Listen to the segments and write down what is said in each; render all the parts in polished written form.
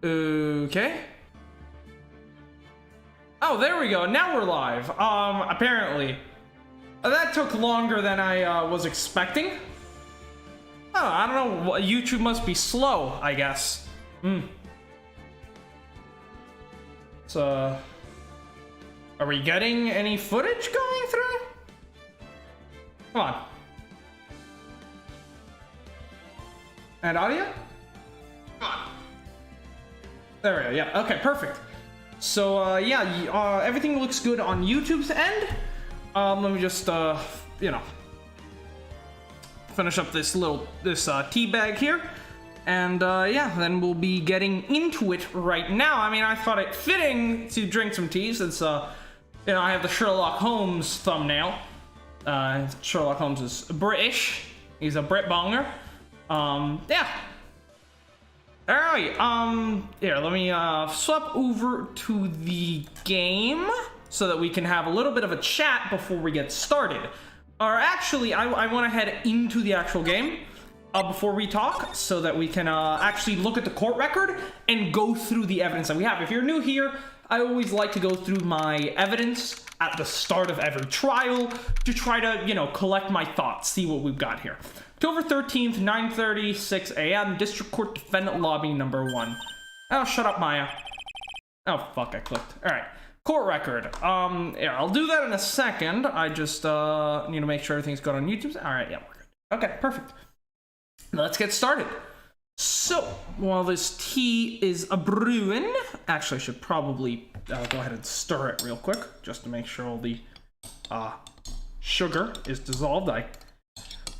Okay. Oh, there we go. Now we're live. Apparently. That took longer than I was expecting. Oh, I don't know. YouTube must be slow, I guess. So, are we getting any footage going through? Come on. And audio? Come on. There we go. Yeah. Okay. Perfect. So yeah, everything looks good on YouTube's end. Let me just you know, finish up this tea bag here, and yeah, then we'll be getting into it right now. I mean, I thought it fitting to drink some tea since you know, I have the Sherlock Holmes thumbnail. Sherlock Holmes is British. He's a Brit bonger. Yeah. Alright, here, let me swap over to the game so that we can have a little bit of a chat before we get started. Or actually, I want to head into the actual game before we talk so that we can actually look at the court record and go through the evidence that we have. If you're new here, I always like to go through my evidence at the start of every trial to try to, you know, collect my thoughts, see what we've got here. October 13th, 9:36 a.m., District Court Defendant Lobby number 1. Oh, shut up, Maya. Oh, fuck, I clicked. Alright. Court record. Yeah, I'll do that in a second. I just, need to make sure everything's good on YouTube. Alright, yeah, we're good. Okay, perfect. Now let's get started. So, while this tea is a-brewing, actually, I should probably go ahead and stir it real quick, just to make sure all the, sugar is dissolved. I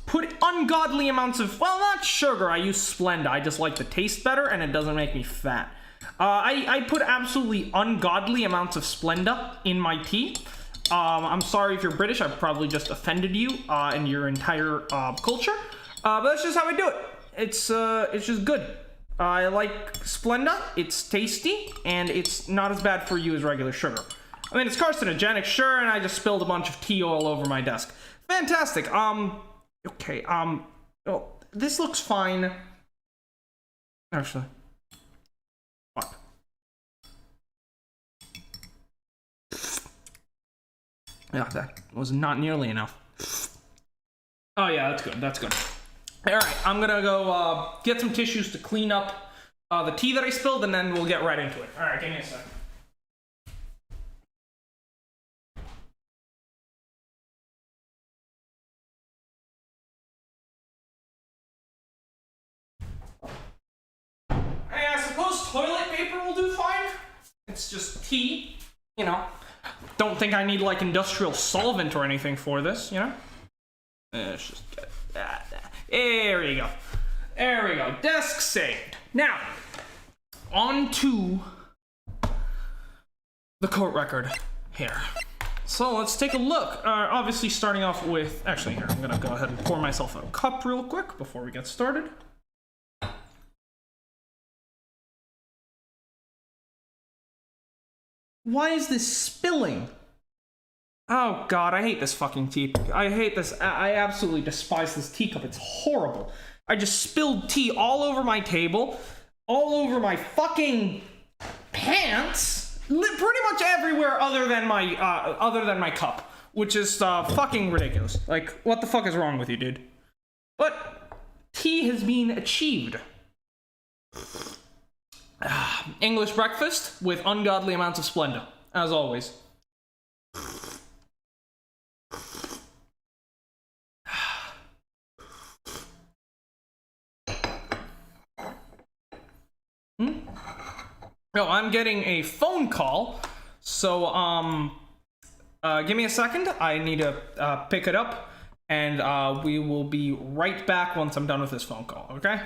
put ungodly amounts of, well, not sugar, I use Splenda. I just like the taste better, and it doesn't make me fat. I put absolutely ungodly amounts of Splenda in my tea. I'm sorry if you're British, I've probably just offended you, and your entire, culture. But that's just how I do it. It's just good. I like Splenda, it's tasty, and it's not as bad for you as regular sugar. I mean, it's carcinogenic, sure, and I just spilled a bunch of tea all over my desk. Fantastic. Okay, well, this looks fine. Actually. Fuck. Yeah, that was not nearly enough. Oh yeah, that's good, that's good. Alright, I'm gonna go, get some tissues to clean up, the tea that I spilled, and then we'll get right into it. Alright, give me a sec. I suppose toilet paper will do fine. It's just tea, you know. Don't think I need, like, industrial solvent or anything for this, you know. Let's just get that. There we go. There we go. Desk saved. Now, on to the court record here. So let's take a look. Obviously starting off with, actually here, I'm gonna go ahead and pour myself a cup real quick before we get started. Why is this spilling? Oh god, I hate this fucking tea. I hate this. I absolutely despise this teacup. It's horrible. I just spilled tea all over my table, all over my fucking pants, pretty much everywhere other than my cup, which is fucking ridiculous. Like, what the fuck is wrong with you, dude? But tea has been achieved. English breakfast with ungodly amounts of Splenda, as always. No, I'm getting a phone call, so give me a second. I need to pick it up, and we will be right back once I'm done with this phone call, okay?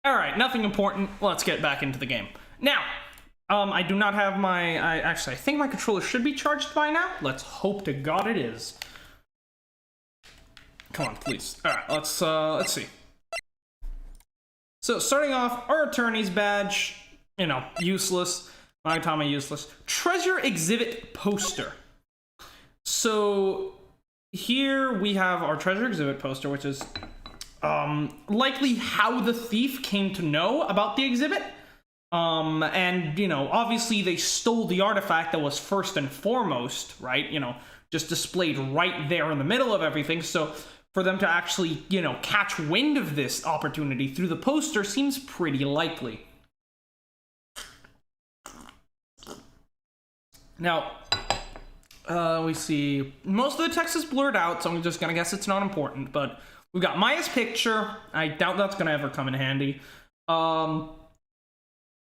All right, nothing important. Let's get back into the game. Now, I do not have my... I think my controller should be charged by now. Let's hope to God it is. Come on, please. All right, let's see. So, starting off, our attorney's badge, you know, useless. Magatama useless. Treasure exhibit poster. So, here we have our treasure exhibit poster, which is likely how the thief came to know about the exhibit. And, you know, obviously they stole the artifact that was first and foremost, right? You know, just displayed right there in the middle of everything. So for them to actually, you know, catch wind of this opportunity through the poster seems pretty likely. Now, we see most of the text is blurred out, so I'm just gonna guess it's not important, but we've got Maya's picture. I doubt that's gonna ever come in handy.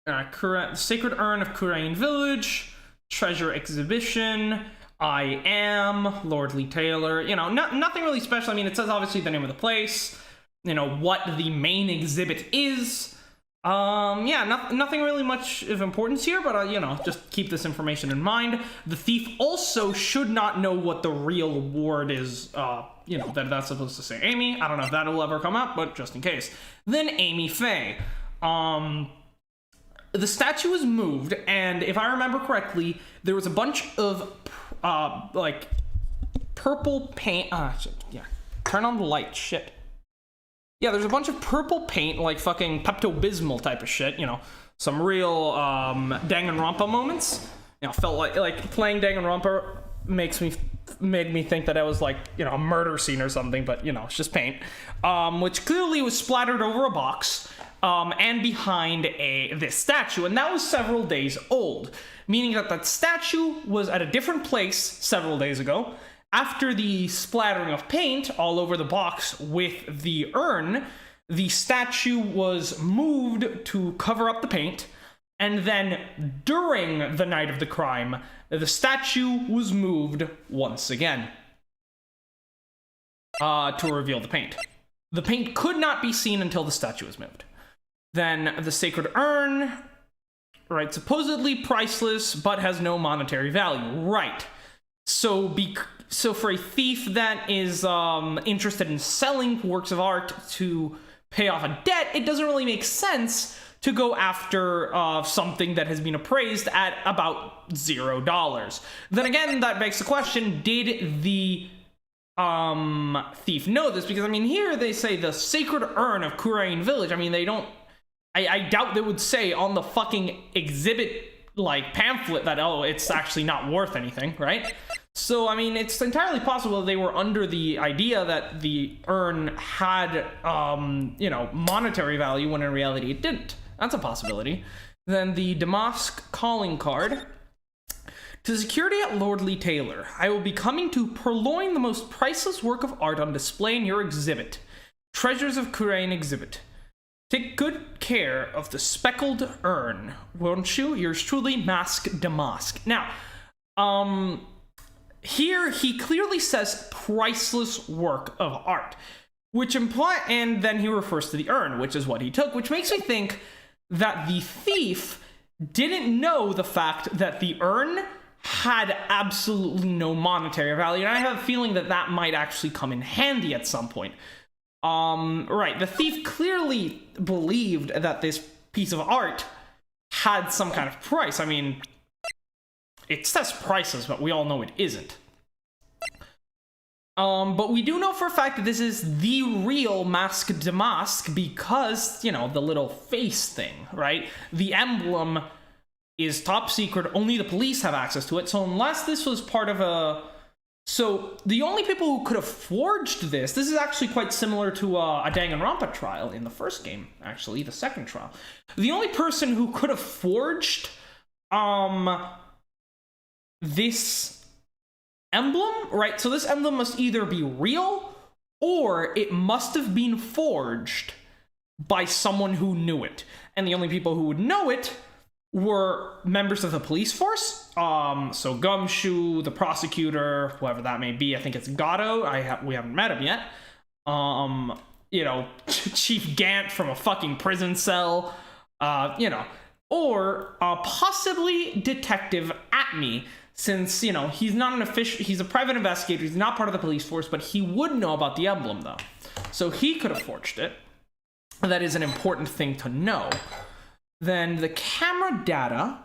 Sacred Urn of Kurain Village, Treasure Exhibition, I Am, Lordly Taylor, you know, nothing really special. I mean, it says obviously the name of the place, you know, what the main exhibit is. Yeah, nothing really much of importance here, but, you know, just keep this information in mind. The thief also should not know what the real word is, you know, that's supposed to say Amy. I don't know if that'll ever come up, but just in case. Then Amy Faye. The statue was moved, and if I remember correctly, there was a bunch of, like, purple paint. Yeah, turn on the light, shit. Yeah, there's a bunch of purple paint, like fucking Pepto-Bismol type of shit, you know, some real, Danganronpa moments. You know, felt like playing Danganronpa made me think that it was like, you know, a murder scene or something, but, you know, it's just paint. Which clearly was splattered over a box. And behind this statue, and that was several days old, meaning that statue was at a different place several days ago. After the splattering of paint all over the box with the urn, the statue was moved to cover up the paint, and then during the night of the crime, the statue was moved once again to reveal the paint. The paint could not be seen until the statue was moved. Then the sacred urn, right, supposedly priceless, but has no monetary value. Right. So for a thief that is interested in selling works of art to pay off a debt, it doesn't really make sense to go after something that has been appraised at about $0. Then again, that begs the question, did the thief know this? Because, I mean, here they say the sacred urn of Kurain Village. I mean, they don't... I doubt they would say on the fucking exhibit, like, pamphlet that, oh, it's actually not worth anything, right? So, I mean, it's entirely possible they were under the idea that the urn had, you know, monetary value when in reality it didn't. That's a possibility. Then the Damask calling card. To security at Lordly Taylor, I will be coming to purloin the most priceless work of art on display in your exhibit. Treasures of Kurain exhibit. Take good care of the speckled urn, won't you? Yours truly, Mask Damask. Now, here he clearly says priceless work of art, which and then he refers to the urn, which is what he took, which makes me think that the thief didn't know the fact that the urn had absolutely no monetary value, and I have a feeling that that might actually come in handy at some point. Right, the thief clearly believed that this piece of art had some kind of price. I mean, it says priceless, but we all know it isn't. But we do know for a fact that this is the real Mask Damask because, you know, the little face thing, right? The emblem is top secret, only the police have access to it, so unless this was part of a... So, the only people who could have forged this is actually quite similar to a Danganronpa trial in the first game, actually, the second trial. The only person who could have forged this emblem, right? So this emblem must either be real or it must have been forged by someone who knew it. And the only people who would know it were members of the police force. So Gumshoe, the prosecutor, whoever that may be. I think it's Godot. We haven't met him yet. you know, Chief Gant from a fucking prison cell, you know, or possibly Detective Atme, since, you know, he's not an official, he's a private investigator, he's not part of the police force, but he would know about the emblem, though. So he could have forged it. That is an important thing to know. Then the camera data.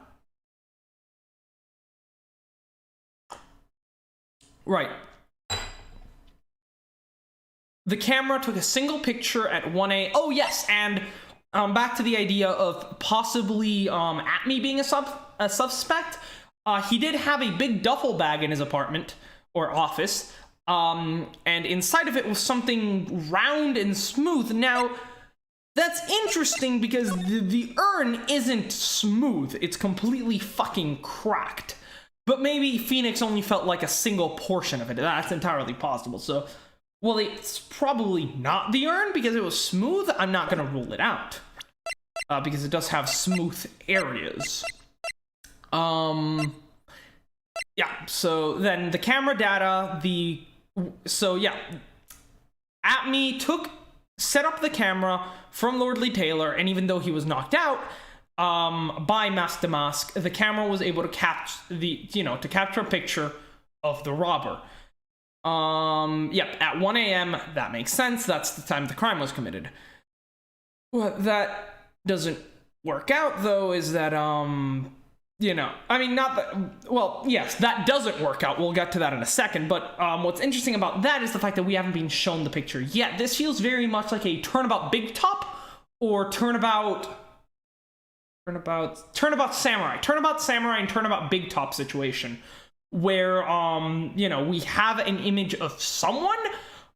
Right. The camera took a single picture at 1 Oh, yes, and back to the idea of possibly Atme being a suspect. He did have a big duffel bag in his apartment or office, and inside of it was something round and smooth. Now, that's interesting because the urn isn't smooth. It's completely fucking cracked. But maybe Phoenix only felt like a single portion of it. That's entirely possible. So, well, it's probably not the urn because it was smooth. I'm not going to rule it out. Because it does have smooth areas. Yeah, so then the camera data, so yeah. Atme set up the camera from Lordly Taylor, and even though he was knocked out by Mask Damask, the camera was able to capture a picture of the robber. Yep, at 1 a.m., that makes sense. That's the time the crime was committed. What that doesn't work out, though, is that, you know, I mean, not that, well, yes, that doesn't work out. We'll get to that in a second, but what's interesting about that is the fact that we haven't been shown the picture yet. This feels very much like a Turnabout Big Top or Turnabout Samurai. Turnabout Samurai and Turnabout Big Top situation where, you know, we have an image of someone,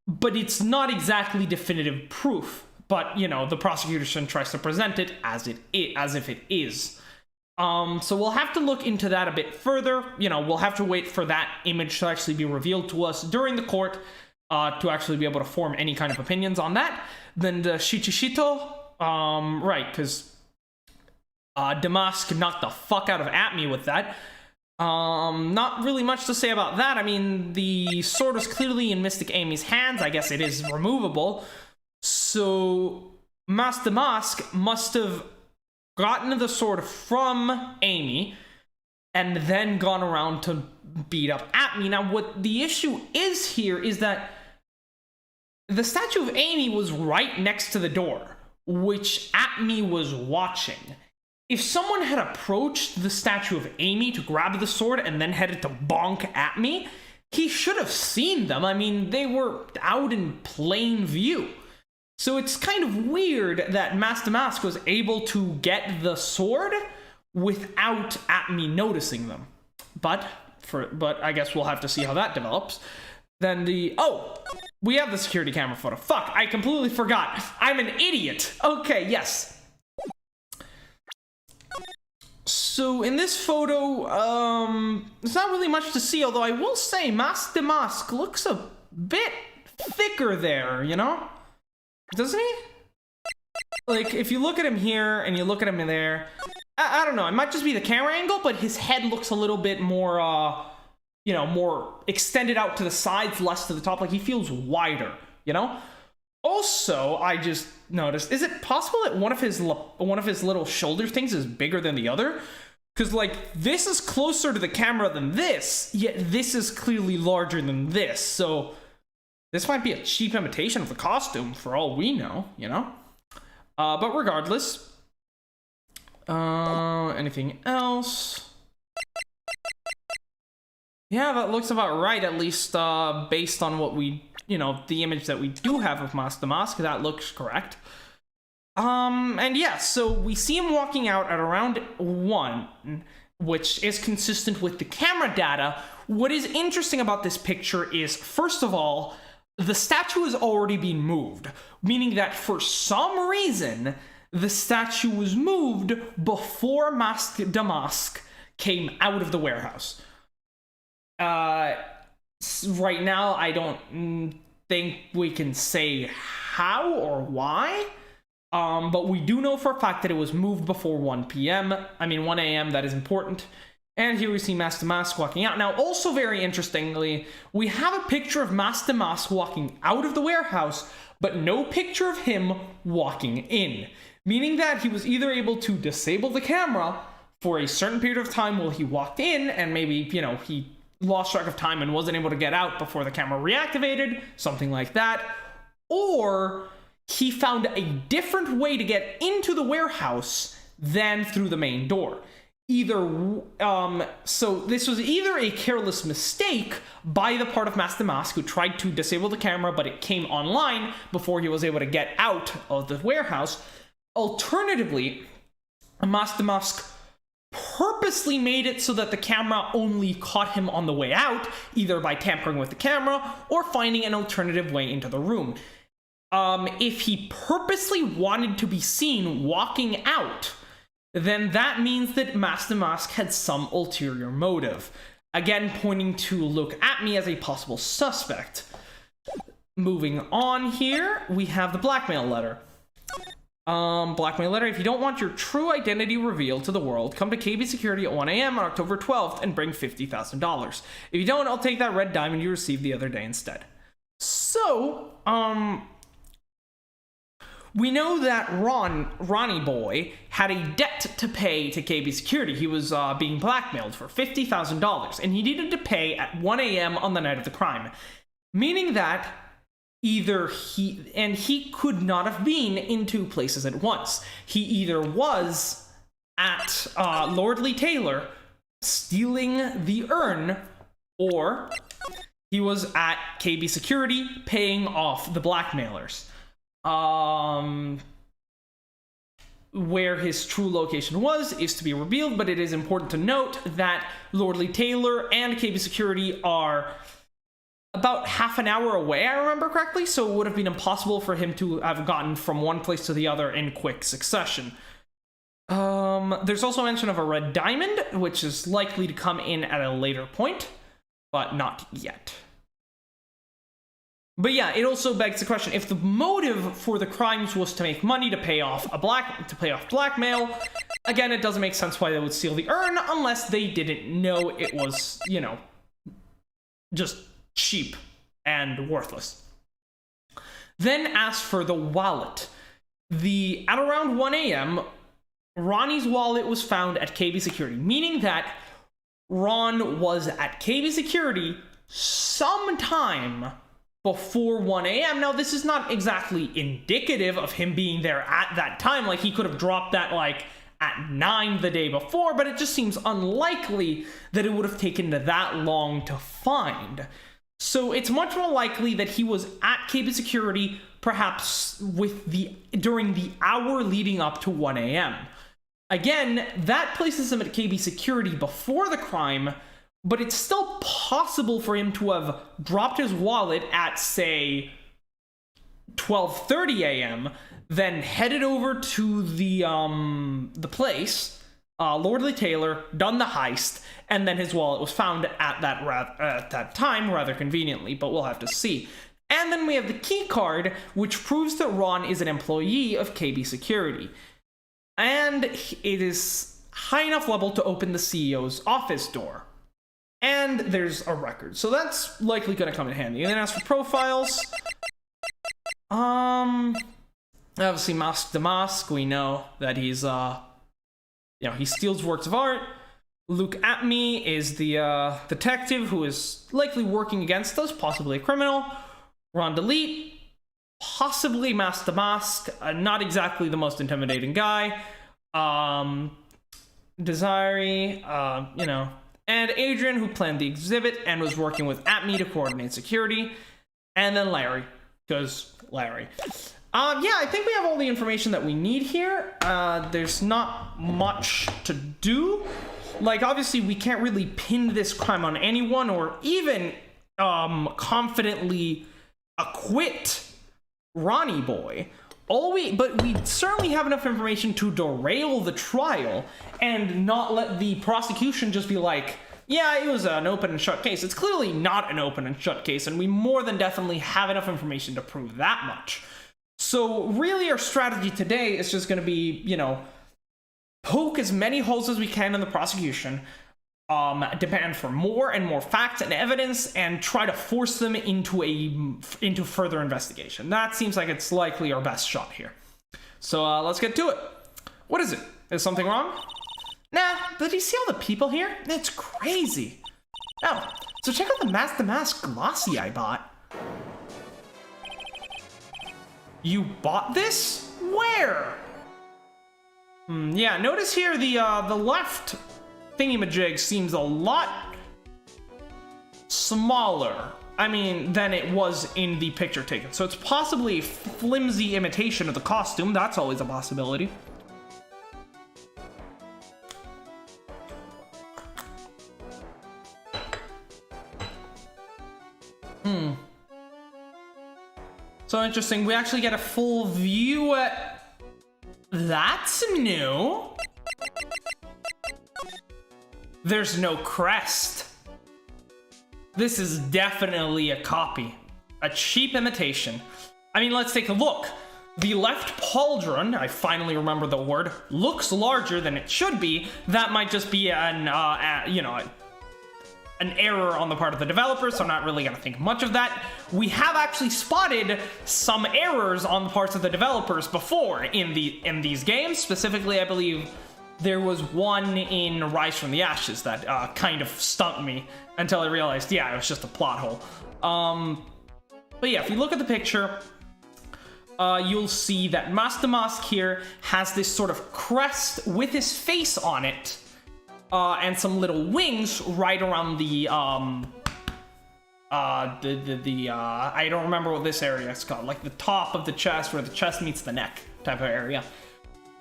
but it's not exactly definitive proof. But, you know, the prosecution tries to present it as if it is. So we'll have to look into that a bit further. You know, we'll have to wait for that image to actually be revealed to us during the court to actually be able to form any kind of opinions on that. Then the Shichishito, right, because Damask knocked the fuck out of Atme with that. Not really much to say about that. I mean, the sword was clearly in Mystic Amy's hands. I guess it is removable. So Mask Damask must have gotten the sword from Amy and then gone around to beat up Atme. Now, what the issue is here is that the statue of Amy was right next to the door, which Atme was watching. If someone had approached the statue of Amy to grab the sword and then headed to bonk Atme, he should have seen them. I mean, they were out in plain view. So it's kind of weird that Mask Damask was able to get the sword without Atme noticing them. But I guess we'll have to see how that develops. Then we have the security camera photo. Fuck, I completely forgot. I'm an idiot. Okay, yes. So in this photo, there's not really much to see, although I will say Mask Damask looks a bit thicker there, you know? Doesn't he? Like, if you look at him here and you look at him in there, I don't know, it might just be the camera angle, but his head looks a little bit more, you know, more extended out to the sides, less to the top. Like, he feels wider, you know? Also, I just noticed, is it possible that one of his little shoulder things is bigger than the other? Because, like, this is closer to the camera than this, yet this is clearly larger than this, so this might be a cheap imitation of the costume, for all we know, you know? But regardless, anything else? Yeah, that looks about right, at least based on what we, you know, the image that we do have of Mask Damask, that looks correct. And yeah, so we see him walking out at around 1, which is consistent with the camera data. What is interesting about this picture is, first of all, the statue has already been moved, meaning that for some reason, the statue was moved before Mask Damask came out of the warehouse. Right now, I don't think we can say how or why, but we do know for a fact that it was moved before 1 p.m. I mean, 1 a.m., that is important. And here we see Mask Damask walking out. Now, also very interestingly, we have a picture of Mask Damask walking out of the warehouse but no picture of him walking in, meaning that he was either able to disable the camera for a certain period of time while he walked in, and maybe, he lost track of time and wasn't able to get out before the camera reactivated, something like that, or he found a different way to get into the warehouse than through the main door. So this was either a careless mistake by the part of Master Mask, who tried to disable the camera, but it came online before he was able to get out of the warehouse. Alternatively, Master Mask purposely made it so that the camera only caught him on the way out, either by tampering with the camera or finding an alternative way into the room. If he purposely wanted to be seen walking out, then that means that Master Mask had some ulterior motive. Again, pointing to Look At Me as a possible suspect. Moving on here, we have the blackmail letter. Blackmail letter: if you don't want your true identity revealed to the world, come to KB Security at 1 a.m. on October 12th and bring $50,000. If you don't, I'll take that red diamond you received the other day instead. So, we know that Ronnie Boy had a debt to pay to KB Security. He was being blackmailed for $50,000, and he needed to pay at 1 a.m. on the night of the crime. Meaning that he could not have been in two places at once. He either was at Lordly Taylor stealing the urn, or he was at KB Security paying off the blackmailers. Where his true location was is to be revealed, but it is important to note that Lordly Taylor and KB Security are about half an hour away, I remember correctly, so it would have been impossible for him to have gotten from one place to the other in quick succession. There's also mention of a red diamond, which is likely to come in at a later point, but not yet. But yeah, it also begs the question: if the motive for the crimes was to make money to pay off blackmail, again, it doesn't make sense why they would steal the urn unless they didn't know it was, just cheap and worthless. Then as for the wallet, at around 1 a.m., Ronnie's wallet was found at KB Security, meaning that Ron was at KB Security sometime before 1 a.m. Now, this is not exactly indicative of him being there at that time. Like, he could have dropped that, at 9 the day before, but it just seems unlikely that it would have taken that long to find. So it's much more likely that he was at KB Security, perhaps during the hour leading up to 1 a.m. Again, that places him at KB Security before the crime, but it's still possible for him to have dropped his wallet at, say, 12:30 a.m., then headed over to the place, Lordly Taylor, done the heist, and then his wallet was found at that time, rather conveniently, but we'll have to see. And then we have the key card, which proves that Ron is an employee of KB Security. And it is high enough level to open the CEO's office door. And there's a record, so that's likely going to come in handy. And then as for profiles, obviously Mask to Mask, we know that he's, he steals works of art. Look At Me is the detective who is likely working against us, possibly a criminal. Ron Delete, possibly Mask to Mask, not exactly the most intimidating guy. Desiree, and Adrian, who planned the exhibit and was working with At Me to coordinate security. And then Larry, because Larry. I think we have all the information that we need here. There's not much to do. Obviously, we can't really pin this crime on anyone or even confidently acquit Ronnie Boy. But we certainly have enough information to derail the trial and not let the prosecution just be like, yeah, it was an open and shut case. It's clearly not an open and shut case, and we more than definitely have enough information to prove that much. So really our strategy today is just going to be, poke as many holes as we can in the prosecution, demand for more and more facts and evidence and try to force them into further investigation. That seems like it's likely our best shot here. So let's get to it. What is it? Is something wrong? Nah, but do you see all the people here? It's crazy. Oh, so check out the Mask glossy I bought. You bought this? Where? Yeah, notice here the left thingamajig seems a lot smaller, I mean, than it was in the picture taken. So it's possibly a flimsy imitation of the costume. That's always a possibility. So interesting, we actually get a full view at... That's new. There's no crest. This is definitely a copy. A cheap imitation. I mean, let's take a look. The left pauldron, I finally remember the word, looks larger than it should be. That might just be an error on the part of the developer, so I'm not really gonna think much of that. We have actually spotted some errors on the parts of the developers before in these games. Specifically, I believe there was one in Rise from the Ashes that kind of stumped me until I realized, yeah, it was just a plot hole. But yeah, if you look at the picture, you'll see that Master Mask here has this sort of crest with his face on it, and some little wings right around the I don't remember what this area is called, like the top of the chest where the chest meets the neck type of area.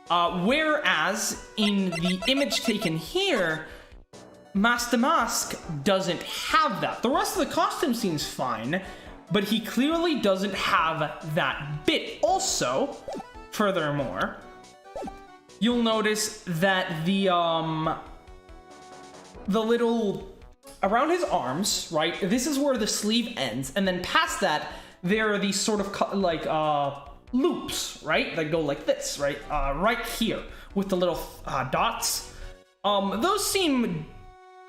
Whereas in the image taken here, Master Mask doesn't have that. The rest of the costume seems fine, but he clearly doesn't have that bit. Also, furthermore, you'll notice that the little around his arms, right? This is where the sleeve ends, and then past that, there are these sort of like loops, right? That go like this, right? Right here with the little dots. Those seem,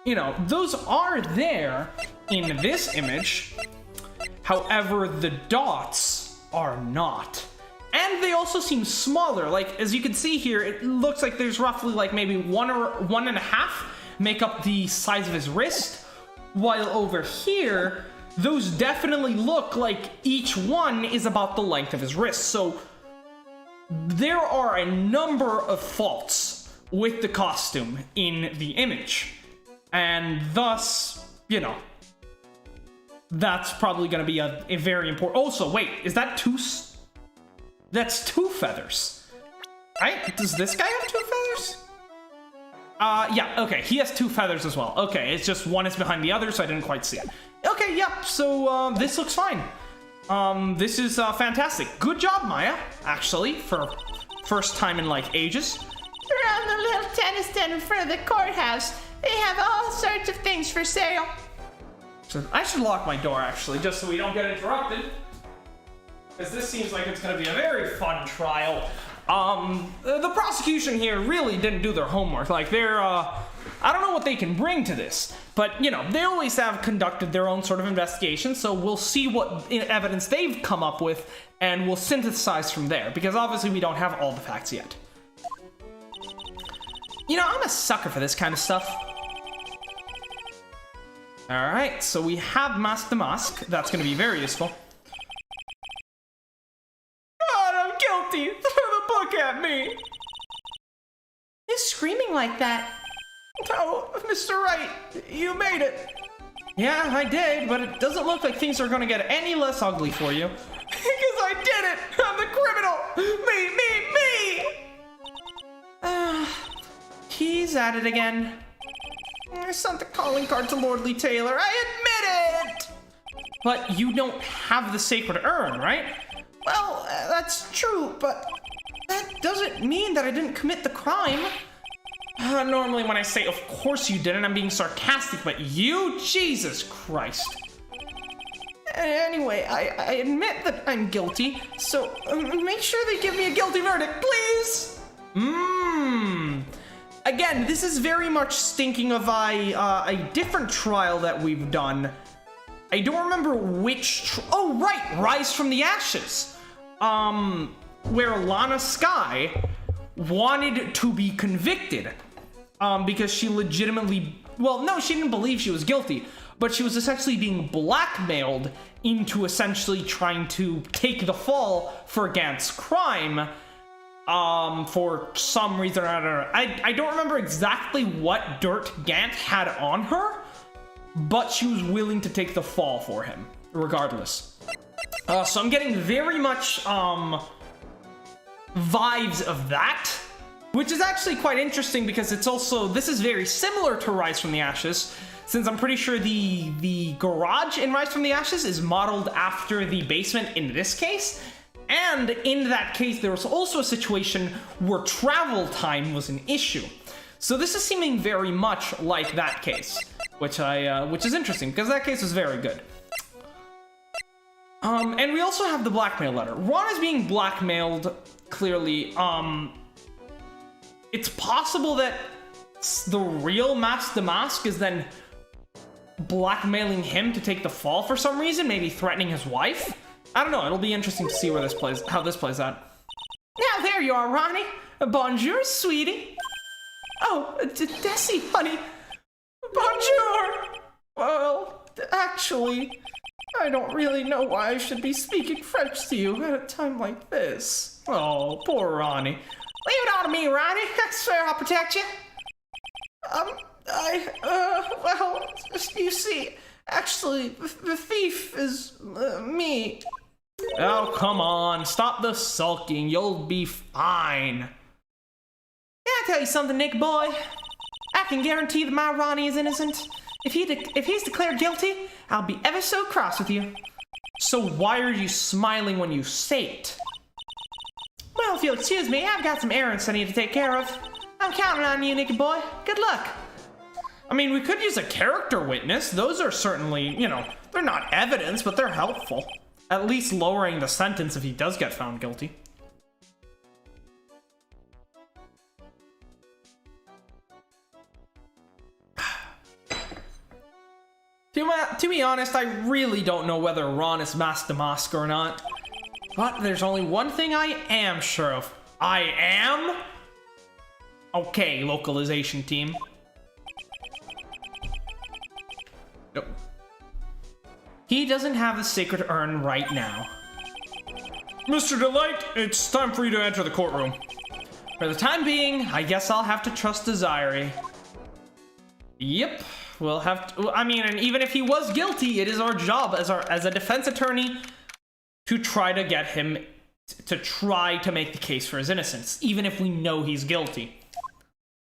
you know, those are there in this image. However, the dots are not. And they also seem smaller. Like, as you can see here, it looks like there's roughly like maybe 1 or 1.5 make up the size of his wrist, while over here, those definitely look like each one is about the length of his wrist. So there are a number of faults with the costume in the image, and thus, you know, that's probably going to be a very important... Also, wait, is that two... That's 2 feathers, right? Does this guy have 2 feathers? Yeah, okay, he has 2 feathers as well. Okay, it's just one is behind the other, so I didn't quite see it. Okay, yep, so, this looks fine. This is, fantastic. Good job, Maya, actually, for first time in, like, ages. Around the little tennis den in front of the courthouse, they have all sorts of things for sale. So I should lock my door, actually, just so we don't get interrupted. Because this seems like it's going to be a very fun trial. The prosecution here really didn't do their homework. Like, they're, I don't know what they can bring to this, but, you know, they always have conducted their own sort of investigation, so we'll see what evidence they've come up with, and we'll synthesize from there, because obviously we don't have all the facts yet. You know, I'm a sucker for this kind of stuff. Alright, so we have Master Mask. That's going to be very useful. God, I'm guilty! Throw the book at me! Who's screaming like that? Oh, Mr. Wright, you made it. Yeah, I did, but it doesn't look like things are going to get any less ugly for you. Because I did it! I'm the criminal! Me! He's at it again. I sent the calling card to Lordly Taylor. I admit it! But you don't have the sacred urn, right? Well, that's true, but that doesn't mean that I didn't commit the crime. Normally when I say, of course you didn't, I'm being sarcastic, but you? Jesus Christ. Anyway, I admit that I'm guilty, so make sure they give me a guilty verdict, please! Again, this is very much stinking of a different trial that we've done. I don't remember which. Oh, right, Rise from the Ashes. Where Lana Skye wanted to be convicted. Because she legitimately. Well, no, she didn't believe she was guilty, but she was essentially being blackmailed into essentially trying to take the fall for Gant's crime. For some reason, I don't know. I don't remember exactly what dirt Gant had on her, but she was willing to take the fall for him, regardless. So I'm getting very much, vibes of that, which is actually quite interesting because it's also, this is very similar to Rise from the Ashes, since I'm pretty sure the garage in Rise from the Ashes is modeled after the basement in this case. And in that case, there was also a situation where travel time was an issue. So this is seeming very much like that case, which is interesting because that case was very good. And we also have the blackmail letter. Ron is being blackmailed, clearly. It's possible that the real Mask Damask is then blackmailing him to take the fall for some reason, maybe threatening his wife. I don't know, it'll be interesting to see where this plays, how this plays out. Now there you are, Ronnie. Bonjour, sweetie. Oh, Desi, honey. Bonjour. Well, actually, I don't really know why I should be speaking French to you at a time like this. Oh, poor Ronnie. Leave it on to me, Ronnie. I swear I'll protect you. Well, you see, actually, the thief is me. Oh, come on. Stop the sulking. You'll be fine. Can I tell you something, Nick boy? I can guarantee that my Ronnie is innocent. If he's declared guilty, I'll be ever so cross with you. So why are you smiling when you say it? Well, if you'll excuse me, I've got some errands I need to take care of. I'm counting on you, Nicky boy. Good luck. I mean, we could use a character witness. Those are certainly, you know, they're not evidence, but they're helpful. At least lowering the sentence if he does get found guilty. To be honest, I really don't know whether Ron is Mask Damask or not. But there's only one thing I am sure of. I am? Okay, localization team. Nope. He doesn't have the sacred urn right now. Mr. Delight, it's time for you to enter the courtroom. For the time being, I guess I'll have to trust Desiree. Yep, we'll have to. I mean, and even if he was guilty, it is our job as a defense attorney to try to get him to try to make the case for his innocence, even if we know he's guilty.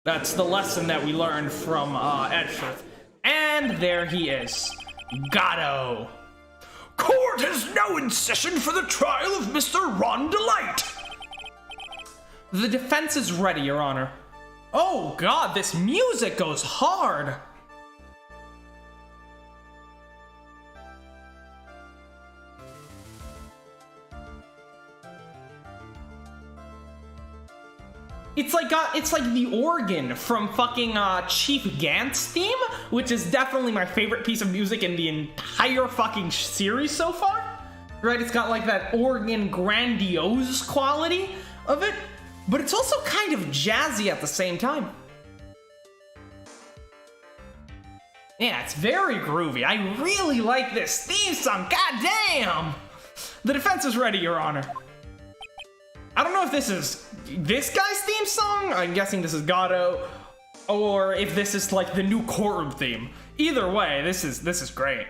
That's the lesson that we learned from Edgeworth. And there he is. Godot. Court is now in session for the trial of Mr. Ron Delight. The defense is ready, Your Honor. Oh god, this music goes hard. It's like the organ from fucking Chief Gant's theme, which is definitely my favorite piece of music in the entire fucking series so far. Right, it's got like that organ grandiose quality of it, but it's also kind of jazzy at the same time. Yeah, it's very groovy. I really like this theme song, goddamn! The defense is ready, Your Honor. I don't know if this is this guy's theme song. I'm guessing this is Godot, or if this is like the new courtroom theme. Either way, this is great.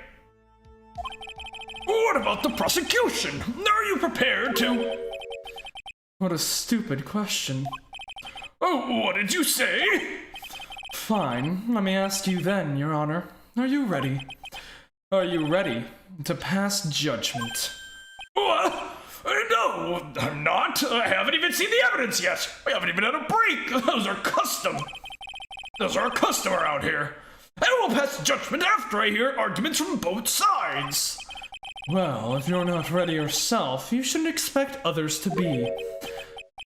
What about the prosecution? Are you prepared to? What a stupid question. Oh, what did you say? Fine, let me ask you then, Your Honor. Are you ready? Are you ready to pass judgment? What? No, I'm not. I haven't even seen the evidence yet. We haven't even had a break. Those are custom. Those are custom around here. And we'll pass judgment after I hear arguments from both sides. Well, if you're not ready yourself, you shouldn't expect others to be.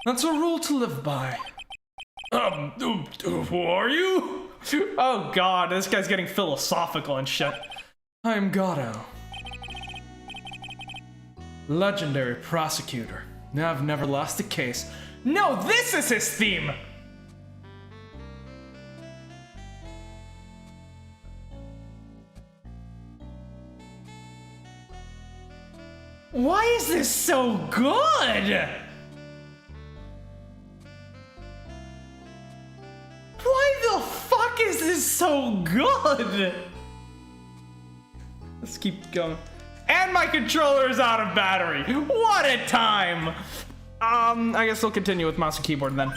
That's a rule to live by. Who are you? Oh god, this guy's getting philosophical and shit. I'm Godot. Legendary prosecutor. I've never lost a case. No, this is his theme! Why is this so good? Why the fuck is this so good? Let's keep going. And my controller is out of battery. What a time! I guess we'll continue with mouse and keyboard then.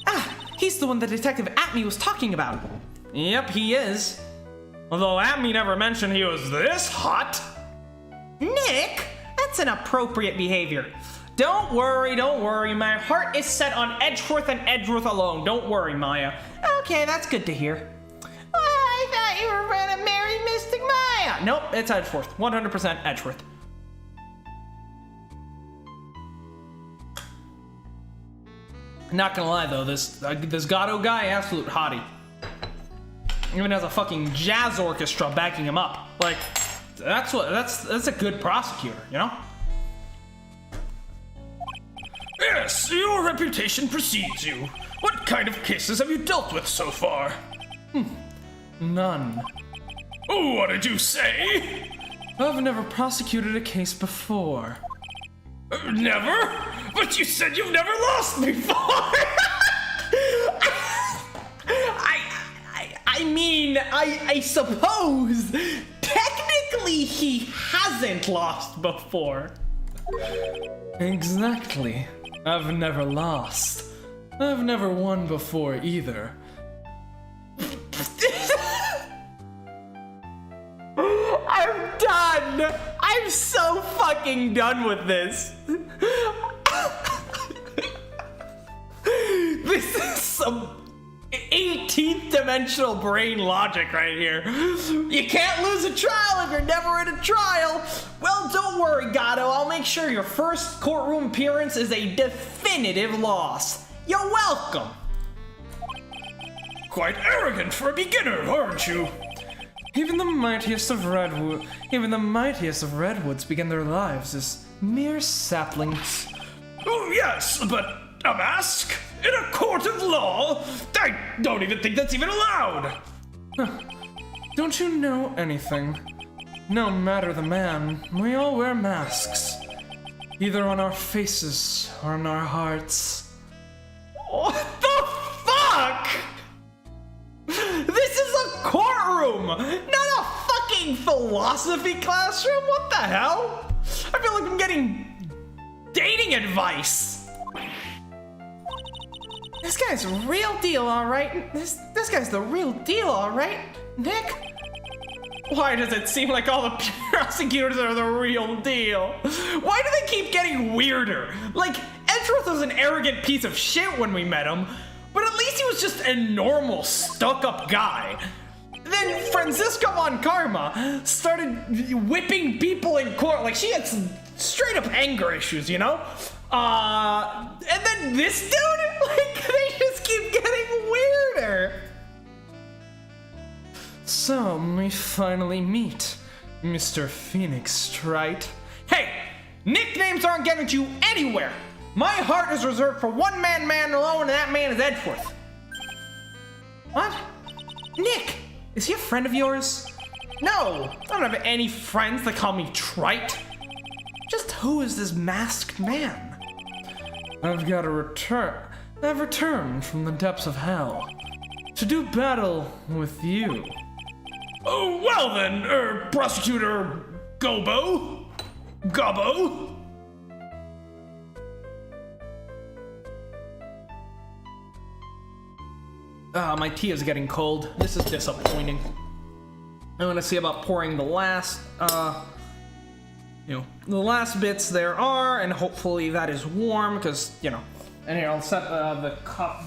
Ah, he's the one the detective Atme was talking about. Yep, he is. Although Atme never mentioned he was this hot. Nick, that's inappropriate behavior. Don't worry. My heart is set on Edgeworth and Edgeworth alone. Don't worry, Maya. Okay, that's good to hear. I thought you were gonna marry Mystic Maya. Nope, it's Edgeworth. 100% Edgeworth. Not gonna lie though, this Godot guy, absolute hottie. Even has a fucking jazz orchestra backing him up. Like, that's a good prosecutor, you know? Yes, your reputation precedes you. What kind of cases have you dealt with so far? None. What did you say? I've never prosecuted a case before. Never? But you said you've never lost before! I suppose technically he hasn't lost before. Exactly. I've never lost. I've never won before either. I'm done! I'm so fucking done with this. This is some 18th dimensional brain logic right here. You can't lose a trial if you're never in a trial. Well, don't worry, Godot. I'll make sure your first courtroom appearance is a definitive loss. You're welcome. Quite arrogant for a beginner, aren't you? Even the mightiest of redwoods begin their lives as mere saplings. Oh, yes, but a mask? In a court of law? I don't even think that's even allowed! Don't you know anything? No matter the man, we all wear masks. Either on our faces or on our hearts. What the fuck? This is a courtroom, not a fucking philosophy classroom. What the hell? I feel like I'm getting dating advice. This guy's a real deal, all right. This guy's the real deal, all right, Nick. Why does it seem like all the prosecutors are the real deal? Why do they keep getting weirder? Like, Edgeworth was an arrogant piece of shit when we met him, but at least he was just a normal, stuck-up guy. Then Francisca Von Karma started whipping people in court. Like, she had some straight-up anger issues, you know? And then this dude? Like, they just keep getting weirder. So, we finally meet, Mr. Phoenix, right? Hey, nicknames aren't getting you anywhere. My heart is reserved for one man alone, and that man is Edgeworth. What? Nick, is he a friend of yours? No, I don't have any friends that call me trite. Just who is this masked man? I've got to return. I've returned from the depths of hell to do battle with you. Oh, well then, Prosecutor Gobbo? My tea is getting cold. This is disappointing. I'm gonna see about pouring the last, the last bits there are, and hopefully that is warm, because, and here I'll set the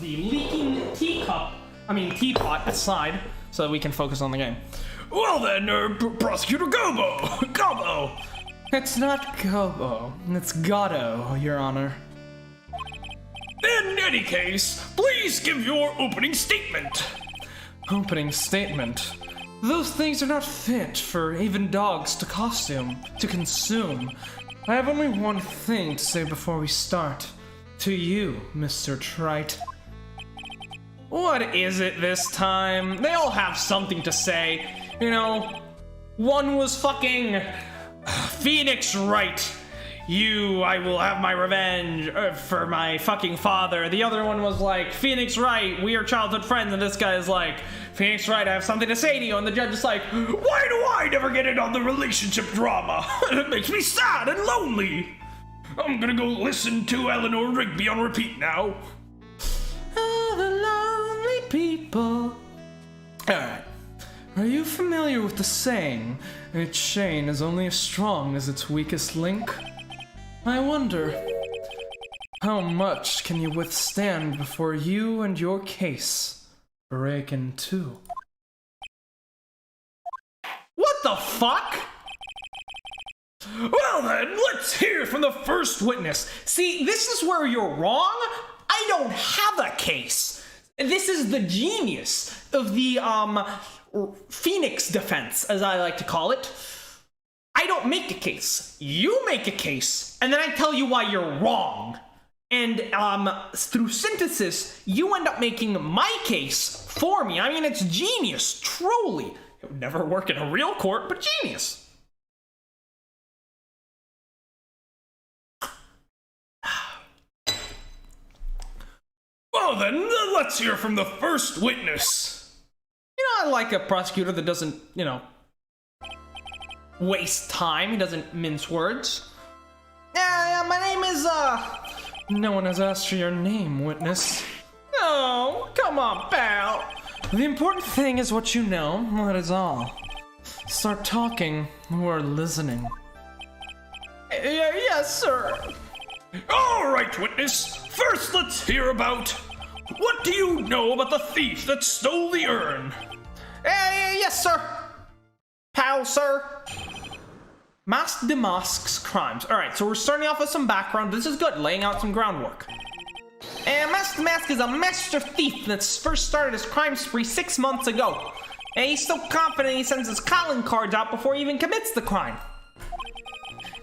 leaking teapot aside, so that we can focus on the game. Well then, Prosecutor Gobbo! It's not Gobo, it's Godot, Your Honor. In any case, please give your opening statement. Opening statement. Those things are not fit for even dogs to consume. I have only one thing to say before we start. To you, Mr. Trite. What is it this time? They all have something to say. You know, one was fucking Phoenix Wright. I will have my revenge for my fucking father. The other one was like, Phoenix Wright, we are childhood friends. And this guy is like, Phoenix Wright, I have something to say to you. And the judge is like, why do I never get in on the relationship drama? It makes me sad and lonely. I'm gonna go listen to Eleanor Rigby on repeat now. All the lonely people. Alright. Are you familiar with the saying, a chain is only as strong as its weakest link? I wonder, how much can you withstand before you and your case break in two? What the fuck? Well then, let's hear from the first witness. See, this is where you're wrong. I don't have a case. This is the genius of the, Phoenix defense, as I like to call it. I don't make a case. You make a case, and then I tell you why you're wrong. And, through synthesis, you end up making my case for me. I mean, it's genius, truly. It would never work in a real court, but genius. Well then, let's hear from the first witness. You know, I like a prosecutor that doesn't, waste time. He doesn't mince words. Yeah, my name is, No one has asked for your name, witness. No, come on, pal. The important thing is what you know, that is all. Start talking, we're listening. Yes, sir. Alright, witness. First, let's hear about... What do you know about the thief that stole the urn? Yes, sir. Pal, sir. Mask Damask's crimes. Alright, so we're starting off with some background. This is good, laying out some groundwork. Mask Damask is a master thief that first started his crime spree 6 months ago. And he's so confident he sends his calling cards out before he even commits the crime.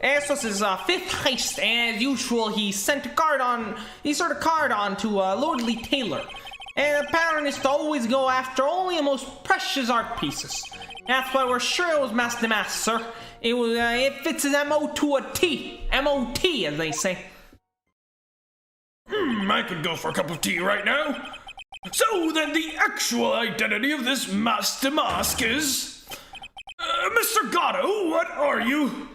This was his fifth heist, and as usual, he sent a card on to Lordly Taylor. And the pattern is to always go after only the most precious art pieces. That's why we're sure it was Mask Damask, sir. It fits his MO to a T. M-O-T, as they say. I could go for a cup of tea right now. So then the actual identity of this Mask Damask is... Mr. Godot, what are you?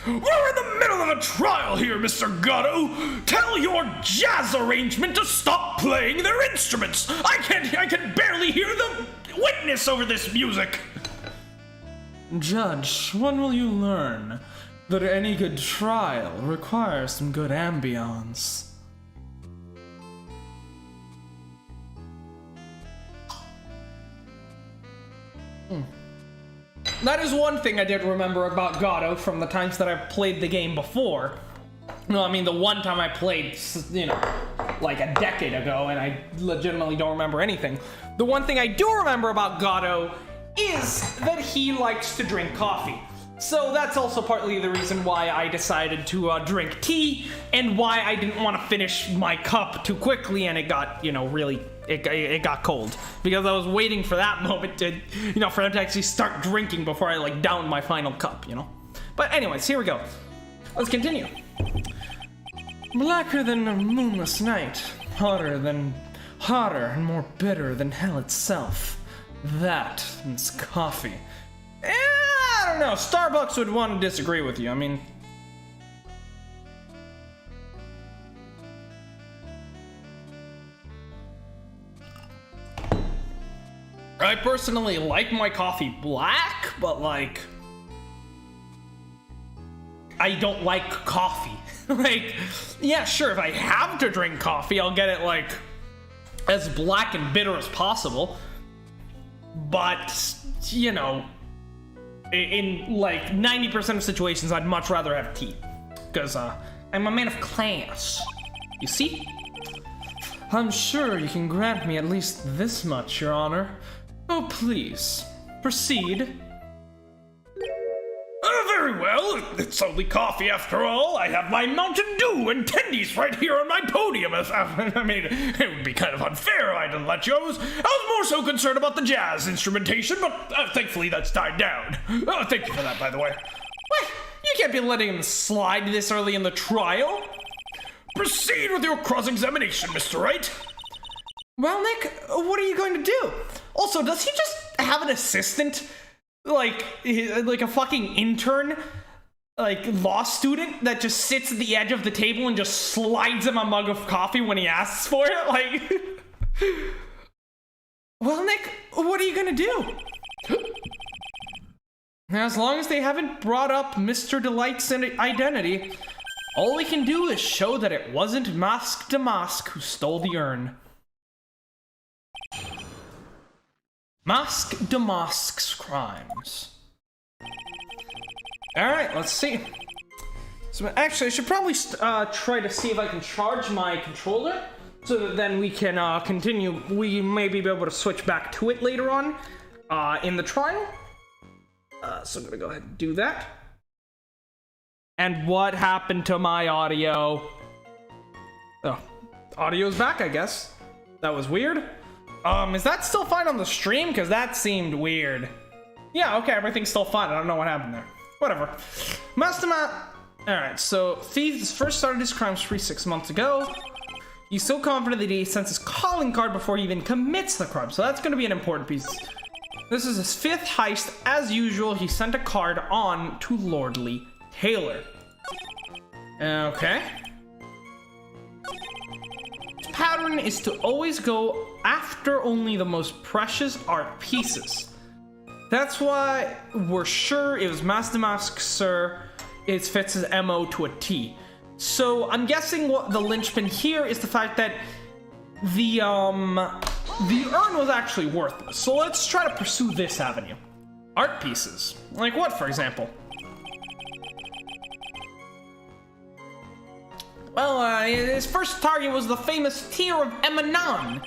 We're in the middle of a trial here, Mr. Godot. Tell your jazz arrangement to stop playing their instruments. I can barely hear the witness over this music. Judge, when will you learn that any good trial requires some good ambience? That is one thing I did remember about Godot from the times that I've played the game before. No, I mean the one time I played, like a decade ago, and I legitimately don't remember anything. The one thing I do remember about Godot is that he likes to drink coffee. So that's also partly the reason why I decided to drink tea, and why I didn't want to finish my cup too quickly, and it got, really... It got cold, because I was waiting for that moment to, for him to actually start drinking before I, downed my final cup, But anyways, here we go. Let's continue. Blacker than a moonless night, hotter and more bitter than hell itself. That is coffee. I don't know, Starbucks would want to disagree with you, I mean... I personally like my coffee black, but I don't like coffee. Yeah, sure, if I have to drink coffee, I'll get it as black and bitter as possible. But, In like 90% of situations, I'd much rather have tea. Because I'm a man of class. You see? I'm sure you can grant me at least this much, Your Honor. Oh, please. Proceed. Very well. It's only coffee after all. I have my Mountain Dew and tendies right here on my podium. I mean, it would be kind of unfair if I didn't let you. I was more so concerned about the jazz instrumentation, but thankfully that's died down. Thank you for that, by the way. What? You can't be letting him slide this early in the trial. Proceed with your cross-examination, Mr. Wright. Well, Nick, what are you going to do? Also, does he just have an assistant? Like a fucking intern? Like, law student that just sits at the edge of the table and just slides him a mug of coffee when he asks for it? Like... Well, Nick, what are you gonna do? As long as they haven't brought up Mr. Delight's identity, all we can do is show that it wasn't Masque de Masque who stole the urn. Masque de Masque's crimes. Alright, let's see. So actually, I should probably try to see if I can charge my controller, so that then we can continue. We may be able to switch back to it later on in the trial. So I'm gonna go ahead and do that. And what happened to my audio? Oh, audio's back, I guess. That was weird. Is that still fine on the stream? Because that seemed weird. Yeah, okay, everything's still fine. I don't know what happened there. Whatever. Alright, so Thief first started his crime spree 6 months ago. He's so confident that he sends his calling card before he even commits the crime. So that's going to be an important piece. This is his 5th heist. As usual, he sent a card on to Lordly Taylor. Okay. Pattern is to always go after only the most precious art pieces. That's why we're sure it was Masque de Masque, sir. It fits his MO to a T. So I'm guessing what the linchpin here is the fact that the urn was actually worthless. So let's try to pursue this avenue. Art pieces. Like what, for example? Well, his first target was the famous Tear of Emanon.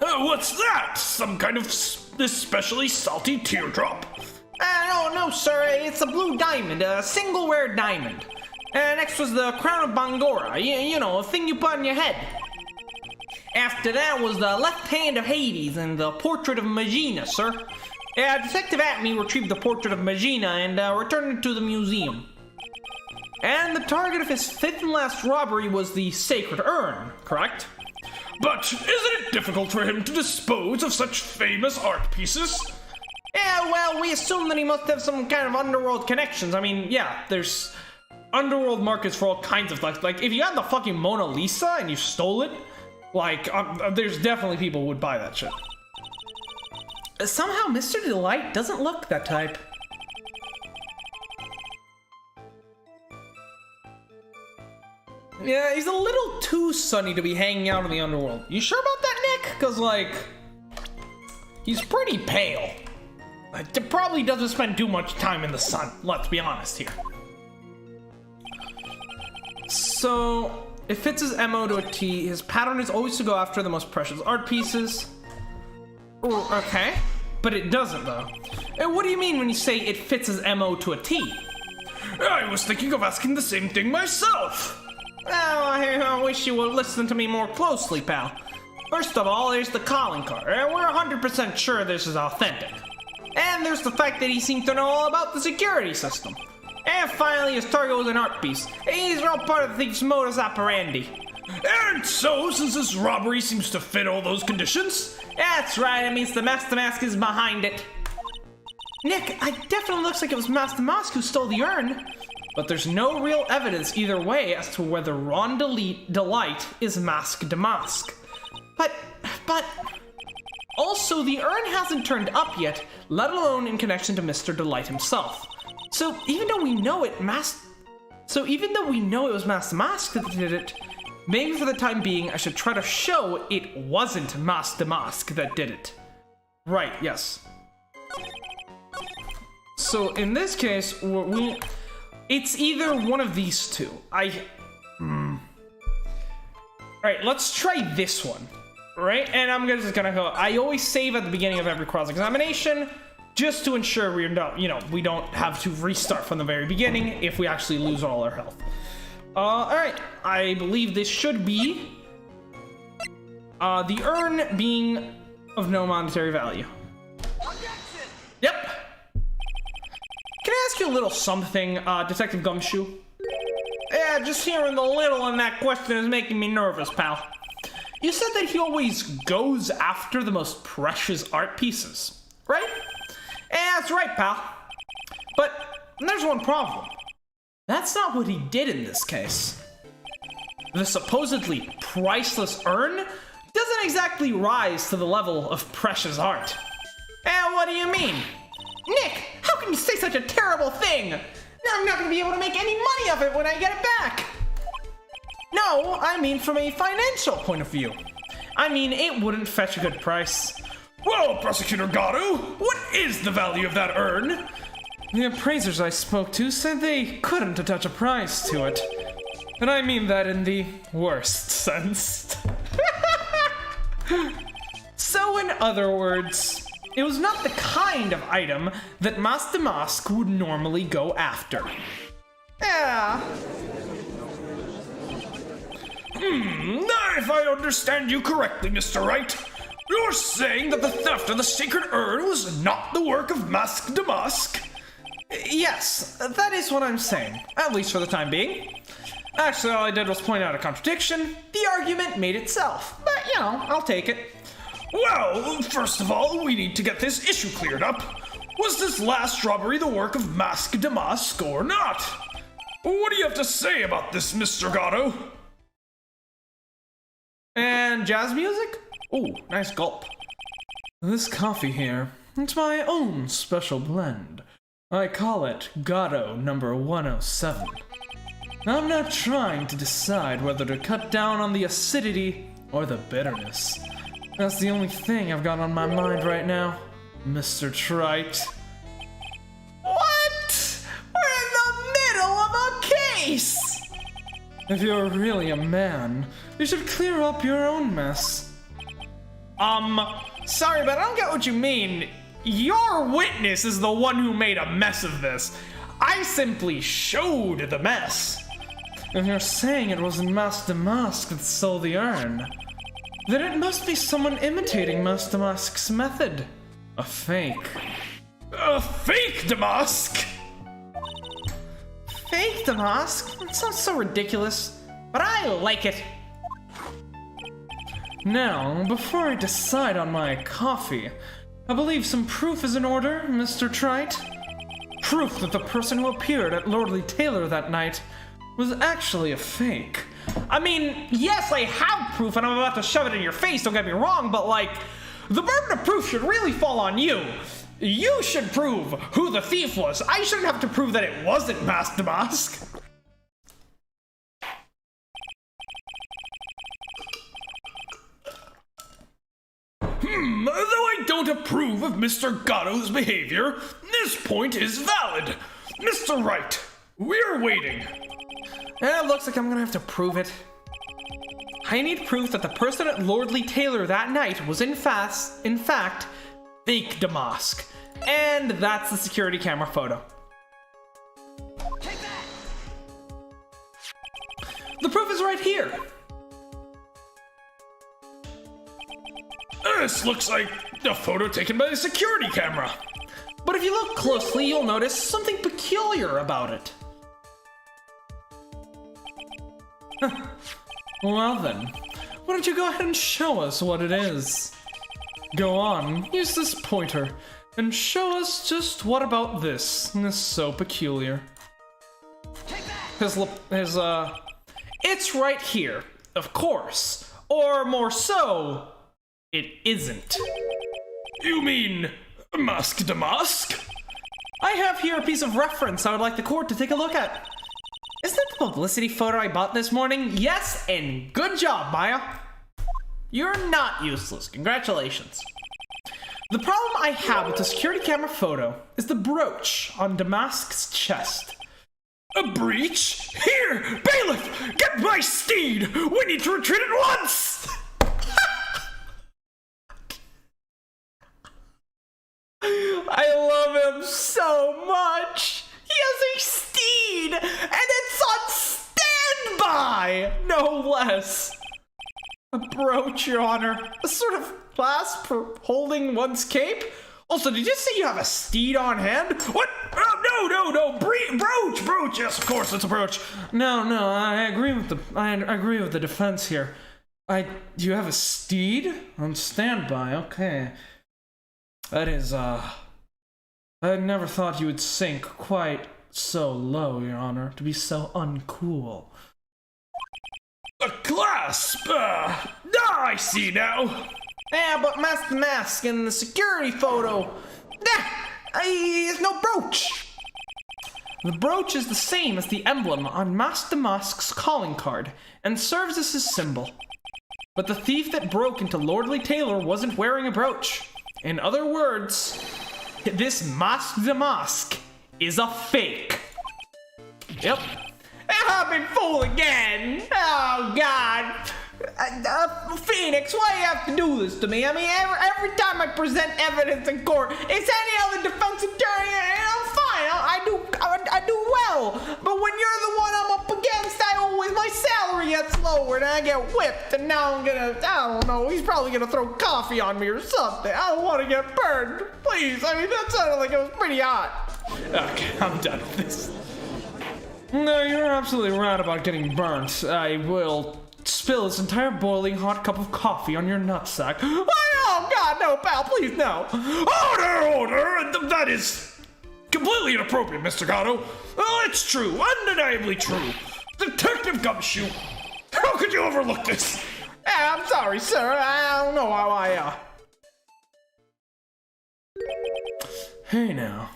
What's that? Some kind of especially salty teardrop? No, sir. It's a blue diamond, a single rare diamond. Next was the Crown of Bangora, you know, a thing you put on your head. After that was the Left Hand of Hades and the Portrait of Magina, sir. Detective Atme retrieved the Portrait of Magina and returned it to the museum. And the target of his 5th and last robbery was the Sacred Urn, correct? But isn't it difficult for him to dispose of such famous art pieces? Yeah, well, we assume that he must have some kind of underworld connections. I mean, yeah, there's underworld markets for all kinds of stuff. Like, if you had the fucking Mona Lisa and you stole it, like, there's definitely people who would buy that shit. Somehow, Mr. Delight doesn't look that type. Yeah, he's a little too sunny to be hanging out in the underworld. You sure about that, Nick? Because, like, he's pretty pale. He probably doesn't spend too much time in the sun, let's be honest here. So, it fits his MO to a T. His pattern is always to go after the most precious art pieces. Ooh, okay. But it doesn't, though. And what do you mean when you say it fits his MO to a T? I was thinking of asking the same thing myself. Well, I wish you would listen to me more closely, pal. First of all, there's the calling card. We're 100% sure this is authentic. And there's the fact that he seemed to know all about the security system. And finally, his target was an art piece. These are all part of the thief's modus operandi. And so, since this robbery seems to fit all those conditions... That's right, it means the Masque de Masque is behind it. Nick, it definitely looks like it was Masque de Masque who stole the urn. But there's no real evidence either way as to whether Ron Delight is Masque de Masque. But... Also, the urn hasn't turned up yet, let alone in connection to Mr. Delight himself. So even though we know it was Masque de Masque that did it, maybe for the time being I should try to show it wasn't Masque de Masque that did it. Right, yes. so in this case, it's either one of these two. Alright, let's try this one. Right? And I'm just gonna go. I always save at the beginning of every cross-examination just to ensure we don't have to restart from the very beginning if we actually lose all our health. Alright, I believe this should be the urn being of no monetary value. Yep. Can I ask you a little something, Detective Gumshoe? Yeah, just hearing the little in that question is making me nervous, pal. You said that he always goes after the most precious art pieces, right? Yeah, that's right, pal. But there's one problem. That's not what he did in this case. The supposedly priceless urn doesn't exactly rise to the level of precious art. And what do you mean? Nick, how can you say such a terrible thing? Now I'm not going to be able to make any money of it when I get it back. No, I mean from a financial point of view. I mean, it wouldn't fetch a good price. Well, Prosecutor Godot, what is the value of that urn? The appraisers I spoke to said they couldn't attach a price to it. And I mean that in the worst sense. So in other words, it was not the kind of item that Master Mask would normally go after. Yeah. If I understand you correctly, Mr. Wright, you're saying that the theft of the sacred urn was not the work of Mask Damask? Yes, that is what I'm saying, at least for the time being. Actually, all I did was point out a contradiction. The argument made itself, but I'll take it. Well, first of all, we need to get this issue cleared up. Was this last robbery the work of Mask Damask or not? What do you have to say about this, Mr. Godot? And jazz music? Ooh, nice gulp. This coffee here, it's my own special blend. I call it Godot number 107. I'm not trying to decide whether to cut down on the acidity or the bitterness. That's the only thing I've got on my mind right now, Mr. Trite. What? We're in the middle of a case! If you're really a man, you should clear up your own mess. Sorry, but I don't get what you mean. Your witness is the one who made a mess of this. I simply showed the mess. If you're saying it wasn't Master Mask that stole the urn, then it must be someone imitating Master Mask's method. A fake. A fake Damask? Fake Damask? It sounds so ridiculous, but I like it. Now, before I decide on my coffee, I believe some proof is in order, Mr. Trite. Proof that the person who appeared at Lordly Taylor that night was actually a fake. I mean, yes, I have proof and I'm about to shove it in your face, don't get me wrong, but the burden of proof should really fall on you. You should prove who the thief was. I shouldn't have to prove that it wasn't Master Mask. Though I don't approve of Mr. Godot's behavior, this point is valid. Mr. Wright, we're waiting. It looks like I'm gonna have to prove it. I need proof that the person at Lordly Taylor that night was in fact, fake Damask. And that's the security camera photo. Take that! The proof is right here. This looks like a photo taken by the security camera. But if you look closely, you'll notice something peculiar about it. Well then, why don't you go ahead and show us what it is? Go on, use this pointer, and show us just what about this is so peculiar. It's right here, of course. Or more so, it isn't. You mean Mask Damask? I have here a piece of reference I would like the court to take a look at. Isn't that the publicity photo I bought this morning? Yes, and good job, Maya. You're not useless. Congratulations. The problem I have with the security camera photo is the brooch on Damask's chest. A breach? Here, bailiff, get my steed! We need to retreat at once! I love him so much! He has a steed, and it's on standby! No less. A brooch, Your Honor. A sort of clasp for holding one's cape? Also, did you say you have a steed on hand? What? No. Brooch. Yes, of course, it's a brooch. No, I agree with the defense here. You have a steed on standby, okay. That is, I never thought you would sink quite so low, Your Honor, to be so uncool. A clasp! I see now. Yeah, but Master Mask in the security photo, there's no brooch. The brooch is the same as the emblem on Master Mask's calling card and serves as his symbol. But the thief that broke into Lordly Taylor wasn't wearing a brooch. In other words, this Master Mask is a fake. Yep. I've been fooled again. Oh, God. Phoenix, why do you have to do this to me? I mean, every time I present evidence in court, it's any other defense attorney, and I'm fine. I do well. But when you're the one I'm up against, my salary gets lowered, and I get whipped, and now I don't know, he's probably gonna throw coffee on me or something. I don't want to get burned. Please, I mean, that sounded like it was pretty hot. Okay, I'm done with this. No, you're absolutely right about getting burnt. I will spill this entire boiling hot cup of coffee on your nutsack. Oh, God, no, pal, please, no. Order! That is completely inappropriate, Mr. Godot. Oh, it's true, undeniably true. Detective Gumshoe, how could you overlook this? I'm sorry, sir. I don't know how I, Hey, now.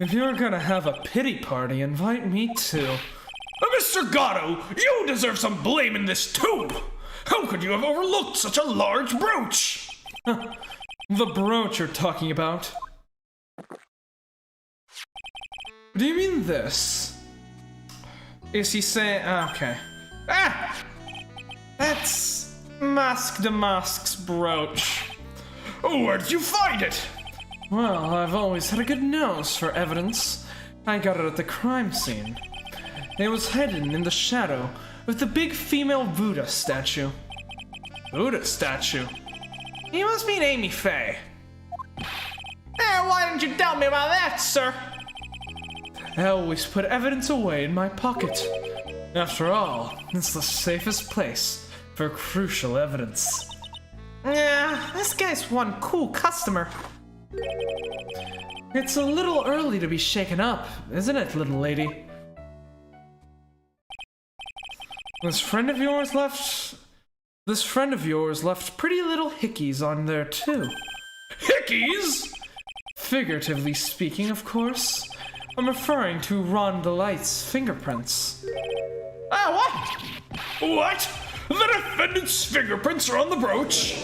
If you're gonna have a pity party, invite me too. Mr. Godot, you deserve some blame in this too! How could you have overlooked such a large brooch? The brooch you're talking about. Do you mean this? Is he saying... okay. That's Mask Damask's brooch. Oh, where did you find it? Well, I've always had a good nose for evidence. I got it at the crime scene. It was hidden in the shadow with the big female Buddha statue. Buddha statue? You must mean Amy Faye. Why didn't you tell me about that, sir? I always put evidence away in my pocket. After all, it's the safest place for crucial evidence. Yeah, this guy's one cool customer. It's a little early to be shaken up, isn't it, little lady? This friend of yours left pretty little hickeys on there too. Hickeys? Figuratively speaking, of course. I'm referring to Ron Delight's fingerprints. What? What? The defendant's fingerprints are on the brooch?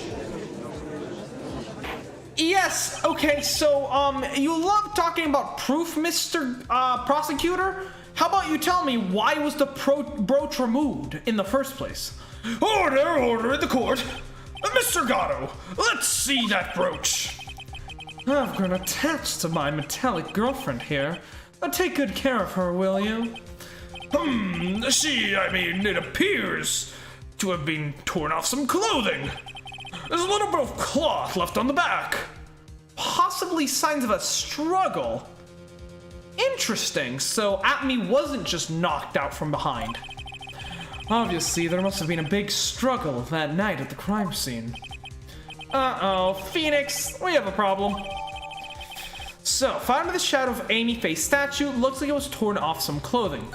Yes, okay, so, you love talking about proof, Mr. Prosecutor? How about you tell me why was the brooch removed in the first place? Order in the court. Mr. Godot, let's see that brooch. I've grown attached to my metallic girlfriend here. Take good care of her, will you? It appears to have been torn off some clothing. There's a little bit of cloth left on the back. Possibly signs of a struggle. Interesting, so Atme wasn't just knocked out from behind. Obviously, there must have been a big struggle that night at the crime scene. Uh-oh, Phoenix, we have a problem. So, found in the shadow of Amy Faye's statue, looks like it was torn off some clothing.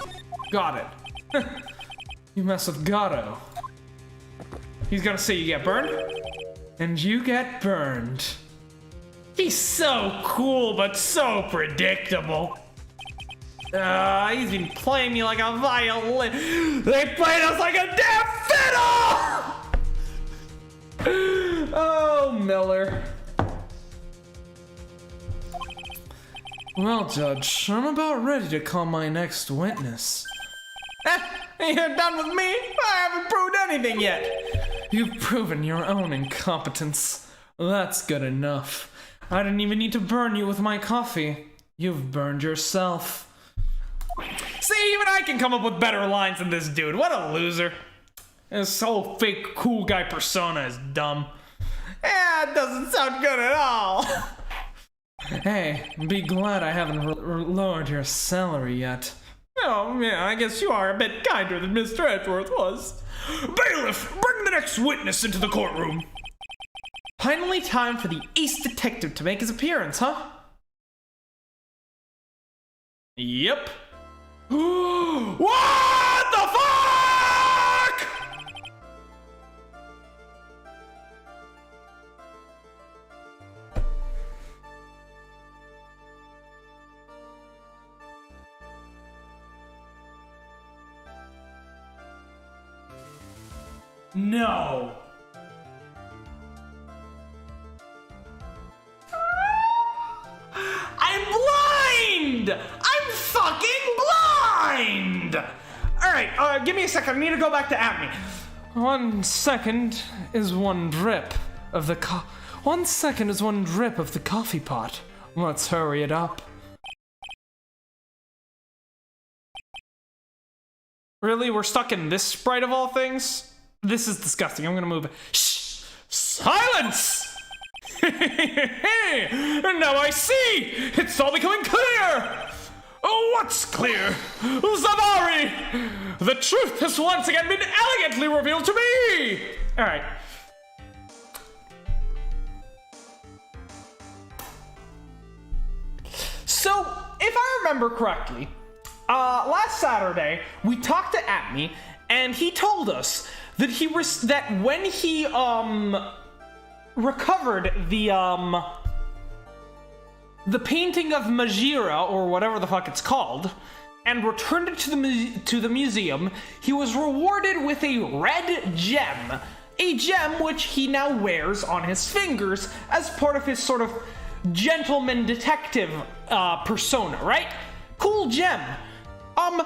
Got it. You mess with Godot. He's gonna say you get burned? And you get burned. He's so cool, but so predictable. He's been playing me like a violin. They played us like a damn fiddle! Oh, Miller. Well, Judge, I'm about ready to call my next witness. You're done with me? I haven't proved anything yet. You've proven your own incompetence. That's good enough. I didn't even need to burn you with my coffee. You've burned yourself. See, even I can come up with better lines than this dude. What a loser. This whole fake cool guy persona is dumb. Yeah, it doesn't sound good at all. Hey, be glad I haven't lowered your salary yet. Oh, yeah, I guess you are a bit kinder than Mr. Edgeworth was. Bailiff, bring the next witness into the courtroom. Finally time for the ace detective to make his appearance, huh? Yep. What the fuck? No. I'm blind! I'm fucking blind! Alright, give me a second. I need to go back to Atme. 1 second is one drip of the 1 second is one drip of the coffee pot. Let's hurry it up. Really? We're stuck in this sprite of all things? This is disgusting. I'm gonna move it. Shh! Silence! And now I see! It's all becoming clear! Oh, what's clear? Zavari! The truth has once again been elegantly revealed to me! Alright. So, if I remember correctly, last Saturday, we talked to Atme, and he told us that when he, recovered the painting of Majira, or whatever the fuck it's called, and returned it to the museum, he was rewarded with a red gem. A gem which he now wears on his fingers as part of his sort of gentleman detective persona, right? Cool gem. And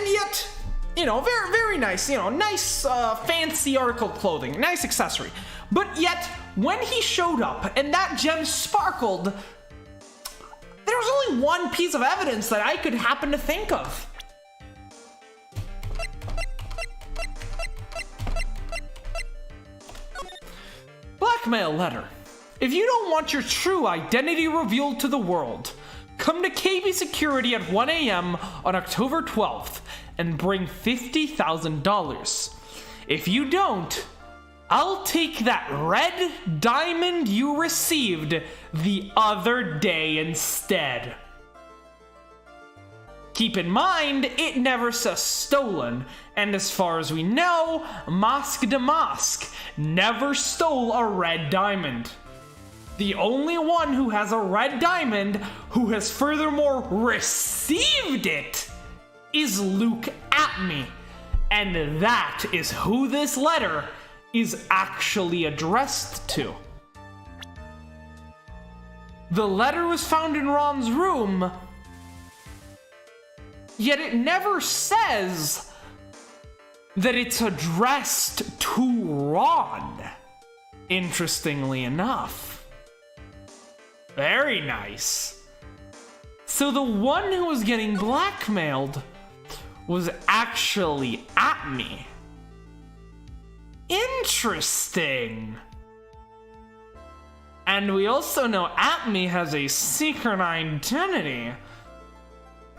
yet, you know, very, very nice, you know, nice, fancy article of clothing, nice accessory. But yet, when he showed up and that gem sparkled, there was only one piece of evidence that I could happen to think of. Blackmail letter. If you don't want your true identity revealed to the world, come to KB Security at 1 a.m. on October 12th and bring $50,000. If you don't, I'll take that red diamond you received the other day instead. Keep in mind, it never says stolen, and as far as we know, Mosque de Mosque never stole a red diamond. The only one who has a red diamond, who has furthermore received it, is Luke Atme, and that is who this letter is actually addressed to. The letter was found in Ron's room, yet it never says that it's addressed to Ron, interestingly enough. Very nice. So the one who was getting blackmailed was actually Atme. Interesting. And we also know Atme has a secret identity.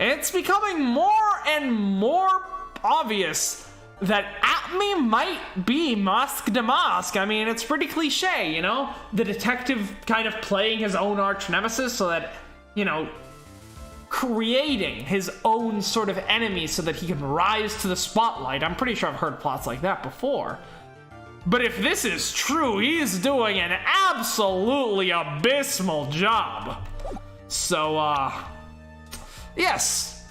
It's becoming more and more obvious that Atme might be Mosque de Mosque. I mean, it's pretty cliche, you know? The detective kind of playing his own arch nemesis so that, you know, creating his own sort of enemy so that he can rise to the spotlight. I'm pretty sure I've heard plots like that before. But if this is true, he's doing an absolutely abysmal job. So, yes.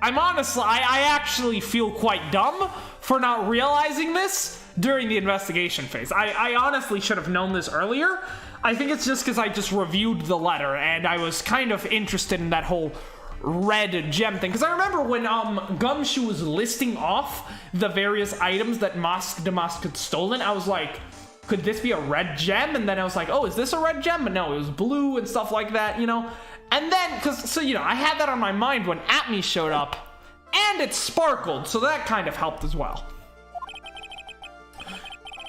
I'm honestly, I actually feel quite dumb for not realizing this during the investigation phase. I honestly should have known this earlier. I think it's just because I just reviewed the letter and I was kind of interested in that whole red gem thing. Because I remember when Gumshoe was listing off the various items that Masque de Masque had stolen, I was like, could this be a red gem? And then I was like, oh, is this a red gem? But no, it was blue and stuff like that, you know? And then, I had that on my mind when Atme showed up, and it sparkled, so that kind of helped as well.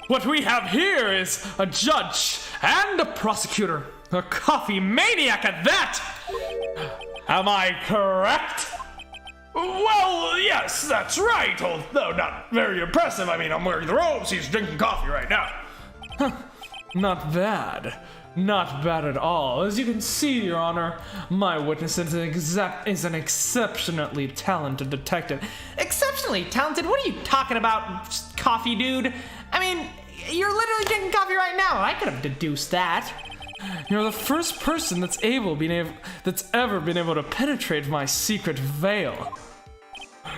What we have here is a judge and a prosecutor. A coffee maniac at that! Am I correct? Well, yes, that's right, although not very impressive. I mean, I'm wearing the robes, he's drinking coffee right now. Not bad. Not bad at all. As you can see, Your Honor, my witness is an exceptionally talented detective. Exceptionally talented? What are you talking about, coffee dude? I mean, you're literally drinking coffee right now. I could have deduced that. You're the first person that's ever been able to penetrate my secret veil.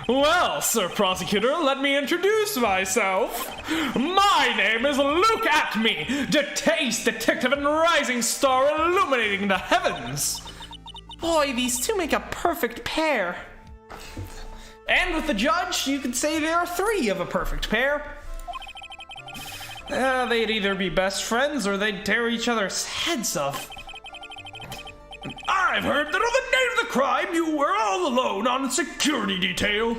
Well, Sir Prosecutor, let me introduce myself. My name is Luke Atme, ace detective and rising star illuminating the heavens. Boy, these two make a perfect pair. And with the judge, you could say there are three of a perfect pair. They'd either be best friends or they'd tear each other's heads off. I've heard that on the night of the crime, you were all alone on security detail.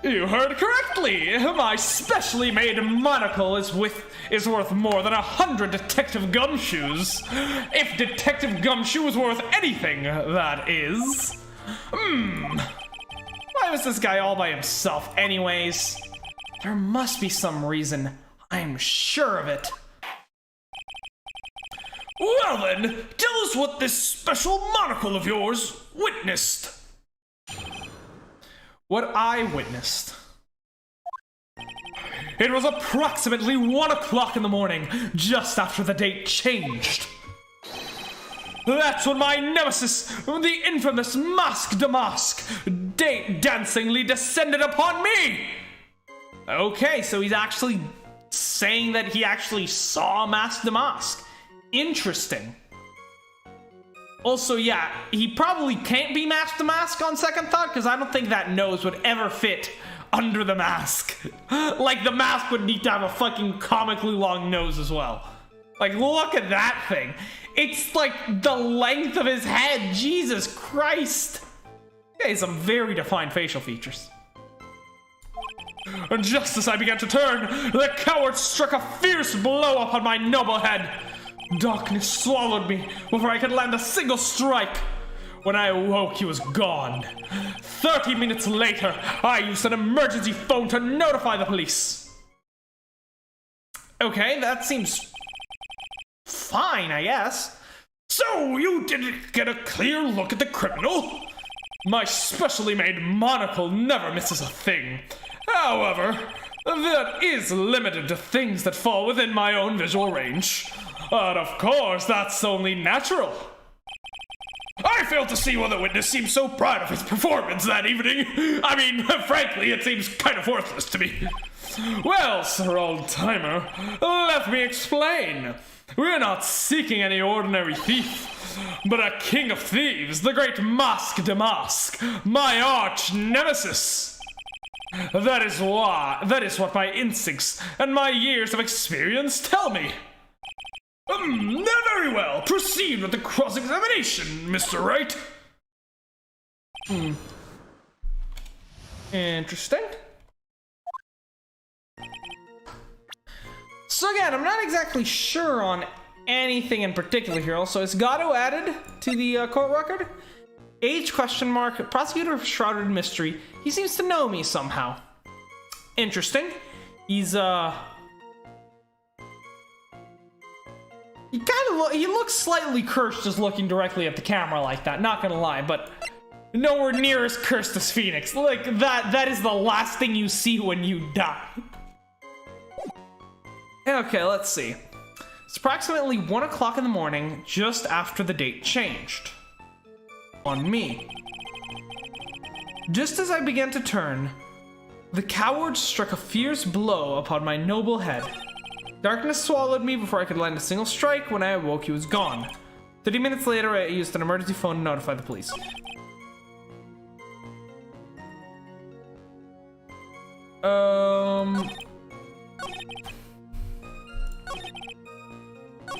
You heard correctly. My specially made monocle is worth more than 100 Detective Gumshoes. If Detective Gumshoe was worth anything, that is. Why was this guy all by himself anyways? There must be some reason. I'm sure of it. Well then, tell us what this special monocle of yours witnessed. What I witnessed. It was approximately 1 o'clock in the morning, just after the date changed. That's when my nemesis, the infamous Masque de Masque, dancingly descended upon me! Okay, so he's actually saying that he actually saw Masque de Masque. Interesting. Also, yeah, he probably can't be Masque de Masque on second thought, because I don't think that nose would ever fit under the mask. Like, the mask would need to have a fucking comically long nose as well. Like, look at that thing. It's like the length of his head. Jesus Christ. Okay, some very defined facial features. And just as I began to turn, the coward struck a fierce blow upon my noble head. Darkness swallowed me before I could land a single strike. When I awoke, he was gone. 30 minutes later, I used an emergency phone to notify the police. Okay, that seems fine, I guess. So, you didn't get a clear look at the criminal? My specially made monocle never misses a thing. However, that is limited to things that fall within my own visual range. And of course, that's only natural. I fail to see why the witness seems so proud of his performance that evening. I mean, frankly, it seems kind of worthless to me. Well, Sir Old-Timer, let me explain. We're not seeking any ordinary thief, but a king of thieves, the great Masque de Masque, my arch nemesis. That is what my instincts and my years of experience tell me. Very well. Proceed with the cross-examination, Mr. Wright. Interesting. So again, I'm not exactly sure on anything in particular here. Also, is Godot added to the court record? Age question mark, prosecutor of shrouded mystery. He seems to know me somehow. Interesting. He's he looks slightly cursed just looking directly at the camera like that, not gonna lie, but nowhere near as cursed as Phoenix. Like, that is the last thing you see when you die. Okay, let's see. It's approximately 1 o'clock in the morning, just after the date changed. On me. Just as I began to turn, The coward struck a fierce blow upon my noble head. Darkness swallowed me before I could land a single strike. When I awoke, he was gone. 30 minutes later, I used an emergency phone to notify the police.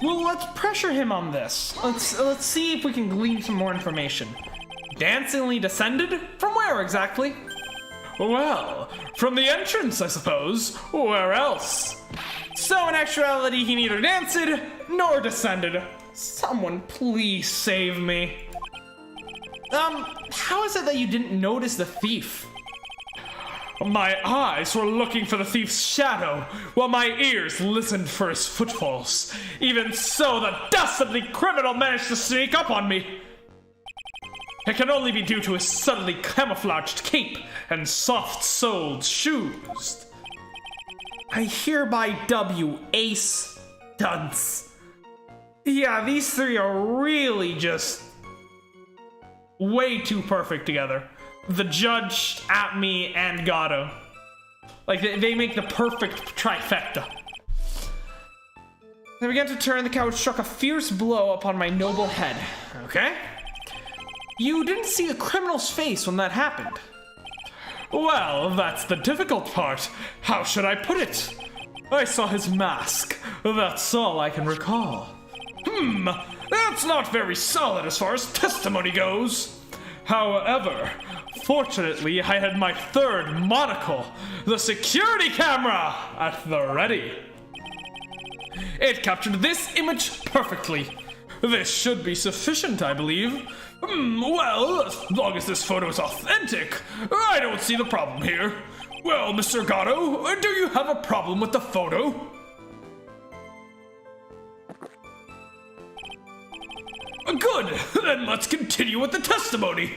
Well, let's pressure him on this. Let's see if we can glean some more information. Dancingly descended? From where exactly? Well, from the entrance, I suppose. Where else? So in actuality, he neither danced nor descended. Someone please save me. How is it that you didn't notice the thief? My eyes were looking for the thief's shadow, while my ears listened for his footfalls. Even so, the dastardly criminal managed to sneak up on me. It can only be due to his subtly camouflaged cape and soft-soled shoes. I hereby dub you Ace Dunce. Yeah, these three are really just way too perfect together. The judge, Atme, and Godot. Like, they make the perfect trifecta. They began to turn. The coward struck a fierce blow upon my noble head. Okay. You didn't see the criminal's face when that happened. Well, that's the difficult part. How should I put it? I saw his mask. That's all I can recall. That's not very solid as far as testimony goes. However, fortunately, I had my third monocle, the security camera, at the ready. It captured this image perfectly. This should be sufficient, I believe. Well, as long as this photo is authentic, I don't see the problem here. Well, Mr. Godot, do you have a problem with the photo? Good, then let's continue with the testimony.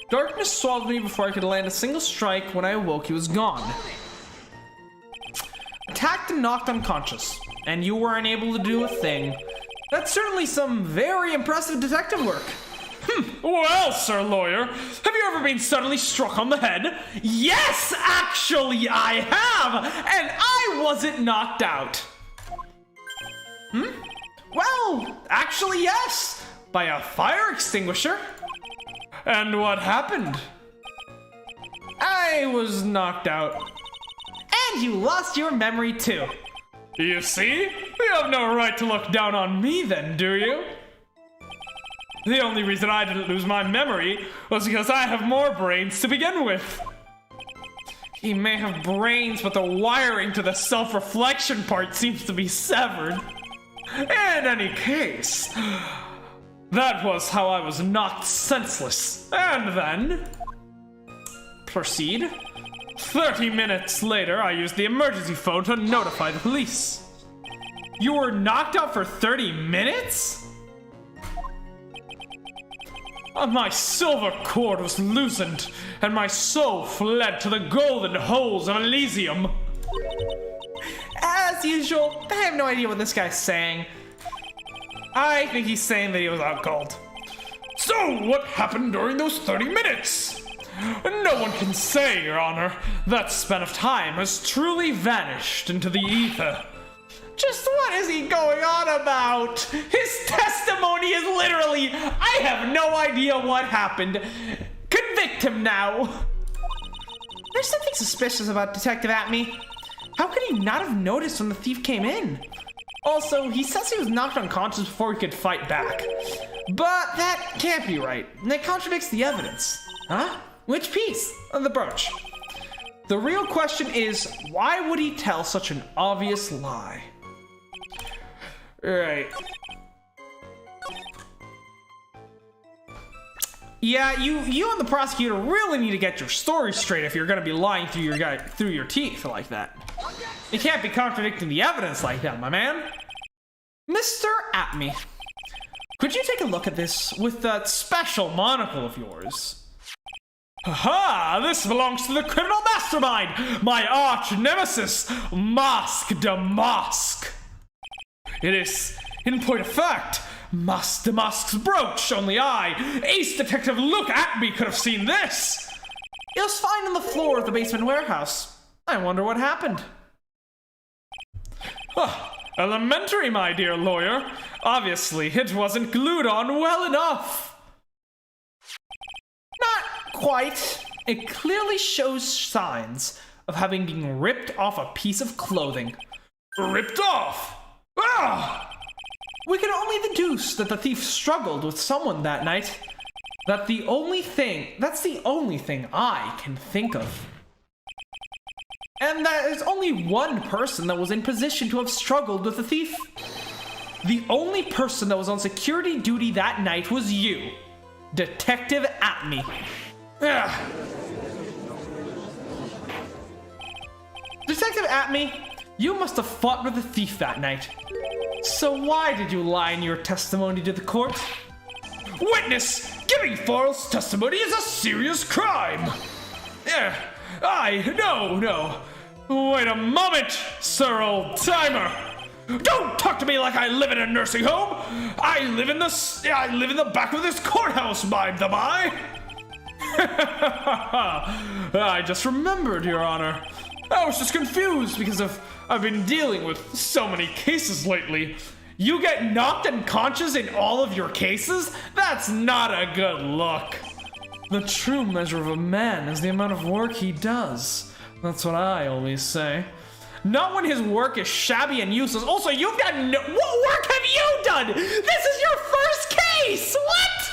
Darkness swallowed me before I could land a single strike. When I awoke, he was gone. Attacked and knocked unconscious, and you were unable to do a thing. That's certainly some very impressive detective work. Well, Sir Lawyer, have you ever been suddenly struck on the head? Yes, actually I have, and I wasn't knocked out. Well, actually yes, by a fire extinguisher. And what happened? I was knocked out. And you lost your memory too. You see? You have no right to look down on me then, do you? The only reason I didn't lose my memory was because I have more brains to begin with. He may have brains, but the wiring to the self-reflection part seems to be severed. In any case, that was how I was knocked senseless. And then... Proceed. 30 minutes later, I used the emergency phone to notify the police. You were knocked out for 30 minutes? My silver cord was loosened, and my soul fled to the golden holes of Elysium. As usual, I have no idea what this guy's saying. I think he's saying that he was out cold. So, what happened during those 30 minutes? No one can say, Your Honor. That span of time has truly vanished into the ether. Just what is he going on about? His testimony is literally, I have no idea what happened. Convict him now. There's something suspicious about Detective Atme. How could he not have noticed when the thief came in? Also, he says he was knocked unconscious before he could fight back. But that can't be right. That contradicts the evidence. Huh? Which piece? The brooch. The real question is, why would he tell such an obvious lie? Right. Yeah, you and the prosecutor really need to get your story straight if you're gonna be lying through your teeth like that. You can't be contradicting the evidence like that, my man. Mr. Atme, could you take a look at this with that special monocle of yours? Aha! This belongs to the criminal mastermind, my arch nemesis, Masque de Masque. It is, in point of fact, Masque de Masque's brooch. Only I, Ace Detective Look at Me, could have seen this. It was found on the floor of the basement warehouse. I wonder what happened. Elementary, my dear lawyer. Obviously, it wasn't glued on well enough. Not quite. It clearly shows signs of having been ripped off a piece of clothing. Ripped off! Ah! We can only deduce that the thief struggled with someone that night. That's the only thing I can think of. And that is only one person that was in position to have struggled with the thief. The only person that was on security duty that night was you, Detective Atme. Yeah. Detective Atme, you must have fought with the thief that night. So why did you lie in your testimony to the court? Witness! Giving false testimony is a serious crime! Yeah, no. Wait a moment, Sir Old Timer. Don't talk to me like I live in a nursing home! I live in the back of this courthouse, by the by! I just remembered, Your Honor. I was just confused because I've been dealing with so many cases lately. You get knocked unconscious in all of your cases? That's not a good look. The true measure of a man is the amount of work he does. That's what I always say. Not when his work is shabby and useless. Also, you've done what work have you done? This is your first case! What?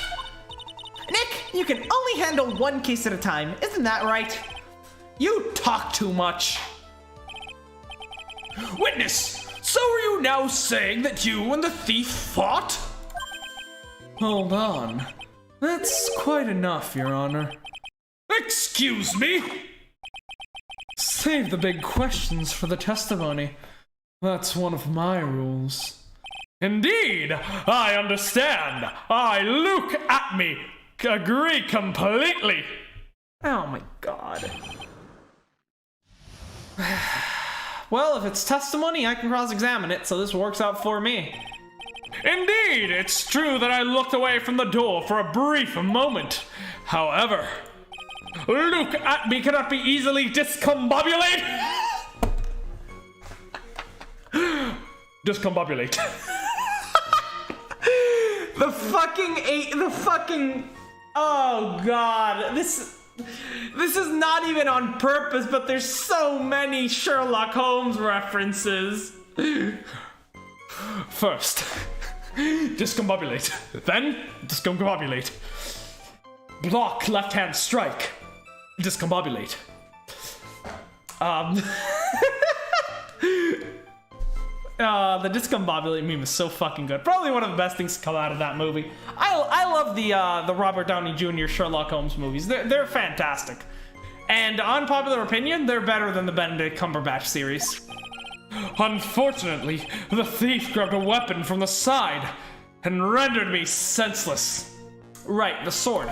Nick, you can only handle one case at a time. Isn't that right? You talk too much. Witness! So are you now saying that you and the thief fought? Hold on. That's quite enough, Your Honor. Excuse me? Save the big questions for the testimony. That's one of my rules. Indeed, I understand. I, Luke Atme, agree completely. Oh my god. Well, if it's testimony, I can cross-examine it, so this works out for me. Indeed, it's true that I looked away from the door for a brief moment. However, Luke Atme cannot be easily discombobulated. Discombobulate. The fucking... Oh god, this is not even on purpose, but there's so many Sherlock Holmes references. First, discombobulate. Then, discombobulate. Block left-hand strike. Discombobulate. The discombobulate meme is so fucking good. Probably one of the best things to come out of that movie. I love the Robert Downey Jr. Sherlock Holmes movies. They're fantastic. And unpopular opinion, they're better than the Benedict Cumberbatch series. Unfortunately, the thief grabbed a weapon from the side and rendered me senseless. Right, the sword.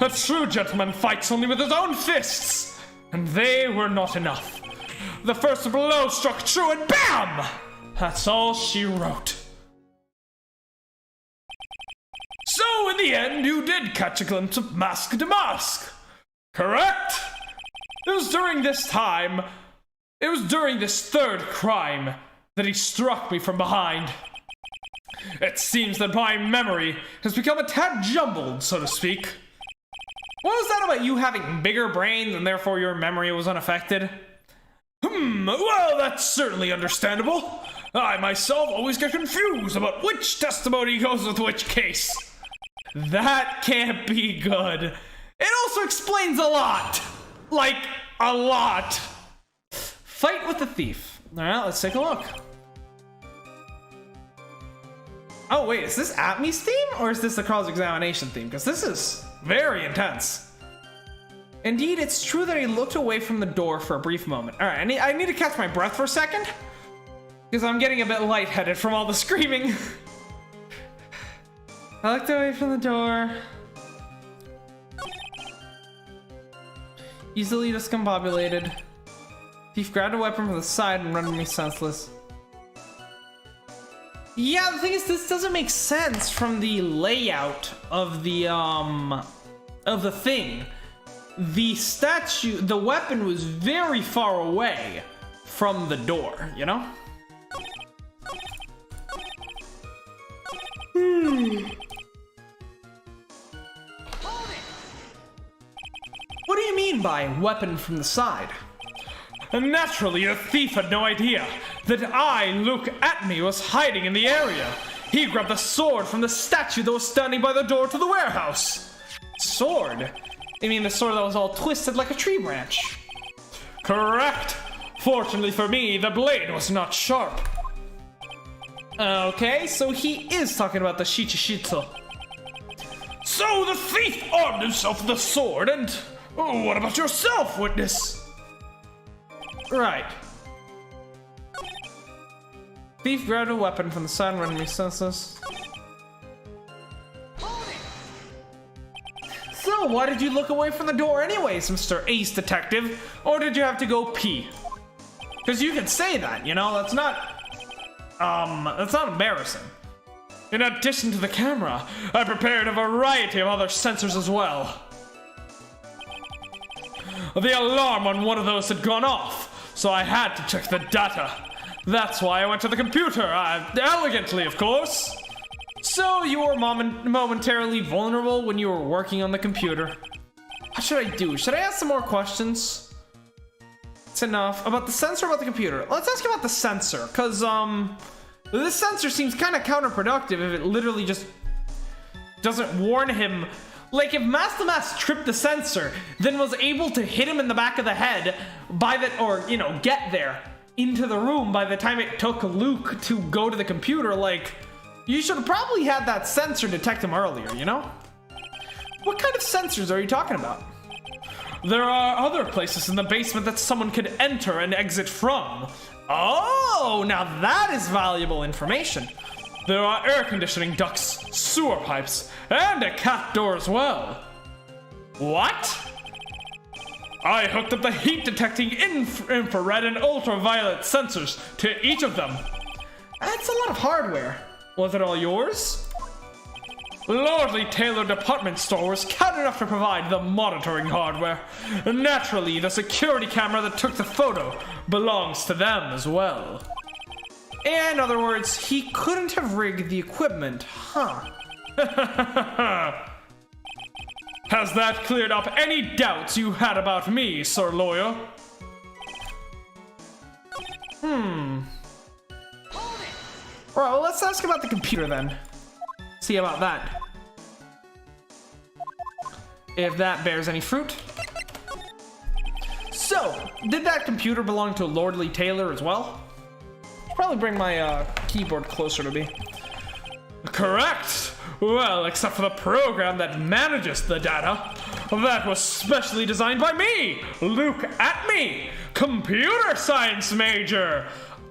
A true gentleman fights only with his own fists, and they were not enough. The first blow struck true and BAM! That's all she wrote. So in the end, you did catch a glimpse of Mask to Mask, correct? It was during this third crime that he struck me from behind. It seems that my memory has become a tad jumbled, so to speak. What was that about you having bigger brains and therefore your memory was unaffected? Well, that's certainly understandable. I myself always get confused about which testimony goes with which case. That can't be good. It also explains a lot. Like, a lot. Fight with the thief. Alright, let's take a look. Oh wait, is this Atme's theme or is this the cross-examination theme? Because this is very intense. Indeed, it's true that he looked away from the door for a brief moment. Alright, I need to catch my breath for a second. Because I'm getting a bit lightheaded from all the screaming. I looked away from the door. Easily discombobulated. Thief grabbed a weapon from the side and rendered me senseless. Yeah, the thing is, this doesn't make sense from the layout of the thing. the weapon was very far away from the door, you know? What do you mean by weapon from the side? Naturally, the thief had no idea that I, Luke Atme, was hiding in the area. He grabbed the sword from the statue that was standing by the door to the warehouse. Sword? You mean the sword that was all twisted like a tree branch? Correct. Fortunately for me, the blade was not sharp. Okay, so he is talking about the Shichishitsu. So the thief armed himself with a sword, and what about yourself, witness? Right. Thief grabbed a weapon from the side when he senses. So, why did you look away from the door anyways, Mr. Ace Detective? Or did you have to go pee? Because you can say that, you know, that's not embarrassing. In addition to the camera, I prepared a variety of other sensors as well. The alarm on one of those had gone off, so I had to check the data. That's why I went to the computer, elegantly, of course. So you were momentarily vulnerable when you were working on the computer. What should I do? Should I ask some more questions? It's enough. About the sensor, about the computer. Let's ask about the sensor, because, this sensor seems kind of counterproductive if it literally just doesn't warn him. Like, if Master Mask tripped the sensor, then was able to hit him in the back of the head by the, or, you know, get there into the room by the time it took Luke to go to the computer, like, you should have probably had that sensor detect him earlier, you know? What kind of sensors are you talking about? There are other places in the basement that someone could enter and exit from. Oh, now that is valuable information. There are air conditioning ducts, sewer pipes, and a cat door as well. What? I hooked up the heat detecting infrared and ultraviolet sensors to each of them. That's a lot of hardware. Was it all yours? Lordly Taylor Department Store was kind enough to provide the monitoring hardware. Naturally, the security camera that took the photo belongs to them as well. In other words, he couldn't have rigged the equipment, huh? Has that cleared up any doubts you had about me, Sir Lawyer? Alright, well, let's ask about the computer then. See about that. If that bears any fruit. So, did that computer belong to Lordly Taylor as well? Should probably bring my keyboard closer to me. Correct! Well, except for the program that manages the data. That was specially designed by me, Luke Atme, computer science major.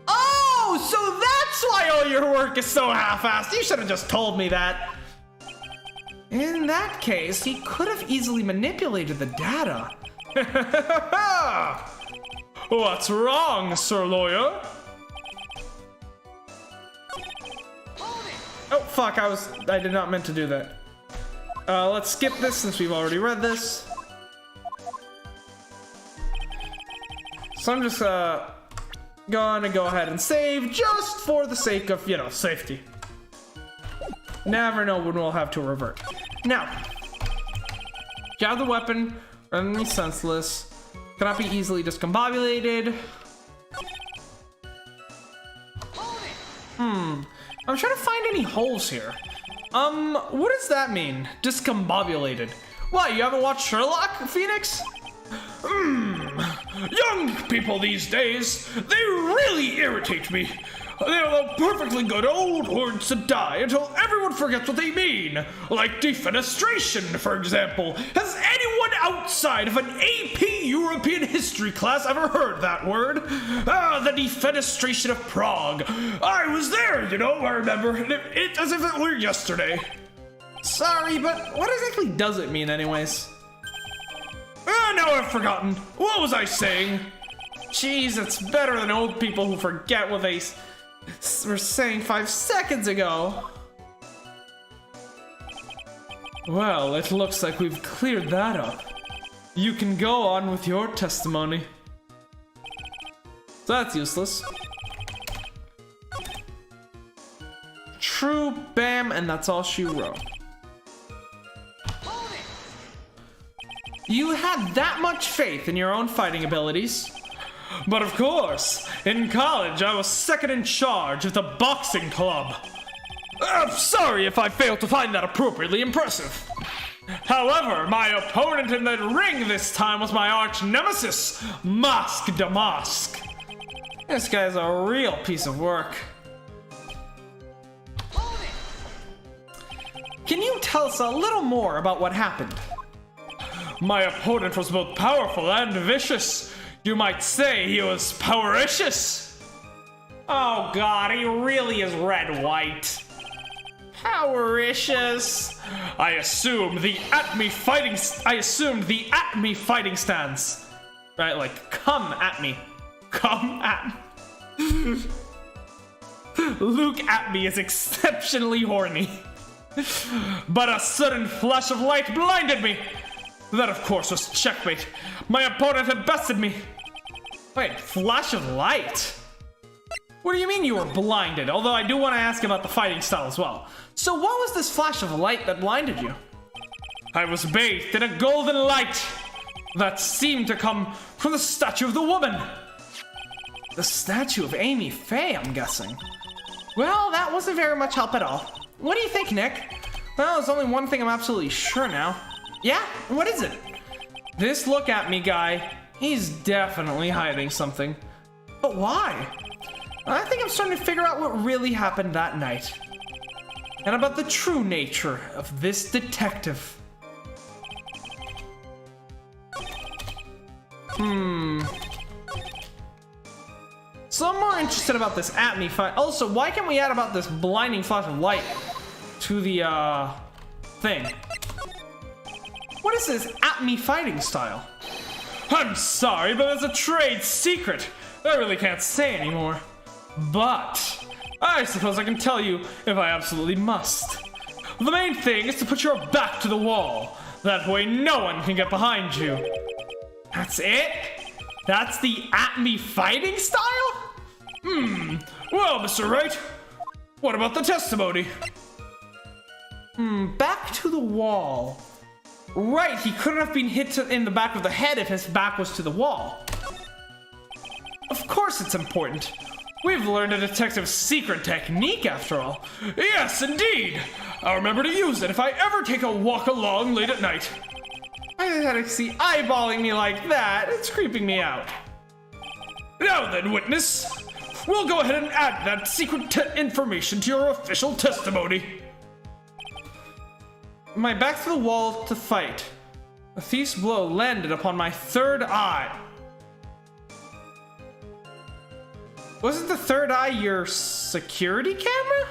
Oh, so that's why all your work is so half-assed. You should have just told me that. In that case, he could have easily manipulated the data. What's wrong, Sir Lawyer? Oh, fuck, I did not meant to do that. Let's skip this since we've already read this. So I'm just, gonna go ahead and save just for the sake of, you know, safety. Never know when we'll have to revert. Now, gather the weapon, enemy senseless, cannot be easily discombobulated. I'm trying to find any holes here. What does that mean? Discombobulated. What, you haven't watched Sherlock, Phoenix? Young people these days, they really irritate me. They're the perfectly good old words to die until everyone forgets what they mean. Like defenestration, for example. Has anyone outside of an AP European history class ever heard that word? The defenestration of Prague. I was there, you know, I remember it as if it were yesterday. Sorry, but what exactly does it mean anyways? Now I've forgotten. What was I saying? Jeez, it's better than old people who forget what they were saying 5 seconds ago. Well, it looks like we've cleared that up. You can go on with your testimony. So that's useless. True, bam, and that's all she wrote. You had that much faith in your own fighting abilities. But of course, in college I was second in charge of the boxing club. I'm sorry if I failed to find that appropriately impressive. However, my opponent in the ring this time was my arch nemesis, Masque de Masque. This guy's a real piece of work. Can you tell us a little more about what happened? My opponent was both powerful and vicious. You might say he was powericious. Oh god, he really is red-white. Powericious. I assumed the at me fighting stance. Right, like, come at me. Come at me. Luke at me is exceptionally horny. But a sudden flash of light blinded me. That, of course, was checkmate. My opponent had bested me. Wait, flash of light? What do you mean you were blinded? Although I do want to ask about the fighting style as well. So what was this flash of light that blinded you? I was bathed in a golden light that seemed to come from the statue of the woman. The statue of Amy Faye, I'm guessing. Well, that wasn't very much help at all. What do you think, Nick? Well, there's only one thing I'm absolutely sure now. Yeah? What is it? This look at me guy, he's definitely hiding something. But why? I think I'm starting to figure out what really happened that night. And about the true nature of this detective. So I'm more interested about this at me fight. Also, why can't we add about this blinding flash of light to the, thing? What is this at me fighting style? I'm sorry, but it's a trade secret. I really can't say anymore. But I suppose I can tell you if I absolutely must. The main thing is to put your back to the wall. That way no one can get behind you. That's it? That's the at me fighting style? Well, Mr. Wright, what about the testimony? Back to the wall. Right, he couldn't have been hit in the back of the head if his back was to the wall. Of course it's important. We've learned a detective's secret technique, after all. Yes, indeed. I'll remember to use it if I ever take a walk along late at night. I had to see eyeballing me like that. It's creeping me out. Now then, witness. We'll go ahead and add that secret information to your official testimony. My back to the wall to fight. A thief's blow landed upon my third eye. Wasn't the third eye your security camera?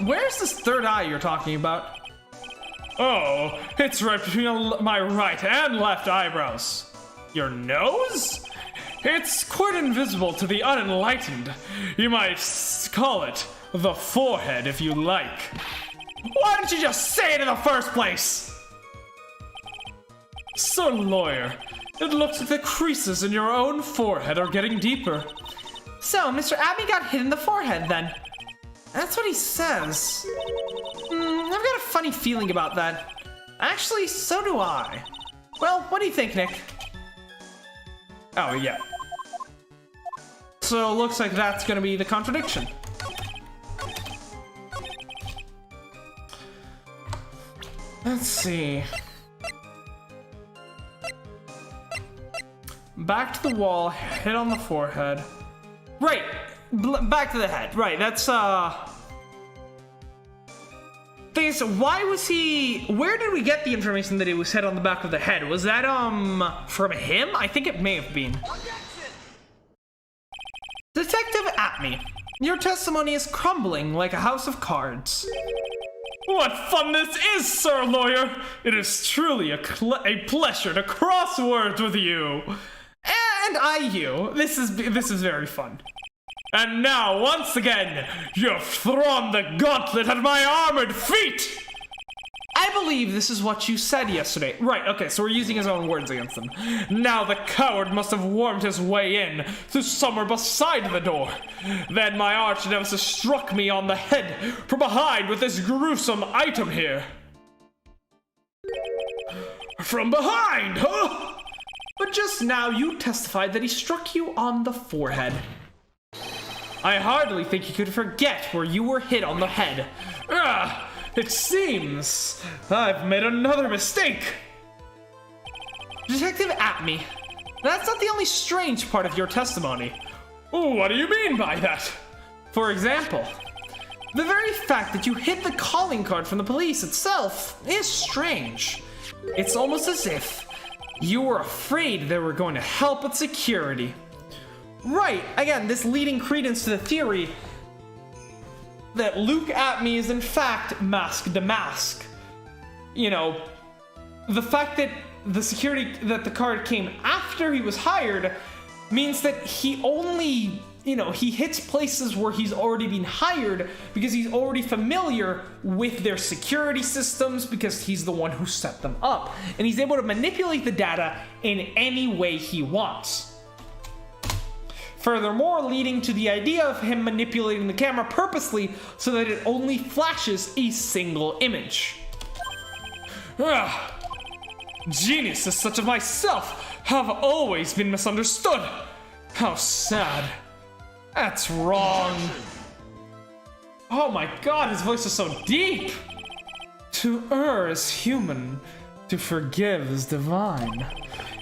Where's this third eye you're talking about? Oh, it's right between my right and left eyebrows. Your nose? It's quite invisible to the unenlightened. You might call it the forehead if you like. Why didn't you just say it in the first place? So, lawyer, it looks like the creases in your own forehead are getting deeper. So, Mr. Abney got hit in the forehead then. That's what he says. I've got a funny feeling about that. Actually, so do I. Well, what do you think, Nick? Oh, yeah. So, looks like that's gonna be the contradiction. Let's see. Back to the wall, hit on the forehead. Right, back to the head. Right, that's, thing is, why was he... Where did we get the information that he was hit on the back of the head? Was that, from him? I think it may have been. Detective Atme, your testimony is crumbling like a house of cards. What fun this is, sir lawyer! It is truly a pleasure to cross words with you. And you. This is very fun. And now, once again, you've thrown the gauntlet at my armored feet! I believe this is what you said yesterday. Right, okay, so we're using his own words against him. Now the coward must have wormed his way in through somewhere beside the door. Then my arch nemesis struck me on the head from behind with this gruesome item here. From behind, huh? But just now you testified that he struck you on the forehead. I hardly think you could forget where you were hit on the head. It seems I've made another mistake. Detective Atme, that's not the only strange part of your testimony. What do you mean by that? For example, the very fact that you hid the calling card from the police itself is strange. It's almost as if you were afraid they were going to help with security. Right, again, this leading credence to the theory that Luke Atme is in fact Mask Damask. You know, the fact that the card came after he was hired means that he only, he hits places where he's already been hired because he's already familiar with their security systems because he's the one who set them up. And he's able to manipulate the data in any way he wants. Furthermore, leading to the idea of him manipulating the camera purposely so that it only flashes a single image. Geniuses such as myself have always been misunderstood. How sad. That's wrong. Oh my god, his voice is so deep. To err is human, to forgive is divine.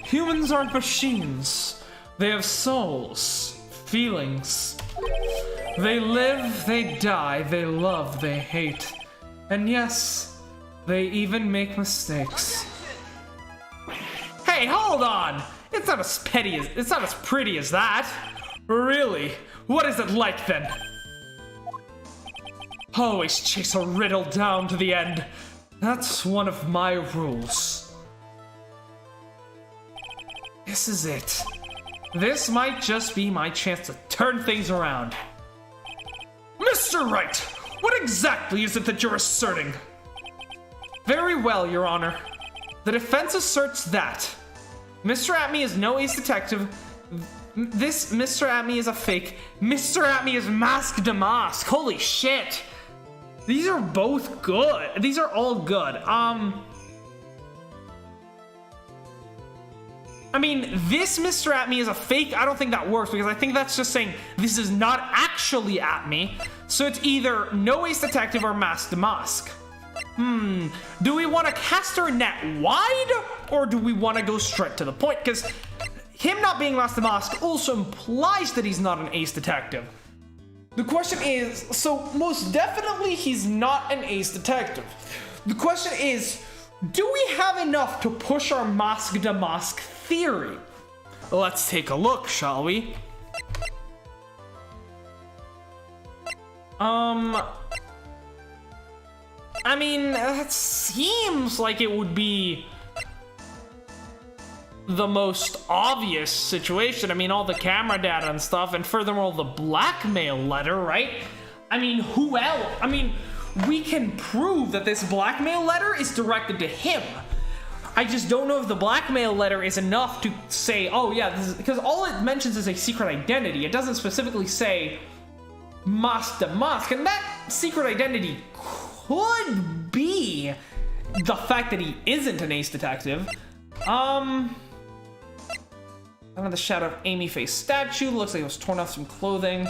Humans aren't machines. They have souls, feelings. They live, they die, they love, they hate. And yes, they even make mistakes. Hey, hold on! It's not as pretty as that. Really? What is it like then? Always chase a riddle down to the end. That's one of my rules. This is it. This might just be my chance to turn things around. Mr. Wright, what exactly is it that you're asserting? Very well, Your Honor. The defense asserts that Mr. Atme is no ace detective. This Mr. Atme is a fake. Mr. Atme is Mask Damask. Holy shit. These are both good. These are all good. I mean, this Mr. Atme is a fake. I don't think that works because I think that's just saying this is not actually Atme. So it's either no ace detective or Mask Damask. Do we want to cast our net wide or do we want to go straight to the point? Because him not being Mask Damask also implies that he's not an ace detective. The question is, so most definitely he's not an ace detective. The question is, do we have enough to push our Mask Damask theory? Let's take a look, shall we? I mean, that seems like it would be the most obvious situation. I mean, all the camera data and stuff, and furthermore, the blackmail letter, right? I mean, who else? I mean, we can prove that this blackmail letter is directed to him. I just don't know if the blackmail letter is enough to say, oh yeah, this is, because all it mentions is a secret identity. It doesn't specifically say Mask Damask, and that secret identity could be the fact that he isn't an ace detective. Under the shadow of Amy Faye's statue, looks like it was torn off some clothing.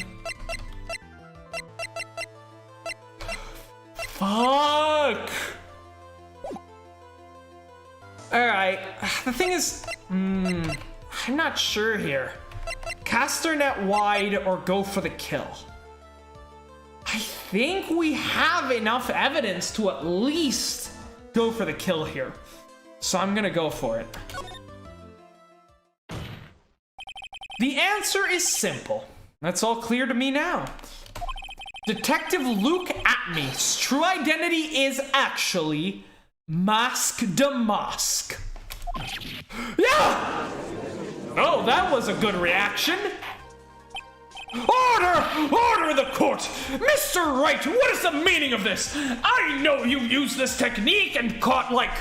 Fuck! Alright, the thing is, I'm not sure here. Cast our net wide or go for the kill. I think we have enough evidence to at least go for the kill here. So I'm gonna go for it. The answer is simple. That's all clear to me now. Detective Luke Atme's true identity is actually Mask Damask. Yeah! Oh, that was a good reaction. Order! Order in the court! Mr. Wright, what is the meaning of this? I know you used this technique and caught like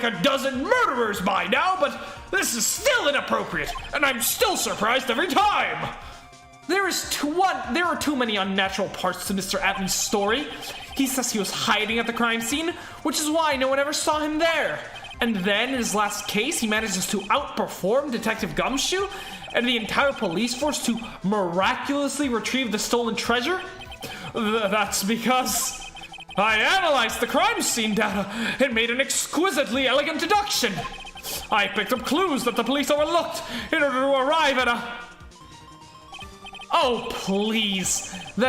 a dozen murderers by now, but this is still inappropriate, and I'm still surprised every time! There are too many unnatural parts to Mr. Atney's story. He says he was hiding at the crime scene, which is why no one ever saw him there. And then, in his last case, he manages to outperform Detective Gumshoe and the entire police force to miraculously retrieve the stolen treasure? That's because I analyzed the crime scene data and made an exquisitely elegant deduction. I picked up clues that the police overlooked in order to arrive at a... Oh, please. The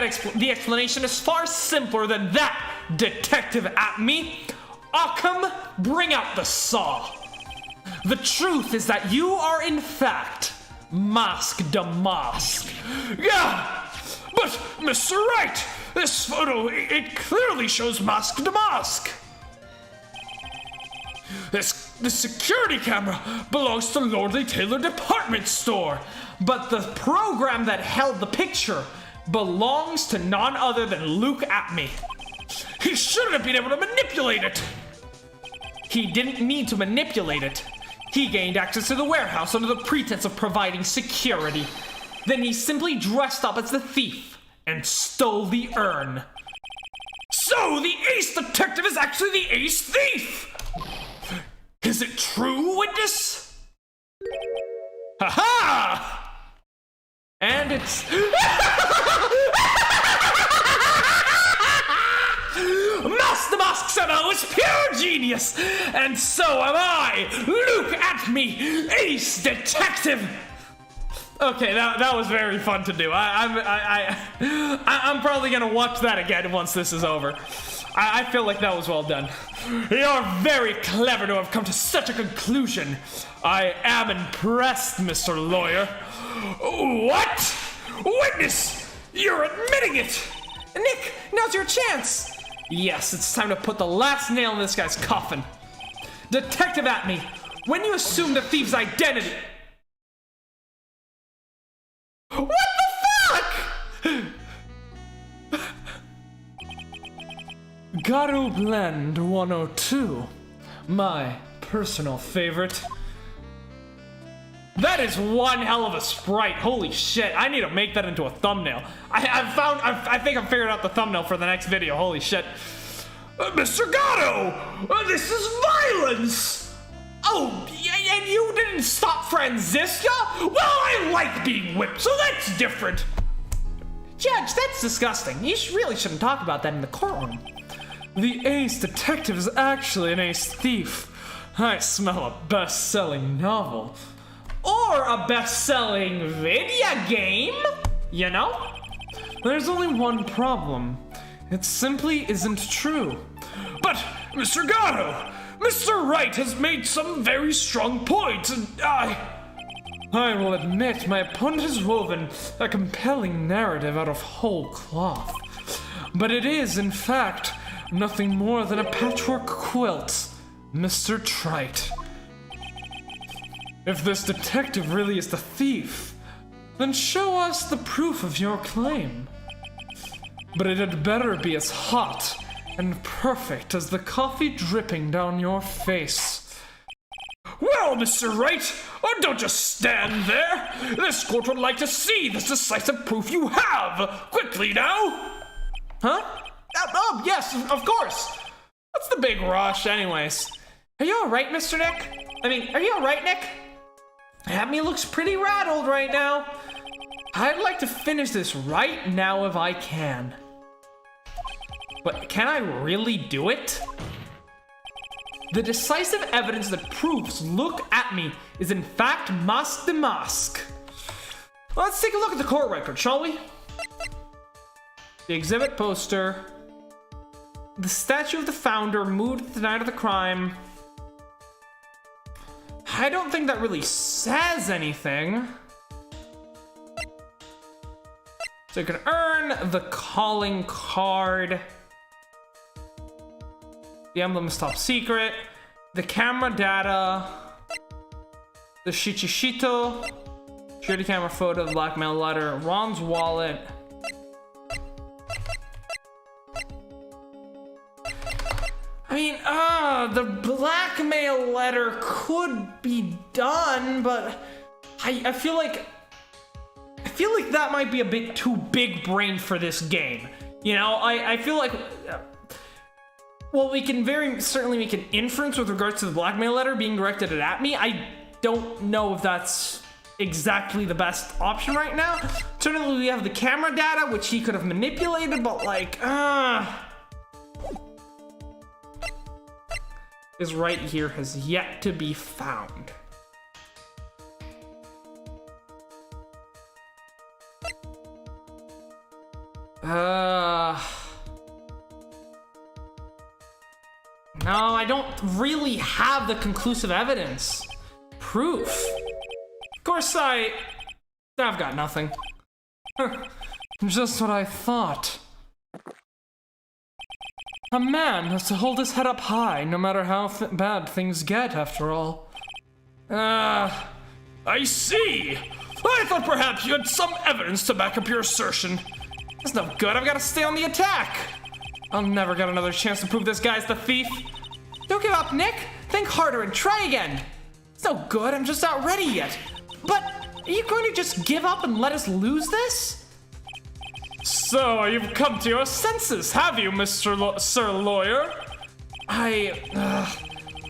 explanation is far simpler than that, Detective Atney. Occam, bring out the saw. The truth is that you are, in fact, Masque de Masque. Yeah, but Mr. Wright, this photo, it clearly shows Masque de Masque. This security camera belongs to Lordly Taylor Department Store. But the program that held the picture belongs to none other than Luke Atney. He shouldn't have been able to manipulate it. He didn't need to manipulate it. He gained access to the warehouse under the pretense of providing security. Then he simply dressed up as the thief and stole the urn. So the ace detective is actually the ace thief! Is it true, witness? Ha-ha! And it's... Masque de Masque somehow is pure genius! And so am I! Look at me, ace detective! Okay, that was very fun to do. I'm probably gonna watch that again once this is over. I feel like that was well done. You're very clever to have come to such a conclusion. I am impressed, Mr. Lawyer. What? Witness! You're admitting it! Nick, now's your chance! Yes, it's time to put the last nail in this guy's coffin. Detective Atney, when you assume the thief's identity... What the fuck?! Godot Blend 102. My personal favorite. That is one hell of a sprite. Holy shit. I need to make that into a thumbnail. I think I've figured out the thumbnail for the next video. Holy shit. Mr. Godot! This is violence! Oh, and you didn't stop Franziska? Well, I like being whipped, so that's different. Judge, that's disgusting. You really shouldn't talk about that in the courtroom. The ace detective is actually an ace thief. I smell a best-selling novel. Or a best-selling video game, you know? There's only one problem. It simply isn't true. But, Mr. Godot, Mr. Wright has made some very strong points, and I will admit my opponent has woven a compelling narrative out of whole cloth. But it is, in fact, nothing more than a patchwork quilt, Mr. Trite. If this detective really is the thief, then show us the proof of your claim. But it had better be as hot and perfect as the coffee dripping down your face. Well, Mr. Wright, don't just stand there. This court would like to see this decisive proof you have. Quickly now. Huh? Oh, yes, of course. What's the big rush anyways? Are you alright, Mr. Nick? Are you alright, Nick? Abby looks pretty rattled right now. I'd like to finish this right now if I can. But can I really do it? The decisive evidence that proves Look at Me is in fact Masque de Masque. Let's take a look at the court record, shall we? The exhibit poster. The statue of the founder moved the night of the crime. I don't think that really says anything. So you can earn the calling card. The emblem is top secret. The camera data. The Shichishito. Security camera photo, the blackmail letter, Ron's wallet. I mean, the blackmail letter could be done, but I feel like that might be a bit too big brain for this game. You know, I feel like, well, we can very certainly make an inference with regards to the blackmail letter being directed at me. I don't know if that's exactly the best option right now. Certainly we have the camera data, which he could have manipulated, but like, is right here has yet to be found. No, I don't really have the conclusive evidence. Proof. Of course, I've got nothing. Just what I thought. A man has to hold his head up high, no matter how bad things get, after all. I see. I thought perhaps you had some evidence to back up your assertion. That's no good. I've got to stay on the attack. I'll never get another chance to prove this guy's the thief. Don't give up, Nick. Think harder and try again. It's no good. I'm just not ready yet. But are you going to just give up and let us lose this? So, you've come to your senses, have you, Sir Lawyer? I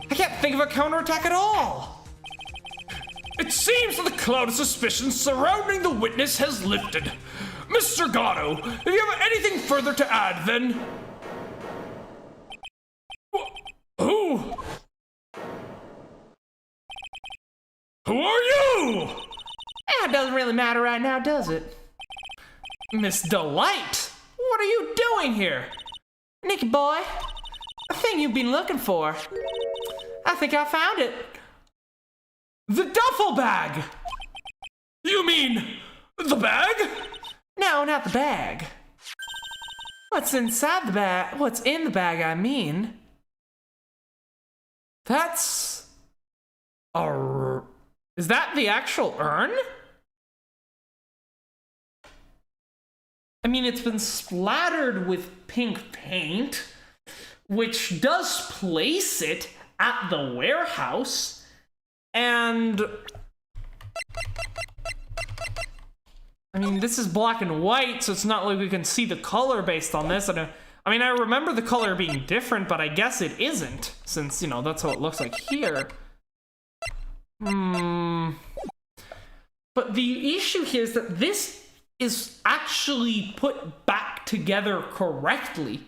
can't think of a counterattack at all. It seems that the cloud of suspicion surrounding the witness has lifted. Mr. Godot, if you have anything further to add, then... Who? Who are you? It doesn't really matter right now, does it? Miss Delight, what are you doing here? Nicky boy, a thing you've been looking for. I think I found it. The duffel bag! You mean the bag? No, not the bag. What's inside the bag? What's in the bag, I mean. That's... Is that the actual urn? I mean, it's been splattered with pink paint, which does place it at the warehouse, and... I mean, this is black and white, so it's not like we can see the color based on this. I mean, I remember the color being different, but I guess it isn't, since, you know, that's how it looks like here. But the issue here is that this is actually put back together correctly,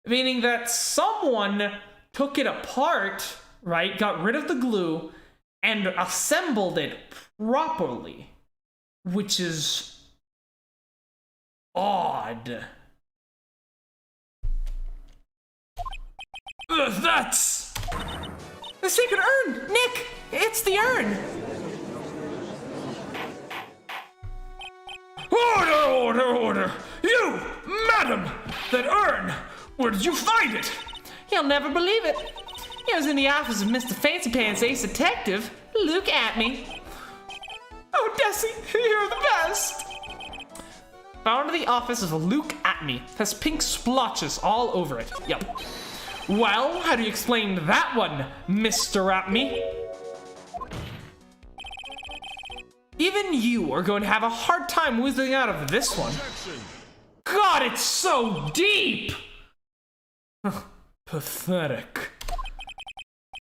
meaning that someone took it apart, right, got rid of the glue, and assembled it properly, which is odd. That's... The sacred urn! Nick! It's the urn! Order, order, order! You, madam! That urn! Where did you find it? You'll never believe it. It was in the office of Mr. Fancy Pants Ace Detective. Look at me. Oh, Desi, you're the best! Found in the office of Luke Atme. Has pink splotches all over it. Yep. Well, how do you explain that one, Mr. Atme? Even you are going to have a hard time whizzing out of this one. God, it's so deep! Pathetic.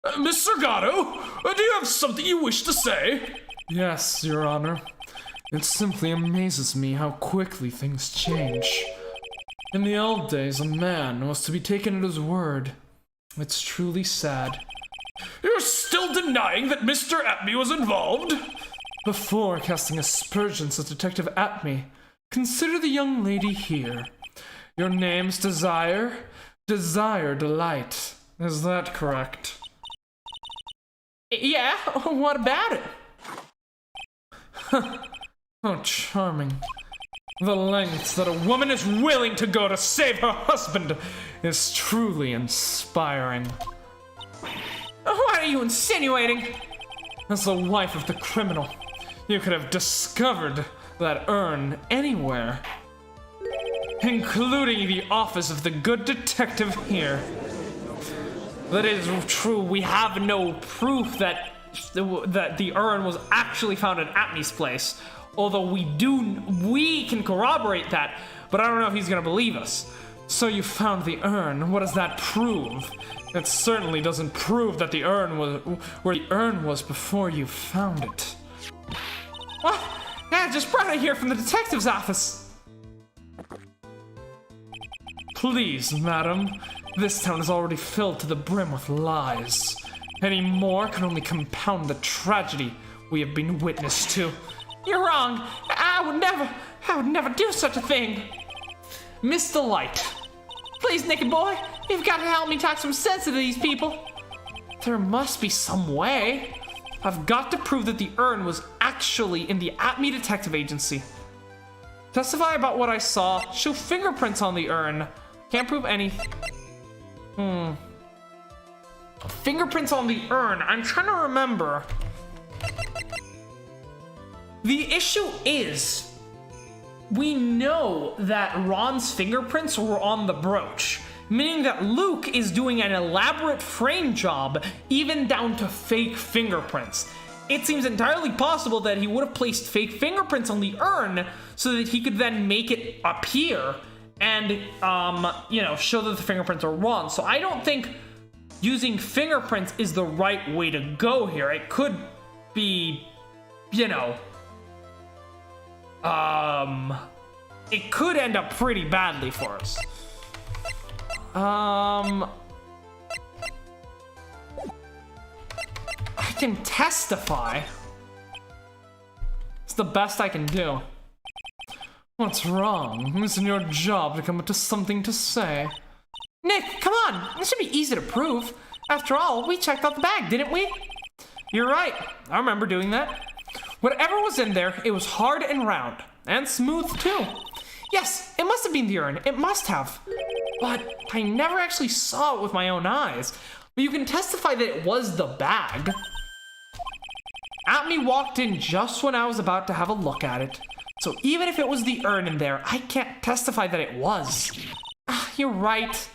Mr. Godot, do you have something you wish to say? Yes, Your Honor. It simply amazes me how quickly things change. In the old days, a man was to be taken at his word. It's truly sad. You're still denying that Mr. Atme was involved? Before casting aspersions at Detective Atme, consider the young lady here. Your name's Desire? Desire Delight. Is that correct? Yeah, what about it? Oh, charming. The lengths that a woman is willing to go to save her husband is truly inspiring. What are you insinuating? As the wife of the criminal, you could have discovered that urn anywhere, including the office of the good detective here. That is true, we have no proof that the urn was actually found at Atmy's place. Although we can corroborate that, but I don't know if he's gonna believe us. So you found the urn, what does that prove? It certainly doesn't prove that the urn was where the urn was before you found it. Well, yeah, just brought it here from the detective's office. Please, madam, this town is already filled to the brim with lies. Any more can only compound the tragedy we have been witness to. You're wrong. I would never do such a thing. Mr. Light. Please, Nicky boy, you've got to help me talk some sense into these people. There must be some way. I've got to prove that the urn was actually in the Atmy Detective Agency. Testify about what I saw. Show fingerprints on the urn. Can't prove anything. Fingerprints on the urn. I'm trying to remember. The issue is, we know that Ron's fingerprints were on the brooch, meaning that Luke is doing an elaborate frame job, even down to fake fingerprints. It seems entirely possible that he would have placed fake fingerprints on the urn so that he could then make it appear and, you know, show that the fingerprints are wrong. So I don't think using fingerprints is the right way to go here. It could be, you know, it could end up pretty badly for us. I can testify. It's the best I can do. What's wrong? Isn't your job to come up to something to say? Nick, come on! This should be easy to prove. After all, we checked out the bag, didn't we? You're right. I remember doing that. Whatever was in there, it was hard and round. And smooth, too. Yes, it must have been the urn. It must have. But I never actually saw it with my own eyes. But you can testify that it was the bag. Atmy walked in just when I was about to have a look at it. So even if it was the urn in there, I can't testify that it was. You're right.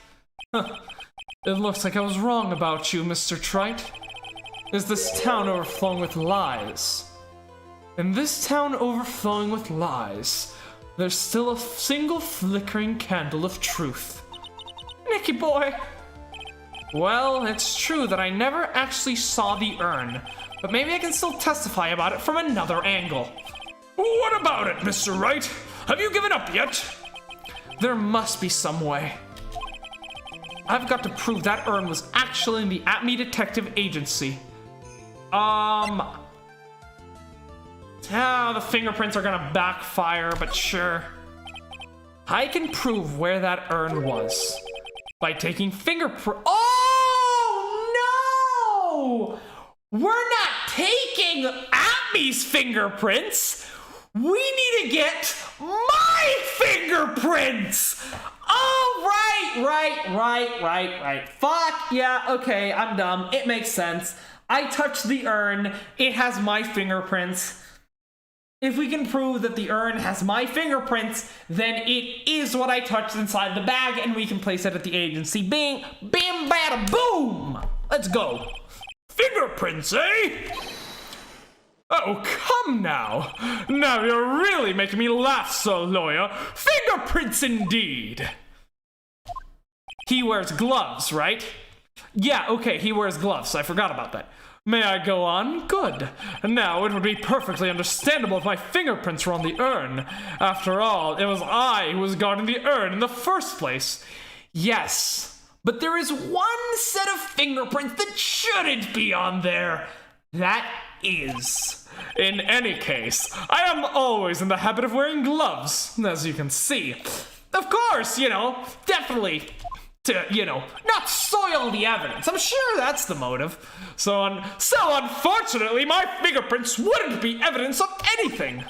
It looks like I was wrong about you, Mr. Trite. Is this town overflowing with lies? In this town overflowing with lies, there's still a single flickering candle of truth. Nicky boy. Well, it's true that I never actually saw the urn, but maybe I can still testify about it from another angle. What about it, Mr. Wright? Have you given up yet? There must be some way. I've got to prove that urn was actually in the Atmy Detective Agency. The fingerprints are gonna backfire, but sure. I can prove where that urn was by taking fingerprint. Oh no! We're not taking Atmy's fingerprints. We need to get my fingerprints. Oh, right. Fuck yeah. Okay, I'm dumb. It makes sense. I touched the urn. It has my fingerprints. If we can prove that the urn has my fingerprints, then it is what I touched inside the bag, and we can place it at the agency. Bing, bam, bada, boom! Let's go. Fingerprints, eh? Oh, come now. Now you're really making me laugh, so lawyer. Fingerprints indeed. He wears gloves, right? Yeah, okay, he wears gloves. I forgot about that. May I go on? Good. Now, it would be perfectly understandable if my fingerprints were on the urn. After all, it was I who was guarding the urn in the first place. Yes, but there is one set of fingerprints that shouldn't be on there. That is. In any case, I am always in the habit of wearing gloves, as you can see. Of course, definitely. To, not soil the evidence. I'm sure that's the motive. So unfortunately, my fingerprints wouldn't be evidence of anything.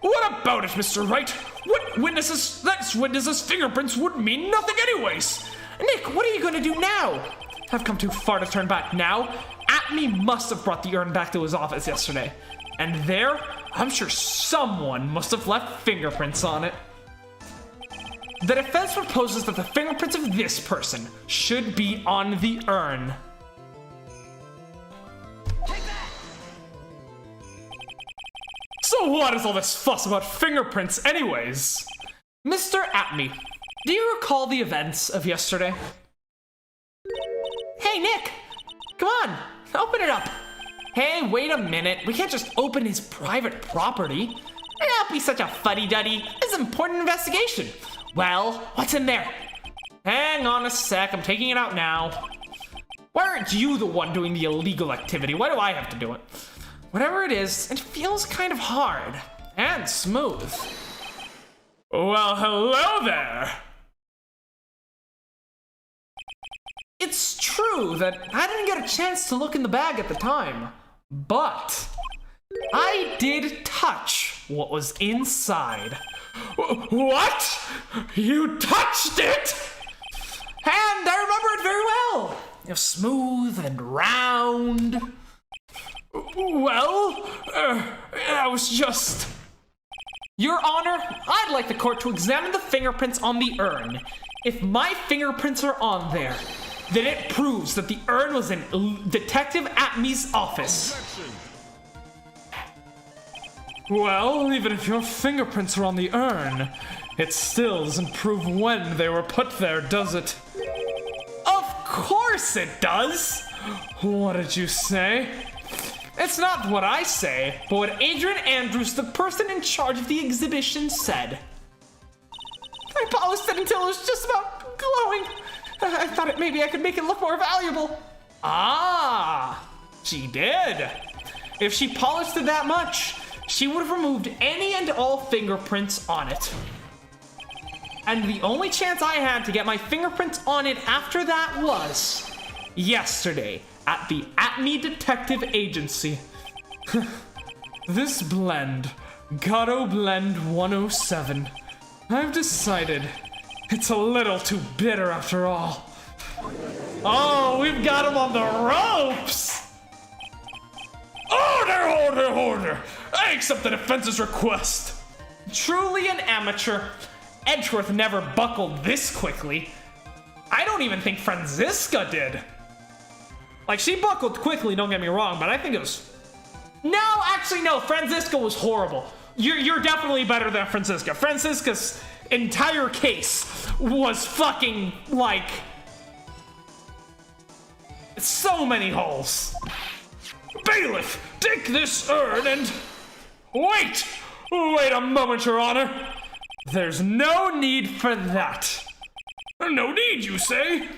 What about it, Mr. Wright? What witnesses' fingerprints would mean nothing anyways. Nick, what are you gonna do now? I've come too far to turn back now. Atmy must have brought the urn back to his office yesterday. And there, I'm sure someone must have left fingerprints on it. The defense proposes that the fingerprints of this person should be on the urn. So what is all this fuss about fingerprints anyways? Mr. Atme, do you recall the events of yesterday? Hey, Nick! Come on, open it up. Hey, wait a minute. We can't just open his private property. Don't be such a fuddy-duddy. It's an important investigation. Well, what's in there? Hang on a sec. I'm taking it out now. Why aren't you the one doing the illegal activity? Why do I have to do it? Whatever it is, it feels kind of hard and smooth. Well, hello there. It's true that I didn't get a chance to look in the bag at the time, but I did touch what was inside. What? You touched it? And I remember it very well. It was smooth and round. Well, I was just... Your Honor, I'd like the court to examine the fingerprints on the urn. If my fingerprints are on there, then it proves that the urn was in Detective Atme's office. Well, even if your fingerprints are on the urn, it still doesn't prove when they were put there, does it? Of course it does! What did you say? It's not what I say, but what Adrian Andrews, the person in charge of the exhibition, said. I polished it until it was just about glowing. I thought maybe I could make it look more valuable. Ah, she did. If she polished it that much, she would have removed any and all fingerprints on it. And the only chance I had to get my fingerprints on it after that was yesterday at the Atme Detective Agency. This blend, Godot Blend 107, I've decided it's a little too bitter after all. Oh, we've got him on the ropes! Order! I accept the defense's request. Truly an amateur. Edgeworth never buckled this quickly. I don't even think Franziska did. Like, she buckled quickly, don't get me wrong, but I think it was... No, actually, no, Franziska was horrible. You're definitely better than Franziska. Franziska's entire case was fucking, like... so many holes. Bailiff, take this urn and... Wait a moment, Your Honor. There's no need for that. No need, you say?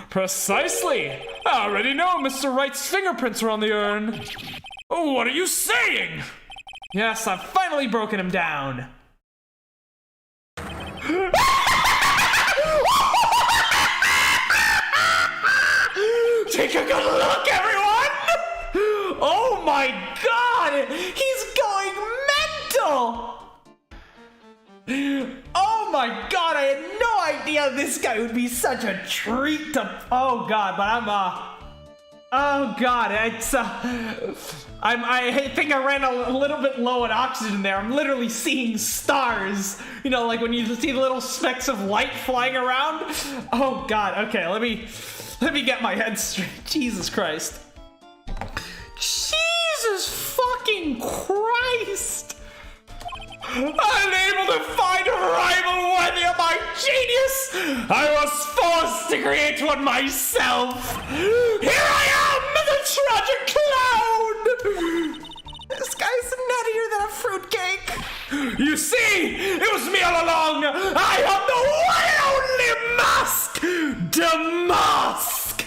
Precisely. I already know Mr. Wright's fingerprints are on the urn. What are you saying? Yes, I've finally broken him down. Take a good look, everyone! Oh my god! He's going mental! Oh my god, I had no idea this guy would be such a treat to... Oh god, but oh god, it's I think I ran a little bit low on oxygen there. I'm literally seeing stars. You know, like when you see little specks of light flying around. Oh god, okay, let me get my head straight. Jesus Christ. Jesus fucking Christ! Unable to find a rival worthy of my genius, I was forced to create one myself. Here I am, the tragic clown! This guy's nuttier than a fruitcake. You see, it was me all along. I am the one and only Mask Damask.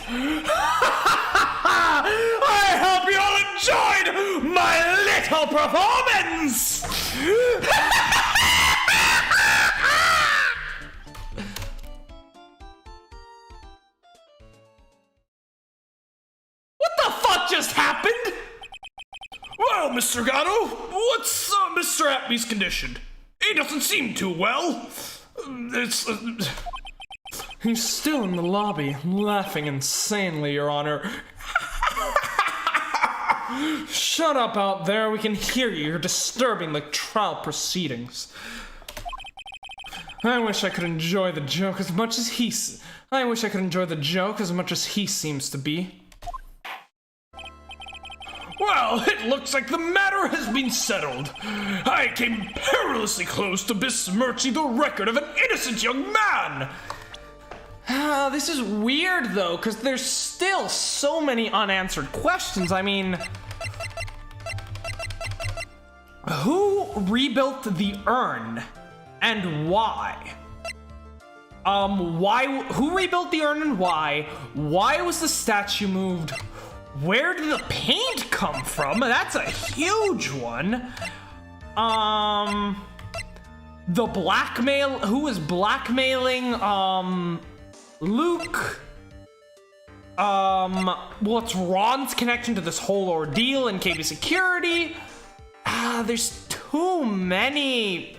I hope you all enjoyed my little performance. What the fuck just happened? Well, Mr. Gatto, what's Mr. Atme's condition? He doesn't seem too well. He's still in the lobby, laughing insanely, Your Honor. Shut up out there. We can hear you. You're disturbing the trial proceedings. I wish I could enjoy the joke as much as he seems to be. Well, it looks like the matter has been settled. I came perilously close to besmirching the record of an innocent young man. This is weird, though, because there's still so many unanswered questions. I mean, who rebuilt the urn and why? Who rebuilt the urn and why? Why was the statue moved? Where did the paint come from? That's a huge one. Who was blackmailing, Luke? What's Ron's connection to this whole ordeal and KB security? There's too many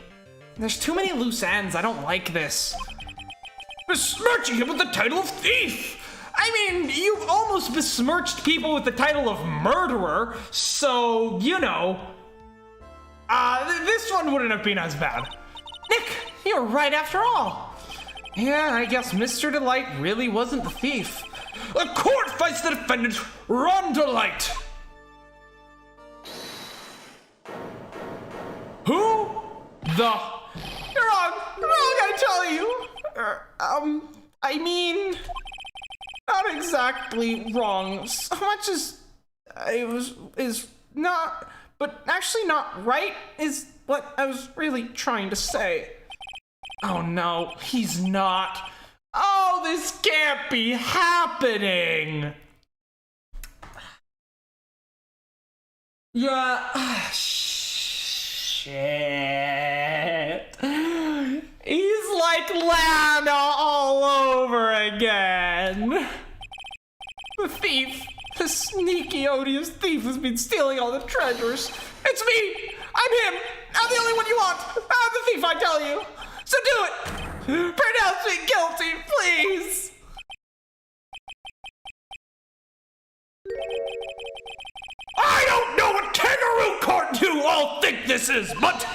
loose ends. I don't like this. Besmirching him with the title of thief! I mean, you've almost besmirched people with the title of murderer, so, you know. This one wouldn't have been as bad. Nick, you were right after all. Yeah, I guess Mr. Delight really wasn't the thief. The court fights the defendant, Ron Delight! Who? You're wrong, I tell you. I mean, not exactly wrong. So much as is not, but actually not right is what I was really trying to say. Oh no, he's not. Oh, this can't be happening. Yeah, shit. He's like Lana all over again. The thief, the sneaky, odious thief has been stealing all the treasures. It's me! I'm him! I'm the only one you want! I'm the thief, I tell you! So do it! Pronounce me guilty, please! I don't know what kangaroo court you all think this is, but...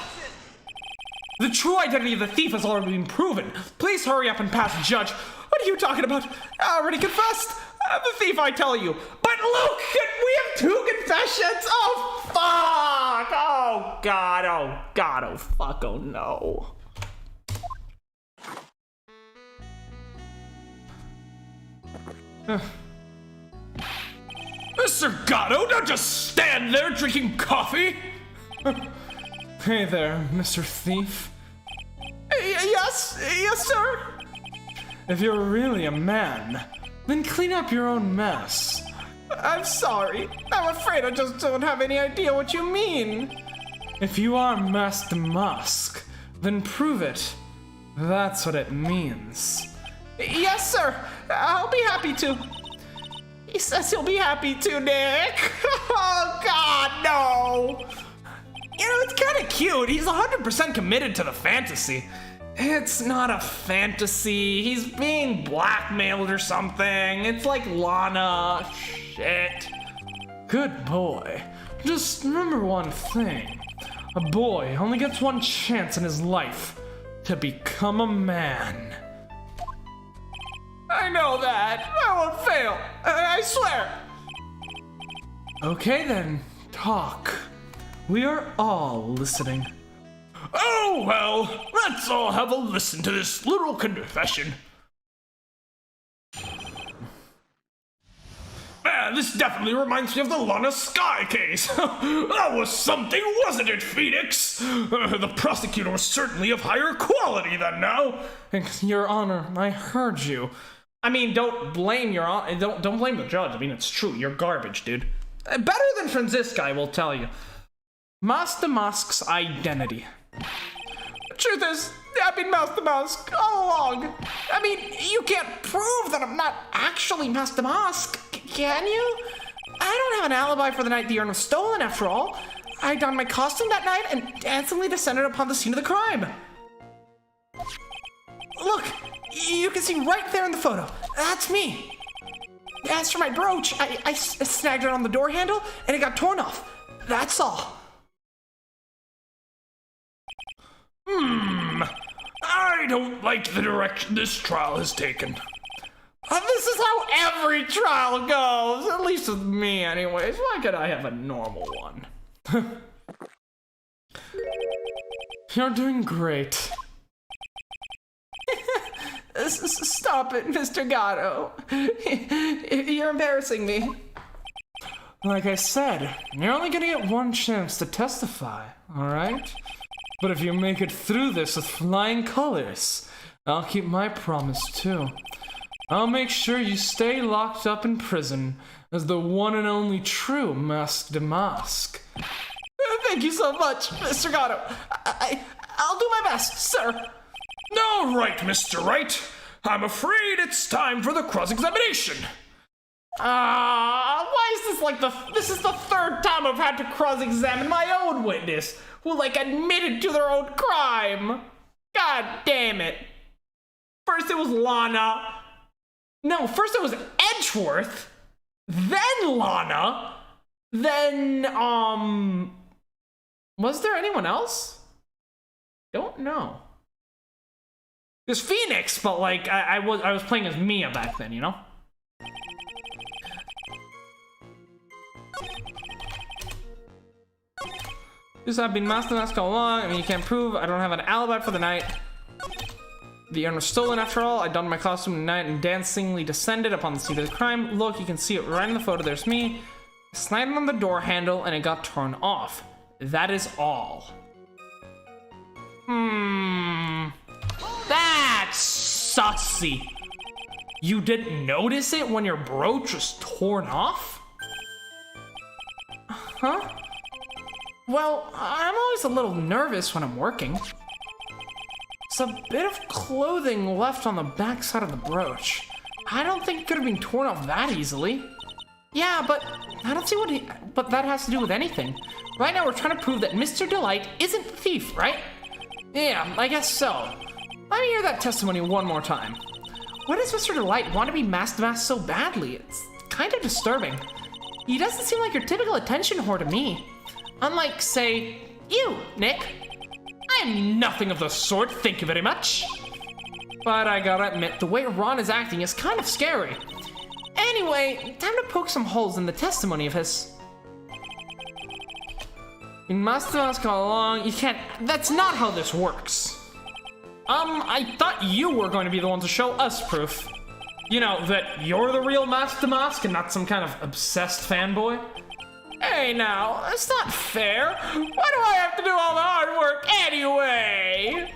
The true identity of the thief has already been proven. Please hurry up and pass, Judge. What are you talking about? I already confessed. I'm the thief, I tell you. But Luke, we have 2 confessions. Oh, fuck. Oh, God. Oh, God. Oh, fuck. Oh, no. Mr. Godot, don't just stand there drinking coffee! Hey there, Mr. Thief. Yes, sir. If you're really a man, then clean up your own mess. I'm sorry. I'm afraid I just don't have any idea what you mean. If you are Master Musk, then prove it. That's what it means. Yes, sir. I'll be happy to. He says he'll be happy to, Nick. Oh, God, no. You know, it's kind of cute. He's 100% committed to the fantasy. It's not a fantasy. He's being blackmailed or something. It's like Lana. Shit. Good boy. Just remember one thing. A boy only gets one chance in his life to become a man. I know that. I won't fail. I swear. Okay then, talk. We are all listening. Oh, well, let's all have a listen to this little confession. Man, this definitely reminds me of the Lana Sky case. That was something, wasn't it, Phoenix? The prosecutor was certainly of higher quality than now. Your Honor, I heard you. I mean, don't blame your honor. Don't blame the judge. I mean, it's true. You're garbage, dude. Better than Franziska, I will tell you. Master Musk's identity. The truth is, I've been Master Musk all along. I mean, you can't prove that I'm not actually Master Musk, can you? I don't have an alibi for the night the urn was stolen, after all. I donned my costume that night and handsomely descended upon the scene of the crime. Look, you can see right there in the photo. That's me. As for my brooch, I snagged it on the door handle and it got torn off. That's all. I don't like the direction this trial has taken. This is how every trial goes, at least with me anyways. Why could I have a normal one? You're doing great. Stop it, Mr. Godot. You're embarrassing me. Like I said, you're only gonna get one chance to testify, alright? But if you make it through this with flying colors, I'll keep my promise too. I'll make sure you stay locked up in prison as the one and only true Masque de Masque. Thank you so much, Mr. Godot. I'll do my best, sir. All right, Mr. Wright. I'm afraid it's time for the cross-examination. Why is this like this is the third time I've had to cross-examine my own witness, who admitted to their own crime. God damn it. First it was Lana. No, first it was Edgeworth, then Lana, then, was there anyone else? Don't know. There's Phoenix, but I was playing as Mia back then, you know? This I've been Masque de Masque all along. I mean, you can't prove I don't have an alibi for the night. The urn was stolen after all. I donned my costume tonight and dancingly descended upon the scene of the crime. Look, you can see it right in the photo. There's me. I snagged on the door handle and it got torn off. That is all. That's sussy. You didn't notice it when your brooch was torn off? Huh? Well, I'm always a little nervous when I'm working. There's a bit of clothing left on the backside of the brooch. I don't think it could have been torn off that easily. Yeah, but I don't see but that has to do with anything. Right now we're trying to prove that Mr. Delight isn't the thief, right? Yeah, I guess so. Let me hear that testimony one more time. Why does Mr. Delight want to be Masque de Masque so badly? It's kind of disturbing. He doesn't seem like your typical attention whore to me. Unlike, say, you, Nick. I'm nothing of the sort, thank you very much. But I gotta admit, the way Ron is acting is kind of scary. Anyway, time to poke some holes in the testimony of his. In Masque de Masque all along, you can't. That's not how this works. I thought you were going to be the one to show us proof. You know, that you're the real Masque de Masque and not some kind of obsessed fanboy. Hey now, that's not fair. Why do I have to do all the hard work anyway?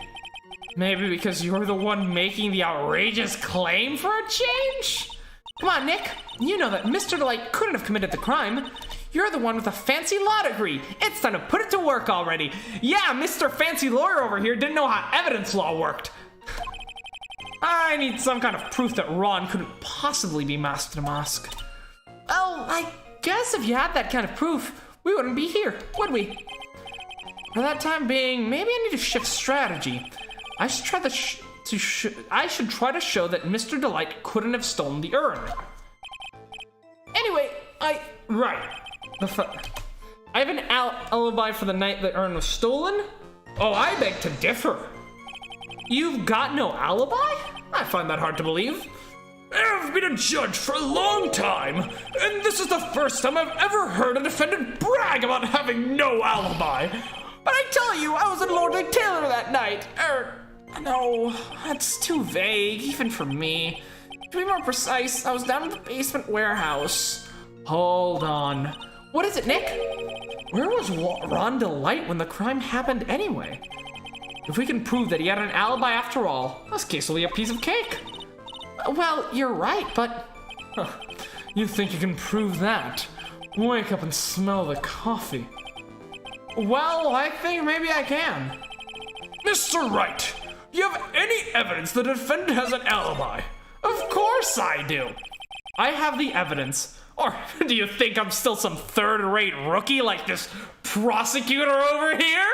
Maybe because you're the one making the outrageous claim for a change? Come on, Nick. You know that Mr. Delight couldn't have committed the crime. You're the one with a fancy law degree. It's time to put it to work already. Yeah, Mr. Fancy Lawyer over here didn't know how evidence law worked. I need some kind of proof that Ron couldn't possibly be Masque de Masque. Well, I guess if you had that kind of proof, we wouldn't be here, would we? For that time being, maybe I need to shift strategy. I should try to show that Mr. Delight couldn't have stolen the urn. Anyway, right. I have an alibi for the night the urn was stolen? Oh, I beg to differ. You've got no alibi? I find that hard to believe. I've been a judge for a long time, and this is the first time I've ever heard a defendant brag about having no alibi. But I tell you, I was in Lord Taylor that night. No, that's too vague, even for me. To be more precise, I was down in the basement warehouse. Hold on. What is it, Nick? Where was Ron Delight when the crime happened anyway? If we can prove that he had an alibi after all, this case will be a piece of cake. Well, you're right, but... You think you can prove that? Wake up and smell the coffee. Well, I think maybe I can. Mr. Wright, do you have any evidence the defendant has an alibi? Of course I do. I have the evidence. Or do you think I'm still some third-rate rookie like this prosecutor over here?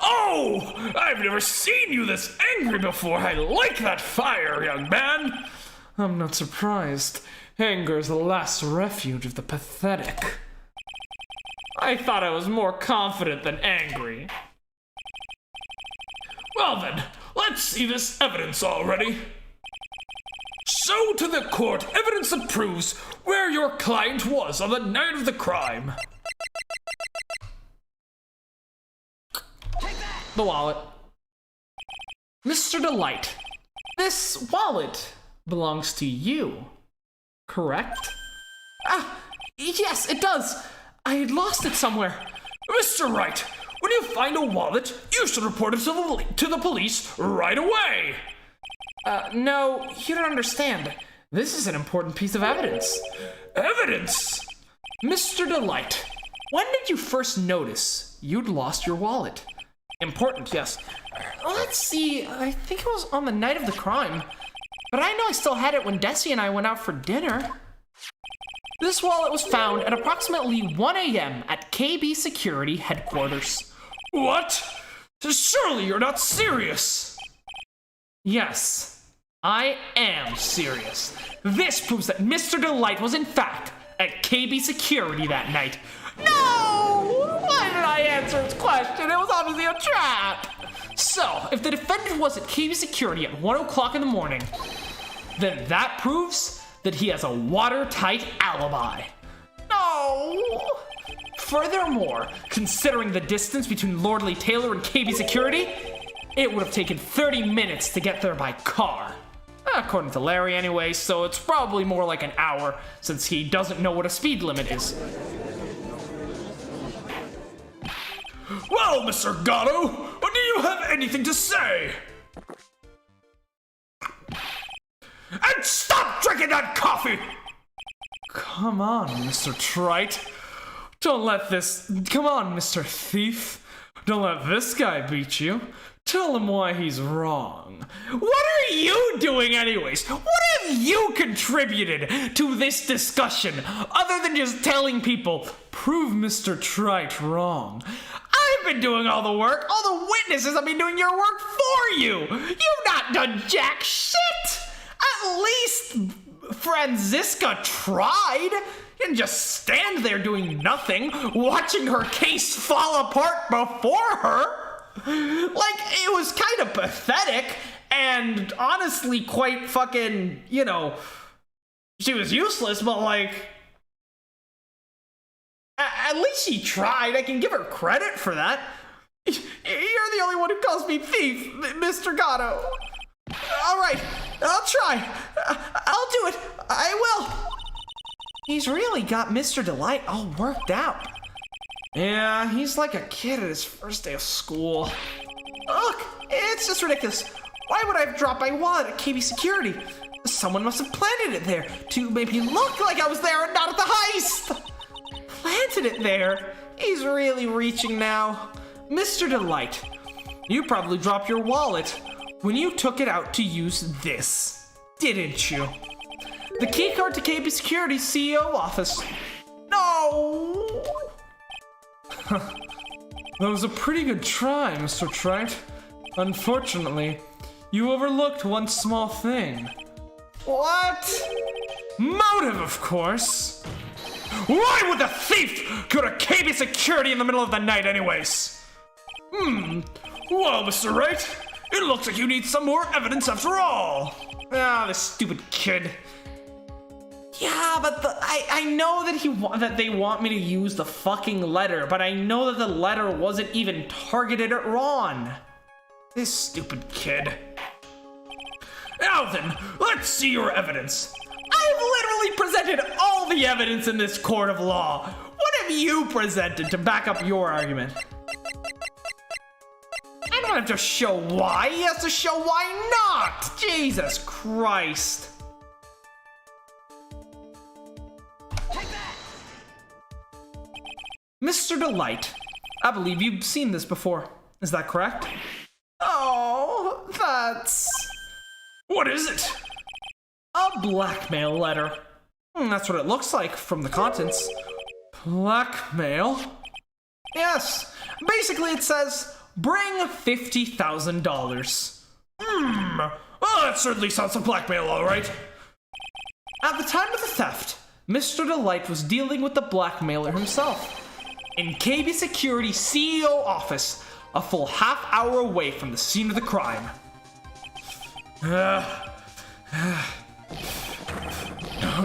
Oh, I've never seen you this angry before. I like that fire, young man. I'm not surprised. Anger's the last refuge of the pathetic. I thought I was more confident than angry. Well then, let's see this evidence already. Show to the court evidence that proves where your client was on the night of the crime. The wallet. Mr. Delight, this wallet belongs to you, correct? Ah, yes, it does. I had lost it somewhere. Mr. Wright, when you find a wallet, you should report it to the police right away. No, you don't understand. This is an important piece of evidence. Evidence? Mr. Delight, when did you first notice you'd lost your wallet? Important, yes. Let's see, I think it was on the night of the crime. But I know I still had it when Desi and I went out for dinner. This wallet was found at approximately 1 a.m. at KB Security Headquarters. What? Surely you're not serious. Yes, I am serious. This proves that Mr. Delight was in fact at KB Security that night. No! Why did I answer his question? It was obviously a trap. So, if the defendant was at KB Security at 1 o'clock in the morning, then that proves that he has a watertight alibi. No! Furthermore, considering the distance between Lordly Taylor and KB Security, it would have taken 30 minutes to get there by car. According to Larry anyway, so it's probably more like an hour, since he doesn't know what a speed limit is. Well, Mr. Godot, do you have anything to say? And stop drinking that coffee! Come on, Mr. Trite. Don't let this... Come on, Mr. Thief. Don't let this guy beat you. Tell him why he's wrong. What are you doing anyways? What have you contributed to this discussion other than just telling people, Prove Mr. Trite wrong. I've been doing all the work, all the witnesses have been doing your work for you. You've not done jack shit. At least Franziska tried. You didn't just stand there doing nothing, watching her case fall apart before her. Like, it was kind of pathetic, and honestly quite fucking, you know, she was useless, but like, at least she tried. I can give her credit for that. You're the only one who calls me thief, Mr. Gatto. All right, I'll try. I'll do it. I will. He's really got Mr. Delight all worked out. Yeah, he's like a kid at his first day of school. Look, it's just ridiculous. Why would I have dropped my wallet at KB Security? Someone must have planted it there to make me look like I was there and not at the heist. Planted it there? He's really reaching now. Mr. Delight, you probably dropped your wallet when you took it out to use this, didn't you? The keycard to KB Security's CEO office. No! That was a pretty good try, Mr. Trite. Unfortunately, you overlooked one small thing. What? Motive, of course. Why would the thief go to KB Security in the middle of the night anyways? Well, Mr. Wright, it looks like you need some more evidence after all. Ah, this stupid kid. Yeah, but I know that that they want me to use the fucking letter, but I know that the letter wasn't even targeted at Ron. This stupid kid. Now then, let's see your evidence. I've literally presented all the evidence in this court of law. What have you presented to back up your argument? I don't have to show why. He has to show why not. Jesus Christ. Mr. Delight, I believe you've seen this before. Is that correct? Oh, that's... What is it? a blackmail letter. That's what it looks like from the contents. Blackmail? Yes. Basically, it says, bring $50,000. Well, that certainly sounds like blackmail, all right. At the time of the theft, Mr. Delight was dealing with the blackmailer himself in KB Security CEO office, a full half-hour away from the scene of the crime. No,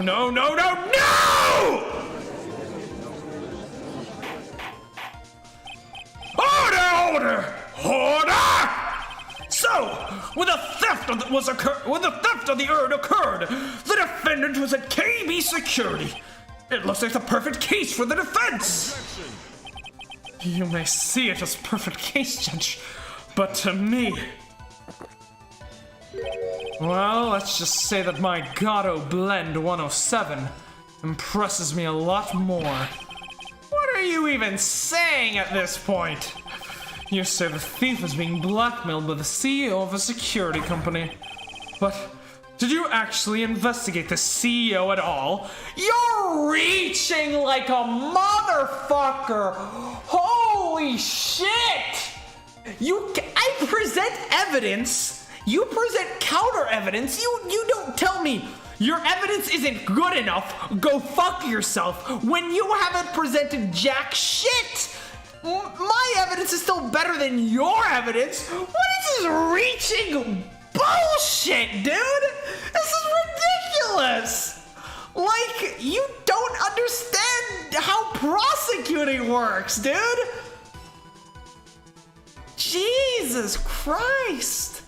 no, no, no, no! Order! Order! So, when the theft of the urn occurred, the defendant was at KB Security. It looks like the perfect case for the defense. You may see it as perfect case, Judge, but to me... Well, let's just say that my Godot Blend 107 impresses me a lot more. What are you even saying at this point? You say the thief is being blackmailed by the CEO of a security company. But did you actually investigate the CEO at all? You're reaching like a motherfucker! Holy shit! I present evidence. You present counter evidence. You don't tell me your evidence isn't good enough. Go fuck yourself when you haven't presented jack shit. My evidence is still better than your evidence. What is this reaching bullshit, dude? This is ridiculous. Like, you don't understand how prosecuting works, dude. Jesus Christ.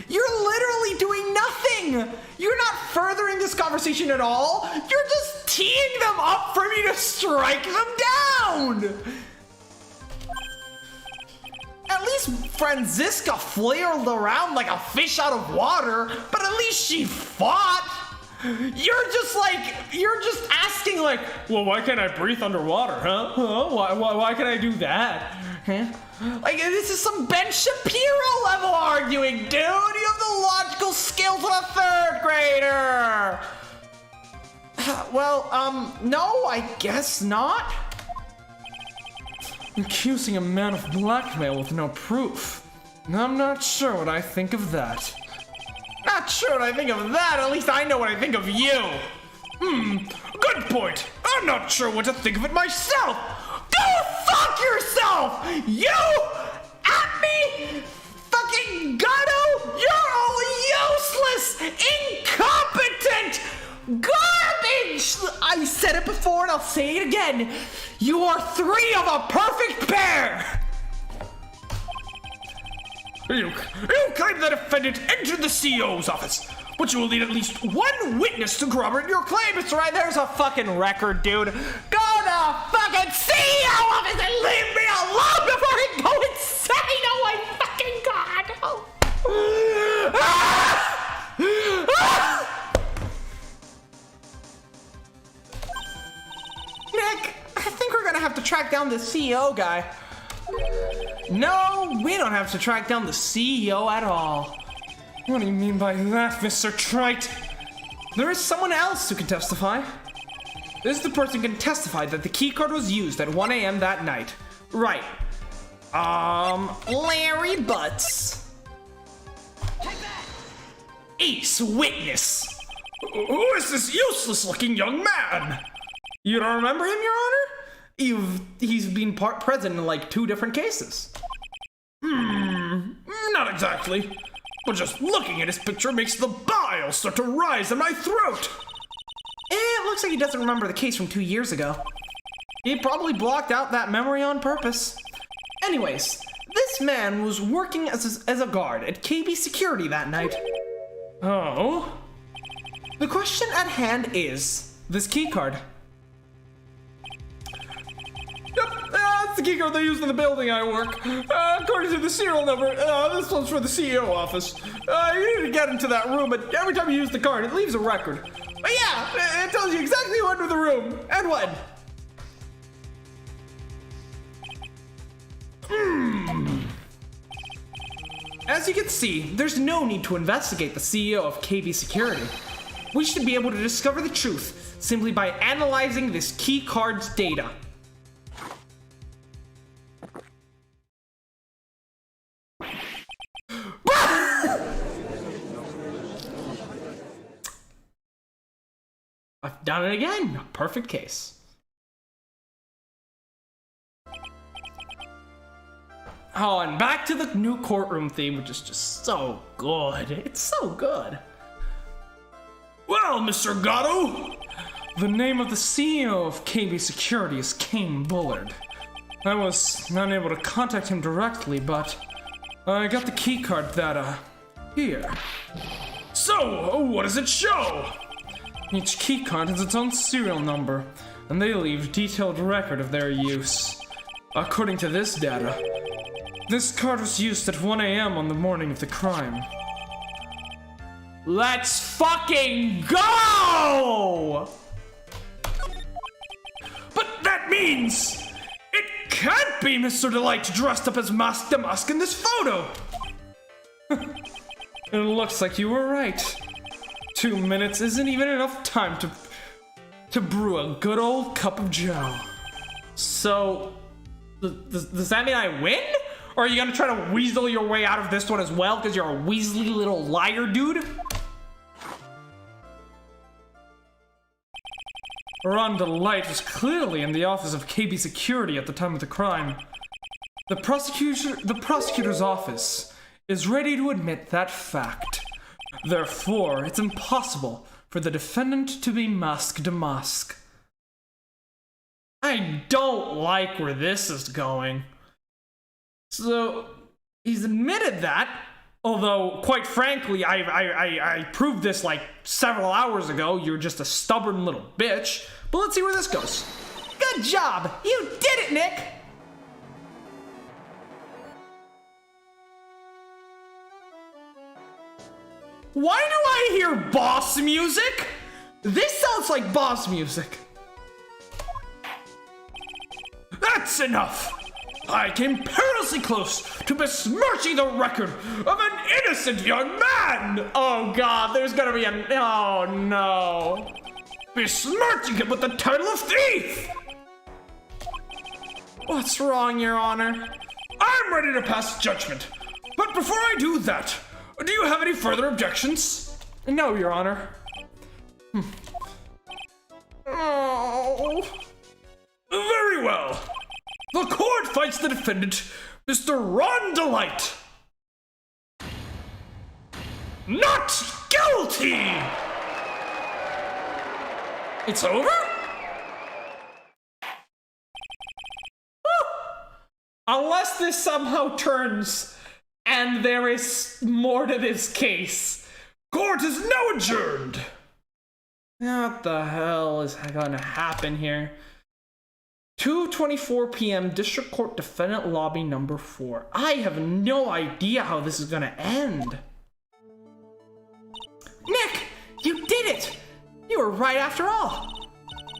You're literally doing nothing. You're not furthering this conversation at all. You're just teeing them up for me to strike them down. At least Franziska flailed around like a fish out of water, but at least she fought. You're just asking like, well, why can't I breathe underwater, huh? Why can't I do that? huh? Like, this is some Ben Shapiro level arguing, dude. You have the logical skills of a third grader. Well, no, I guess not. Accusing a man of blackmail with no proof. I'm not sure what I think of that. Not sure what I think of that. At least I know what I think of you. Good point. I'm not sure what to think of it myself. Go fuck yourself! You at me? Fucking Godot? You're all useless, incompetent, garbage! I said it before and I'll say it again. You are three of a perfect pair! You claim the defendant entered the CEO's office, but you will need at least one witness to corroborate your claim. It's right, there's a fucking record, dude. Go to fucking CEO office and leave me alone before I go insane! Oh my fucking god! Nick, I think we're gonna have to track down the CEO guy. No, we don't have to track down the CEO at all. What do you mean by that, Mr. Trite? There is someone else who can testify. This person can testify that the keycard was used at 1 a.m. that night. Right. Larry Butts. Ace witness. Who is this useless-looking young man? You don't remember him, Your Honor? He's been present in like 2 different cases. Not exactly. But just looking at his picture makes the bile start to rise in my throat. It looks like he doesn't remember the case from 2 years ago. He probably blocked out that memory on purpose. Anyways, this man was working as a guard at KB Security that night. Oh? The question at hand is this keycard. Yep, that's the keycard they used in the building I work. According to the serial number, this one's for the CEO office. You need to get into that room, but every time you use the card, it leaves a record. But yeah, it tells you exactly who entered the room and when. As you can see, there's no need to investigate the CEO of KB Security. We should be able to discover the truth simply by analyzing this key card's data. I've done it again. Perfect case. Oh, and back to the new courtroom theme, which is just so good. It's so good. Well, Mr. Godot, The name of the CEO of KB Security is Kane Bullard. I was unable to contact him directly, but I got the keycard that, here. so what does it show? Each keycard has its own serial number, and they leave detailed record of their use. According to this data, this card was used at 1 a.m. on the morning of the crime. Let's fucking go! But that means it can't be Mr. Delight dressed up as Mask the Mask in this photo. It looks like you were right. 2 minutes isn't even enough time to brew a good old cup of joe. So, does that mean I win? Or are you gonna try to weasel your way out of this one as well because you're a weaselly little liar, dude? Rhonda Light was clearly in the office of KB Security at the time of the crime. The prosecutor's office is ready to admit that fact. Therefore, it's impossible for the defendant to be Mask de Mask. I don't like where this is going. So, he's admitted that, although, quite frankly, I proved this like several hours ago. You're just a stubborn little bitch. But let's see where this goes. Good job! You did it, Nick! Why do I hear boss music? This sounds like boss music. That's enough. I came perilously close to besmirching the record of an innocent young man. Oh god, there's gonna be a... Oh no. Besmirching him with the title of thief. What's wrong, Your Honor? I'm ready to pass judgment. But before I do that, do you have any further objections? No, Your Honor. Oh. Very well. The court finds the defendant, Mr. Ron Delight, not guilty! It's over? Unless this somehow turns and there is more to this case. Court is now adjourned. What the hell is gonna happen here? 2:24 p.m. District Court Defendant Lobby number 4. I have no idea how this is gonna end. Nick, you did it! You were right after all.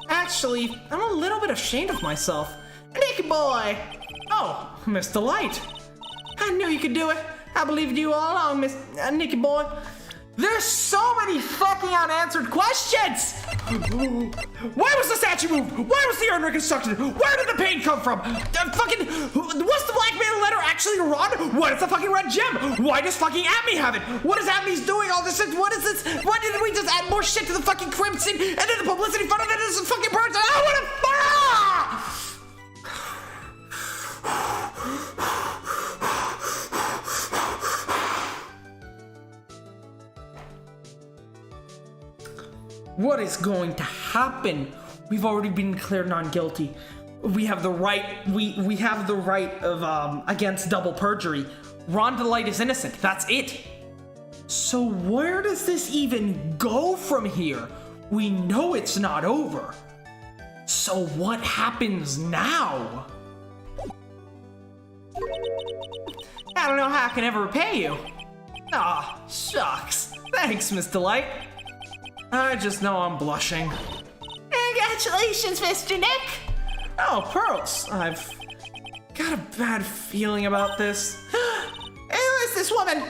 Actually, I'm a little bit ashamed of myself. Nicky boy! Oh, Miss Delight. I knew you could do it. I believed you all along, Miss Nicky boy. There's so many fucking unanswered questions! Why was the statue moved? Why was the urn reconstructed? Where did the paint come from? Was the blackmail letter actually Ron? What is the fucking red gem? Why does fucking Abby have it? What is Abby's doing all this? What is this? Why didn't we just add more shit to the fucking crimson and then the publicity front of it is a fucking person? I want to What is going to happen? We've already been declared non-guilty. We have the right. We have the right of against double perjury. Ron Delight is innocent. That's it. So where does this even go from here? We know it's not over. So what happens now? I don't know how I can ever repay you. Ah, shucks. Thanks, Miss Delight. I just know I'm blushing. Congratulations, Mr. Nick. Oh, Pearls. I've got a bad feeling about this. Who is this woman?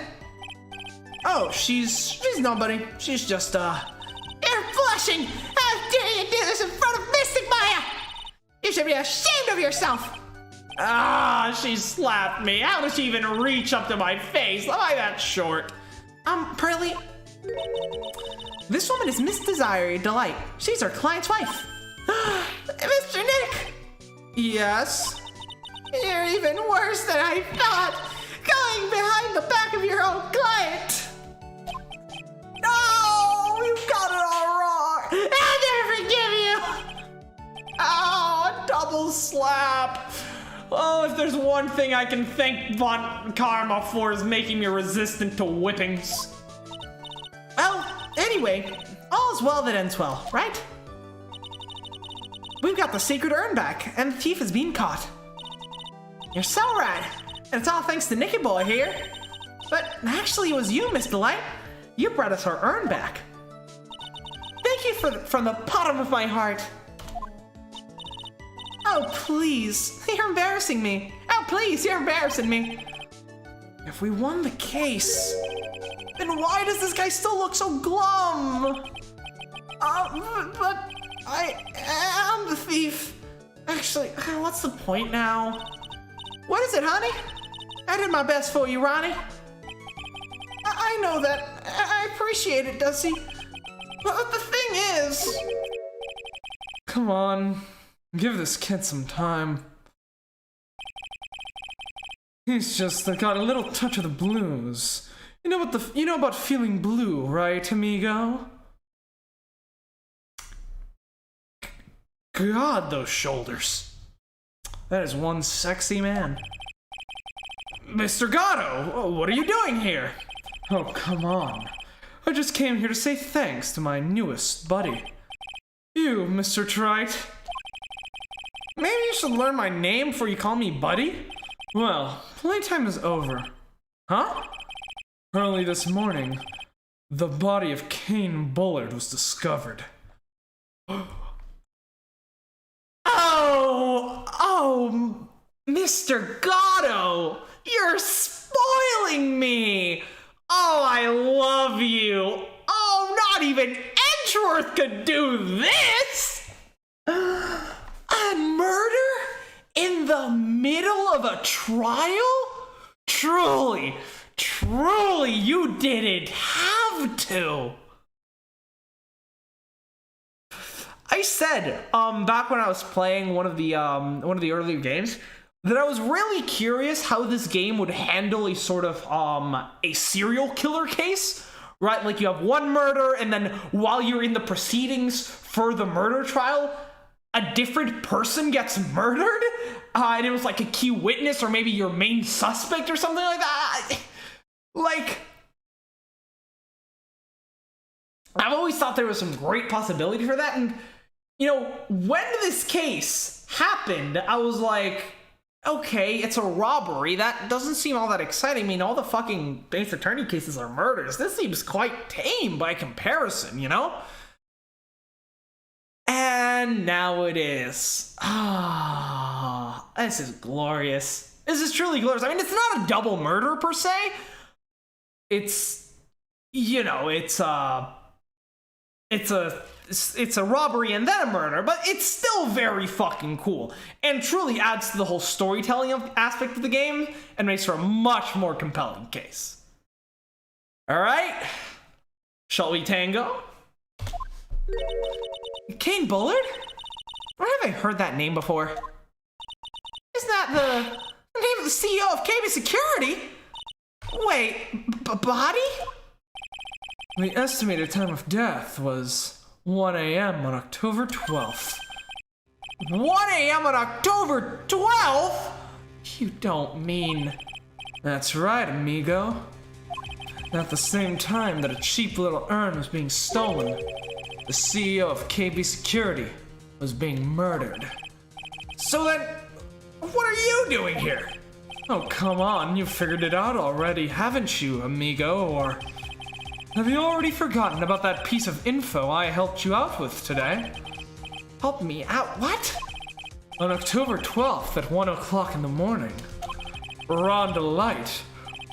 Oh, she's nobody. She's just, You're blushing. How dare you do this in front of Mystic Maya? You should be ashamed of yourself. she slapped me. How does she even reach up to my face? Am I that short? Pearly, This woman is Miss Desire Delight. She's our client's wife. Mr. Nick, Yes? you're even worse than I thought. Going behind the back of your own client. No! You got it all wrong! I'll never forgive you. Oh, a double slap! Oh, if there's one thing I can thank Von Karma for is making me resistant to whippings. Well, anyway, all's well that ends well, right? We've got the secret urn back, and the thief is being caught. You're so right, and it's all thanks to Nicky Boy here. But actually, it was you, Miss Delight. You brought us our urn back. Thank you from the bottom of my heart. Oh, please, you're embarrassing me. Oh, please, you're embarrassing me. If we won the case, then why does this guy still look so glum? But I am the thief. Actually, what's the point now? What is it, honey? I did my best for you, Ronnie. I know that. I appreciate it, Dusty. But the thing is... Come on, give this kid some time. He's just got a little touch of the blues. You know about feeling blue, right, amigo? God, those shoulders. That is one sexy man. Mr. Godot, what are you doing here? Oh, come on. I just came here to say thanks to my newest buddy. You, Mr. Trite. Maybe you should learn my name before you call me buddy? Well, playtime is over. Huh? Early this morning, the body of Kane Bullard was discovered. Oh, Mr. Godot, you're spoiling me. Oh, I love you. Oh, not even Edgeworth could do this. A murder in the middle of a trial? Truly, you didn't have to. I said, back when I was playing one of the earlier games, that I was really curious how this game would handle a sort of, a serial killer case, right? Like you have one murder, and then while you're in the proceedings for the murder trial, a different person gets murdered, and it was like a key witness, or maybe your main suspect or something like that. Like, I've always thought there was some great possibility for that, and you know, when this case happened, I was like, okay, it's a robbery. That doesn't seem all that exciting. I mean, all the fucking Ace Attorney cases are murders. This seems quite tame by comparison, you know? And now it is. Ah, this is glorious. This is truly glorious. I mean, it's not a double murder per se. It's, you know, it's a robbery and then a murder, but it's still very fucking cool and truly adds to the whole storytelling aspect of the game and makes for a much more compelling case. All right, shall we tango? Kane Bullard? Where have I heard that name before? Isn't that the name of the CEO of KB Security? Wait, body? The estimated time of death was 1 a.m. on October 12th. 1 a.m. on October 12th? You don't mean... That's right, amigo. At the same time that a cheap little urn was being stolen, the CEO of KB Security was being murdered. So then, what are you doing here? Oh, come on, you figured it out already, haven't you, amigo? Or have you already forgotten about that piece of info I helped you out with today? Help me out? What? On October 12th at 1 o'clock in the morning, Rhonda Light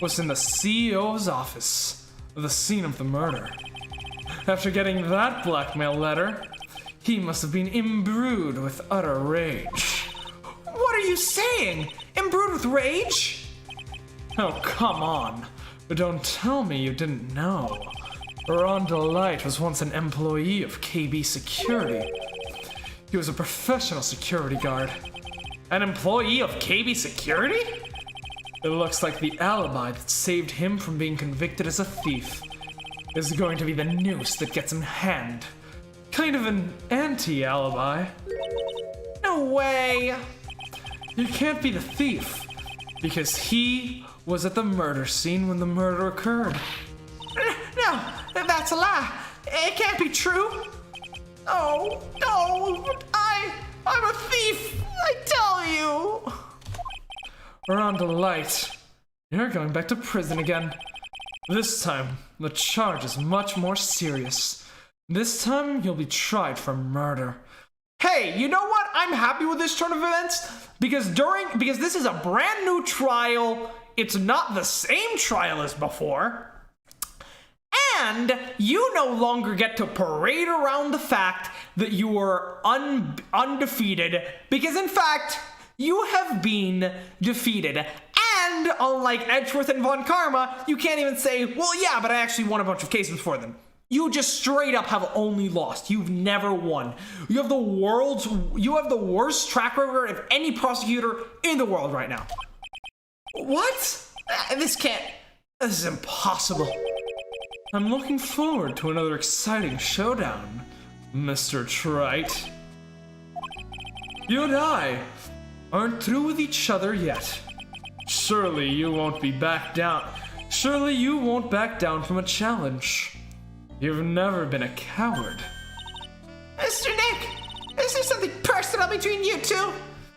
was in the CEO's office, the scene of the murder. After getting that blackmail letter, he must have been imbrued with utter rage. What are you saying? Imbrued with rage? Oh, come on. But don't tell me you didn't know. Rhonda Light was once an employee of KB Security. He was a professional security guard. An employee of KB Security? It looks like the alibi that saved him from being convicted as a thief is going to be the noose that gets him hanged. Kind of an anti-alibi. No way. You can't be the thief, because he was at the murder scene when the murder occurred. No, that's a lie. It can't be true. Oh, no, I'm a thief, I tell you. Rhonda Light, you're going back to prison again. This time, the charge is much more serious. This time, you'll be tried for murder. Hey, you know what? I'm happy with this turn of events because this is a brand new trial. It's not the same trial as before. And you no longer get to parade around the fact that you were undefeated because in fact, you have been defeated. And unlike Edgeworth and Von Karma, you can't even say, well, yeah, but I actually won a bunch of cases before them. You just straight up have only lost. You've never won. You have the worst track record of any prosecutor in the world right now. What? This is impossible. I'm looking forward to another exciting showdown, Mr. Trite. You and I aren't through with each other yet. Surely you won't back down from a challenge. You've never been a coward. Mr. Nick, is there something personal between you two?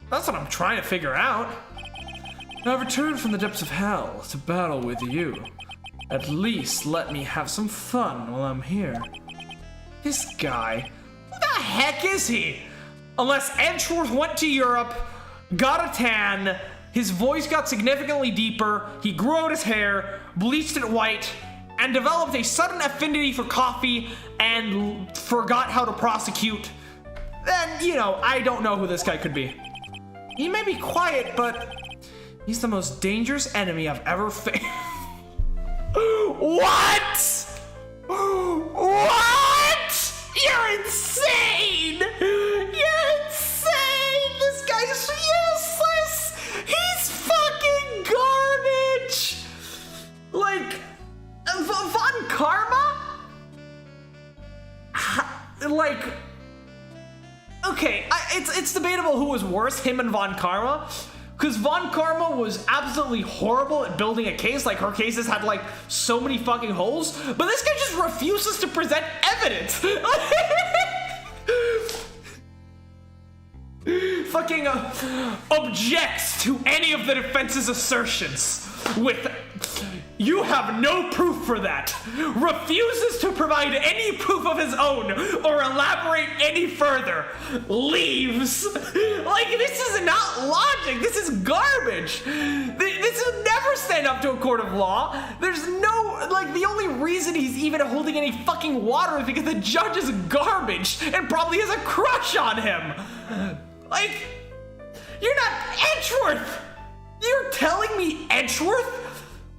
That's what I'm trying to figure out. I've returned from the depths of hell to battle with you. At least let me have some fun while I'm here. This guy, who the heck is he? Unless Edgeworth went to Europe, got a tan, his voice got significantly deeper, he grew out his hair, bleached it white, and developed a sudden affinity for coffee and forgot how to prosecute, then, you know, I don't know who this guy could be. He may be quiet, but he's the most dangerous enemy I've ever faced. What? What? You're insane! You're insane! This guy's useless! He's fucking garbage! Like, Von Karma? Like, okay, it's debatable who was worse, him and Von Karma. Because Von Karma was absolutely horrible at building a case. Like, her cases had, like, so many fucking holes. But this guy just refuses to present evidence. Fucking objects to any of the defense's assertions with, you have no proof for that. Refuses to provide any proof of his own or elaborate any further. Leaves. Like, this is not logic. This is garbage. This would never stand up to a court of law. There's no, like, the only reason he's even holding any fucking water is because the judge is garbage and probably has a crush on him. Like, you're not Edgeworth. You're telling me Edgeworth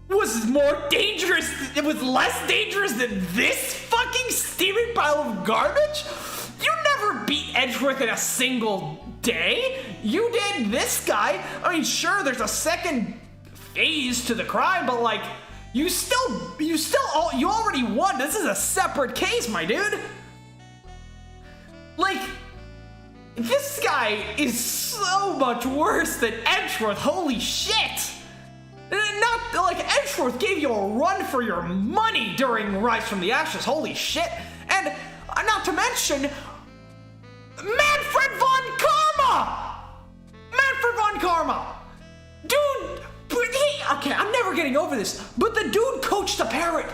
was more dangerous, it was less dangerous than this fucking steaming pile of garbage? You never beat Edgeworth in a single day. You did this guy. I mean, sure, there's a second phase to the crime, but like, you already won. This is a separate case, my dude. Like, this guy is so much worse than Edgeworth. Holy shit. Not like Edgeworth gave you a run for your money during Rise from the Ashes. Holy shit. And not to mention Manfred Von Karma. Manfred Von Karma. Dude, okay, I'm never getting over this, but the dude coached a parrot.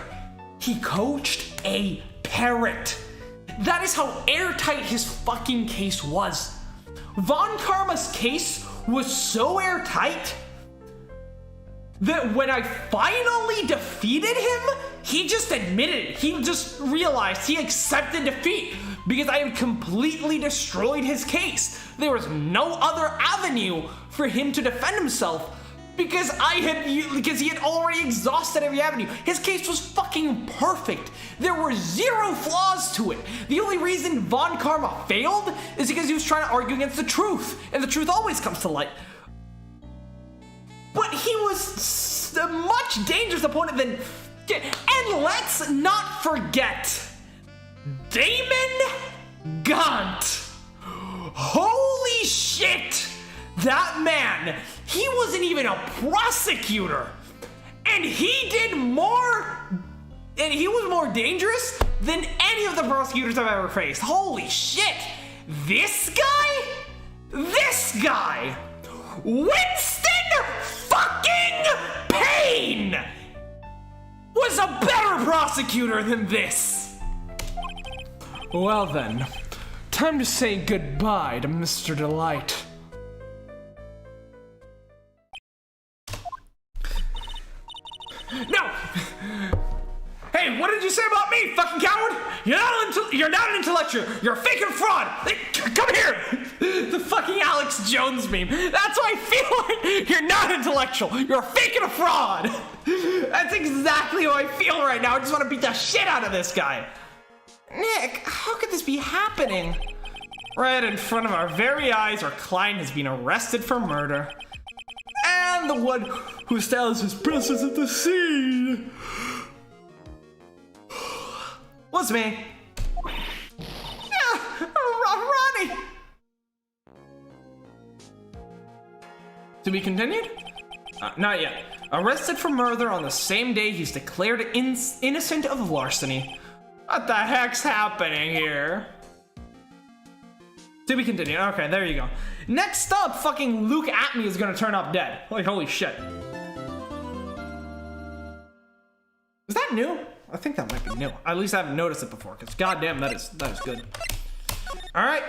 He coached a parrot. That is how airtight his fucking case was. Von Karma's case was so airtight that when I finally defeated him, he just admitted it. He just realized, he accepted defeat because I had completely destroyed his case. There was no other avenue for him to defend himself Because he had already exhausted every avenue. His case was fucking perfect. There were zero flaws to it. The only reason Von Karma failed is because he was trying to argue against the truth, and the truth always comes to light. But he was a much dangerous opponent than... And let's not forget, Damon Gaunt. Holy shit! That man, he wasn't even a prosecutor. And he did more, and he was more dangerous than any of the prosecutors I've ever faced. Holy shit! This guy, Winston fucking Payne, was a better prosecutor than this. Well then, time to say goodbye to Mr. Delight. No! Hey, what did you say about me, fucking coward? You're not an intellectual. You're a fake and fraud. Hey, come here. The fucking Alex Jones meme. That's why I feel like you're not intellectual. You're a fake and a fraud. That's exactly how I feel right now. I just want to beat the shit out of this guy. Nick, how could this be happening? Right in front of our very eyes, our client has been arrested for murder. And the one who established his presence at the scene was me. Yeah, Ronnie. To be continued? Not yet. Arrested for murder on the same day he's declared innocent of larceny. What the heck's happening here? To be continued. Okay, there you go. Next up, fucking Luke Atme is gonna turn up dead. Like, holy shit. Is that new? I think that might be new. At least I haven't noticed it before, because goddamn, that is good. Alright.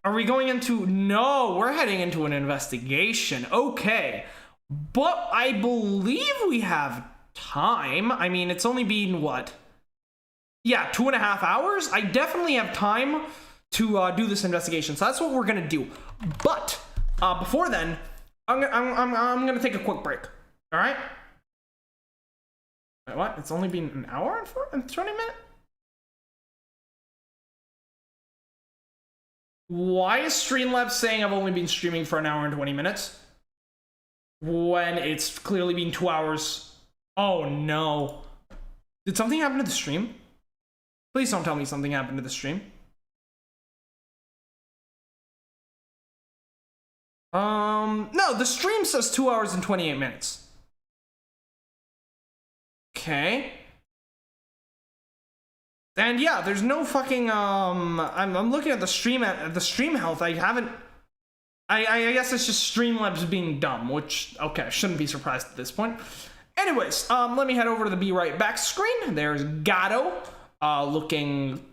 Are we going into... No, we're heading into an investigation. Okay. But I believe we have time. I mean, it's only been, what? Yeah, 2.5 hours? I definitely have time to do this investigation, so that's what we're gonna do. But before then, I'm gonna take a quick break. All right? Wait, what? It's only been an hour and 20 minutes? Why is Streamlabs saying I've only been streaming for an hour and 20 minutes when it's clearly been 2 hours? Oh no! Did something happen to the stream? Please don't tell me something happened to the stream. No, the stream says 2 hours and 28 minutes. Okay. And yeah, there's no fucking, I'm looking at the stream health. I guess it's just Streamlabs being dumb, which, okay, I shouldn't be surprised at this point. Anyways, let me head over to the Be Right Back screen. There's Godot, looking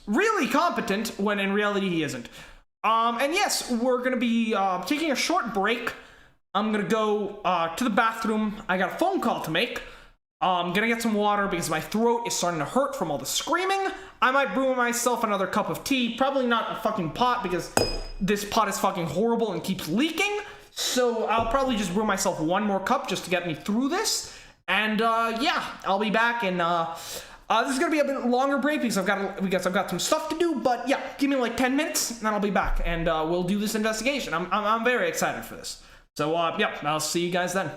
really competent when in reality he isn't. And yes, we're gonna be taking a short break. I'm gonna go to the bathroom. I got a phone call to make. I'm gonna get some water because my throat is starting to hurt from all the screaming. I might brew myself another cup of tea. Probably not a fucking pot because this pot is fucking horrible and keeps leaking. So I'll probably just brew myself one more cup just to get me through this. And yeah, I'll be back and this is gonna be a bit longer break because I've got some stuff to do, but yeah, give me like 10 minutes and then I'll be back and we'll do this investigation. I'm very excited for this. So yeah, I'll see you guys then.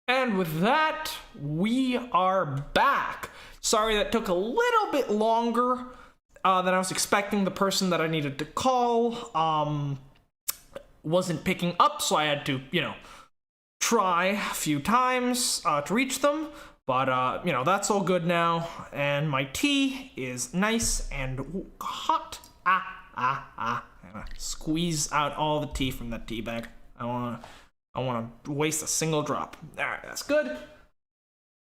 And with that, we are back. Sorry that took a little bit longer than I was expecting. The person that I needed to call wasn't picking up, so I had to, try a few times to reach them. But, that's all good now. And my tea is nice and hot. I'm gonna squeeze out all the tea from that tea bag. I wanna waste a single drop. Alright, that's good.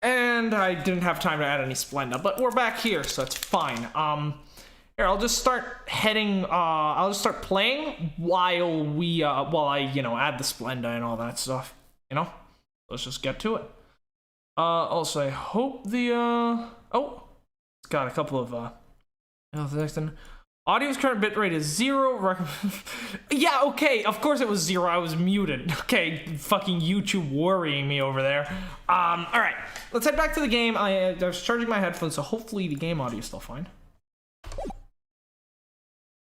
And I didn't have time to add any Splenda, but we're back here, so it's fine. Here, I'll just start I'll just start playing while I, add the Splenda and all that stuff. Let's just get to it. Also, I hope the, it's got a couple of, the next one. Audio's current bitrate is 0. Yeah, okay, of course it was 0. I was muted. Okay, fucking YouTube worrying me over there. Alright, let's head back to the game. I was charging my headphones, so hopefully the game audio is still fine.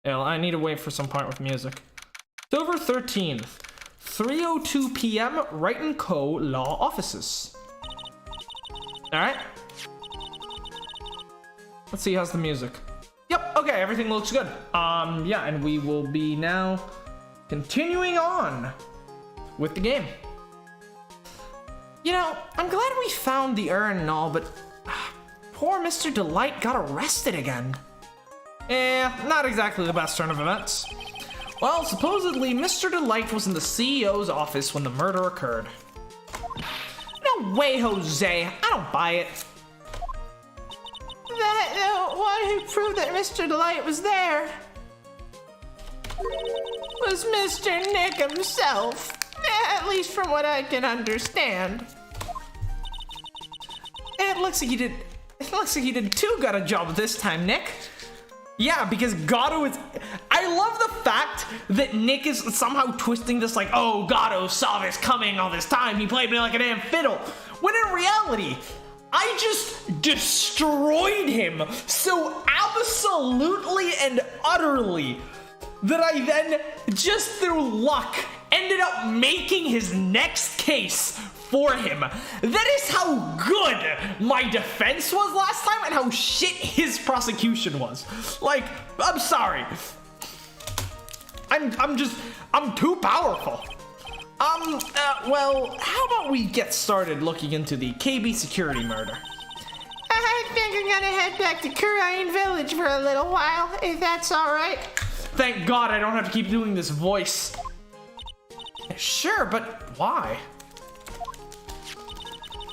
Yeah, well, I need to wait for some part with music. October 13th, 3:02 p.m., Wright & Co. Law Offices. Alright. Let's see, how's the music? Yep, okay, everything looks good. Yeah, and we will be now continuing on with the game. I'm glad we found the urn and all, but poor Mr. Delight got arrested again. Not exactly the best turn of events. Well, supposedly Mr. Delight was in the CEO's office when the murder occurred. No way, Jose, I don't buy it. The one who proved that Mr. Delight was there was Mr. Nick himself. At least from what I can understand. It looks like he did too good a job this time, Nick. Yeah, because Godot is... I love the fact that Nick is somehow twisting this like, oh, Godot saw this coming all this time. He played me like a damn fiddle. When in reality, I just destroyed him so absolutely and utterly that I then, just through luck, ended up making his next case for him. That is how good my defense was last time and how shit his prosecution was. Like, I'm sorry. I'm too powerful. Well, how about we get started looking into the KB security murder? I think I'm gonna head back to Kurain Village for a little while, if that's alright. Thank God I don't have to keep doing this voice. Sure, but why?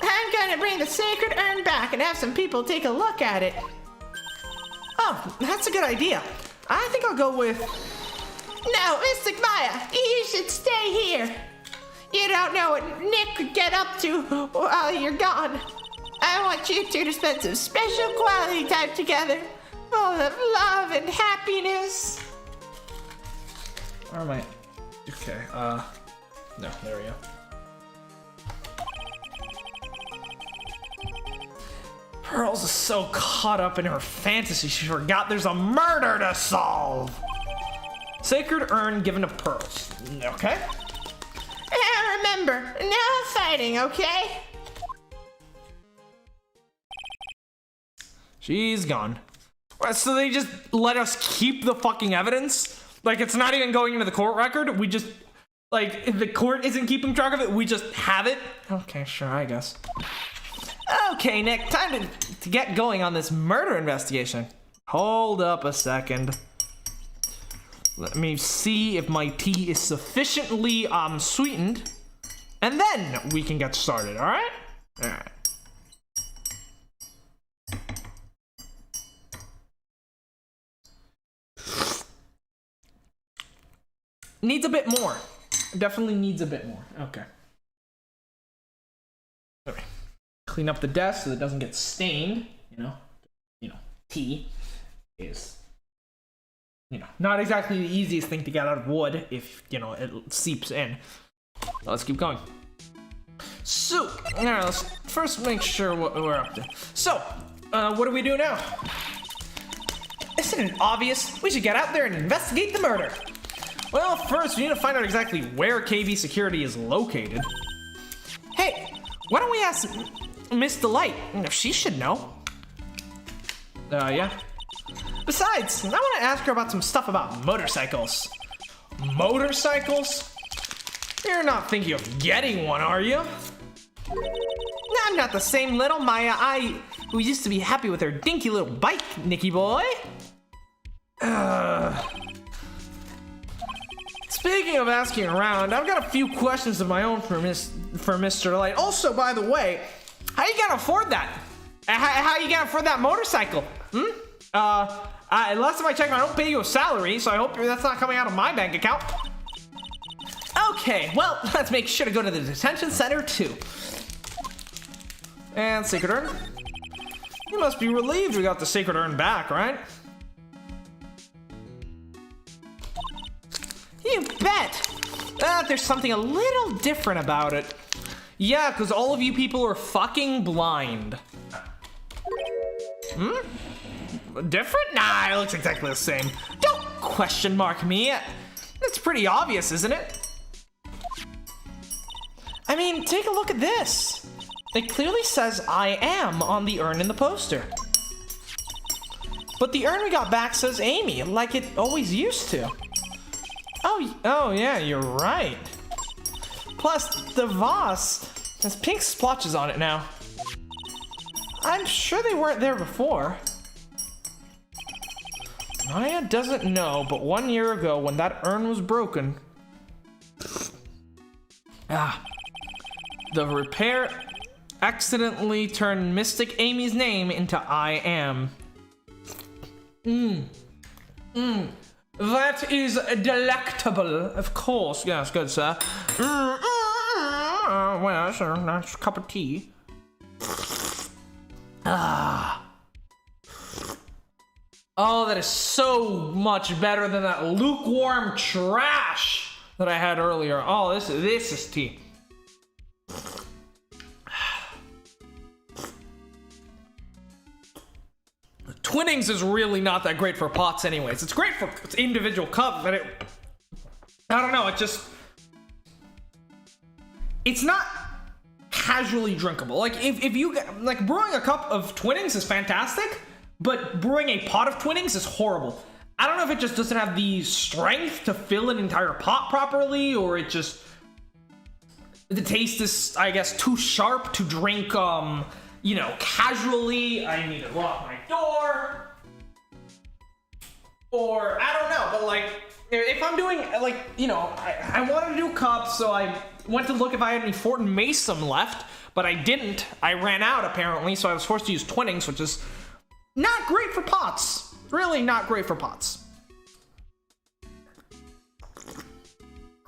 I'm gonna bring the sacred urn back and have some people take a look at it. Oh, that's a good idea. I think I'll go with... No, Mystic Maya, you should stay here. You don't know what Nick could get up to while you're gone. I want you two to spend some special quality time together, full of love and happiness. Where am I? Okay, no, there we go. Pearls is so caught up in her fantasy, she forgot there's a murder to solve. Sacred urn given to Pearls. Okay. And remember, no fighting, okay? She's gone. So they just let us keep the fucking evidence? Like, it's not even going into the court record? We just, like, if the court isn't keeping track of it, we just have it? Okay, sure, I guess. Okay, Nick, time to get going on this murder investigation. Hold up a second. Let me see if my tea is sufficiently sweetened, and then we can get started, alright? Alright. Needs a bit more. Definitely needs a bit more. Okay. Okay. Clean up the desk so that it doesn't get stained, tea is, not exactly the easiest thing to get out of wood if, it seeps in. So let's keep going. So, alright, let's first make sure what we're up to. So, what do we do now? Isn't it obvious? We should get out there and investigate the murder. Well, first, we need to find out exactly where KB Security is located. Hey, Why don't we ask Miss Delight? She should know. Yeah. Besides, I want to ask her about some stuff about motorcycles. Motorcycles? You're not thinking of getting one, are you? I'm not the same little Maya who used to be happy with her dinky little bike, Nicky boy. Speaking of asking around, I've got a few questions of my own for Mr. Delight. Also, by the way, how you gonna afford that? How you gonna afford that motorcycle? Last time I checked, I don't pay you a salary, so I hope that's not coming out of my bank account. Okay, well, let's make sure to go to the detention center too. And Sacred Urn. You must be relieved we got the Sacred Urn back, right? You bet! There's something a little different about it. Yeah, because all of you people are fucking blind. Different? Nah, it looks exactly the same. Don't question mark me. It's pretty obvious, isn't it? I mean, take a look at this. It clearly says I am on the urn in the poster. But the urn we got back says Amy, like it always used to. Oh yeah, you're right. Plus, the vase has pink splotches on it now. I'm sure they weren't there before. Maya doesn't know, but 1 year ago when that urn was broken... the repair accidentally turned Mystic Amy's name into I am. That is delectable, of course. Yes, good, sir. Well, sir, nice cup of tea. Oh, that is so much better than that lukewarm trash that I had earlier. Oh, this is tea. Twinnings is really not that great for pots anyways. It's great for individual cups, but I don't know, it's not casually drinkable. Like, if you, like, brewing a cup of Twinnings is fantastic, but brewing a pot of Twinnings is horrible. I don't know if it just doesn't have the strength to fill an entire pot properly, or the taste is, I guess, too sharp to drink, you know, casually. I need to lock my door. Or, I don't know, but like, if I'm doing, like, you know, I wanted to do cups, so I went to look if I had any Fort and Mason left, but I didn't. I ran out, apparently, so I was forced to use Twinnings, which is not great for pots. Really not great for pots.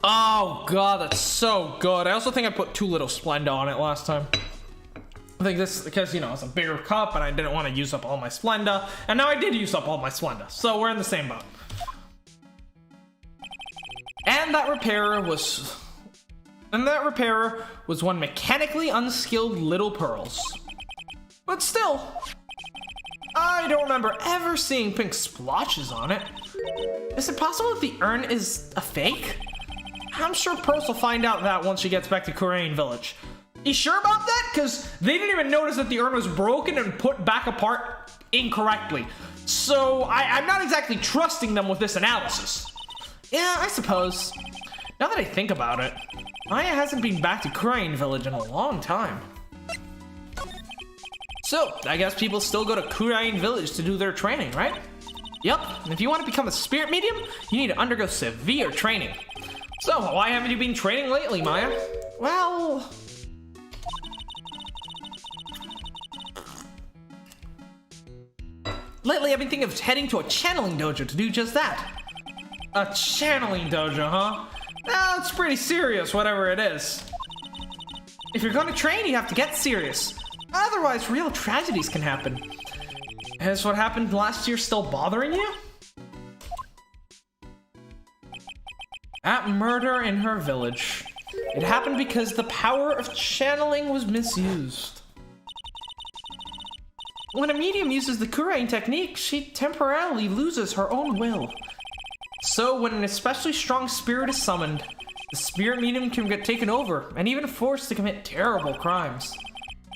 Oh, God, that's so good. I also think I put too little Splenda on it last time. I think this, because, you know, it's a bigger cup and I didn't want to use up all my Splenda. And now I did use up all my Splenda. So we're in the same boat. And that repairer was one mechanically unskilled little pearls. But still, I don't remember ever seeing pink splotches on it. Is it possible that the urn is a fake? I'm sure Pearls will find out that once she gets back to Kurain Village. You sure about that? Because they didn't even notice that the urn was broken and put back apart incorrectly. So I'm not exactly trusting them with this analysis. Yeah, I suppose. Now that I think about it, Maya hasn't been back to Kurain Village in a long time. So, I guess people still go to Kurain Village to do their training, right? Yep, and if you want to become a spirit medium, you need to undergo severe training. So, why haven't you been training lately, Maya? Well... lately, I've been thinking of heading to a channeling dojo to do just that. A channeling dojo, huh? Well, it's pretty serious, whatever it is. If you're going to train, you have to get serious. Otherwise, real tragedies can happen. Is what happened last year still bothering you? That murder in her village. It happened because the power of channeling was misused. When a medium uses the Kurain technique, she temporarily loses her own will. So when an especially strong spirit is summoned, The spirit medium can get taken over and even forced to commit terrible crimes.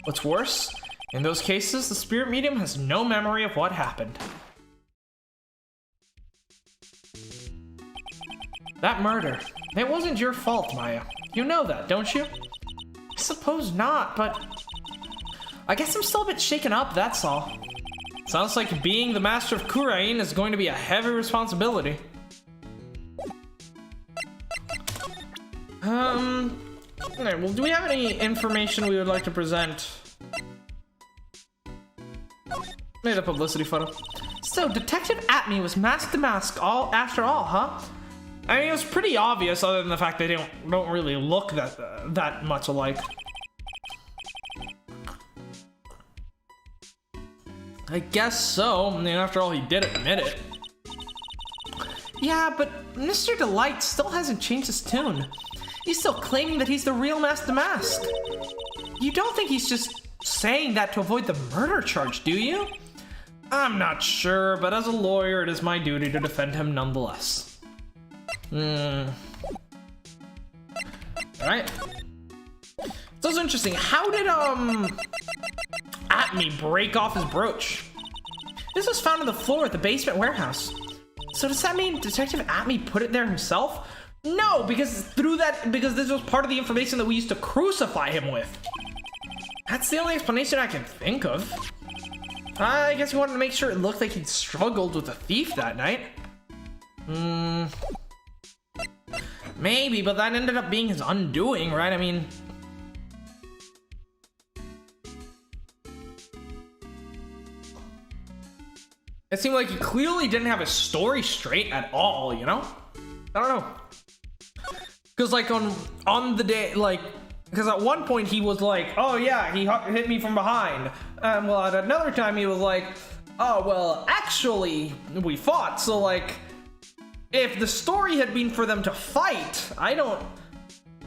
What's worse, in those cases, the spirit medium has no memory of what happened. That murder, it wasn't your fault, Maya. You know that, don't you? I suppose not, but I guess I'm still a bit shaken up, that's all. Sounds like being the master of Kurain is going to be a heavy responsibility. Alright, well, do we have any information we would like to present? Made a publicity photo. So, Detective Atme was masked to mask after all, huh? I mean, it was pretty obvious, other than the fact they don't really look that much alike. I guess so. I mean, after all, he did admit it. Yeah, but Mr. Delight still hasn't changed his tune. He's still claiming that he's the real Master Mask. You don't think he's just saying that to avoid the murder charge, do you? I'm not sure, but as a lawyer, it is my duty to defend him nonetheless. Alright. So it's interesting. How did, Atme break off his brooch? This was found on the floor at the basement warehouse. So does that mean Detective Atme put it there himself? No, because this was part of the information that we used to crucify him with. That's the only explanation I can think of. I guess he wanted to make sure it looked like he'd struggled with a thief that night. Maybe, but that ended up being his undoing, right? I mean... It seemed like he clearly didn't have his story straight at all, you know? I don't know. Because, like, on the day, like... Because at one point he was like, oh yeah, he hit me from behind. Well, at another time he was like, oh, well, actually, we fought. So, like, if the story had been for them to fight, I don't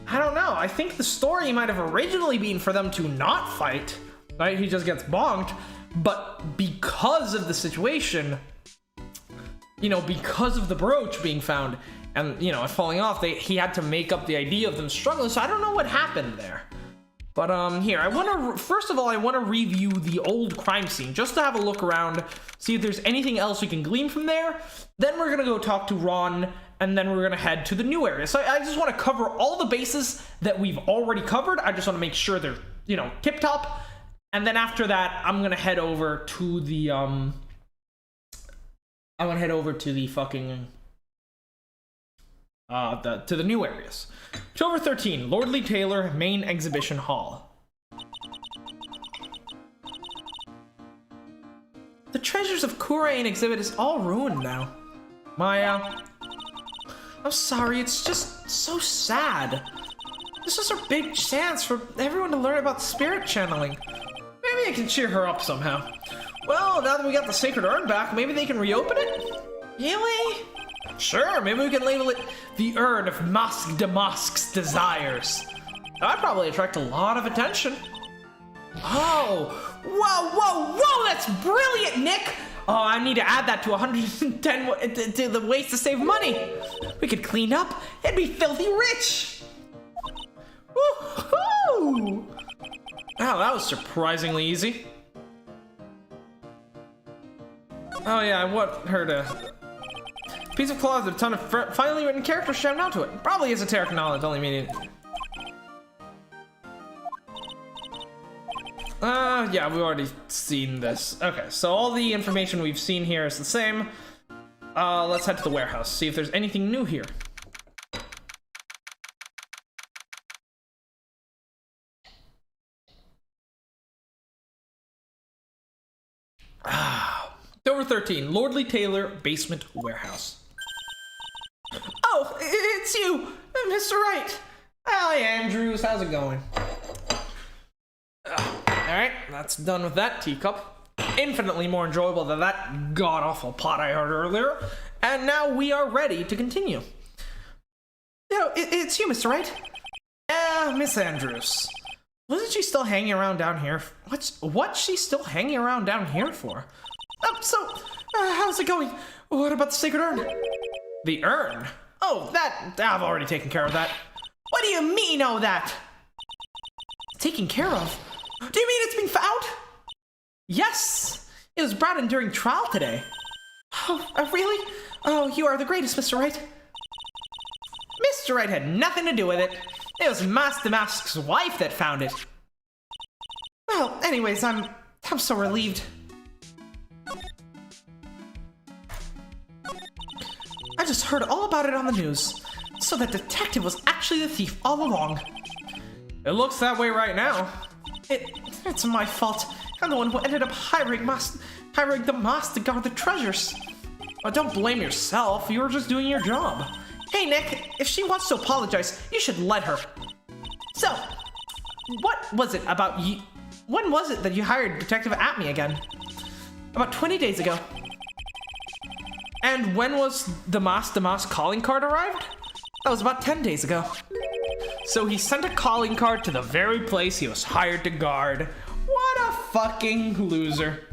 know. I think the story might have originally been for them to not fight. Right? He just gets bonked. But because of the situation, you know, because of the brooch being found and, you know, falling off, he had to make up the idea of them struggling. So I don't know what happened there. But here, first of all, I want to review the old crime scene just to have a look around, see if there's anything else we can glean from there. Then we're going to go talk to Ron, and then we're going to head to the new area. So I just want to cover all the bases that we've already covered. I just want to make sure they're, you know, tip-top. And then after that, I'm going to head over to the, fucking, to the new areas. October 13, Lordly Taylor, Main Exhibition Hall. The Treasures of Kurain exhibit is all ruined now. Maya, I'm sorry, it's just so sad. This is our big chance for everyone to learn about spirit channeling. Maybe I can cheer her up somehow. Well, now that we got the sacred urn back, maybe they can reopen it? Really? Sure, maybe we can label it the Urn of Masque de Masque's Desires. That'd probably attract a lot of attention. Oh, whoa, that's brilliant, Nick! Oh, I need to add that to 110 to the ways to save money. We could clean up and be filthy rich. Woohoo! Wow, that was surprisingly easy. Oh yeah, I want her to... Piece of cloth with a ton of finely written characters shoved onto it. Probably esoteric knowledge, only meaning... yeah, we've already seen this. Okay, so all the information we've seen here is the same. Let's head to the warehouse, see if there's anything new here. October 13, Lordly Taylor, Basement Warehouse. Oh, it's you, Mr. Wright. Hi, Andrews, how's it going? Alright, that's done with that teacup. Infinitely more enjoyable than that god-awful pot I heard earlier. And now we are ready to continue. No, it's you, Mr. Wright. Miss Andrews. Wasn't she still hanging around down here? What's she still hanging around down here for? How's it going? What about the sacred urn? The urn? Oh, I've already taken care of that. What do you mean, oh, that? Taken care of? Do you mean it's been found? Yes, it was brought in during trial today. Oh, really? Oh, you are the greatest, Mr. Wright. Mr. Wright had nothing to do with it. It was Master Mask's wife that found it. Well, anyways, I'm so relieved. I just heard all about it on the news. So that detective was actually the thief all along. It looks that way right now. It's my fault. I'm the one who ended up hiring the Moss to guard the treasures. Oh, don't blame yourself. You were just doing your job. Hey, Nick, if she wants to apologize, you should let her. So, what was it about you? When was it that you hired Detective Atme again? About 20 days ago. And when was the Moss calling card arrived? That was about 10 days ago. So he sent a calling card to the very place he was hired to guard. What a fucking loser.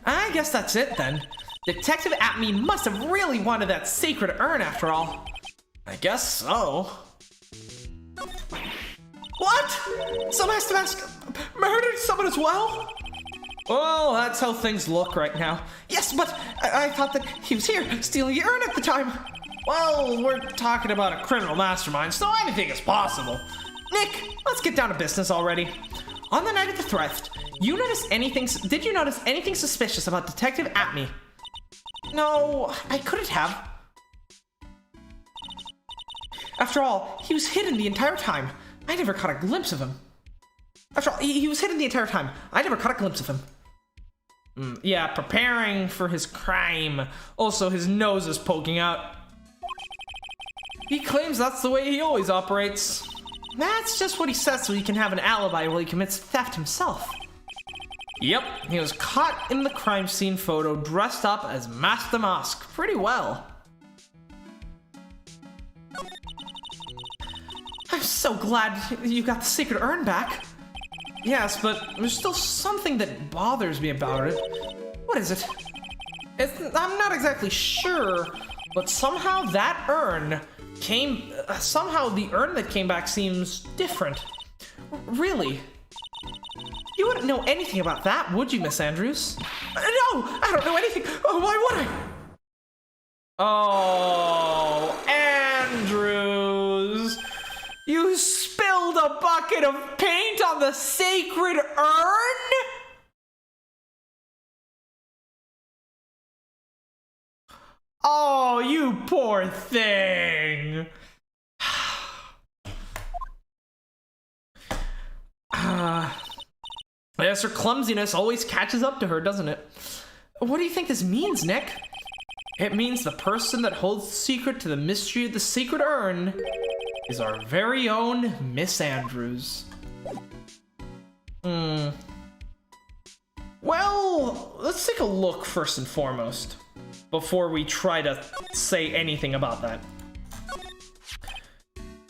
I guess that's it then. Detective Atme must have really wanted that sacred urn after all. I guess so. What? So Master Mask murdered someone as well? Well, that's how things look right now. Yes, but I thought that he was here stealing the urn at the time. Well, we're talking about a criminal mastermind, so anything is possible. Nick, let's get down to business already. On the night of the theft, did you notice anything suspicious about Detective Atme? No, I couldn't have. After all, he was hidden the entire time. I never caught a glimpse of him. After all, he was hidden the entire time. I never caught a glimpse of him. Yeah, preparing for his crime. Also, his nose is poking out. He claims that's the way he always operates. That's just what he says so he can have an alibi while he commits theft himself. Yep, he was caught in the crime scene photo dressed up as Master Mask pretty well. I'm so glad you got the secret urn back. Yes, but there's still something that bothers me about it. What is it? I'm not exactly sure, but somehow that urn somehow the urn that came back seems different. Really? You wouldn't know anything about that, would you, Miss Andrews? No, I don't know anything. Oh, why would I? Oh, Andrews. You spilled a bucket of paint on the sacred urn? Oh, you poor thing. I guess her clumsiness always catches up to her, doesn't it? What do you think this means, Nick? It means the person that holds the secret to the mystery of the sacred urn is our very own Miss Andrews. Well, let's take a look first and foremost, before we try to say anything about that.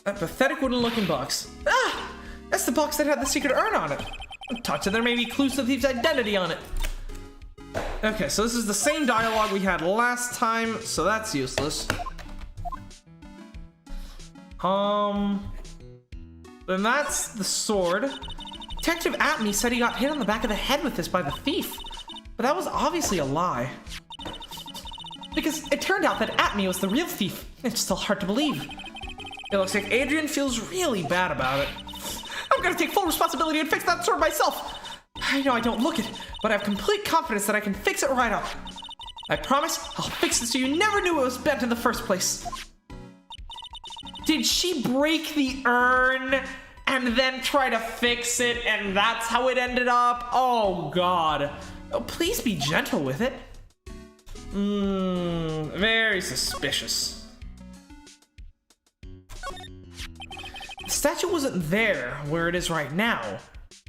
That pathetic wooden looking box. Ah! That's the box that had the secret urn on it. Touch it, there may be clues to the thief's identity on it. Okay, so this is the same dialogue we had last time, so that's useless. Then that's the sword. Detective Atme said he got hit on the back of the head with this by the thief, but that was obviously a lie. Because it turned out that Atme was the real thief. It's still hard to believe. It looks like Adrian feels really bad about it. I'm gonna take full responsibility and fix that sword myself. I know I don't look it, but I have complete confidence that I can fix it right up. I promise I'll fix it so you never knew it was bent in the first place. Did she break the urn and then try to fix it and that's how it ended up? Oh God. Oh, please be gentle with it. Very suspicious. The statue wasn't there where it is right now.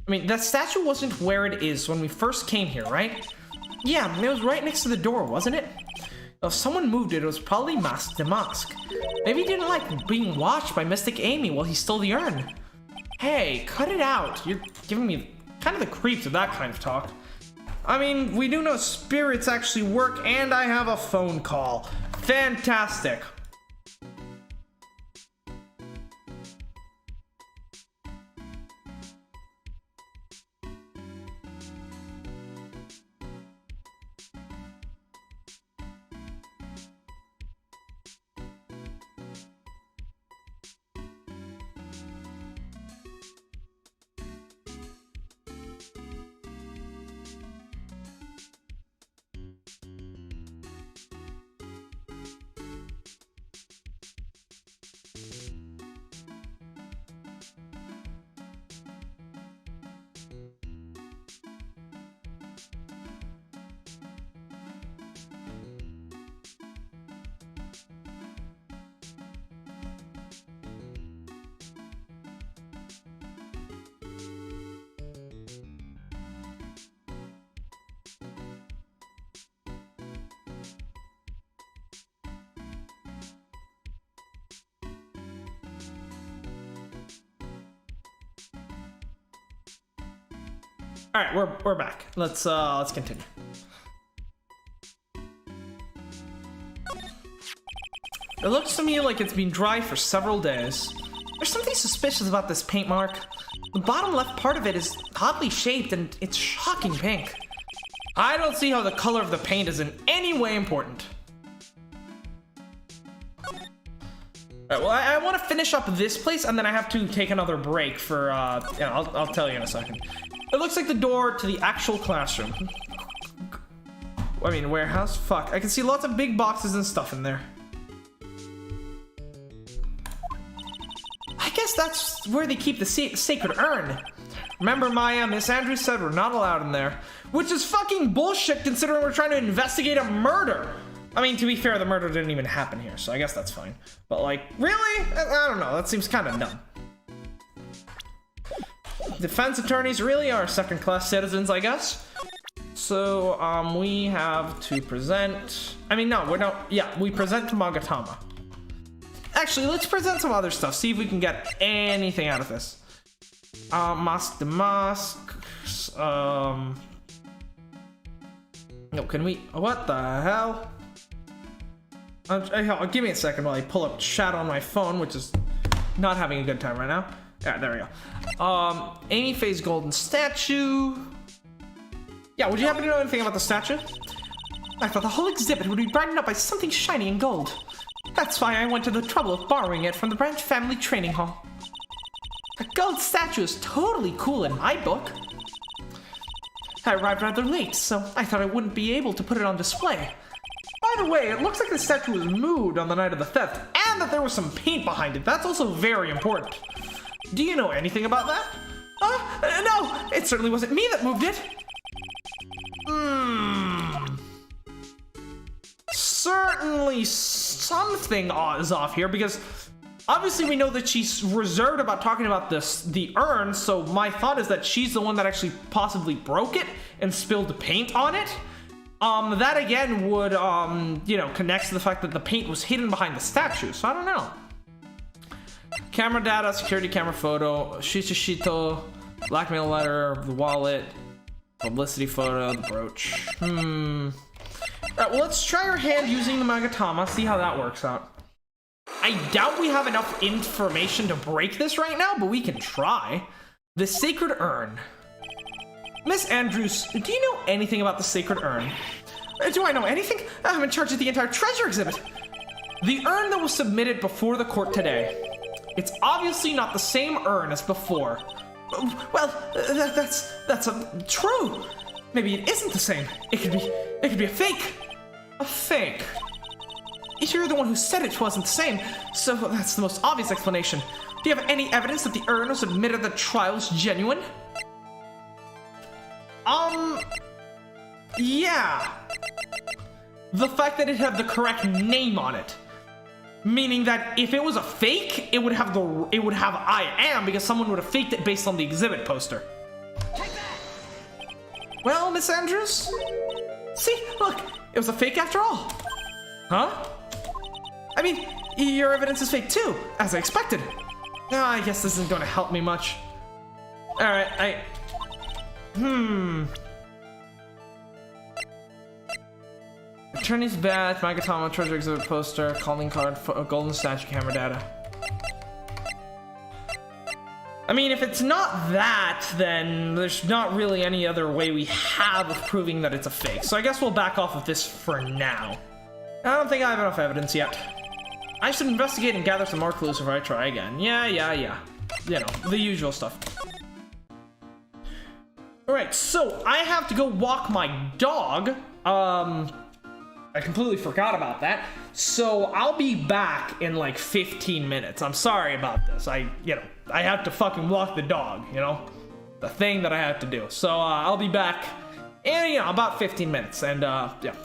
I mean, that statue wasn't where it is when we first came here, right? Yeah, it was right next to the door, wasn't it? If someone moved it, it was probably Master Mask. Maybe he didn't like being watched by Mystic Amy while he stole the urn. Hey, cut it out. You're giving me kind of the creeps with that kind of talk. I mean, we do know spirits actually work, and I have a phone call. Fantastic. All right, we're back. Let's continue. It looks to me like it's been dry for several days. There's something suspicious about this paint mark. The bottom left part of it is oddly shaped and it's shocking pink. I don't see how the color of the paint is in any way important. Alright, well, I want to finish up this place and then I have to take another break for, yeah, I'll tell you in a second. It looks like the door to the actual classroom. I mean, warehouse? Fuck, I can see lots of big boxes and stuff in there. I guess that's where they keep the sacred urn. Remember, Maya, Miss Andrews said we're not allowed in there. Which is fucking bullshit considering we're trying to investigate a murder. I mean, to be fair, the murder didn't even happen here, so I guess that's fine. But like, really? I don't know, that seems kind of dumb. Defense attorneys really are second-class citizens, I guess. So, we have to present... I mean, no, we present to Magatama. Actually, let's present some other stuff, see if we can get anything out of this. Masque de Masque. No, can we... What the hell? Give me a second while I pull up chat on my phone, which is not having a good time right now. Yeah, there we go. Amy Faye's golden statue. Yeah, would you happen to know anything about the statue? I thought the whole exhibit would be brightened up by something shiny and gold. That's why I went to the trouble of borrowing it from the Branch Family Training Hall. A gold statue is totally cool in my book. I arrived rather late, so I thought I wouldn't be able to put it on display. By the way, it looks like the statue was moved on the night of the theft, and that there was some paint behind it. That's also very important. Do you know anything about that? No, it certainly wasn't me that moved it. Certainly something is off here, because obviously we know that she's reserved about talking about the urn, so my thought is that she's the one that actually possibly broke it and spilled the paint on it. That again would, you know, connects to the fact that the paint was hidden behind the statue, so I don't know. Camera data, security camera photo, Shishito, blackmail letter, the wallet, publicity photo, the brooch. Alright, well, let's try our hand using the Magatama, see how that works out. I doubt we have enough information to break this right now, but we can try. The sacred urn. Miss Andrews, do you know anything about the sacred urn? Do I know anything? I'm in charge of the entire treasure exhibit. The urn that was submitted before the court today. It's obviously not the same urn as before. Well, that's true. Maybe it isn't the same. It could be a fake. A fake. You're the one who said it wasn't the same, so that's the most obvious explanation. Do you have any evidence that the urn was admitted at the trial was genuine? Yeah. The fact that it had the correct name on it. Meaning that if it was a fake, it would have I am, because someone would have faked it based on the exhibit poster. Well, Miss Andrews? See, look, it was a fake after all. Huh? I mean, your evidence is fake too, as I expected. No, I guess this isn't going to help me much. Alright, Attorney's badge, Magatama, treasure exhibit poster, calling card, golden statue, camera data. I mean, if it's not that, then there's not really any other way we have of proving that it's a fake. So I guess we'll back off of this for now. I don't think I have enough evidence yet. I should investigate and gather some more clues before I try again. Yeah. You know, the usual stuff. Alright, so I have to go walk my dog. I completely forgot about that. So I'll be back in like 15 minutes. I'm sorry about this. I have to fucking walk the dog, you know? The thing that I have to do. So I'll be back in, about 15 minutes. And yeah.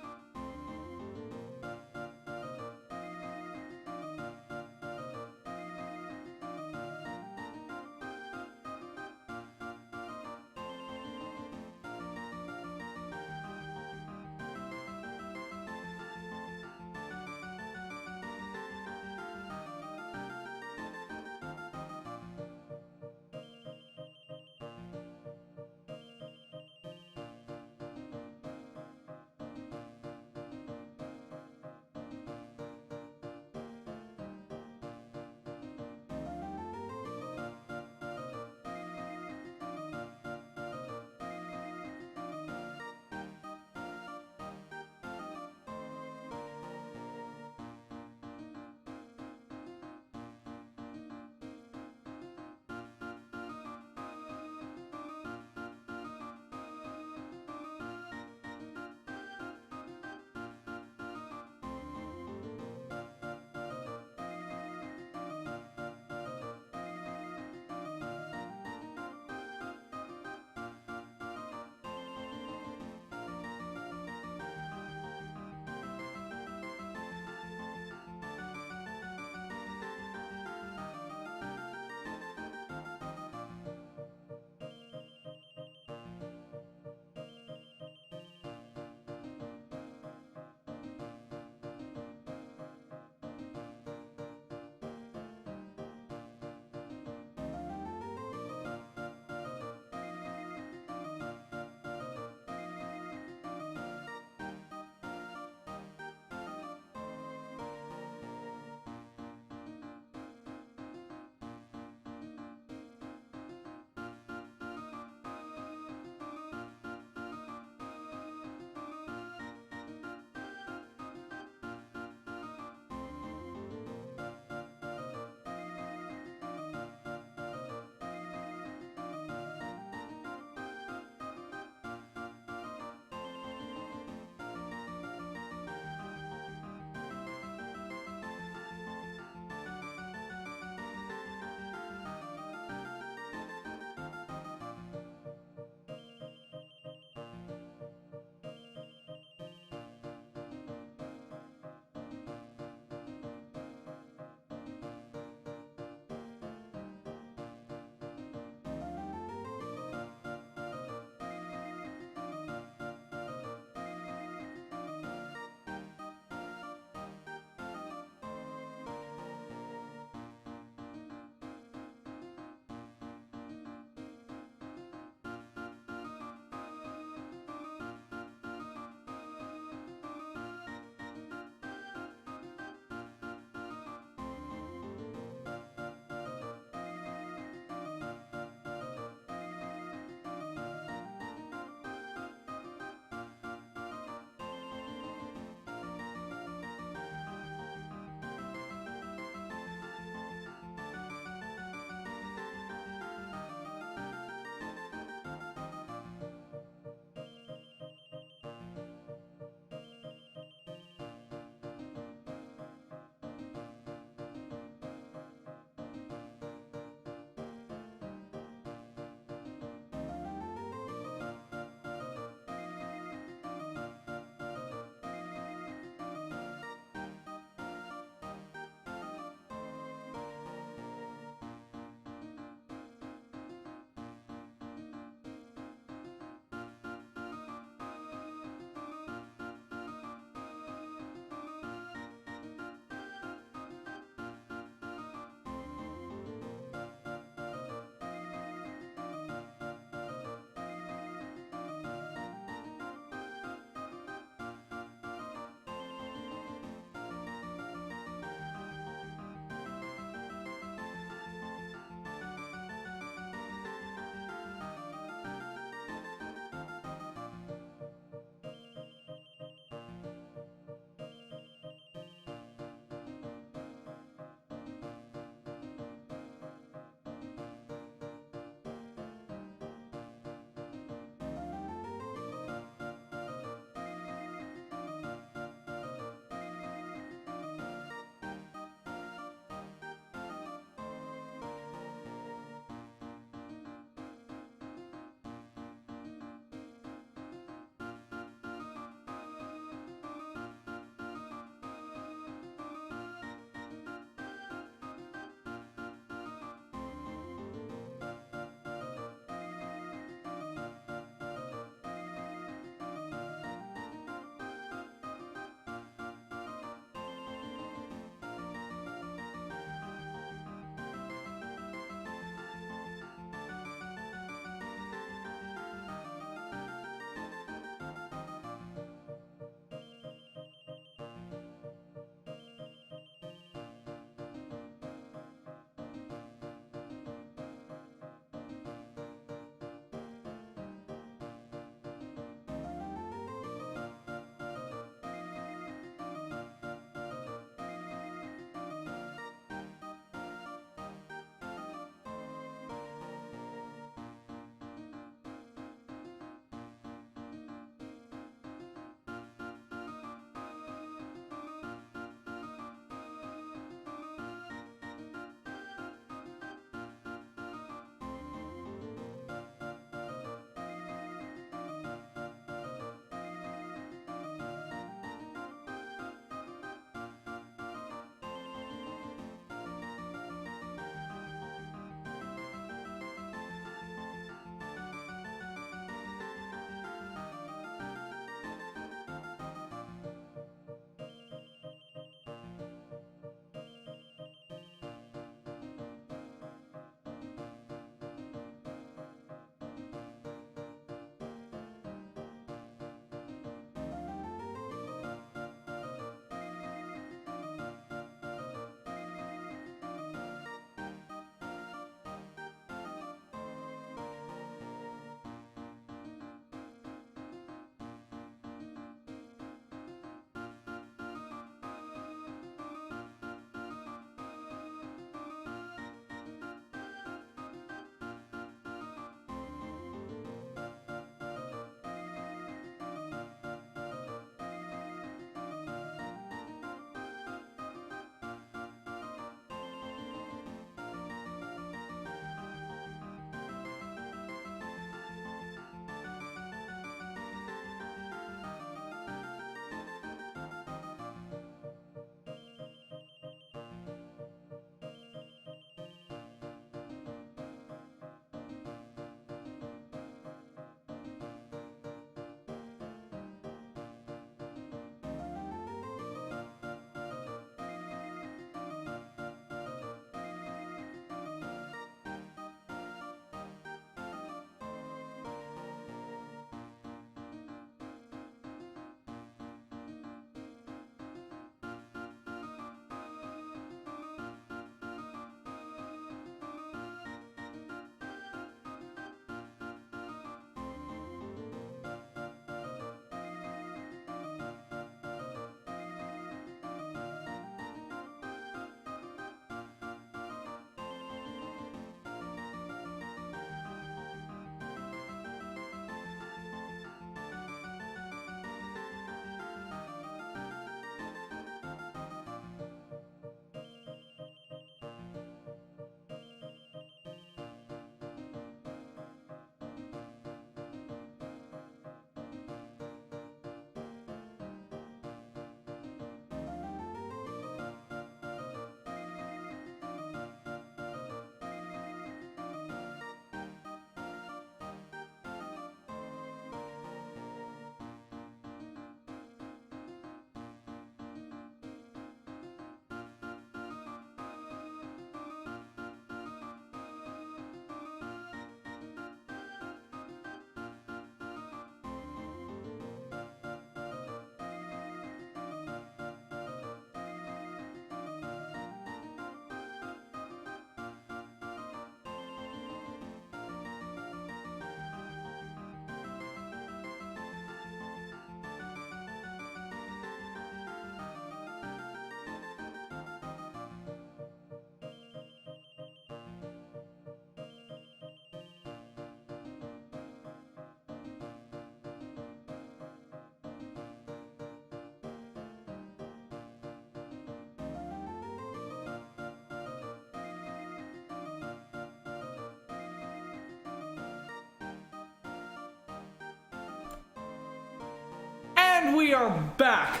And we are back.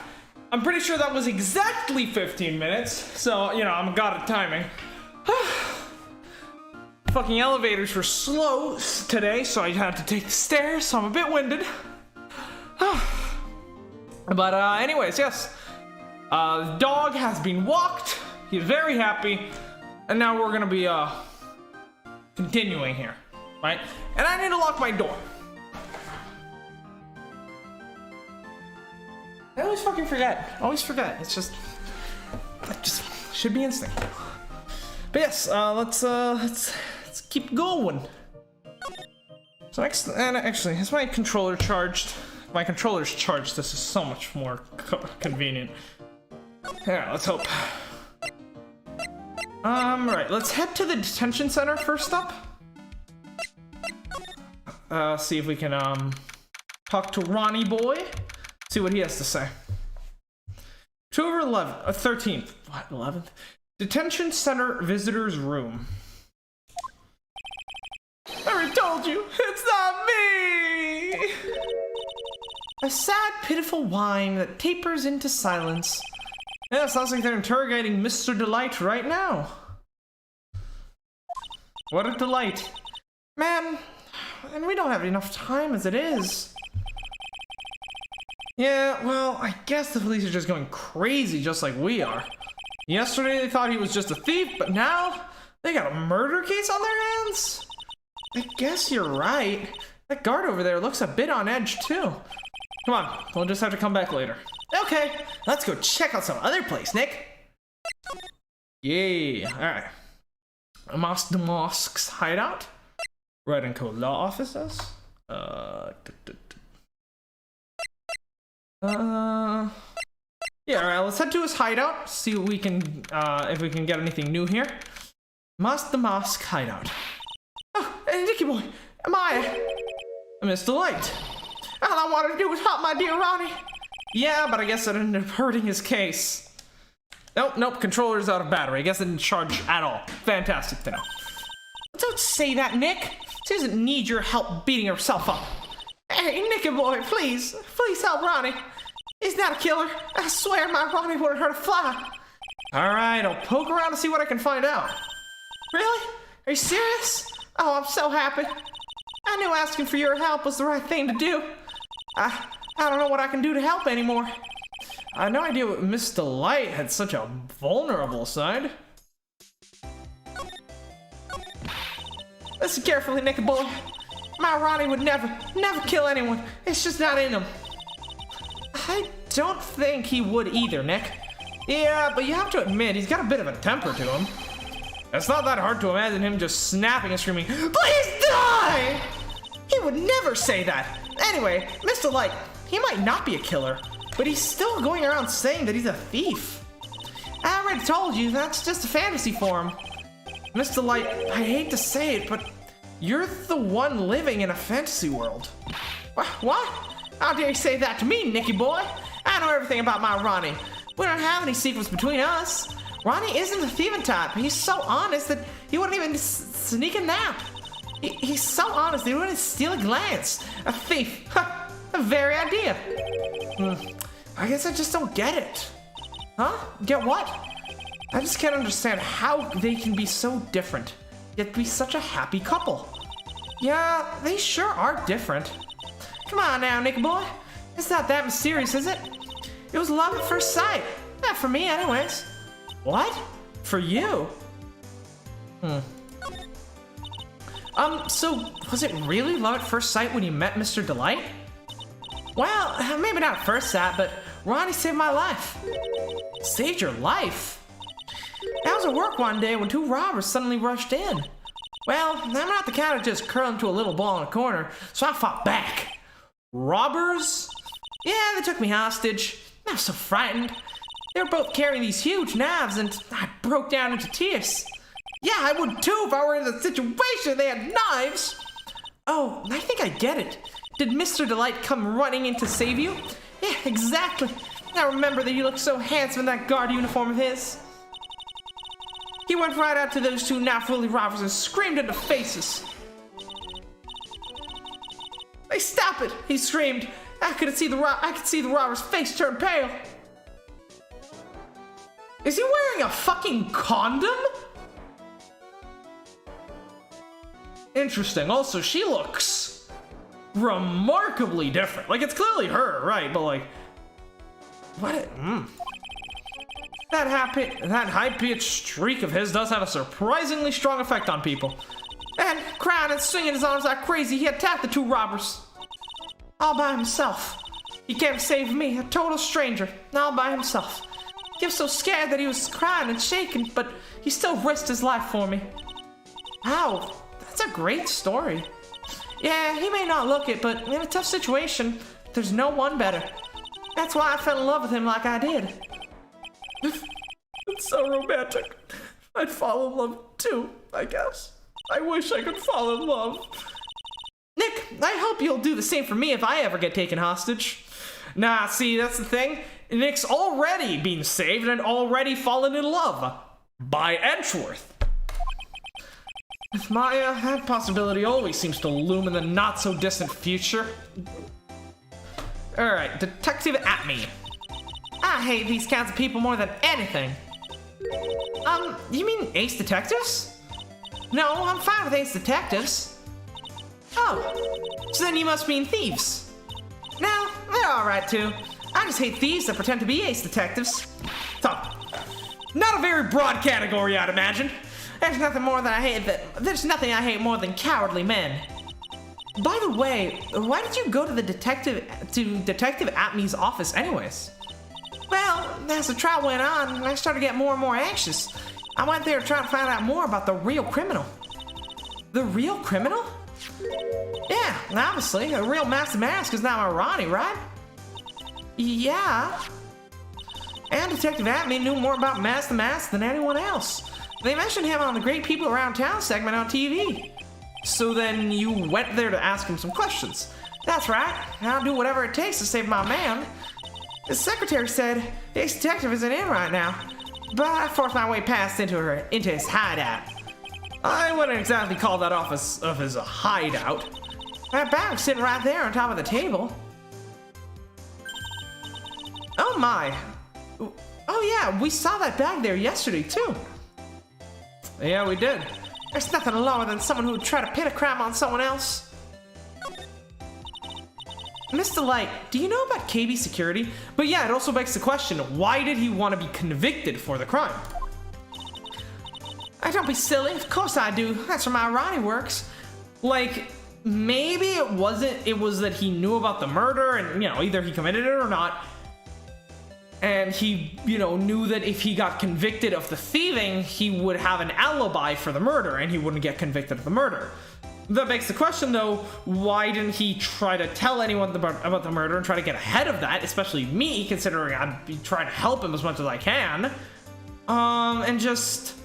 I'm pretty sure that was exactly 15 minutes, so, you know, I'm god at timing. Fucking elevators were slow today, so I had to take the stairs, so I'm a bit winded. But, anyways, yes. The dog has been walked. He's very happy. And now we're gonna be, continuing here, right? And I need to lock my door. I always fucking forget. Always forget. It's just, that just should be instinct. But yes, let's keep going. So next, and actually, is my controller charged? My controller's charged. This is so much more convenient. Yeah, let's hope. Right, let's head to the detention center first up. See if we can, talk to Ronnie Boy. See what he has to say. October 11th, 13th, what, 11th? Detention Center Visitors Room. I already told you, it's not me! A sad, pitiful whine that tapers into silence. Yeah, sounds like they're interrogating Mr. Delight right now. What a delight. Man, and we don't have enough time as it is. Yeah, well, I guess the police are just going crazy just like we are. Yesterday they thought he was just a thief, but now they got a murder case on their hands? I guess you're right. That guard over there looks a bit on edge too. Come on, we'll just have to come back later. Okay, let's go check out some other place, Nick. Yay, alright. The Mosque's hideout. Red and Code Law offices. Yeah, alright, let's head to his hideout, see what we can, if we can get anything new here. The Mosque hideout. Oh, hey, Nicky boy, am I? Miss Delight. All I wanted to do was help my dear Ronnie. Yeah, but I guess it ended up hurting his case. Nope, controller's out of battery. I guess it didn't charge at all. Fantastic to know. Don't say that, Nick. She doesn't need your help beating herself up. Hey, Nicky boy, please help Ronnie. He's not a killer. I swear my Ronnie wouldn't hurt a fly. Alright, I'll poke around to see what I can find out. Really? Are you serious? Oh, I'm so happy. I knew asking for your help was the right thing to do. I don't know what I can do to help anymore. I had no idea what Miss Delight had such a vulnerable side. Listen carefully, Nicky boy. My Ronnie would never kill anyone. It's just not in him. I don't think he would either, Nick. Yeah, but you have to admit, he's got a bit of a temper to him. It's not that hard to imagine him just snapping and screaming, "Please die!" He would never say that. Anyway, Mr. Light, he might not be a killer, but he's still going around saying that he's a thief. I already told you, that's just a fantasy for him. Mr. Light, I hate to say it, but you're the one living in a fantasy world. What? How dare you say that to me, Nicky boy? I know everything about my Ronnie. We don't have any secrets between us. Ronnie isn't the thieving type. He's so honest that he wouldn't even sneak a nap. He's so honest that he wouldn't steal a glance. A thief. Ha! The very idea. I guess I just don't get it. Huh? Get what? I just can't understand how they can be so different, yet be such a happy couple. Yeah, they sure are different. Come on now, Nick boy. It's not that mysterious, is it? It was love at first sight. Not for me, anyways. What? For you? So was it really love at first sight when you met Mr. Delight? Well, maybe not at first sight, but Ronnie saved my life. Saved your life? I was at work one day when two robbers suddenly rushed in. Well, I'm not the kind of just curl into a little ball in a corner, so I fought back. Robbers? Yeah, they took me hostage. I was so frightened. They were both carrying these huge knives, and I broke down into tears. Yeah, I would too if I were in the situation they had knives. Oh, I think I get it. Did Mr. Delight come running in to save you? Yeah, exactly. I remember that he looked so handsome in that guard uniform of his. He went right out to those two knife-wielding robbers and screamed in their faces. Hey, stop it, he screamed. I could see the robber's face turn pale. Is he wearing a fucking condom? Interesting. Also, she looks remarkably different. Like, it's clearly her, right? But like, what? That high-pitched shriek of his does have a surprisingly strong effect on people. And crying and swinging his arms like crazy, he attacked the two robbers. All by himself. He came to save me, a total stranger, all by himself. He was so scared that he was crying and shaking, but he still risked his life for me. Wow, that's a great story. Yeah, he may not look it, but in a tough situation, there's no one better. That's why I fell in love with him like I did. It's so romantic. I'd fall in love too, I guess. I wish I could fall in love. Nick, I hope you'll do the same for me if I ever get taken hostage. Nah, see, that's the thing. Nick's already been saved and already fallen in love. By Edgeworth. Maya, that possibility always seems to loom in the not-so-distant future. Alright, Detective Atme. I hate these kinds of people more than anything. You mean Ace Detectives? No, I'm fine with Ace Detectives. Oh, so then you must mean thieves. No, they're alright too. I just hate thieves that pretend to be Ace Detectives. So, not a very broad category, I'd imagine. There's nothing I hate more than cowardly men. By the way, why did you go to Detective Atme's office anyways? Well, as the trial went on, I started getting more and more anxious. I went there to try to find out more about the real criminal. The real criminal? Yeah, obviously, a real Master Mask is now my Ronnie, right? Yeah. And Detective Atme knew more about Master Mask than anyone else. They mentioned him on the Great People Around Town segment on TV. So then you went there to ask him some questions. That's right, I'll do whatever it takes to save my man. His secretary said his detective isn't in right now, but I forced my way past into his hideout. I wouldn't exactly call that office of his a hideout. That bag's sitting right there on top of the table. Oh my. Oh yeah, we saw that bag there yesterday too. Yeah, we did. There's nothing lower than someone who would try to pin a crime on someone else. Mr. Light, do you know about KB security? But yeah, it also begs the question, why did he want to be convicted for the crime? Don't be silly, of course I do. That's where my Ronnie works. Like, maybe it was that he knew about the murder and, either he committed it or not. And he, knew that if he got convicted of the thieving, he would have an alibi for the murder and he wouldn't get convicted of the murder. That begs the question, though, why didn't he try to tell anyone about the murder and try to get ahead of that, especially me, considering I'd be trying to help him as much as I can? And just...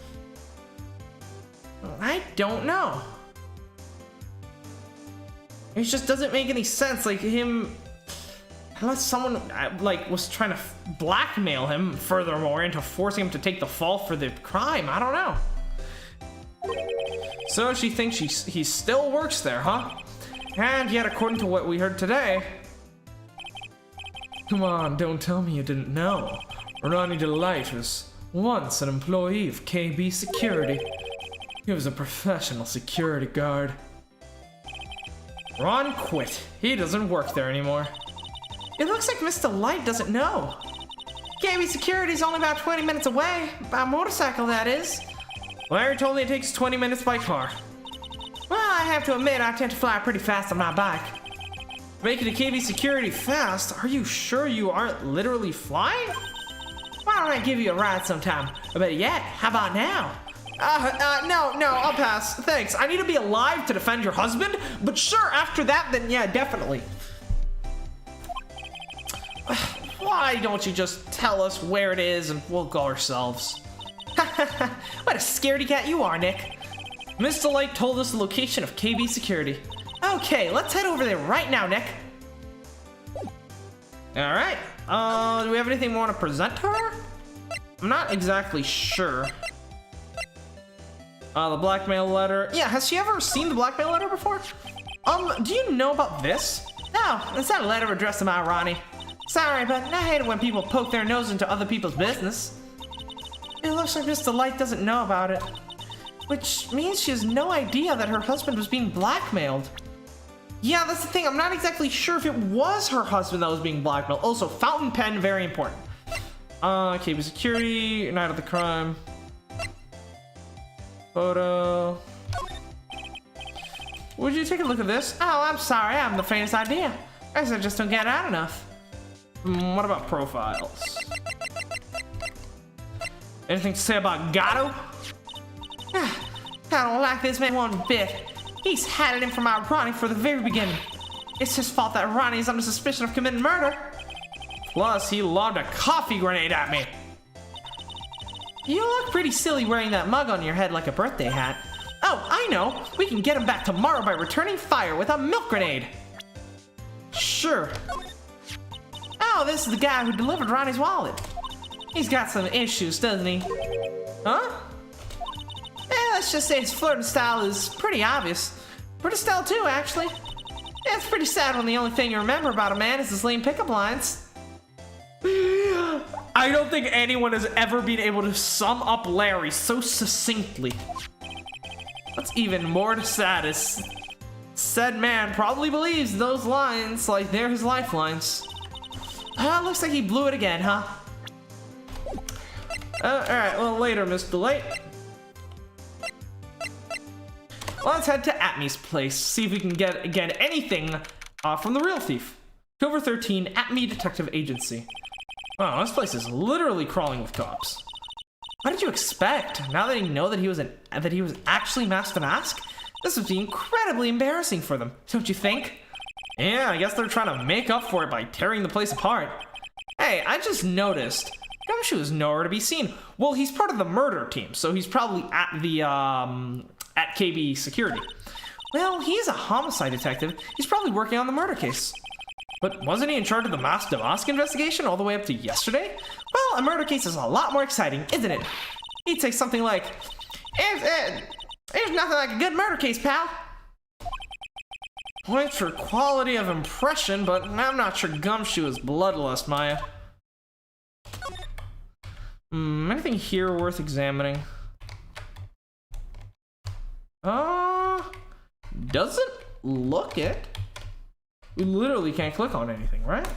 I don't know. It just doesn't make any sense, like, him... Unless someone, was trying to blackmail him furthermore into forcing him to take the fall for the crime. I don't know. So she thinks he still works there, huh? And yet, according to what we heard today... Come on, don't tell me you didn't know. Ronnie Delight was once an employee of KB Security. He was a professional security guard. Ron quit. He doesn't work there anymore. It looks like Mr. Light doesn't know. KB Security's only about 20 minutes away. By motorcycle, that is. Larry told me it takes 20 minutes by car. Well, I have to admit, I tend to fly pretty fast on my bike. Making to KB Security fast? Are you sure you aren't literally flying? Why don't I give you a ride sometime? Or better yet, how about now? No, I'll pass. Thanks. I need to be alive to defend your husband, but sure, after that, then yeah, definitely. Why don't you just tell us where it is and we'll go ourselves? What a scaredy cat you are, Nick. Mr. Light told us the location of KB Security. Okay, let's head over there right now, Nick. Alright. Do we have anything we want to present to her? I'm not exactly sure. The blackmail letter. Yeah, has she ever seen the blackmail letter before? Do you know about this? Oh, is that a letter addressed to my Ronnie? Sorry, but I hate it when people poke their nose into other people's business. It looks like Miss Delight doesn't know about it. Which means she has no idea that her husband was being blackmailed. Yeah, that's the thing. I'm not exactly sure if it was her husband that was being blackmailed. Also, fountain pen, very important. KB security, night of the crime. Photo. Would you take a look at this? Oh, I'm sorry. I haven't the faintest idea. I guess I just don't get it out enough. What about profiles? Anything to say about Godot? I don't like this man one bit. He's had it in for my Ronnie for the very beginning. It's his fault that Ronnie is under suspicion of committing murder. Plus, he lobbed a coffee grenade at me. You look pretty silly wearing that mug on your head like a birthday hat. Oh, I know. We can get him back tomorrow by returning fire with a milk grenade. Sure. Oh, this is the guy who delivered Ronnie's wallet. He's got some issues, doesn't he? Huh? Let's just say his flirting style is pretty obvious. Pretty style too, actually. It's pretty sad when the only thing you remember about a man is his lame pickup lines. I don't think anyone has ever been able to sum up Larry so succinctly. What's even more sad is said man probably believes those lines like they're his lifelines. Looks like he blew it again, huh? Alright, well later, Miss Delight. Let's head to Atmy's place, see if we can get again anything from the real thief. October 13, Atmy Detective Agency. Wow, this place is literally crawling with cops. What did you expect? Now that you know that he was actually masked to mask, this would be incredibly embarrassing for them, don't you think? Yeah, I guess they're trying to make up for it by tearing the place apart. Hey, I just noticed Gumshoe is nowhere to be seen. Well, he's part of the murder team, so he's probably at the at KB security. Well, he's a homicide detective. He's probably working on the murder case. But wasn't he in charge of the Mask to Mask investigation all the way up to yesterday? Well, a murder case is a lot more exciting, isn't it? He'd say something like, there's nothing like a good murder case, pal. Points for quality of impression, but I'm not sure Gumshoe is bloodlust, Maya. Anything here worth examining? Doesn't look it. We literally can't click on anything, right?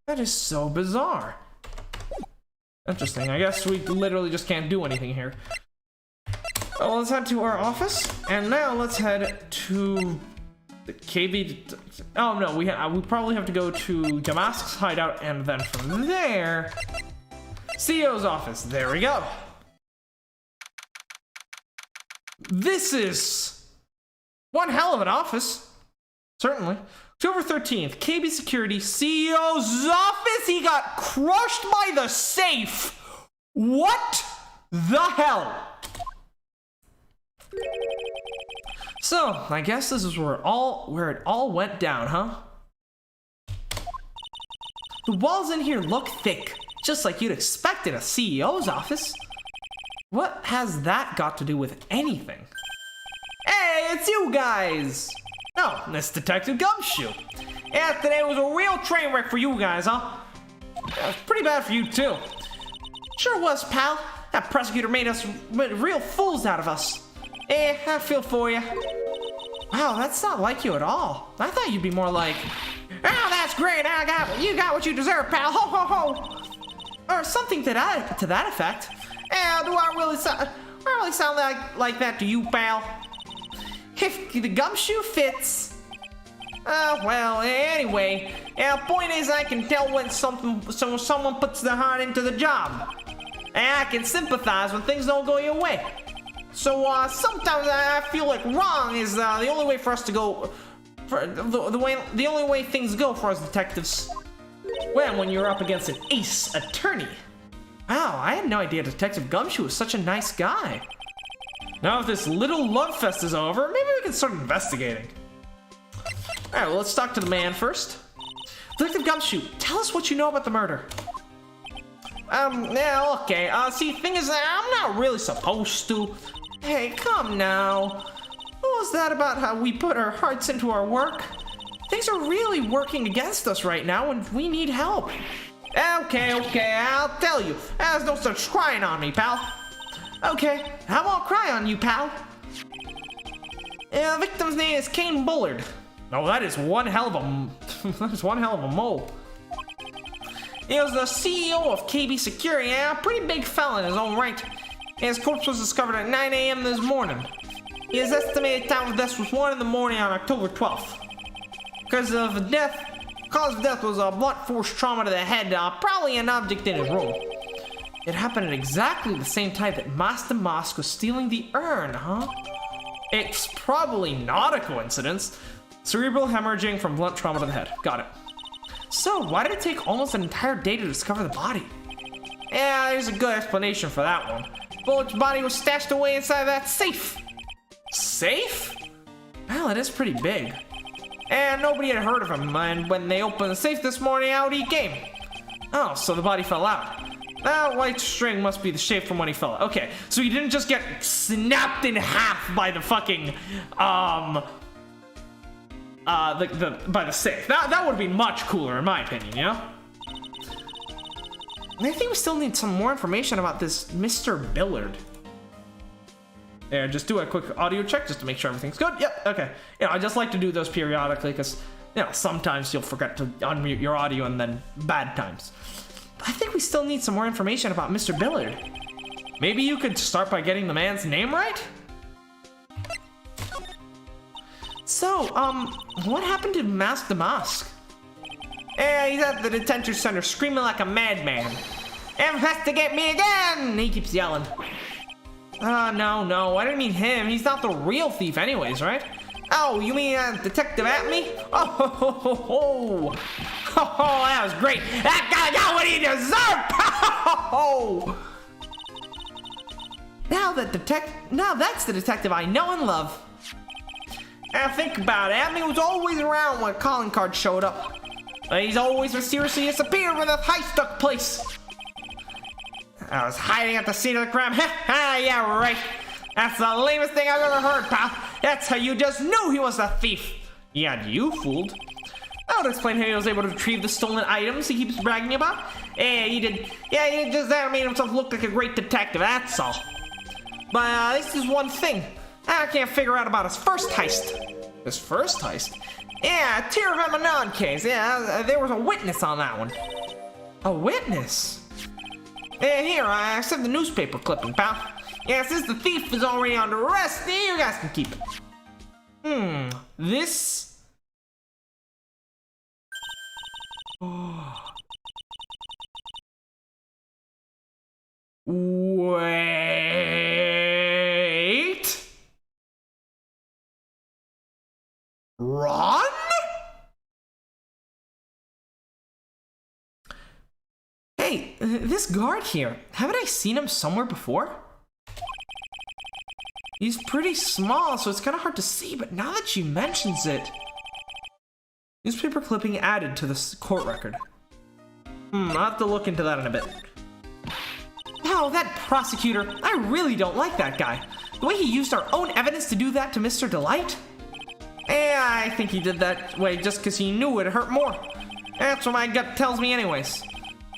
That is so bizarre. Interesting. I guess we literally just can't do anything here. Well, let's head to our office, and now let's head to the KB. Oh no, we probably have to go to Damask's hideout, and then from there, CEO's office. There we go. This is one hell of an office. Certainly. October 13th, KB Security, CEO's office. He got crushed by the safe. What the hell? So, I guess this is where it all went down, huh? The walls in here look thick, just like you'd expect in a CEO's office. What has that got to do with anything? Hey, it's you guys! Oh, it's Detective Gumshoe. Yeah, today was a real train wreck for you guys, huh? Pretty bad for you, too. Sure was, pal. That prosecutor made real fools out of us. I feel for you. Wow, that's not like you at all. I thought you'd be more like, oh, that's great. You got what you deserve, pal. Ho, ho, ho. Or something to that effect. Do I really sound like that to you, pal? If the Gumshoe fits. Well, anyway. Point is, I can tell when someone puts their heart into the job. And I can sympathize when things don't go your way. So, sometimes I feel like wrong is the only way for us to go. The only way things go for us detectives. When you're up against an ace attorney. Wow, I had no idea Detective Gumshoe was such a nice guy. Now if this little love fest is over, maybe we can start investigating. Alright, well let's talk to the man first. Detective Gumshoe, tell us what you know about the murder. Yeah, okay. See, thing is, I'm not really supposed to. Hey, come now. What was that about how we put our hearts into our work? Things are really working against us right now, and we need help. Okay, I'll tell you. Don't start crying on me, pal. Okay, I won't cry on you, pal. The victim's name is Kane Bullard. Oh, that is one hell of a that is one hell of a mole. He was the CEO of KB Security, a pretty big fella in his own right. His corpse was discovered at 9 a.m. this morning. His estimated time of death was 1 in the morning on October 12th. Cause of death was a blunt force trauma to the head, probably an object in his room. It happened at exactly the same time that Master Mask was stealing the urn, huh? It's probably not a coincidence. Cerebral hemorrhaging from blunt trauma to the head. Got it. So, why did it take almost an entire day to discover the body? Yeah, there's a good explanation for that one. Bullard's body was stashed away inside that safe. Safe? Well, it is pretty big. And nobody had heard of him, and when they opened the safe this morning, out he came. Oh, so the body fell out. That white string must be the shape from when he fell out. Okay, so he didn't just get snapped in half by the fucking, by the safe. That would be much cooler in my opinion, you know? I think we still need some more information about this Mr. Bullard. There, just do a quick audio check just to make sure everything's good. Yep, okay. You know, I just like to do those periodically because, you know, sometimes you'll forget to unmute your audio and then bad times. I think we still need some more information about Mr. Bullard. Maybe you could start by getting the man's name right? So, what happened to Master Mask? He's at the detention center screaming like a madman. Investigate me again! He keeps yelling. No, I didn't mean him. He's not the real thief anyways, right? Oh, you mean Detective Atme? Oh, that was great. That guy got what he deserved! Now that's the detective I know and love. Think about it. Atme was always around when calling cards showed up. He's always mysteriously disappeared when the heist took place. I was hiding at the scene of the crime. Yeah, right. That's the lamest thing I've ever heard, pal. That's how you just knew he was a thief. Yeah, you fooled. That would explain how he was able to retrieve the stolen items he keeps bragging about. He did just that, made himself look like a great detective, that's all. But this is one thing. I can't figure out about his first heist. His first heist? Yeah, Tear of Emanon case. Yeah, there was a witness on that one. A witness? And here, I sent the newspaper clipping, pal. Yeah, since the thief is already under arrest, you guys can keep it. This... Wait... Run? Hey, this guard here, haven't I seen him somewhere before? He's pretty small, so it's kind of hard to see, but now that she mentions it... Newspaper clipping added to the court record. I'll have to look into that in a bit. Oh, that prosecutor, I really don't like that guy. The way he used our own evidence to do that to Mr. Delight. Yeah, I think he did that way just because he knew it'd hurt more. That's what my gut tells me anyways.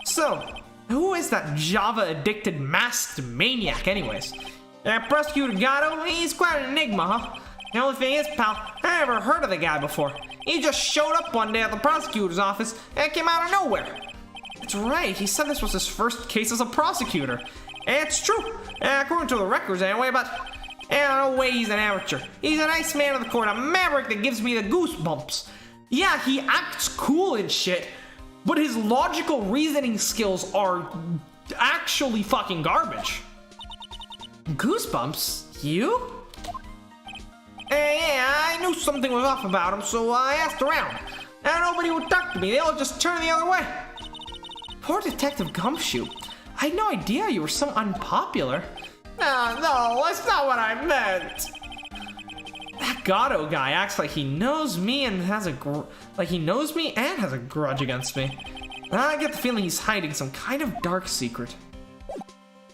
So, who is that Java-addicted masked maniac anyways? Prosecutor Godot, he's quite an enigma, huh? The only thing is, pal, I never heard of the guy before. He just showed up one day at the prosecutor's office and came out of nowhere. That's right, he said this was his first case as a prosecutor. It's true, according to the records anyway, but no way he's an amateur. He's a nice man of the court, a maverick that gives me the goosebumps. Yeah, he acts cool and shit, but his logical reasoning skills are actually fucking garbage. Goosebumps? You? Yeah, I knew something was off about him, so I asked around. And nobody would talk to me, they all just turned the other way. Poor Detective Gumshoe. I had no idea you were so unpopular. No, that's not what I meant. That Godot guy acts like he knows me and has a grudge against me. I get the feeling he's hiding some kind of dark secret.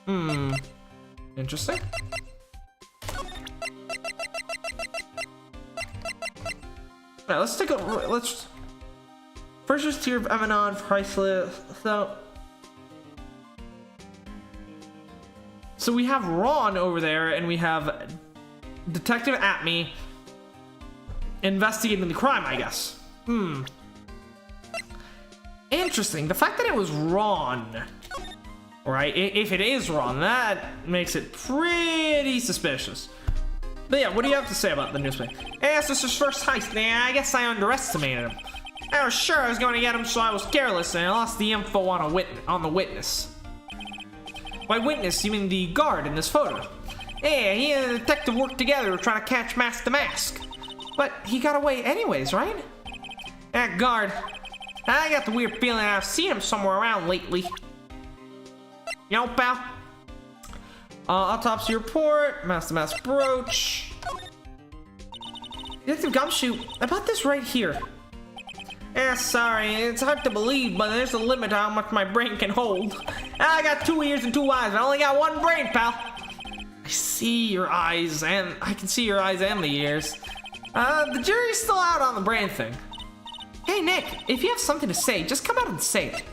Interesting. Now let's take a let's. First tier of Emanon, priceless. So we have Ron over there, and we have Detective Atme investigating the crime, I guess. Interesting. The fact that it was Ron, right? If it is Ron, that makes it pretty suspicious. But yeah, what do you have to say about the newspaper? Yes, this is his first heist. Yeah, I guess I underestimated him. I was sure I was going to get him, so I was careless, and I lost the info on the witness. By witness, you mean the guard in this photo. Yeah, he and the detective worked together to try to catch Mask the Mask. But he got away anyways, right? That guard, I got the weird feeling I've seen him somewhere around lately. You know, pal? Autopsy report, Mask the Mask brooch. Detective Gumshoe, about this right here. Yeah, sorry, it's hard to believe, but there's a limit to how much my brain can hold. I got 2 ears and 2 eyes, but I only got 1 brain, pal. I see your eyes, and I can see your eyes and the ears. The jury's still out on the brain thing. Hey, Nick, if you have something to say, just come out and say it.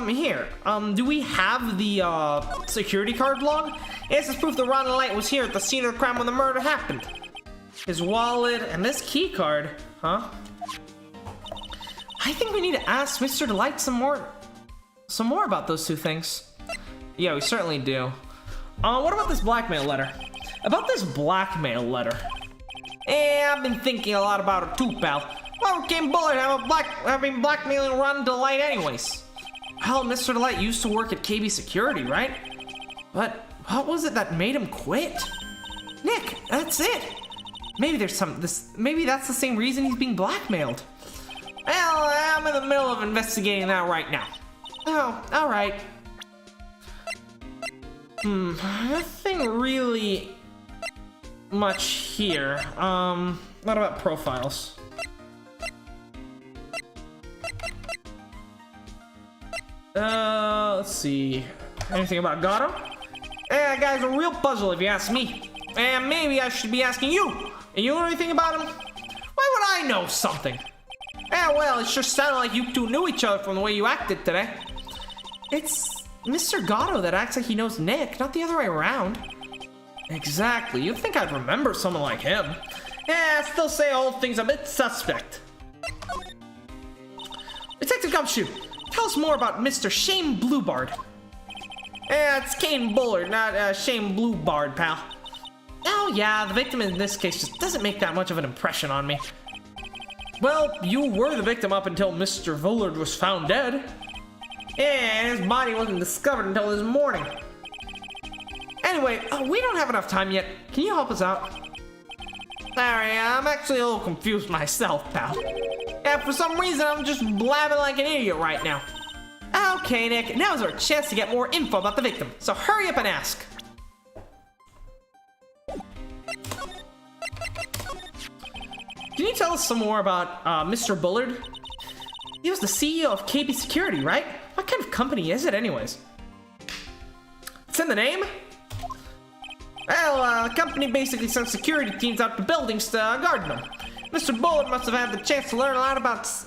Here, do we have the, security card log? Yes, it's proof that Ron Light was here at the scene of the crime when the murder happened. His wallet and this key card, huh? I think we need to ask Mr. Delight some more about those 2 things. Yeah, we certainly do. What about this blackmail letter? About this blackmail letter. I've been thinking a lot about it too, pal. Why came Bullard have been blackmailing Ron Delight anyways? Well, Mr. Delight used to work at KB Security, right? But what was it that made him quit? Nick, that's it. Maybe there's maybe that's the same reason he's being blackmailed. Well, I'm in the middle of investigating that right now. Oh, alright. Nothing really much here. What about profiles? Let's see. Anything about Godot? That guy's a real puzzle if you ask me. And maybe I should be asking you. You know anything about him? Why would I know something? Well, it sure sounded like you 2 knew each other from the way you acted today. It's Mr. Godot that acts like he knows Nick, not the other way around. Exactly. You'd think I'd remember someone like him. Yeah, I still say old thing's a bit suspect. Detective Gumshoe, tell us more about Mr. Shane Bluebard. It's Kane Bullard, not Shane Bluebard, pal. Oh yeah, the victim in this case just doesn't make that much of an impression on me. Well, you were the victim up until Mr. Bullard was found dead. Yeah, his body wasn't discovered until this morning. Anyway, we don't have enough time yet. Can you help us out? Sorry, I'm actually a little confused myself, pal. Yeah, for some reason, I'm just blabbing like an idiot right now. Okay, Nick, now's our chance to get more info about the victim, so hurry up and ask. Can you tell us some more about Mr. Bullard? He was the CEO of KB Security, right? What kind of company is it anyways? It's in the name? Well, the company basically sends security teams out to buildings to guard them. Mr. Bullard must have had the chance to learn a lot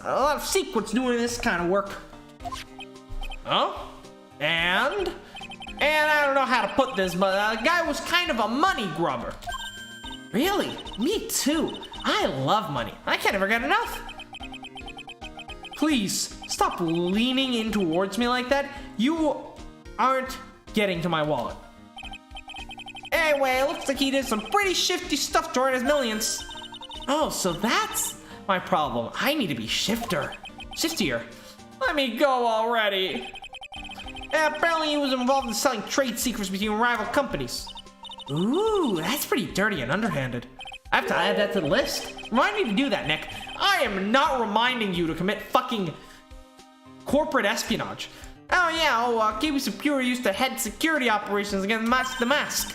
of secrets doing this kind of work. Oh? And I don't know how to put this, but the guy was kind of a money grubber. Really? Me too. I love money. I can't ever get enough. Please, stop leaning in towards me like that. You aren't getting to my wallet. Anyway, it looks like he did some pretty shifty stuff to earn his millions. Oh, so that's my problem. I need to be shiftier. Let me go already. Apparently he was involved in selling trade secrets between rival companies. Ooh, that's pretty dirty and underhanded. I have to add that to the list. Remind me to do that, Nick. I am not reminding you to commit fucking corporate espionage. Oh yeah, KB Security used to head security operations against Mask the Mask.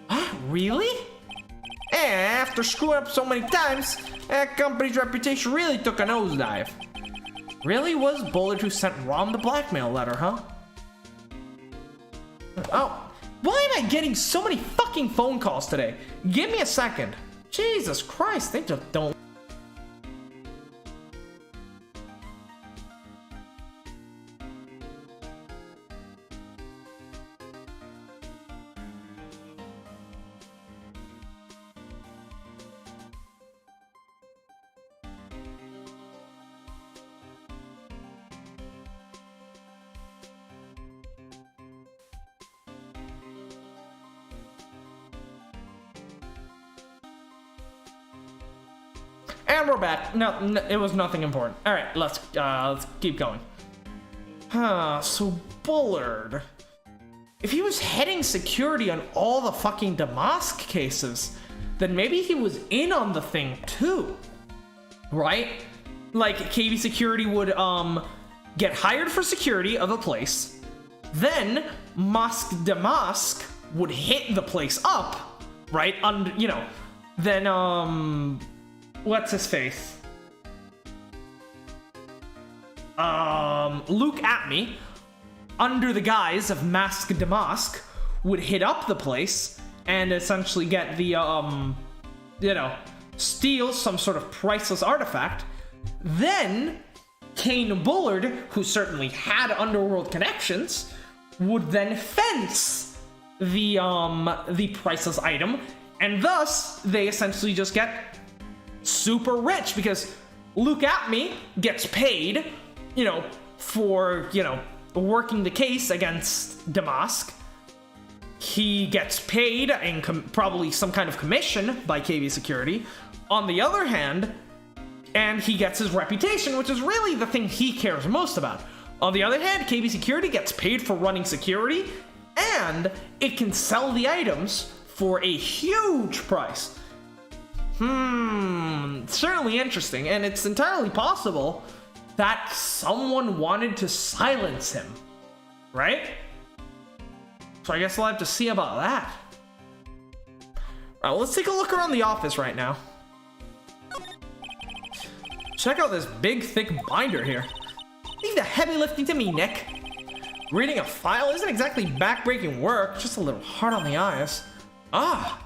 Huh? Really? And after screwing up so many times, that company's reputation really took a nosedive. Really was Bullard who sent Ron the blackmail letter, huh? Oh, why am I getting so many fucking phone calls today? Give me a second. Jesus Christ, they just don't. And we're back. No, it was nothing important. All right, let's keep going. So Bullard, if he was heading security on all the fucking Damask cases, then maybe he was in on the thing too, right? Like KB Security would get hired for security of a place, then Mosque Damask would hit the place up, right? Then what's his face? Luke Atme, under the guise of Masque Damask, would hit up the place and essentially get the, steal some sort of priceless artifact. Then Kane Bullard, who certainly had underworld connections, would then fence the priceless item, and thus they essentially just get super rich because Luke Atme gets paid, for, working the case against Damask. He gets paid in probably some kind of commission by KB Security. On the other hand, and he gets his reputation, which is really the thing he cares most about. On the other hand, KB Security gets paid for running security, and it can sell the items for a huge price. Certainly interesting, and it's entirely possible that someone wanted to silence him, right? So I guess we'll have to see about that. Alright, well, let's take a look around the office right now. Check out this big, thick binder here. Leave the heavy lifting to me, Nick. Reading a file isn't exactly back-breaking work, just a little hard on the eyes. Well,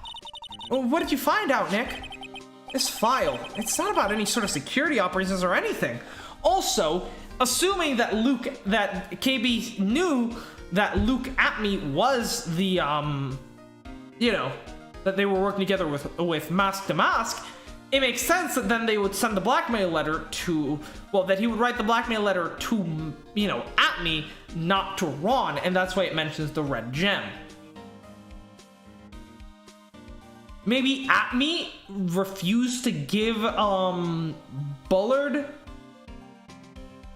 what did you find out, Nick? This file, it's not about any sort of security operations or anything. Also, assuming that KB knew that Luke Atme was the, that they were working together with Masque Damask, it makes sense that then they would send the blackmail letter to, that he would write the blackmail letter to, Atme, not to Ron, and that's why it mentions the red gem. Maybe Atme refused to give, Bullard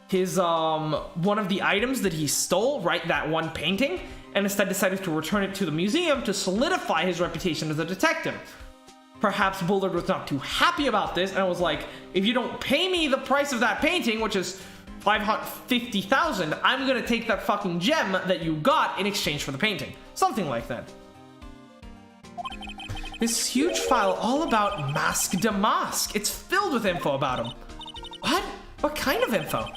his, one of the items that he stole, right, that one painting, and instead decided to return it to the museum to solidify his reputation as a detective. Perhaps Bullard was not too happy about this and was like, if you don't pay me the price of that painting, which is $550,000, I'm gonna take that fucking gem that you got in exchange for the painting. Something like that. This huge file all about Masque Damask. It's filled with info about him. What? What kind of info?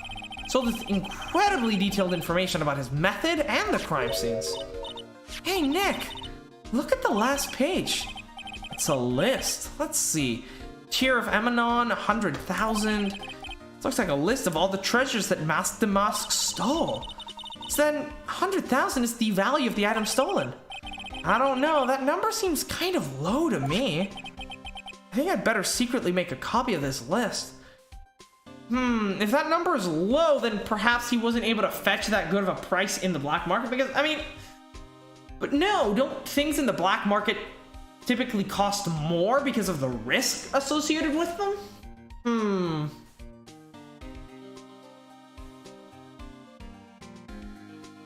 So there's incredibly detailed information about his method and the crime scenes. Hey, Nick, look at the last page. It's a list. Let's see. Tear of Emanon, 100,000. Looks like a list of all the treasures that Masque Damask stole. So then, 100,000 is the value of the item stolen. I don't know, that number seems kind of low to me. I think I'd better secretly make a copy of this list. If that number is low, then perhaps he wasn't able to fetch that good of a price in the black market, because, but no, don't things in the black market typically cost more because of the risk associated with them?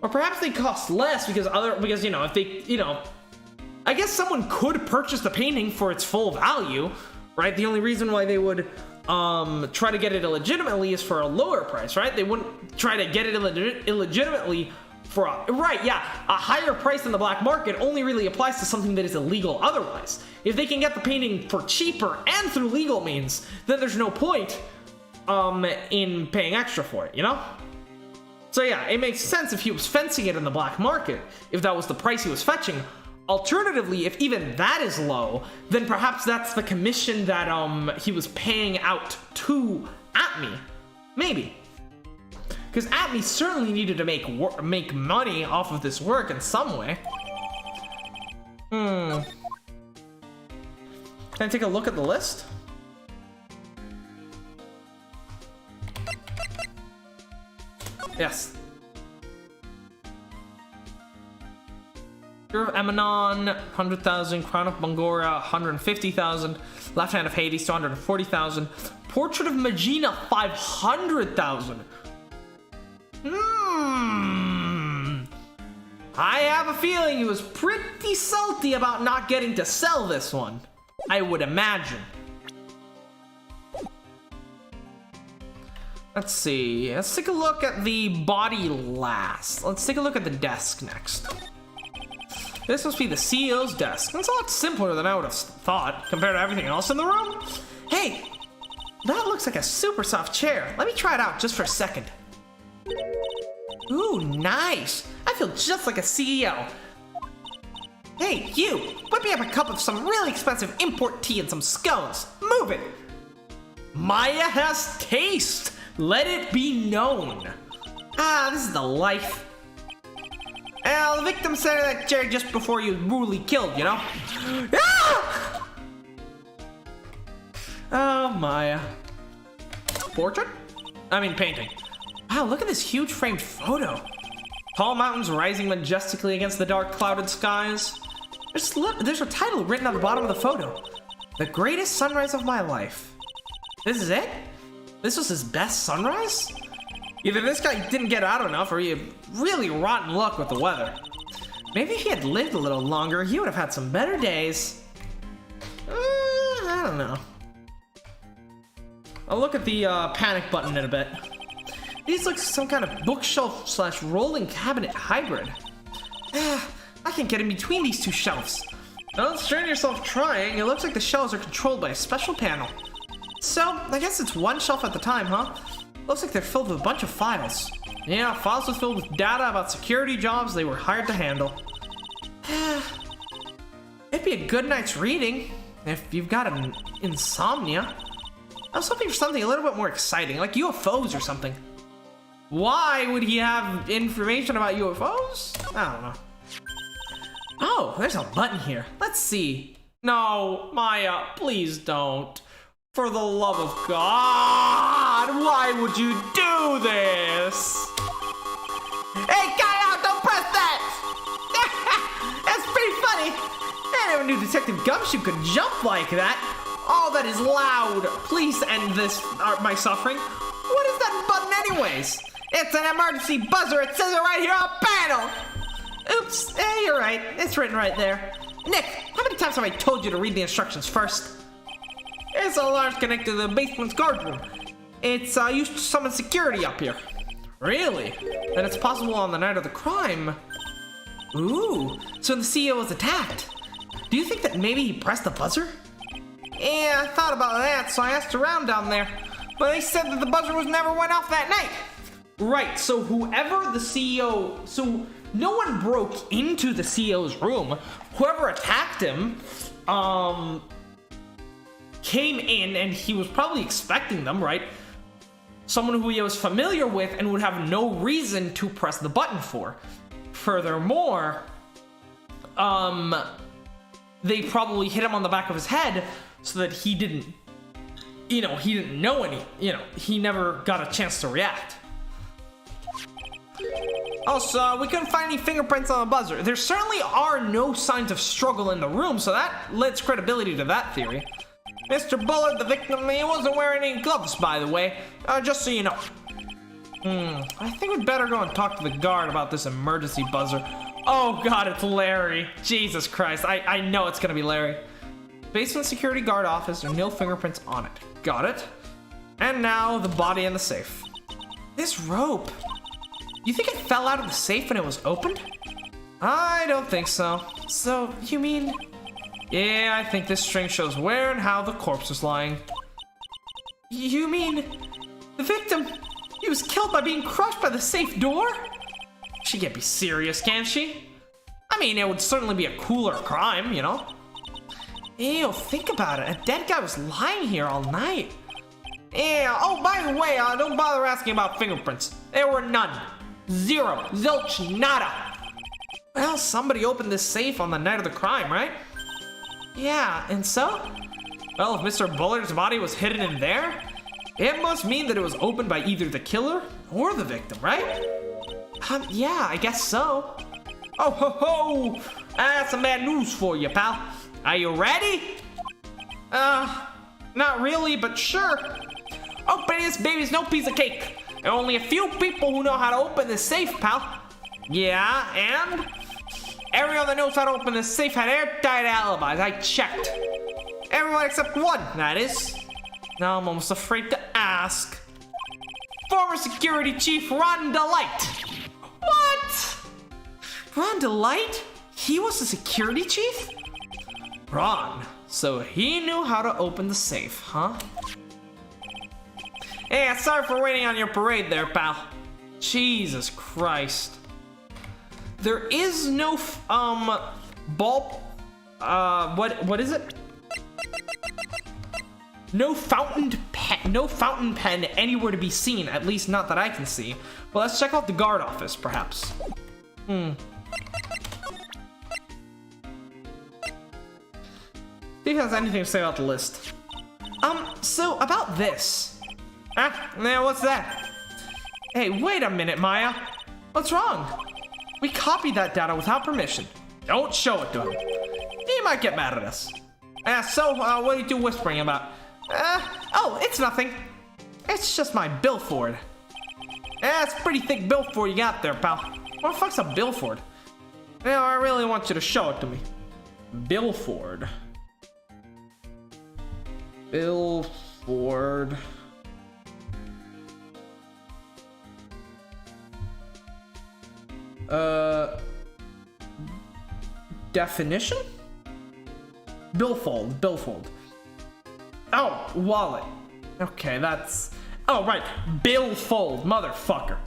Or perhaps they cost less because if they, I guess someone could purchase the painting for its full value, right? The only reason why they would try to get it illegitimately is for a lower price, right? They wouldn't try to get it illegitimately for a higher price in the black market only really applies to something that is illegal otherwise. If they can get the painting for cheaper and through legal means, then there's no point in paying extra for it, So yeah, it makes sense if he was fencing it in the black market, if that was the price he was fetching. Alternatively, if even that is low, then perhaps that's the commission that he was paying out to Atme. Maybe. Because Atme certainly needed to make money off of this work in some way. Can I take a look at the list? Yes. Spear of Emanon, 100,000. Crown of Bangora, 150,000. Left Hand of Hades, 240,000. Portrait of Magina, 500,000. I have a feeling he was pretty salty about not getting to sell this one. I would imagine. Let's see. Let's take a look at the body last. Let's take a look at the desk next. This must be the CEO's desk. It's a lot simpler than I would have thought compared to everything else in the room. Hey, that looks like a super soft chair. Let me try it out just for a second. Ooh, nice. I feel just like a CEO. Hey, you, whip me up a cup of some really expensive import tea and some scones. Move it. Maya has taste. Let it be known. Ah, this is the life. Well, the victim sat in that chair just before you were brutally killed, you know? Ah! Oh, Maya. Portrait? I mean, painting. Wow, look at this huge framed photo. Tall mountains rising majestically against the dark clouded skies. There's a title written on the bottom of the photo. The greatest sunrise of my life. This is it? This was his best sunrise? Either this guy didn't get out enough or he had really rotten luck with the weather. Maybe if he had lived a little longer, he would have had some better days. I don't know. I'll look at the panic button in a bit. These look some kind of bookshelf / rolling cabinet hybrid. I can get in between these two shelves. Don't strain yourself trying. It looks like the shelves are controlled by a special panel. So, I guess it's one shelf at the time, huh? Looks like they're filled with a bunch of files. Yeah, files are filled with data about security jobs they were hired to handle. It'd be a good night's reading if you've got an insomnia. I was hoping for something a little bit more exciting, like UFOs or something. Why would he have information about UFOs? I don't know. Oh, there's a button here. Let's see. No, Maya, please don't. For the love of God, why would you do this? Hey, guy out, don't press that! That's pretty funny. I never knew Detective Gumshoe could jump like that. Oh, that is loud. Please end this, my suffering. What is that button anyways? It's an emergency buzzer. It says it right here on the panel. Oops, you're right. It's written right there. Nick, how many times have I told you to read the instructions first? It's a alarm connected to the basement's guard room. It's used to summon security up here. Really? Then it's possible on the night of the crime. Ooh, so the CEO was attacked. Do you think that maybe he pressed the buzzer? Yeah, I thought about that, so I asked around down there. But they said that the buzzer was never went off that night. Right, so whoever the CEO... So no one broke into the CEO's room. Whoever attacked him, came in and he was probably expecting them, right? Someone who he was familiar with and would have no reason to press the button for. Furthermore, they probably hit him on the back of his head so that he didn't, he didn't know any, he never got a chance to react. Also, we couldn't find any fingerprints on the buzzer. There certainly are no signs of struggle in the room, so that lends credibility to that theory. Mr. Bullard, the victim, he wasn't wearing any gloves, by the way, just so you know. I think we'd better go and talk to the guard about this emergency buzzer. Oh god, it's Larry. Jesus Christ, I know it's gonna be Larry. Basement security guard office, there are no fingerprints on it. Got it. And now, the body in the safe. This rope. You think it fell out of the safe when it was opened? I don't think so. So, you mean... Yeah, I think this string shows where and how the corpse was lying. You mean... The victim... He was killed by being crushed by the safe door? She can't be serious, can she? I mean, it would certainly be a cooler crime, Ew, think about it. A dead guy was lying here all night. Yeah, oh, by the way, don't bother asking about fingerprints. There were none. Zero. Zilch. Nada. Well, somebody opened this safe on the night of the crime, right? Yeah, and so? Well, if Mr. Bullard's body was hidden in there, it must mean that it was opened by either the killer or the victim, right? Yeah, I guess so. Oh ho ho! I got some bad news for you, pal. Are you ready? Not really, but sure. Opening this baby's no piece of cake. There are only a few people who know how to open this safe, pal. Yeah, and? Everyone that knows how to open this safe had airtight alibis. I checked. Everyone except one, that is. Now I'm almost afraid to ask. Former security chief Ron Delight. What? Ron Delight? He was the security chief? Ron, so he knew how to open the safe, huh? Hey, sorry for waiting on your parade there, pal. Jesus Christ. There is no, what is it? No fountain pen anywhere to be seen, at least not that I can see. Well, let's check out the guard office, perhaps. See if he has anything to say about the list. So about this. Yeah, what's that? Hey, wait a minute, Maya. What's wrong? We copied that data without permission. Don't show it to him. He might get mad at us. So, what are you two whispering about? Oh, it's nothing. It's just my billboard. It's a pretty thick billboard you got there, pal. What the fuck's a billboard? I really want you to show it to me. Billboard. Billboard. Definition? Billfold. Oh, wallet. Okay, that's... Oh, right. Billfold, motherfucker.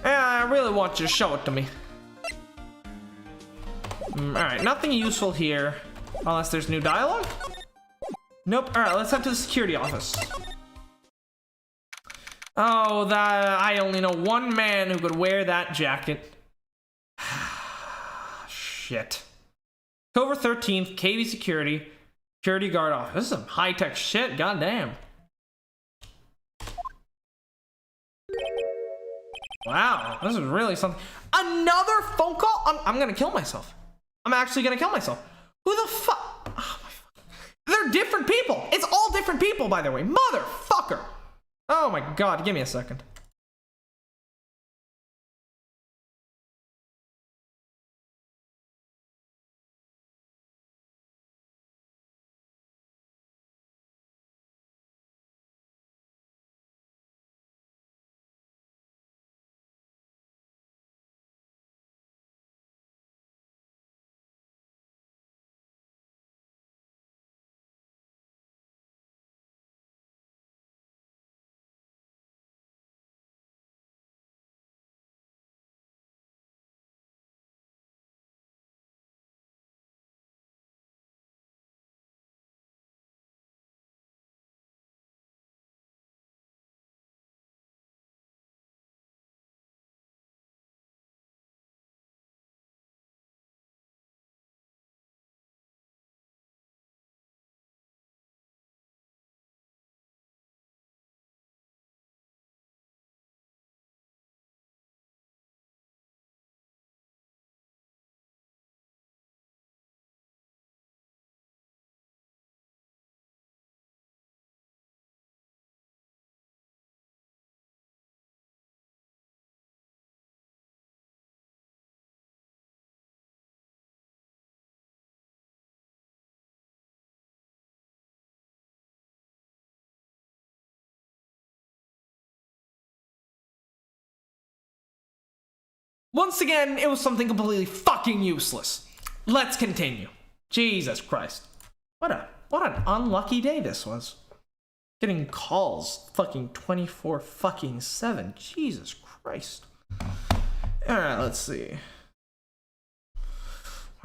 I really want you to show it to me. Alright, nothing useful here. Unless there's new dialogue? Nope. Alright, let's head to the security office. Oh, I only know one man who could wear that jacket. Shit. October 13th, KV Security Guard Office. This is some high-tech shit, goddamn. Wow, this is really something. Another phone call? I'm gonna kill myself. I'm actually gonna kill myself. Who the fuck? Oh my fuck. They're different people. It's all different people, by the way. Motherfucker. Oh my god, give me a second. Once again, it was something completely fucking useless. Let's continue. Jesus Christ. What an unlucky day this was. Getting calls fucking 24-7. Jesus Christ. Alright, let's see.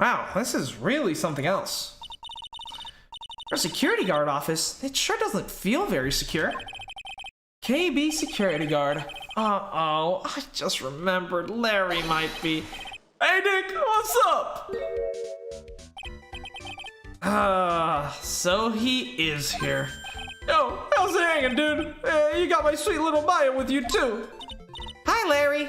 Wow, this is really something else. Our security guard office, it sure doesn't feel very secure. KB security guard. Uh-oh, I just remembered Larry might be... Hey Nick, what's up? So he is here. Yo, how's it hanging, dude? You got my sweet little Maya with you too. Hi, Larry.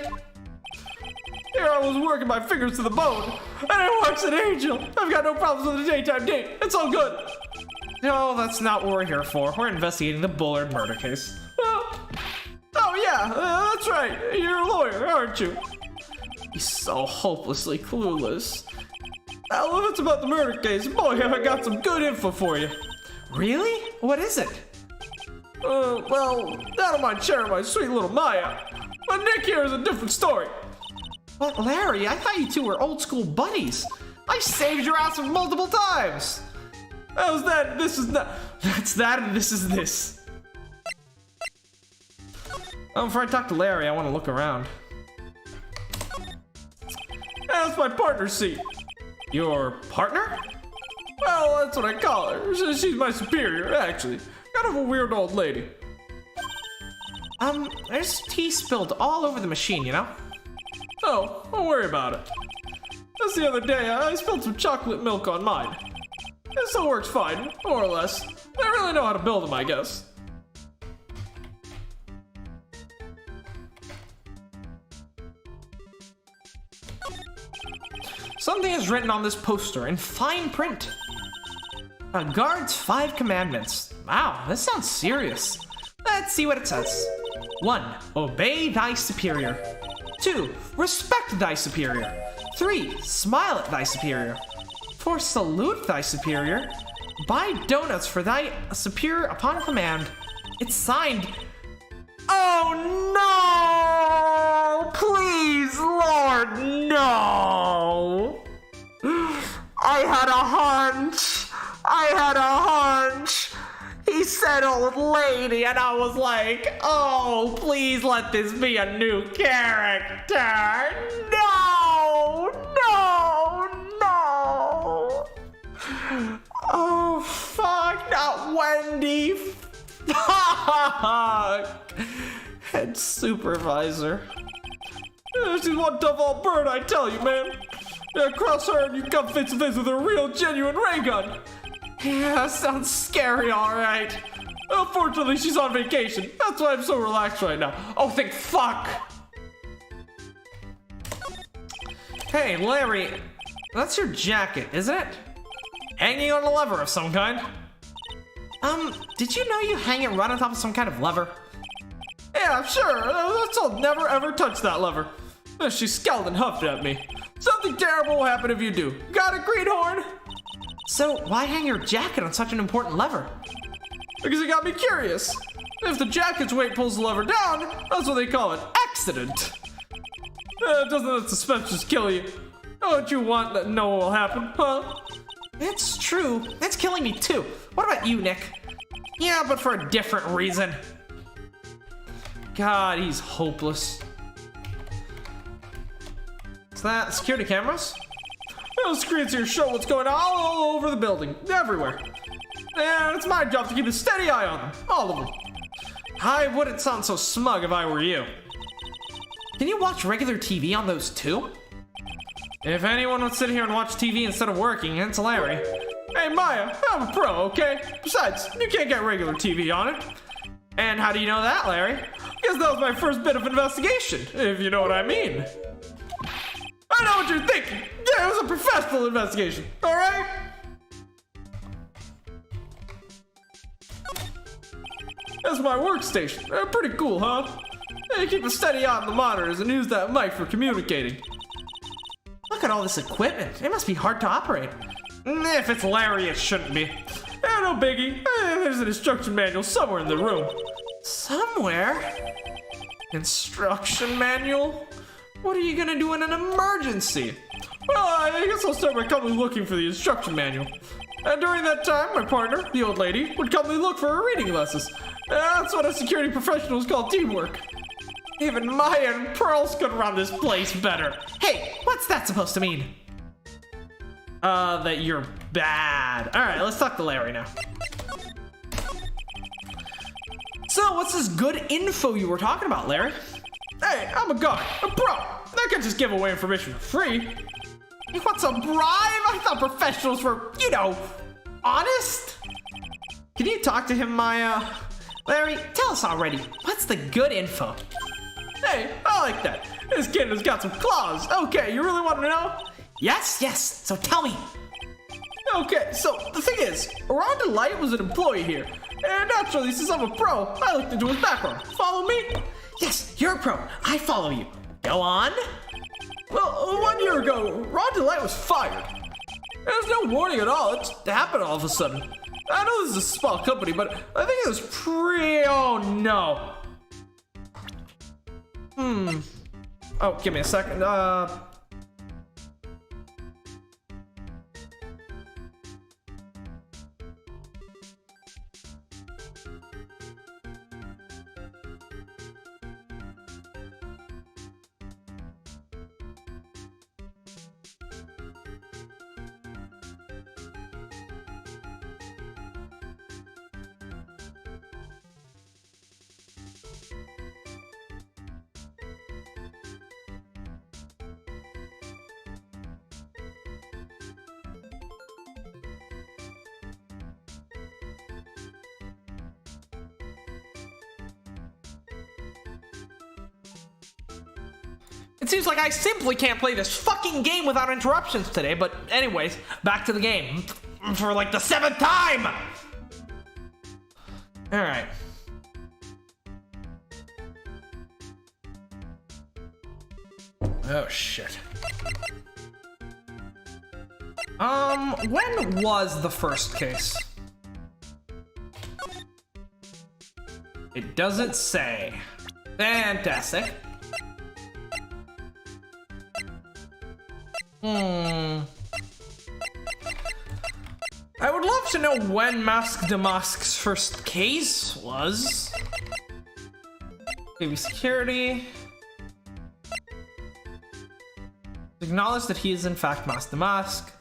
Here I was working my fingers to the bone. and I works an angel. I've got no problems with a daytime date. It's all good. No, that's not what we're here for. We're investigating the Bullard murder case. Oh yeah, that's right. You're a lawyer, aren't you? He's so hopelessly clueless. Well, if it's about the murder case, boy, have I got some good info for you. Really? What is it? Well, I don't mind sharing my sweet little Maya. But Nick here is a different story. But Larry, I thought you two were old school buddies. I saved your ass multiple times. That was that, this is that. That's that and this is this. Oh, before I talk to Larry, I want to look around. That's my partner's seat. Your partner? Well, that's what I call her. She's my superior, actually. Kind of a weird old lady. There's tea spilled all over the machine, you know? Oh, don't worry about it. Just the other day, I spilled some chocolate milk on mine. It still works fine, more or less. I really know how to build them, I guess. Something is written on this poster in fine print. A guard's 5 commandments. Wow, this sounds serious. Let's see what it says. 1. Obey thy superior. 2. Respect thy superior. 3. Smile at thy superior. 4. Salute thy superior. Buy donuts for thy superior upon command. It's signed. Oh no! Please, Lord, no! I had a hunch. He said old lady, and I was like, oh, please let this be a new character. No! Oh, fuck, not Wendy. Fuck! Head supervisor. She's one tough old bird, I tell you, man. Cross her and you come face to face with a real, genuine ray gun. Yeah, sounds scary, alright. Unfortunately, she's on vacation. That's why I'm so relaxed right now. Oh, thank fuck! Hey, Larry, that's your jacket, isn't it? Hanging on a lever of some kind. Did you know you hang it right on top of some kind of lever? Yeah, sure. Let's all never ever touch that lever. She scowled and huffed at me. Something terrible will happen if you do. Got it, greenhorn? So, why hang your jacket on such an important lever? Because it got me curious. If the jacket's weight pulls the lever down, that's what they call an accident. Doesn't that suspense just kill you? Don't you want that no one will happen, huh? It's true. That's killing me too. What about you, Nick? Yeah, but for a different reason. God, he's hopeless. Is that security cameras? Those screens here show what's going on all over the building, everywhere. And it's my job to keep a steady eye on them, all of them. I wouldn't sound so smug if I were you. Can you watch regular TV on those too? If anyone would sit here and watch TV instead of working, it's Larry. Hey Maya, I'm a pro, okay? Besides, you can't get regular TV on it. And how do you know that, Larry? Because that was my first bit of investigation, if you know what I mean. I know what you're thinking. Yeah, it was a professional investigation, alright? That's my workstation. Pretty cool, huh? You keep a steady eye on the monitors and use that mic for communicating. Look at all this equipment. It must be hard to operate. If it's Larry, it shouldn't be. No biggie. There's an instruction manual somewhere in the room. Somewhere? Instruction manual? What are you gonna do in an emergency? Well, I guess I'll start by coming looking for the instruction manual. And during that time, my partner, the old lady, would come look for her reading lessons. That's what a security professionals call teamwork. Even Maya and Pearls could run this place better. Hey, what's that supposed to mean? That you're bad. Alright, let's talk to Larry now. So, what's this good info you were talking about, Larry? Hey, I'm a guy, a pro. I can't just give away information for free. You want some bribe? I thought professionals were, you know, honest. Can you talk to him, Maya? Larry, tell us already. What's the good info? Hey, I like that. This kid has got some claws. Okay, you really want to know? Yes, so tell me. Okay, so the thing is, Ron Delight was an employee here. And naturally, since I'm a pro, I looked into his background. Follow me? Yes, you're a pro. I follow you. Go on. Well, 1 year ago, Ron Delight was fired. There's no warning at all. It just happened all of a sudden. I know this is a small company, but I think it was oh no. Oh, give me a second. It seems like I simply can't play this fucking game without interruptions today, but anyways, back to the game. For like the 7th time! Alright. Oh shit. When was the first case? It doesn't say. Fantastic. I would love to know when Masque de Masque's first case was. Maybe security. Acknowledge that he is in fact Masque de Masque.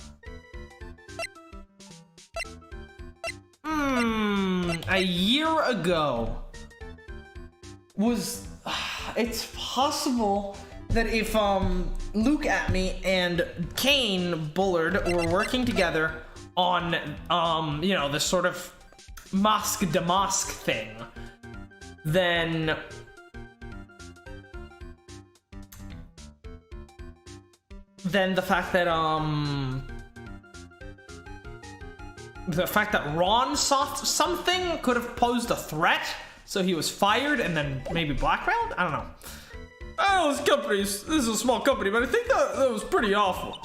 A year ago was. It's possible that if Luke Atme and Kane Bullard were working together on you know, this sort of Masque de Masque thing, then the fact that Ron saw something could have posed a threat, so he was fired and then maybe blackmailed? I don't know. Oh, this is a small company, but I think that was pretty awful.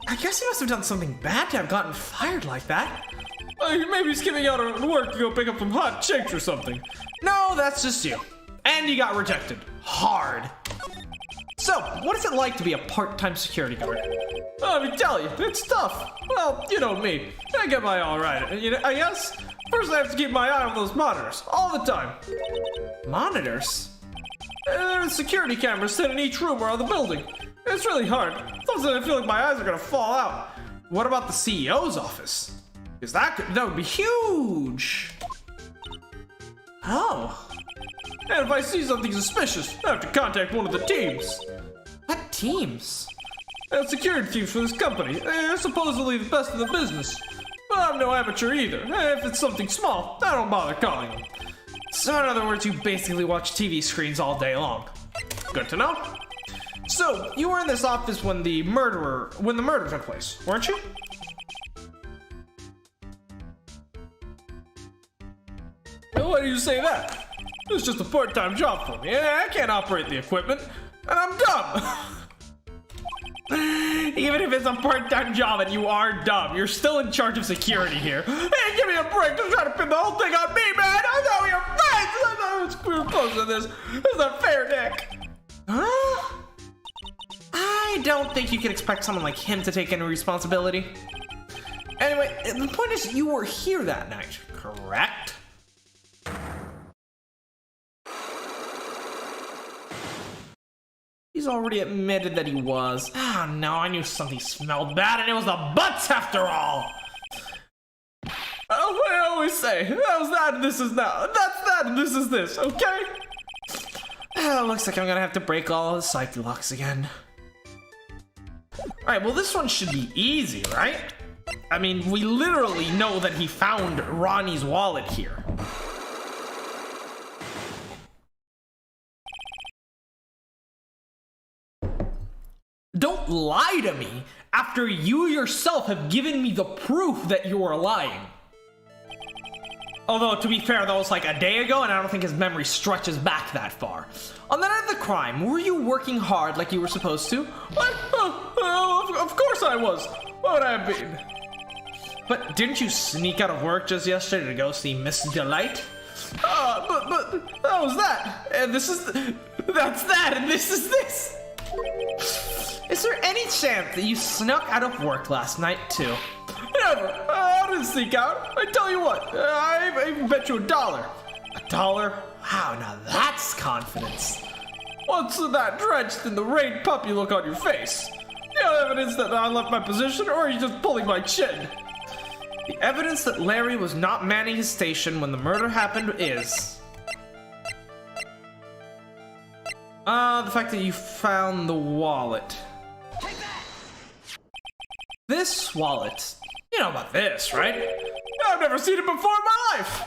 I guess he must have done something bad to have gotten fired like that. Maybe he's skipping out on work to go pick up some hot chicks or something. No, that's just you. And you got rejected. Hard. So, what is it like to be a part-time security guard? Let me tell you, it's tough. Well, you know me. I get by all right. You know, I guess first I have to keep my eye on those monitors all the time. Monitors? There's security cameras set in each room around the building. It's really hard. Sometimes I feel like my eyes are gonna fall out. What about the CEO's office? Because that would be huge. Oh. And if I see something suspicious, I have to contact one of the teams. What teams? Security teams for this company. They're supposedly the best in the business. But I'm no amateur either. If it's something small, I don't bother calling them. So in other words, you basically watch TV screens all day long. Good to know. So, you were in this office when the murder took place, weren't you? Why do you say that? It's just a part-time job for me. I can't operate the equipment, and I'm dumb. Even if it's a part-time job and you are dumb, you're still in charge of security here. Hey, give me a break. Don't try to pin the whole thing on me, man. I thought we were friends. I thought we were close to this. This is not fair, Nick. Huh? I don't think you can expect someone like him to take any responsibility. Anyway, the point is you were here that night, correct? He's already admitted that he was. Ah, no, I knew something smelled bad, and it was the butts after all. Oh, what I always say, that was that, and this is now. That's that, and this is this, okay? Looks like I'm gonna have to break all the psyche locks again. Alright, well this one should be easy, right? I mean, we literally know that he found Ronnie's wallet here. Don't don't lie to me after you yourself have given me the proof that you are lying. Although, to be fair, that was like a day ago, and I don't think his memory stretches back that far. On the night of the crime, were you working hard like you were supposed to? What? Of course I was. What would I have been? But didn't you sneak out of work just yesterday to go see Miss Delight? But that was that. And this is... That's that, and this is this. Is there any chance that you snuck out of work last night, too? Never. I didn't sneak out. I tell you what, I bet you $1. $1? Wow, now that's confidence. What's that drenched in the rain puppy look on your face? You have evidence that I left my position, or are you just pulling my chin? The evidence that Larry was not manning his station when the murder happened is... the fact that you found the wallet. This wallet. You know about this, right? I've never seen it before in my life.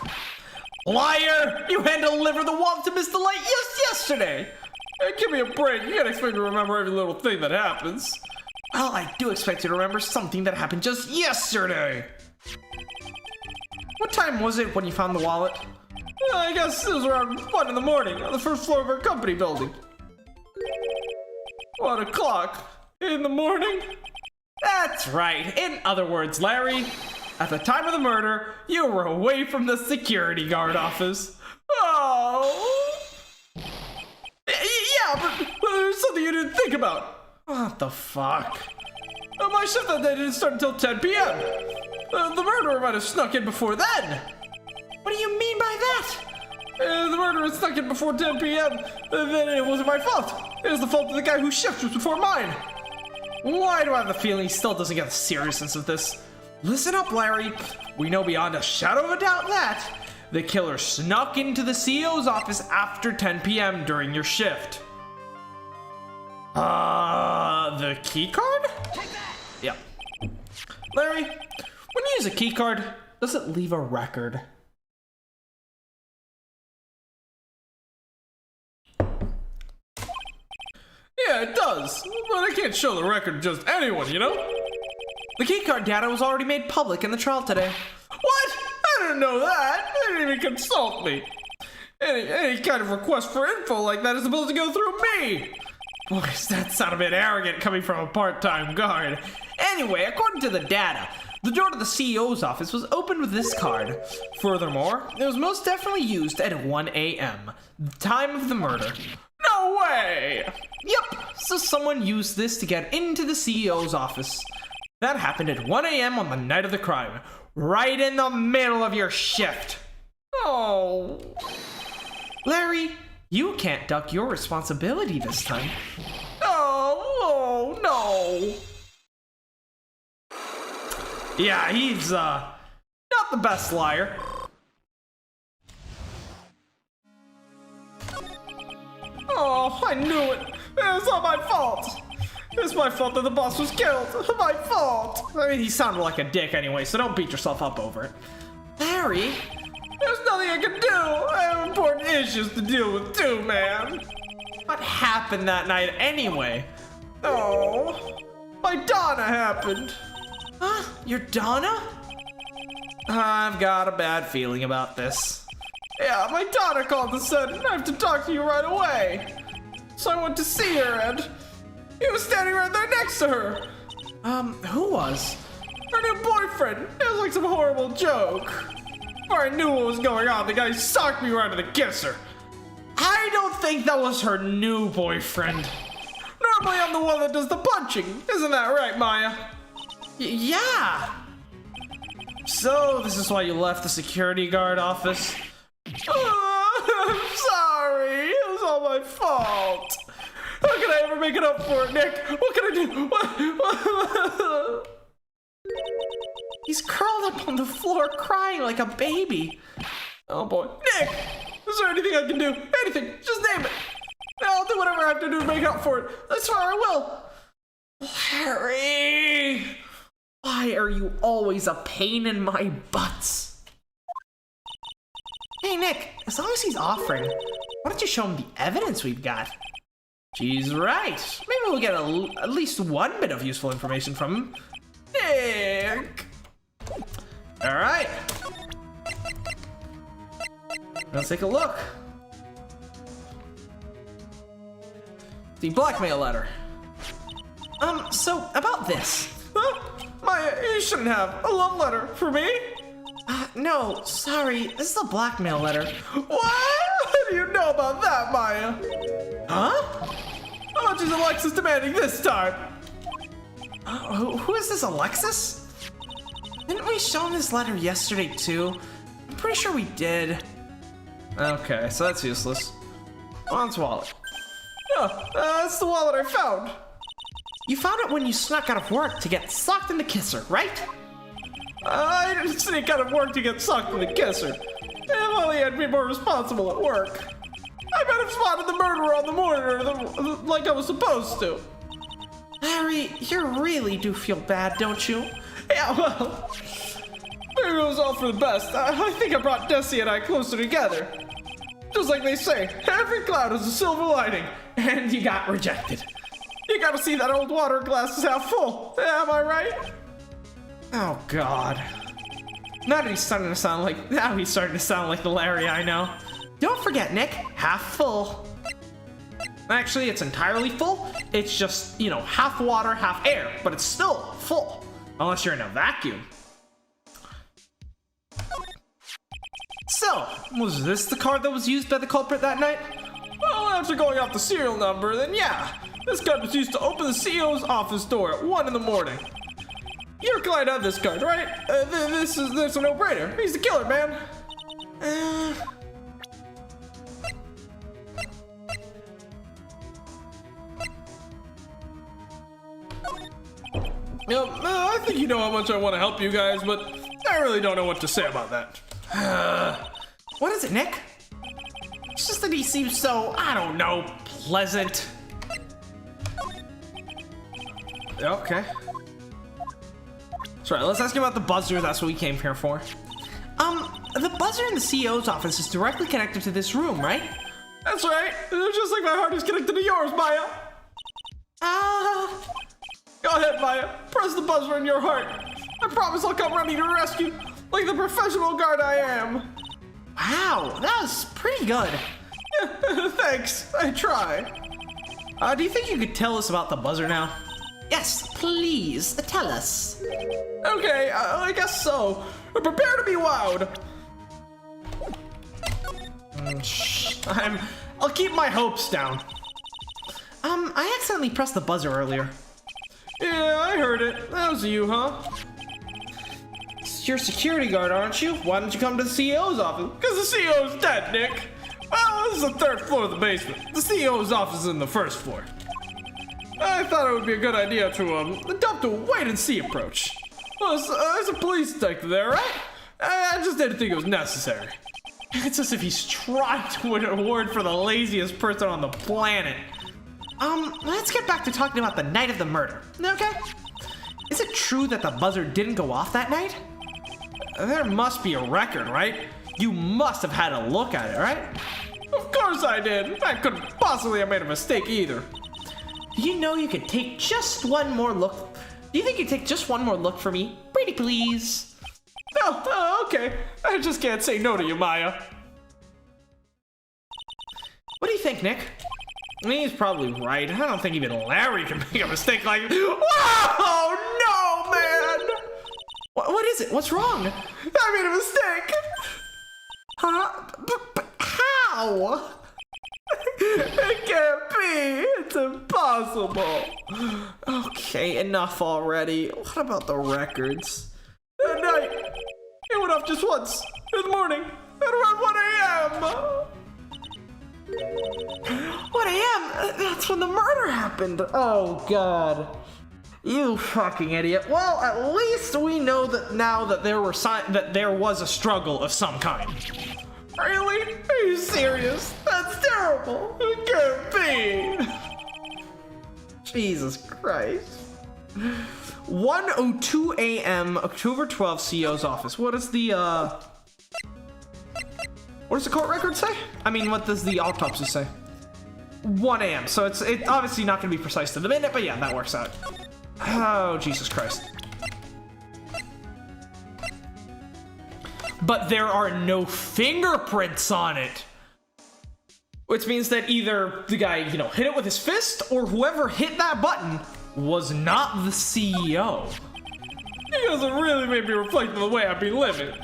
Liar! You had to deliver the wallet to Miss Delight yesterday! Hey, give me a break. You can't expect me to remember every little thing that happens. Well, I do expect you to remember something that happened just yesterday. What time was it when you found the wallet? I guess it was around 1 in the morning on the first floor of our company building. 1 o'clock in the morning? That's right. In other words, Larry, at the time of the murder, you were away from the security guard office. Oh! Yeah, but there's something you didn't think about. What the fuck? My shift that day didn't start until 10 p.m. The murderer might have snuck in before then. What do you mean by that? The murderer snuck in before 10 p.m. Then it wasn't my fault. It was the fault of the guy whose shift was before mine. Why do I have the feeling he still doesn't get the seriousness of this? Listen up, Larry. We know beyond a shadow of a doubt that the killer snuck into the CEO's office after 10 p.m. during your shift. The key card? Yeah. Larry, when you use a key card, does it leave a record? Yeah, it does. But I can't show the record to just anyone, you know? The keycard data was already made public in the trial today. What? I didn't know that. They didn't even consult me. Any kind of request for info like that is supposed to go through me. Boys, that sounded a bit arrogant coming from a part-time guard. Anyway, according to the data, the door to the CEO's office was opened with this card. Furthermore, it was most definitely used at 1 a.m., the time of the murder. No way! Yep, so someone used this to get into the CEO's office. That happened at 1 a.m. on the night of the crime, right in the middle of your shift. Oh. Larry, you can't duck your responsibility this time. Oh, no. Yeah, he's, not the best liar. Oh, I knew it. It's not my fault. It's my fault that the boss was killed. My fault. I mean, he sounded like a dick anyway, so don't beat yourself up over it. Larry? There's nothing I can do. I have important issues to deal with too, man. What happened that night anyway? Oh, my Donna happened. Huh? Your Donna? I've got a bad feeling about this. Yeah, my Donna called and said, I have to talk to you right away. So I went to see her and he was standing right there next to her. Who was? Her new boyfriend. It was like some horrible joke. Before I knew what was going on, the guy socked me right to the kisser. I don't think that was her new boyfriend. Normally I'm the one that does the punching. Isn't that right, Maya? Yeah. So, this is why you left the security guard office? I'm sorry. It was all my fault. How can I ever make it up for it, Nick? What can I do? What? He's curled up on the floor crying like a baby. Oh boy. Nick! Is there anything I can do? Anything. Just name it. I'll do whatever I have to do to make up for it. I swear I will. Larry! Why are you always a pain in my butts? Hey Nick, as long as he's offering, why don't you show him the evidence we've got? She's right. Maybe we'll get at least one bit of useful information from him. Nick! Alright. Let's take a look. The blackmail letter. So, about this. Huh? Maya, you shouldn't have a love letter for me. No, sorry. This is a blackmail letter. What? How do you know about that, Maya? Huh? How much is Alexis demanding this time? Who is this Alexis? Didn't we show him this letter yesterday too? I'm pretty sure we did. Okay, so that's useless. Ron's wallet. Yeah, that's the wallet I found. You found it when you snuck out of work to get sucked into Kisser, right? I didn't sneak out of work to get sucked into Kisser. If only I'd be more responsible at work. I might have spotted the murderer on the monitor like I was supposed to. Larry, you really do feel bad, don't you? Yeah, well, maybe it was all for the best. I think I brought Desi and I closer together. Just like they say, every cloud has a silver lining, and you got rejected. You gotta see that old water glass is half full. Am I right? Oh, God. Now he's starting to sound like the Larry I know. Don't forget, Nick, half full. Actually, it's entirely full. It's just, you know, half water, half air, but it's still full. Unless you're in a vacuum. So, was this the card that was used by the culprit that night? Well, after going off the serial number, then yeah. This card was used to open the CEO's office door at 1 in the morning. Your client had this card, right? This is a no-brainer. He's the killer, man. I think you know how much I want to help you guys, but I really don't know what to say about that. What is it, Nick? It's just that he seems so, I don't know, pleasant. Okay. That's right, let's ask you about the buzzer. That's what we came here for. The buzzer in the CEO's office is directly connected to this room, right? That's right. Just like my heart is connected to yours, Maya. Go ahead, Maya. Press the buzzer in your heart. I promise I'll come ready to rescue, like the professional guard I am. Wow, that was pretty good. Thanks. I try. Do you think you could tell us about the buzzer now? Yes, please, tell us. Okay, I guess so. Prepare to be wowed. I'll keep my hopes down. I accidentally pressed the buzzer earlier. Yeah, I heard it. That was you, huh? You're security guard, aren't you? Why don't you come to the CEO's office? Because the CEO's dead, Nick. Well, this is the 3rd floor of the basement. The CEO's office is in the 1st floor. I thought it would be a good idea to adopt a wait-and-see approach. Well, there's a police detective there, right? I just didn't think it was necessary. It's as if he's trying to win an award for the laziest person on the planet. Let's get back to talking about the night of the murder, okay? Is it true that the buzzer didn't go off that night? There must be a record, right? You must have had a look at it, right? Of course I did. I couldn't possibly have made a mistake either. Do you know you could take just one more look? Do you think you'd take just one more look for me? Pretty please. Oh, okay. I just can't say no to you, Maya. What do you think, Nick? I mean, he's probably right. I don't think even Larry can make a mistake like... Whoa! No, man! What is it? What's wrong? I made a mistake! Huh? But how? It can't be! It's impossible! Okay, enough already. What about the records? At night, it went off just once. In the morning, at around 1 a.m. 1 a.m.? That's when the murder happened. Oh, God. You fucking idiot. Well, at least we know that now that there was a struggle of some kind. Really? Are you serious? That's terrible. It can't be. Jesus Christ. 1:02 a.m. October 12th, CEO's office. What does the court record say? I mean, what does the autopsy say? 1 a.m. So it's obviously not going to be precise to the minute, but yeah, that works out. Oh, Jesus Christ. But there are no fingerprints on it. Which means that either the guy, hit it with his fist, or whoever hit that button was not the CEO. You guys have really made me reflect on the way I've been living.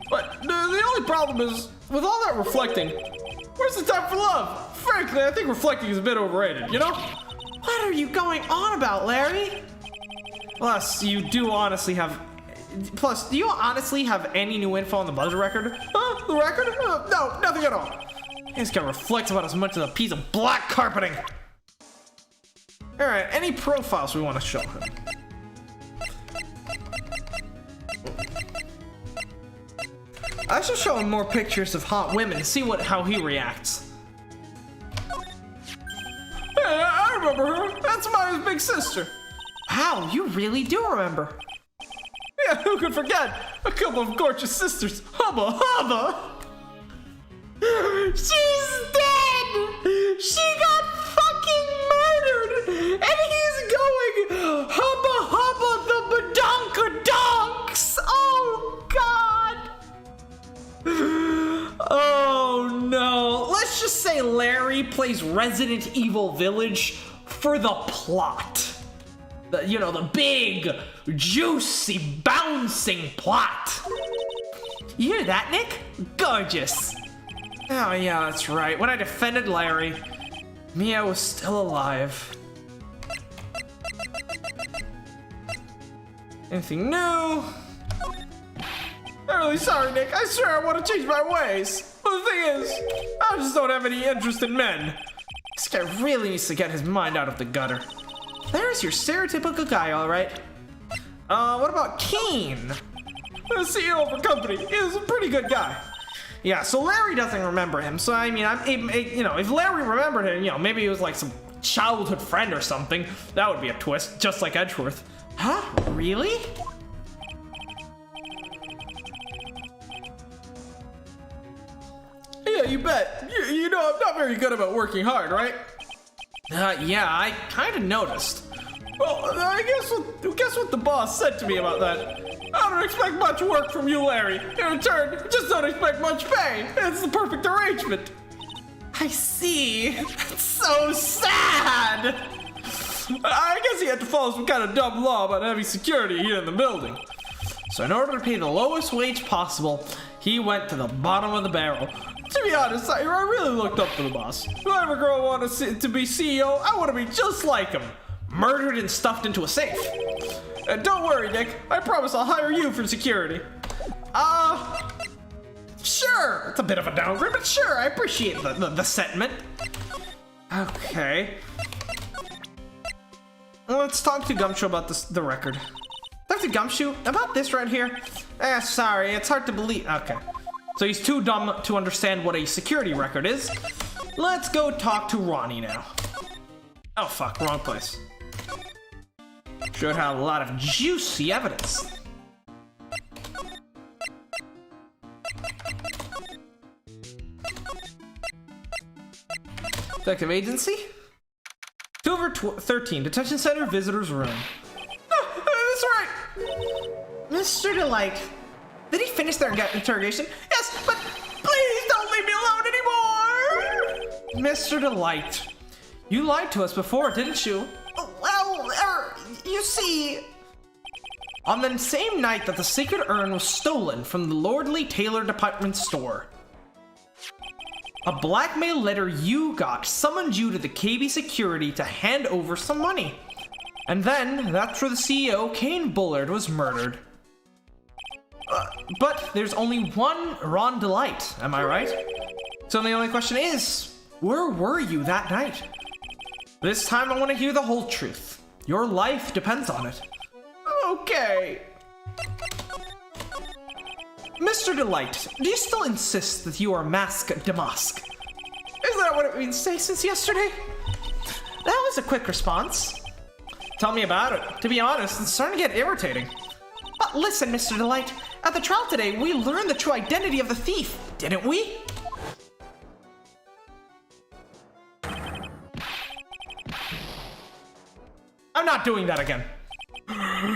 But the only problem is, with all that reflecting, where's the time for love? Frankly, I think reflecting is a bit overrated, you know? What are you going on about, Larry? Plus, do you honestly have any new info on the buzzer record? Huh? The record? No, nothing at all. This guy reflects about as much as a piece of black carpeting. Alright, any profiles we want to show him? I should show him more pictures of hot women, see how he reacts. Hey, I remember her. That's Maya's big sister. Wow, you really do remember. Yeah, who could forget? A couple of gorgeous sisters. Hubba, hubba! She's dead! She got fucking murdered! And he's going, hubba hubba the badonkadonks! Oh, God! Oh, no. Let's just say Larry plays Resident Evil Village for the plot. The big, juicy, bouncing plot. You hear that, Nick? Gorgeous. Oh, yeah, that's right. When I defended Larry, Mia was still alive. Anything new? I'm really sorry, Nick. I swear I want to change my ways. But the thing is, I just don't have any interest in men. This guy really needs to get his mind out of the gutter. There's your stereotypical guy, all right. What about Keen? The CEO of a company is a pretty good guy. Yeah, so Larry doesn't remember him. So I mean, if Larry remembered him, maybe he was like some childhood friend or something. That would be a twist, just like Edgeworth. Huh? Really? Yeah, you bet. You know I'm not very good about working hard, right? Yeah, I kind of noticed. Well, I guess what the boss said to me about that. I don't expect much work from you, Larry. In return, just don't expect much pay. It's the perfect arrangement. I see. That's so sad. I guess he had to follow some kind of dumb law about having security here in the building. So in order to pay the lowest wage possible, he went to the bottom of the barrel. To be honest, I really looked up to the boss. If I ever grow up to be CEO, I want to be just like him. Murdered and stuffed into a safe. And don't worry, Nick. I promise I'll hire you for security. Sure. It's a bit of a downgrade, but sure, I appreciate the sentiment. Okay. Let's talk to Gumshoe about the record. Dr. Gumshoe, about this right here? Sorry, it's hard to believe. Okay. So he's too dumb to understand what a security record is. Let's go talk to Ronnie now. Oh fuck, wrong place. Should have a lot of juicy evidence. Detective Agency? Silver 13, Detention Center, Visitor's Room. That's right. Mr. Delight. Did he finish their interrogation? Yes, but please don't leave me alone anymore! Mr. Delight, you lied to us before, didn't you? Well, you see... On the same night that the secret urn was stolen from the Lordly Taylor department store, a blackmail letter you got summoned you to the KB security to hand over some money. And then, that's where the CEO, Kane Bullard, was murdered. But there's only one Ron Delight, am I right? So the only question is, where were you that night? This time I want to hear the whole truth. Your life depends on it. Okay. Mr. Delight, do you still insist that you are Mask Damask? Is that what it means to say since yesterday? That was a quick response. Tell me about it. To be honest, it's starting to get irritating. But listen, Mr. Delight, at the trial today, we learned the true identity of the thief, didn't we? I'm not doing that again.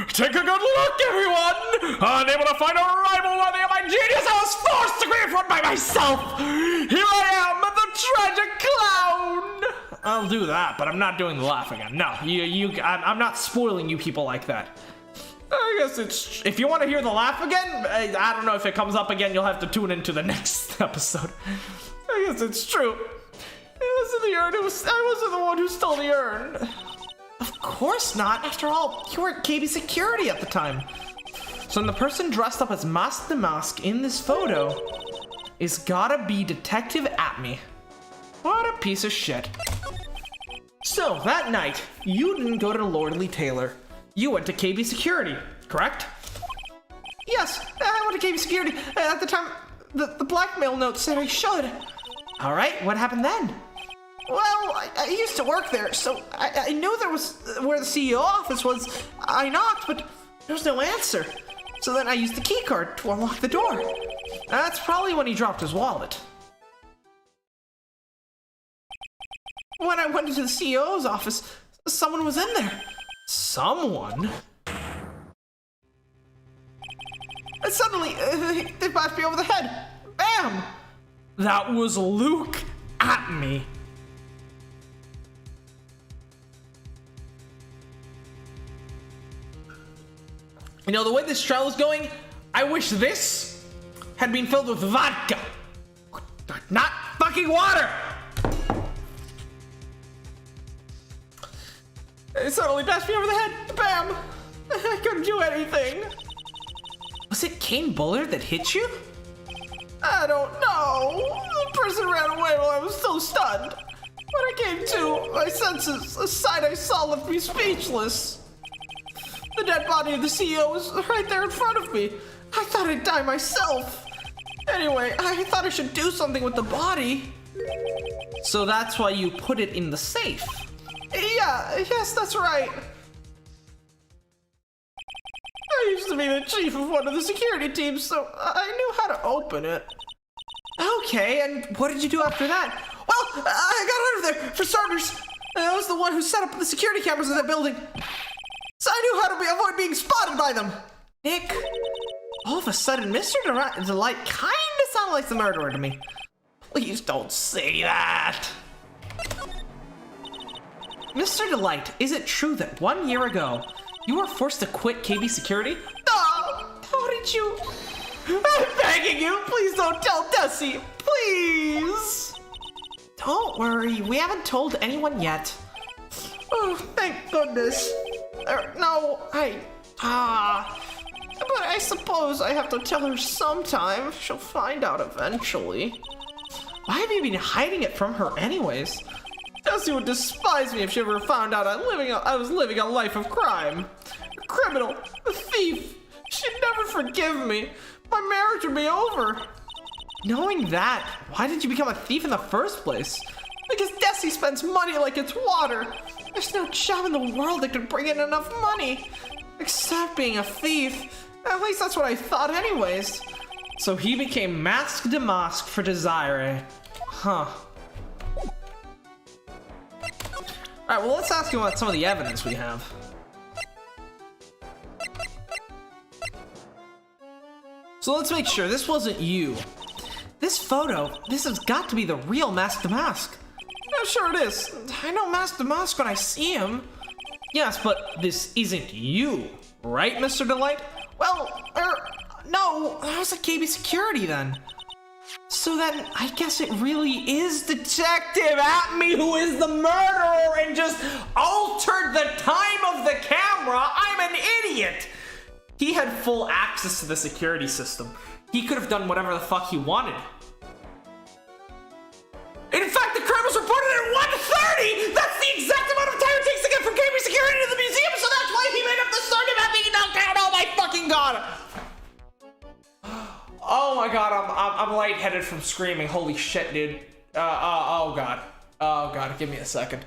Take a good look, everyone! Unable to find a rival worthy of my genius, I was forced to create one by myself! Here I am, the tragic clown! I'll do that, but I'm not doing the laugh again. No, I'm not spoiling you people like that. I guess it's... If you want to hear the laugh again, I don't know if it comes up again, you'll have to tune into the next episode. I guess it's true. It wasn't the urn, I wasn't the one who stole the urn. Of course not. After all, you were at KB Security at the time. So the person dressed up as Mask the Mask in this photo is gotta be Detective Atme. What a piece of shit. So, that night, you didn't go to Lordly Taylor. You went to KB Security, correct? Yes, I went to KB Security. At the time, the blackmail note said I should. Alright, what happened then? Well, I used to work there, so I knew there was where the CEO office was. I knocked, but there was no answer. So then I used the key card to unlock the door. That's probably when he dropped his wallet. When I went into the CEO's office, someone was in there. Someone? And suddenly, they bashed me over the head. Bam! That was Luke Atme. You know, the way this trial is going, I wish this had been filled with vodka. Not fucking water! It suddenly bashed me over the head. Bam! I couldn't do anything. Was it Kane Bullard that hit you? I don't know. The person ran away while I was still stunned. When I came to, my senses, the sight I saw left me speechless. The dead body of the CEO was right there in front of me. I thought I'd die myself. Anyway, I thought I should do something with the body. So that's why you put it in the safe? Yes, that's right. I used to be the chief of one of the security teams, so I knew how to open it. Okay, and what did you do after that? Well, I got out of there, for starters. I was the one who set up the security cameras in that building. So I knew how to avoid being spotted by them. Nick, all of a sudden, Mr. Delight kinda sounded like the murderer to me. Please don't say that. Mr. Delight, is it true that 1 year ago, you were forced to quit KB Security? Oh, how did you... I'm begging you, please don't tell Desi, please. Don't worry, we haven't told anyone yet. Oh, thank goodness. No, but I suppose I have to tell her sometime. She'll find out eventually. Why have you been hiding it from her anyways? Desi would despise me if she ever found out I was living a life of crime. A criminal, a thief. She'd never forgive me. My marriage would be over. Knowing that, why did you become a thief in the first place? Because Desi spends money like it's water. There's no job in the world that could bring in enough money. Except being a thief. At least that's what I thought anyways. So he became Mask de Mask for Desire. Huh. Alright, well let's ask you about some of the evidence we have. So let's make sure this wasn't you. This photo, this has got to be the real Mask de Mask. I'm sure it is. I know Mask de Mask when I see him. Yes, but this isn't you, right, Mr. Delight? Well, no, I was at KB Security then. So then, I guess it really is Detective Atme who is the murderer and just altered the time of the camera. I'm an idiot. He had full access to the security system. He could have done whatever the fuck he wanted. In fact, the crime was reported at 1:30! That's the exact amount of time it takes to get from KB Security to the museum, so that's why he made up the story about being knocked out. Oh my fucking god! Oh my god, I'm lightheaded from screaming. Holy shit, dude. Oh god. Oh god, give me a second.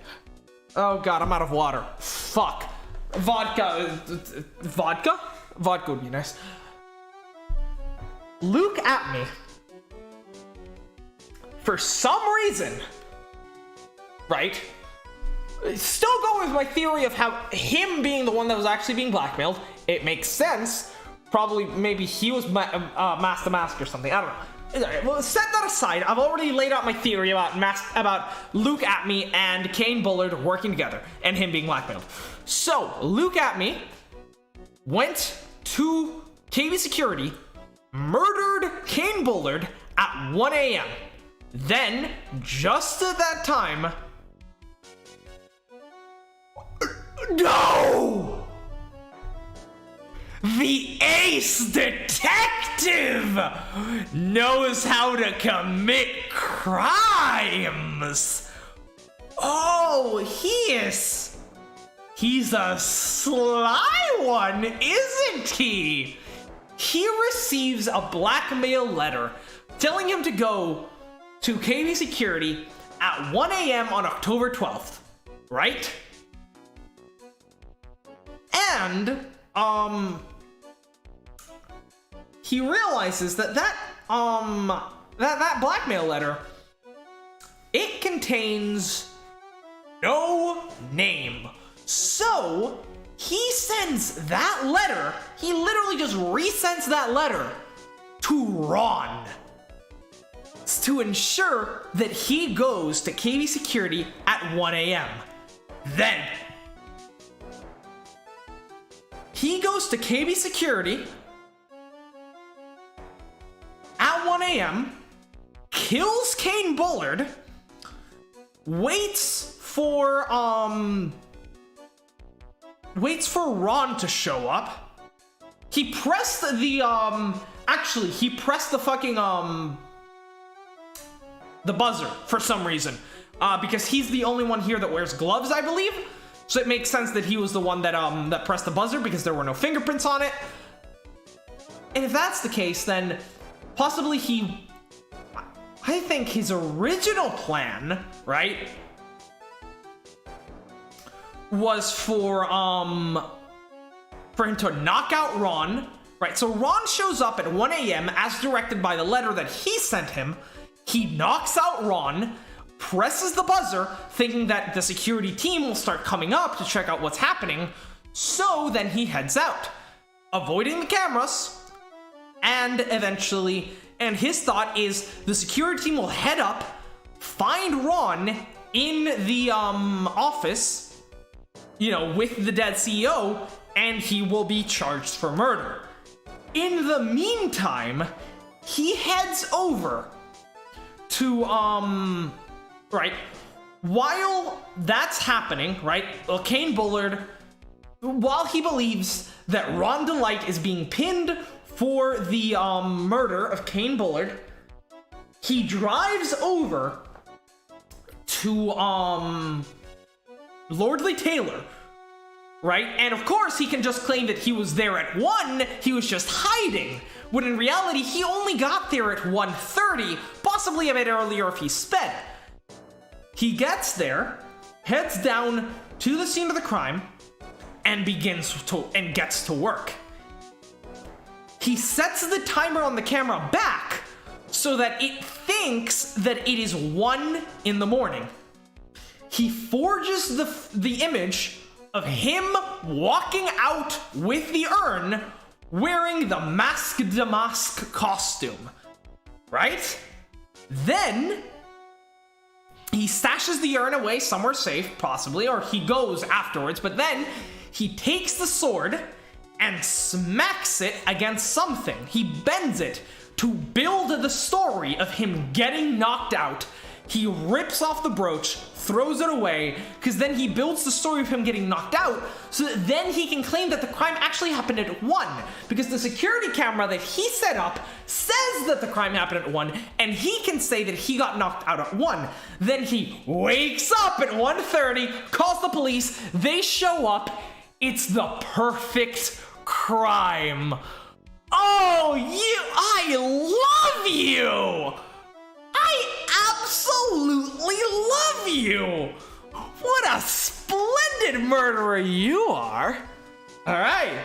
Oh god, I'm out of water. Fuck. Vodka. Vodka? Vodka would be nice. Luke Atme. For some reason, right, still go with my theory of how him being the one that was actually being blackmailed. It makes sense. Probably, maybe he was Mask the Mask or something. I don't know. Alright, well, set that aside. I've already laid out my theory about Luke Atme and Kane Bullard working together and him being blackmailed. So, Luke Atme went to KB Security, murdered Kane Bullard at 1 a.m. Then, just at that time... No! The ace detective knows how to commit crimes! Oh, he's a sly one, isn't he? He receives a blackmail letter telling him to go to KB Security at 1 a.m. on October 12th, right? And, he realizes that that blackmail letter, it contains no name. So, he sends that letter, he literally just resends that letter to Ron to ensure that he goes to KB Security at 1 a.m. Then, he goes to KB Security at 1 a.m., kills Kane Bullard, waits for Ron to show up. He pressed the the buzzer for some reason, because he's the only one here that wears gloves, I believe. So it makes sense that he was the one that pressed the buzzer because there were no fingerprints on it. And if that's the case, then possibly I think his original plan, right, was for him to knock out Ron, right? So Ron shows up at 1 a.m. as directed by the letter that he sent him. He knocks out Ron, presses the buzzer, thinking that the security team will start coming up to check out what's happening. So then he heads out, avoiding the cameras, and eventually, and his thought is the security team will head up, find Ron in the office, you know, with the dead CEO, and he will be charged for murder. In the meantime, he heads over to, right, while that's happening, right, Kane Bullard, while he believes that Ron DeLite is being pinned for the murder of Kane Bullard, he drives over to Lordly Taylor, right? And of course he can just claim that he was there at 1, he was just hiding, when in reality he only got there at 1:30, possibly a bit earlier if he sped. He gets there, heads down to the scene of the crime, and gets to work. He sets the timer on the camera back so that it thinks that it is 1 in the morning. He forges the image of him walking out with the urn wearing the Mask de Mask costume, right? Then he stashes the urn away somewhere safe, possibly, or he goes afterwards, but then he takes the sword and smacks it against something. He bends it to build the story of him getting knocked out. He rips off the brooch, throws it away, because then he builds the story of him getting knocked out, so that then he can claim that the crime actually happened at 1, because the security camera that he set up says that the crime happened at 1, and he can say that he got knocked out at 1. Then he wakes up at 1:30, calls the police, they show up, it's the perfect crime. Oh, I love you! I absolutely love you! What a splendid murderer you are! Alright,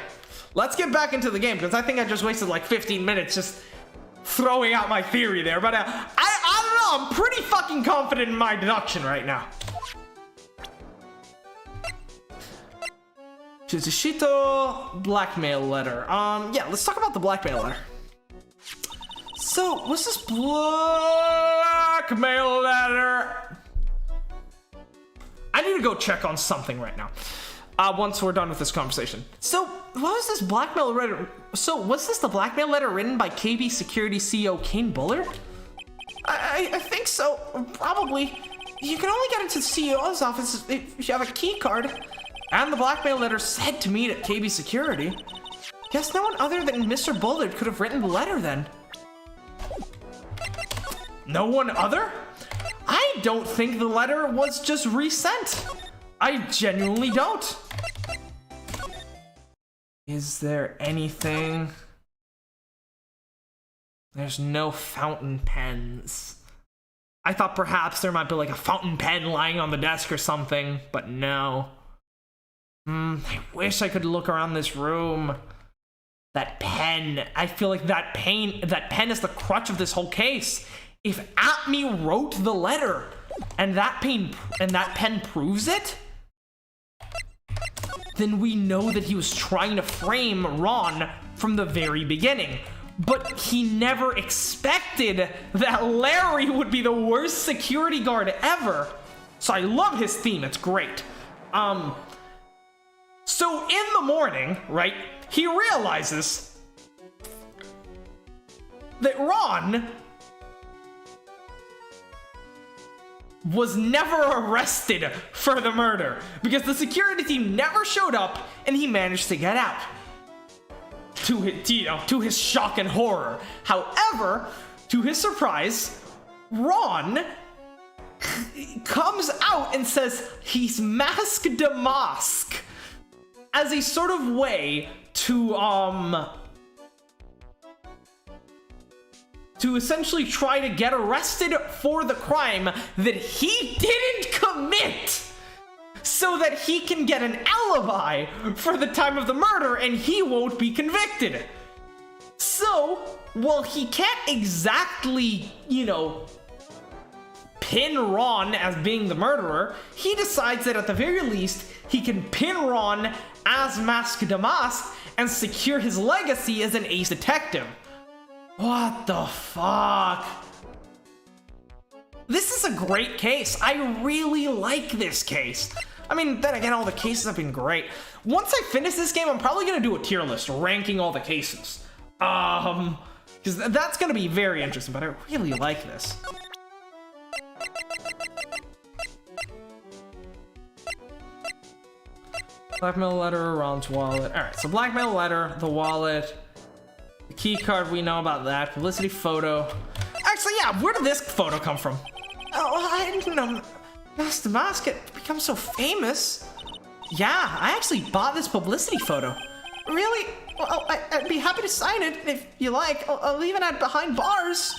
let's get back into the game, because I think I just wasted like 15 minutes just throwing out my theory there, but I don't know, I'm pretty fucking confident in my deduction right now. Chizishito blackmail letter. Yeah, let's talk about the blackmail letter. So, what's this blackmail letter? I need to go check on something right now. Once we're done with this conversation. So, what was this blackmail letter? So, was this the blackmail letter written by KB Security CEO Kane Bullard? I think so. Probably. You can only get into the CEO's office if you have a key card. And the blackmail letter said to meet at KB Security. Guess no one other than Mr. Bullard could have written the letter then. No one other? I don't think the letter was just resent. I genuinely don't. Is there anything? There's no fountain pens. I thought perhaps there might be like a fountain pen lying on the desk or something, but no. I wish I could look around this room. That pen. I feel like that pen is the crutch of this whole case. If Atme wrote the letter and that pen proves it, then we know that he was trying to frame Ron from the very beginning. But he never expected that Larry would be the worst security guard ever. So I love his theme, it's great. So in the morning, right, he realizes that Ron was never arrested for the murder because the security team never showed up and he managed to get out. To his shock and horror. However, to his surprise, Ron comes out and says he's masque de masque as a sort of way to essentially try to get arrested for the crime that he didn't commit, so that he can get an alibi for the time of the murder and he won't be convicted. So, while he can't exactly, pin Ron as being the murderer, he decides that at the very least, he can pin Ron as Masque de Masque and secure his legacy as an ace detective. What the fuck? This is a great case. I really like this case. I mean, then again, all the cases have been great. Once I finish this game, I'm probably gonna do a tier list ranking all the cases. Because that's gonna be very interesting, but I really like this. Blackmail letter, Ron's wallet. Alright, so blackmail letter, the wallet, the key card, we know about that. Publicity photo. Actually, yeah, where did this photo come from? Oh, I didn't know. Mask to Mask had become so famous. Yeah, I actually bought this publicity photo. Really? Well, I'd be happy to sign it if you like. I'll leave it at behind bars.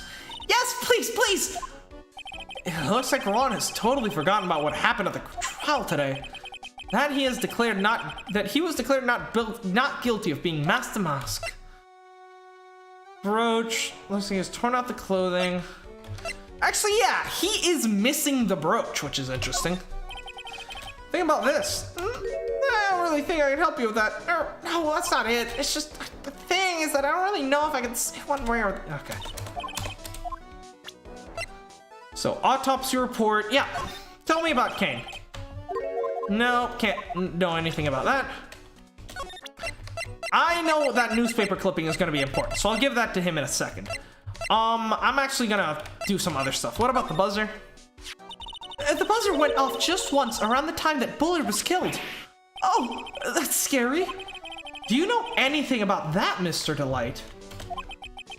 Yes, please, please. It looks like Ron has totally forgotten about what happened at the trial today. That he was declared not guilty of being Mask to Mask. Brooch. Looks like he has torn out the clothing. Actually, yeah, he is missing the brooch, which is interesting. Think about this. I don't really think I can help you with that. No, that's not it. It's just, the thing is that I don't really know if I can say one way or the okay. So, autopsy report. Yeah, tell me about Kane. No, can't know anything about that. I know that newspaper clipping is going to be important, so I'll give that to him in a second. I'm actually gonna do some other stuff. What about the buzzer? The buzzer went off just once around the time that Bullard was killed. Oh, that's scary. Do you know anything about that, Mr. Delight?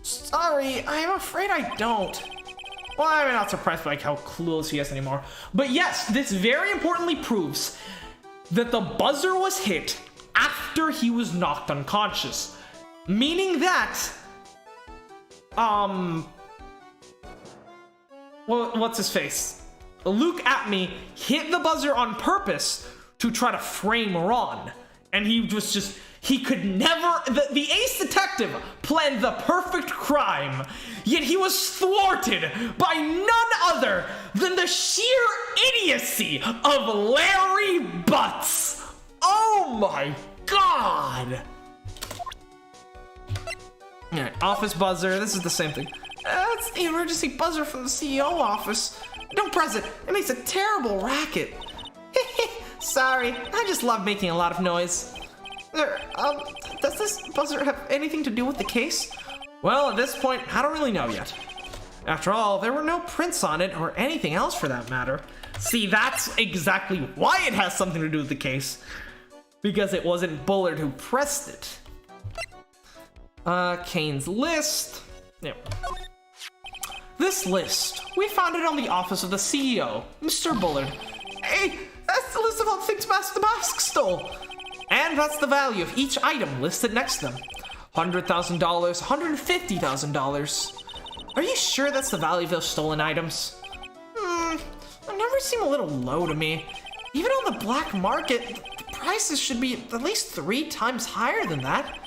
Sorry, I'm afraid I don't. Well, I'm not surprised by how clueless he is anymore. But yes, this very importantly proves that the buzzer was hit after he was knocked unconscious. Meaning that well, what's his face? Luke Atme hit the buzzer on purpose to try to frame Ron. And he was just, he could never, the ace detective planned the perfect crime, yet he was thwarted by none other than the sheer idiocy of Larry Butts. Oh my God! Alright, office buzzer. This is the same thing. That's the emergency buzzer from the CEO office. Don't press it. It makes a terrible racket. Sorry, I just love making a lot of noise. Does this buzzer have anything to do with the case? Well, at this point, I don't really know yet. After all, there were no prints on it, or anything else for that matter. See, that's exactly why it has something to do with the case. Because it wasn't Bullard who pressed it. Kane's list. Yep. This list, we found it on the office of the CEO, Mr. Bullard. Hey, that's the list of all the things Master Mask stole. And that's the value of each item listed next to them. $100,000, $150,000. Are you sure that's the value of those stolen items? The numbers seem a little low to me. Even on the black market, the prices should be at least 3 times higher than that.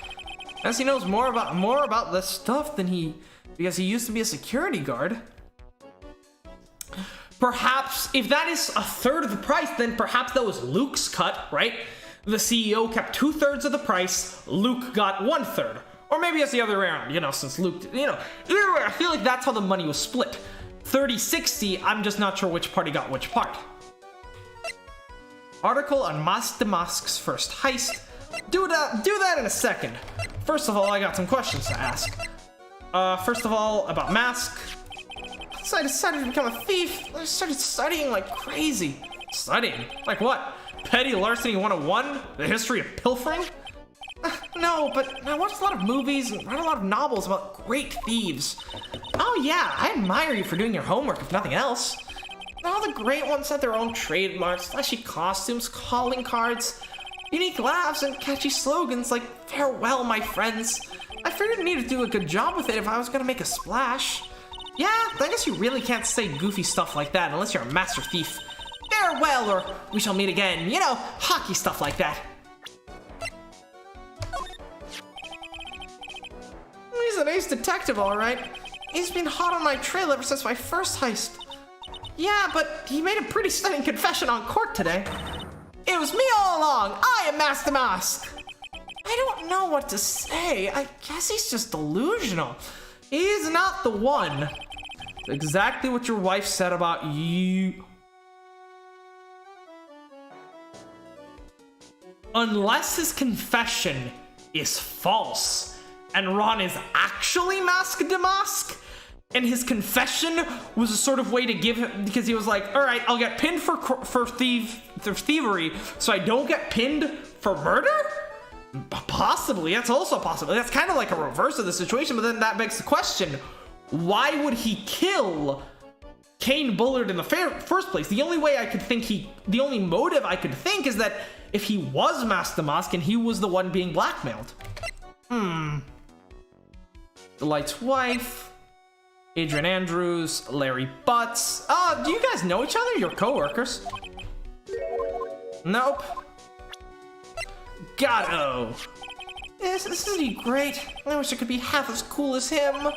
As he knows more about this stuff than because he used to be a security guard. Perhaps, if that is a third of the price, then perhaps that was Luke's cut, right? The CEO kept 2/3 of the price, Luke got 1/3. Or maybe it's the other way around, since Luke, either way, I feel like that's how the money was split. 30-60, I'm just not sure which party got which part. Article on Mask Damask's first heist. Do that in a second. First of all, I got some questions to ask. First of all, about Mask. So I decided to become a thief. I started studying like crazy. Studying? Like what? Petty Larceny 101? The history of pilfering? No, but I watched a lot of movies and read a lot of novels about great thieves. Oh yeah, I admire you for doing your homework, if nothing else. All the great ones had their own trademarks, flashy costumes, calling cards, unique laughs, and catchy slogans like, "Farewell, my friends." I figured I needed to do a good job with it if I was gonna make a splash. Yeah, I guess you really can't say goofy stuff like that unless you're a master thief. Farewell, or we shall meet again. Hockey stuff like that. He's an ace detective, all right. He's been hot on my trail ever since my first heist. Yeah, but he made a pretty stunning confession on court today. It was me all along. I am Master Mask. I don't know what to say. I guess he's just delusional. He's not the one. Exactly what your wife said about you. Unless his confession is false, and Ron is actually Mask Damask, and his confession was a sort of way to give him, because he was like, all right, I'll get pinned for thievery, so I don't get pinned for murder? Possibly, that's also possible. That's kind of like a reverse of the situation, but then that begs the question, why would he kill Kane Bullard in the first place? The only motive I could think is that if he was Master Mask and he was the one being blackmailed. Delight's wife, Adrian Andrews, Larry Butts. Do you guys know each other? You're co-workers. Nope. Godot. This is great. I wish I could be half as cool as him.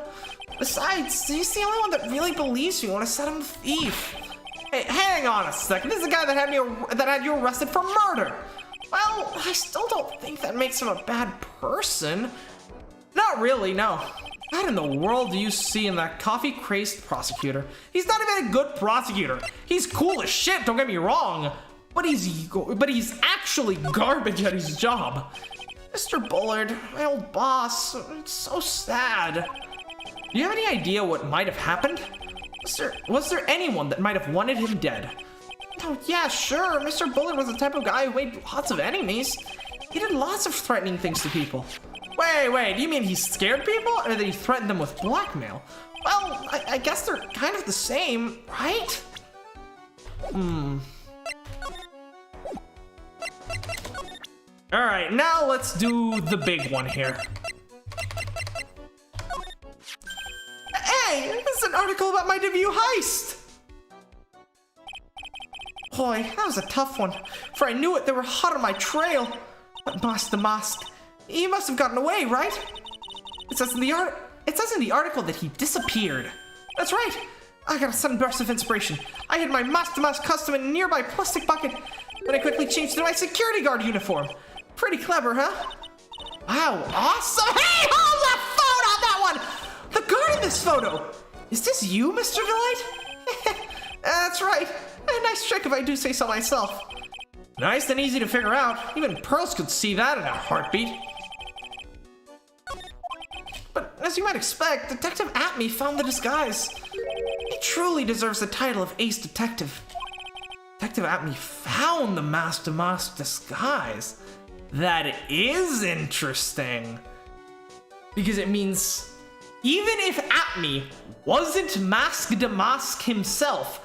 Besides, he's the only one that really believes me when I said I'm a thief. Hey, hang on a second. This is the guy that had you arrested for murder. Well, I still don't think that makes him a bad person. Not really, no. What in the world do you see in that coffee-crazed prosecutor? He's not even a good prosecutor. He's cool as shit, don't get me wrong. But he's actually garbage at his job. Mr. Bullard, my old boss, it's so sad. Do you have any idea what might have happened? Was there anyone that might have wanted him dead? Oh yeah, sure. Mr. Bullard was the type of guy who made lots of enemies. He did lots of threatening things to people. Wait, do you mean he scared people or that he threatened them with blackmail? Well, I guess they're kind of the same, right? Alright, now let's do the big one here. Hey, this is an article about my debut heist! Boy, that was a tough one, for I knew it, they were hot on my trail. But Master Mask, he must have gotten away, right? It says in the article that he disappeared. That's right! I got a sudden burst of inspiration. I hid my Master Mask costume in a nearby plastic bucket, but I quickly changed to my security guard uniform. Pretty clever, huh? Wow, awesome! Hey, hold the phone on that one! The guard in this photo! Is this you, Mr. Delight? That's right. A nice trick if I do say so myself. Nice and easy to figure out. Even Pearls could see that in a heartbeat. But as you might expect, Detective Atme found the disguise. He truly deserves the title of Ace Detective. Detective Atme found the Mask to Mask disguise. That is interesting. Because it means even if Atme wasn't Mask to Mask himself,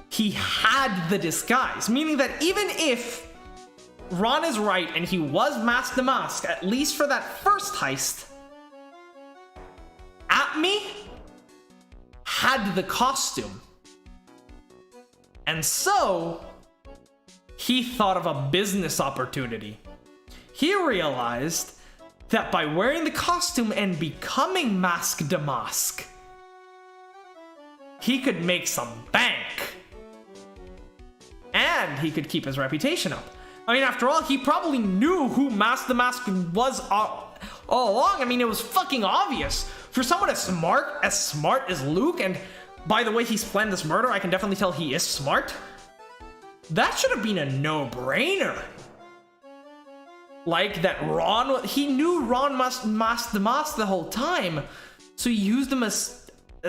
he had the disguise. Meaning that even if Ron is right and he was Mask to Mask, at least for that first heist, Atme had the costume. And so he thought of a business opportunity. He realized that by wearing the costume and becoming Mask to Mask, he could make some bank. And he could keep his reputation up. I mean, after all, he probably knew who Mask to Mask was all along. I mean, it was fucking obvious. For someone as smart as Luke, and by the way he's planned this murder, I can definitely tell he is smart. That should have been a no-brainer. Like that he knew Ron must Mask to Mask the whole time, so he used him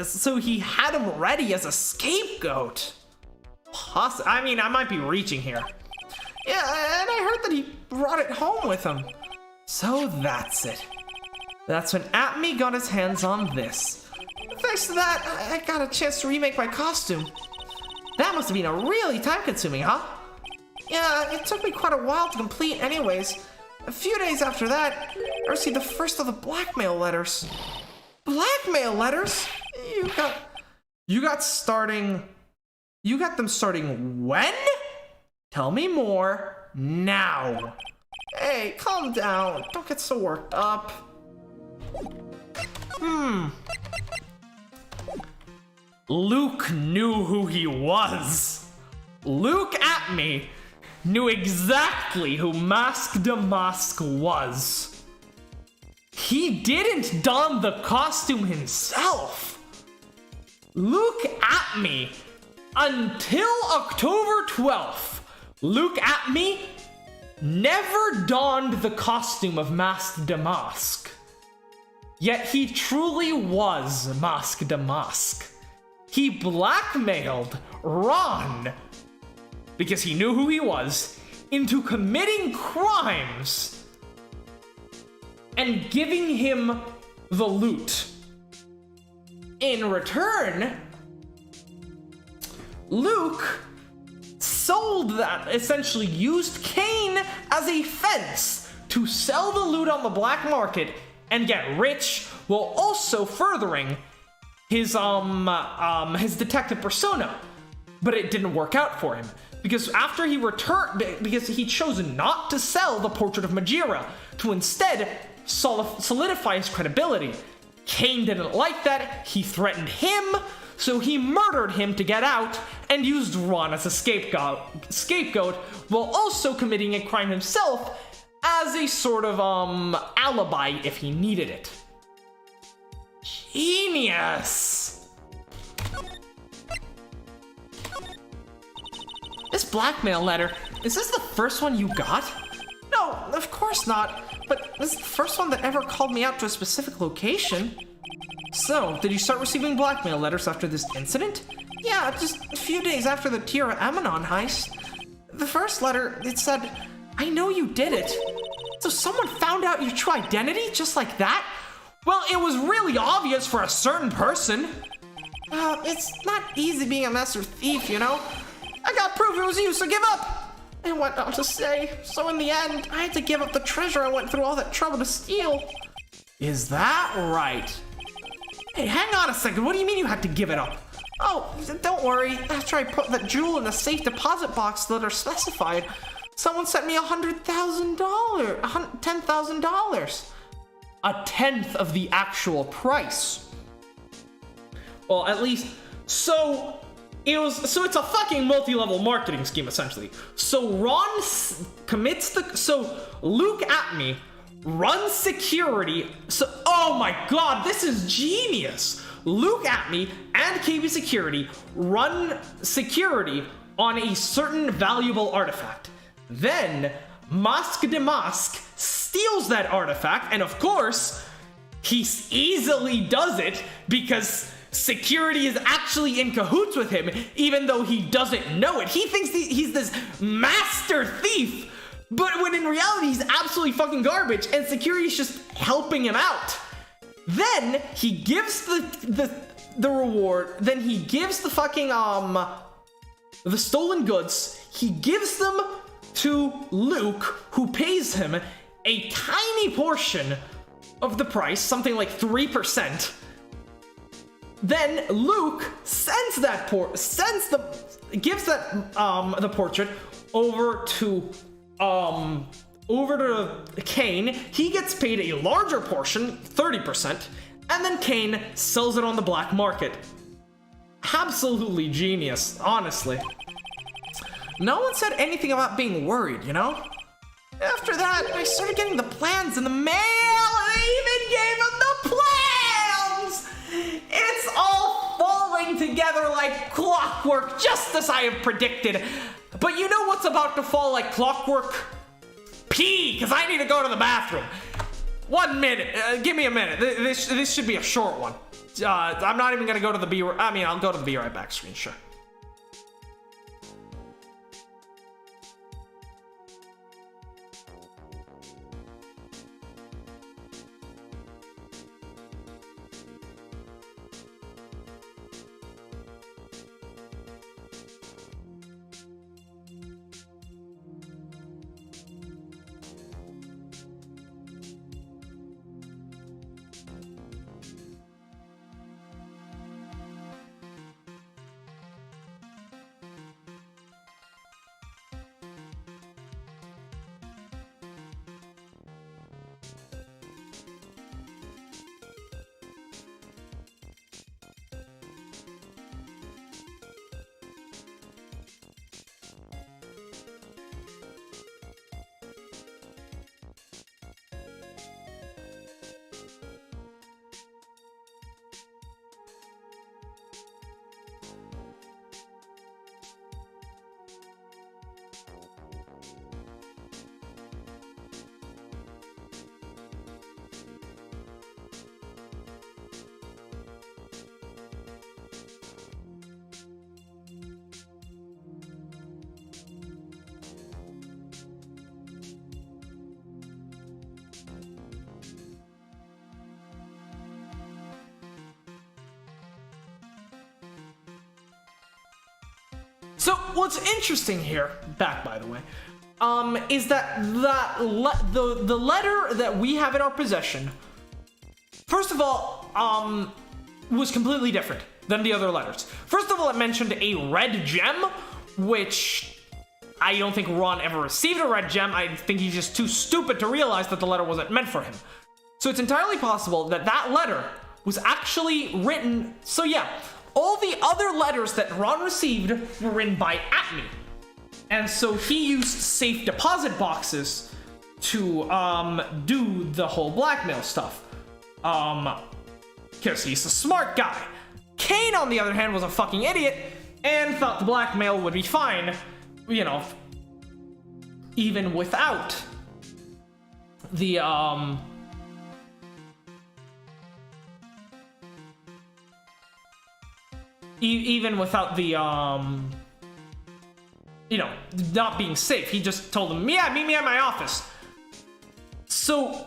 so he had him ready as a scapegoat. I mean, I might be reaching here. Yeah, and I heard that he brought it home with him. So that's it. That's when Atme got his hands on this. Thanks to that, I got a chance to remake my costume. That must have been a really time-consuming, huh? Yeah, it took me quite a while to complete anyways. A few days after that, I received the first of the blackmail letters. Blackmail letters? You got them starting when? Tell me more now. Hey, calm down. Don't get so worked up. Luke knew who he was. Luke Atme knew exactly who Mask to Mask was. He didn't don the costume himself. Luke Atme, until October 12th, Luke Atme never donned the costume of Mask to Mask. Yet he truly was Mask to Mask. He blackmailed Ron, because he knew who he was, into committing crimes and giving him the loot. In return, Luke essentially used Kane as a fence to sell the loot on the black market and get rich, while also furthering his detective persona. But it didn't work out for him, because after he returned, because he chose not to sell the portrait of Majira, to instead solidify his credibility. Kane didn't like that. He threatened him, so he murdered him to get out and used Ron as a scapegoat, while also committing a crime himself as a sort of alibi if he needed it. Genius! This blackmail letter, is this the first one you got? No, of course not. But this is the first one that ever called me out to a specific location. So, did you start receiving blackmail letters after this incident? Yeah, just a few days after the Tira Emanon heist. The first letter, it said, "I know you did it." So someone found out your true identity just like that? Well, it was really obvious for a certain person. It's not easy being a master thief, you know? I got proof it was you, so give up! And went on to say, so in the end, I had to give up the treasure I went through all that trouble to steal. Is that right? Hey, hang on a second, what do you mean you had to give it up? Oh, don't worry, after I put that jewel in the safe deposit box that are specified, someone sent me $10,000. A tenth of the actual price. Well, at least, so it's a fucking multi-level marketing scheme, essentially. So Ron so Luke at me runs security. So, oh my god, this is genius. Luke at me and KB Security run security on a certain valuable artifact. Then Masque de Masque steals that artifact, and of course, he easily does it because security is actually in cahoots with him, even though he doesn't know it. He thinks he's this master thief, but when in reality he's absolutely fucking garbage, and security is just helping him out. Then he gives the reward. Then he gives the fucking the stolen goods. He gives them to Luke, who pays him a tiny portion of the price, something like 3%. Then Luke sends that gives the portrait over to Kane. He gets paid a larger portion, 30%, and then Kane sells it on the black market. Absolutely genius, honestly. No one said anything about being worried, you know? After that, I started getting the plans in the mail, and I even gave him the plans! It's all falling together like clockwork, just as I have predicted. But you know what's about to fall like clockwork? Pee, because I need to go to the bathroom. 1 minute. Give me a minute. This should be a short one. I'm not even going to go to the I'll go to the be right back screen, sure. So what's interesting here, back by the way, is that the letter that we have in our possession, first of all, was completely different than the other letters. First of all, it mentioned a red gem, which I don't think Ron ever received a red gem. I think he's just too stupid to realize that the letter wasn't meant for him. So it's entirely possible that that letter was actually written. So yeah, all the other letters that Ron received were written by Atme. And so he used safe deposit boxes to do the whole blackmail stuff. Because he's a smart guy. Kane, on the other hand, was a fucking idiot and thought the blackmail would be fine, you know, even without the, even without the, you know, not being safe. He just told him, yeah, meet me at my office. So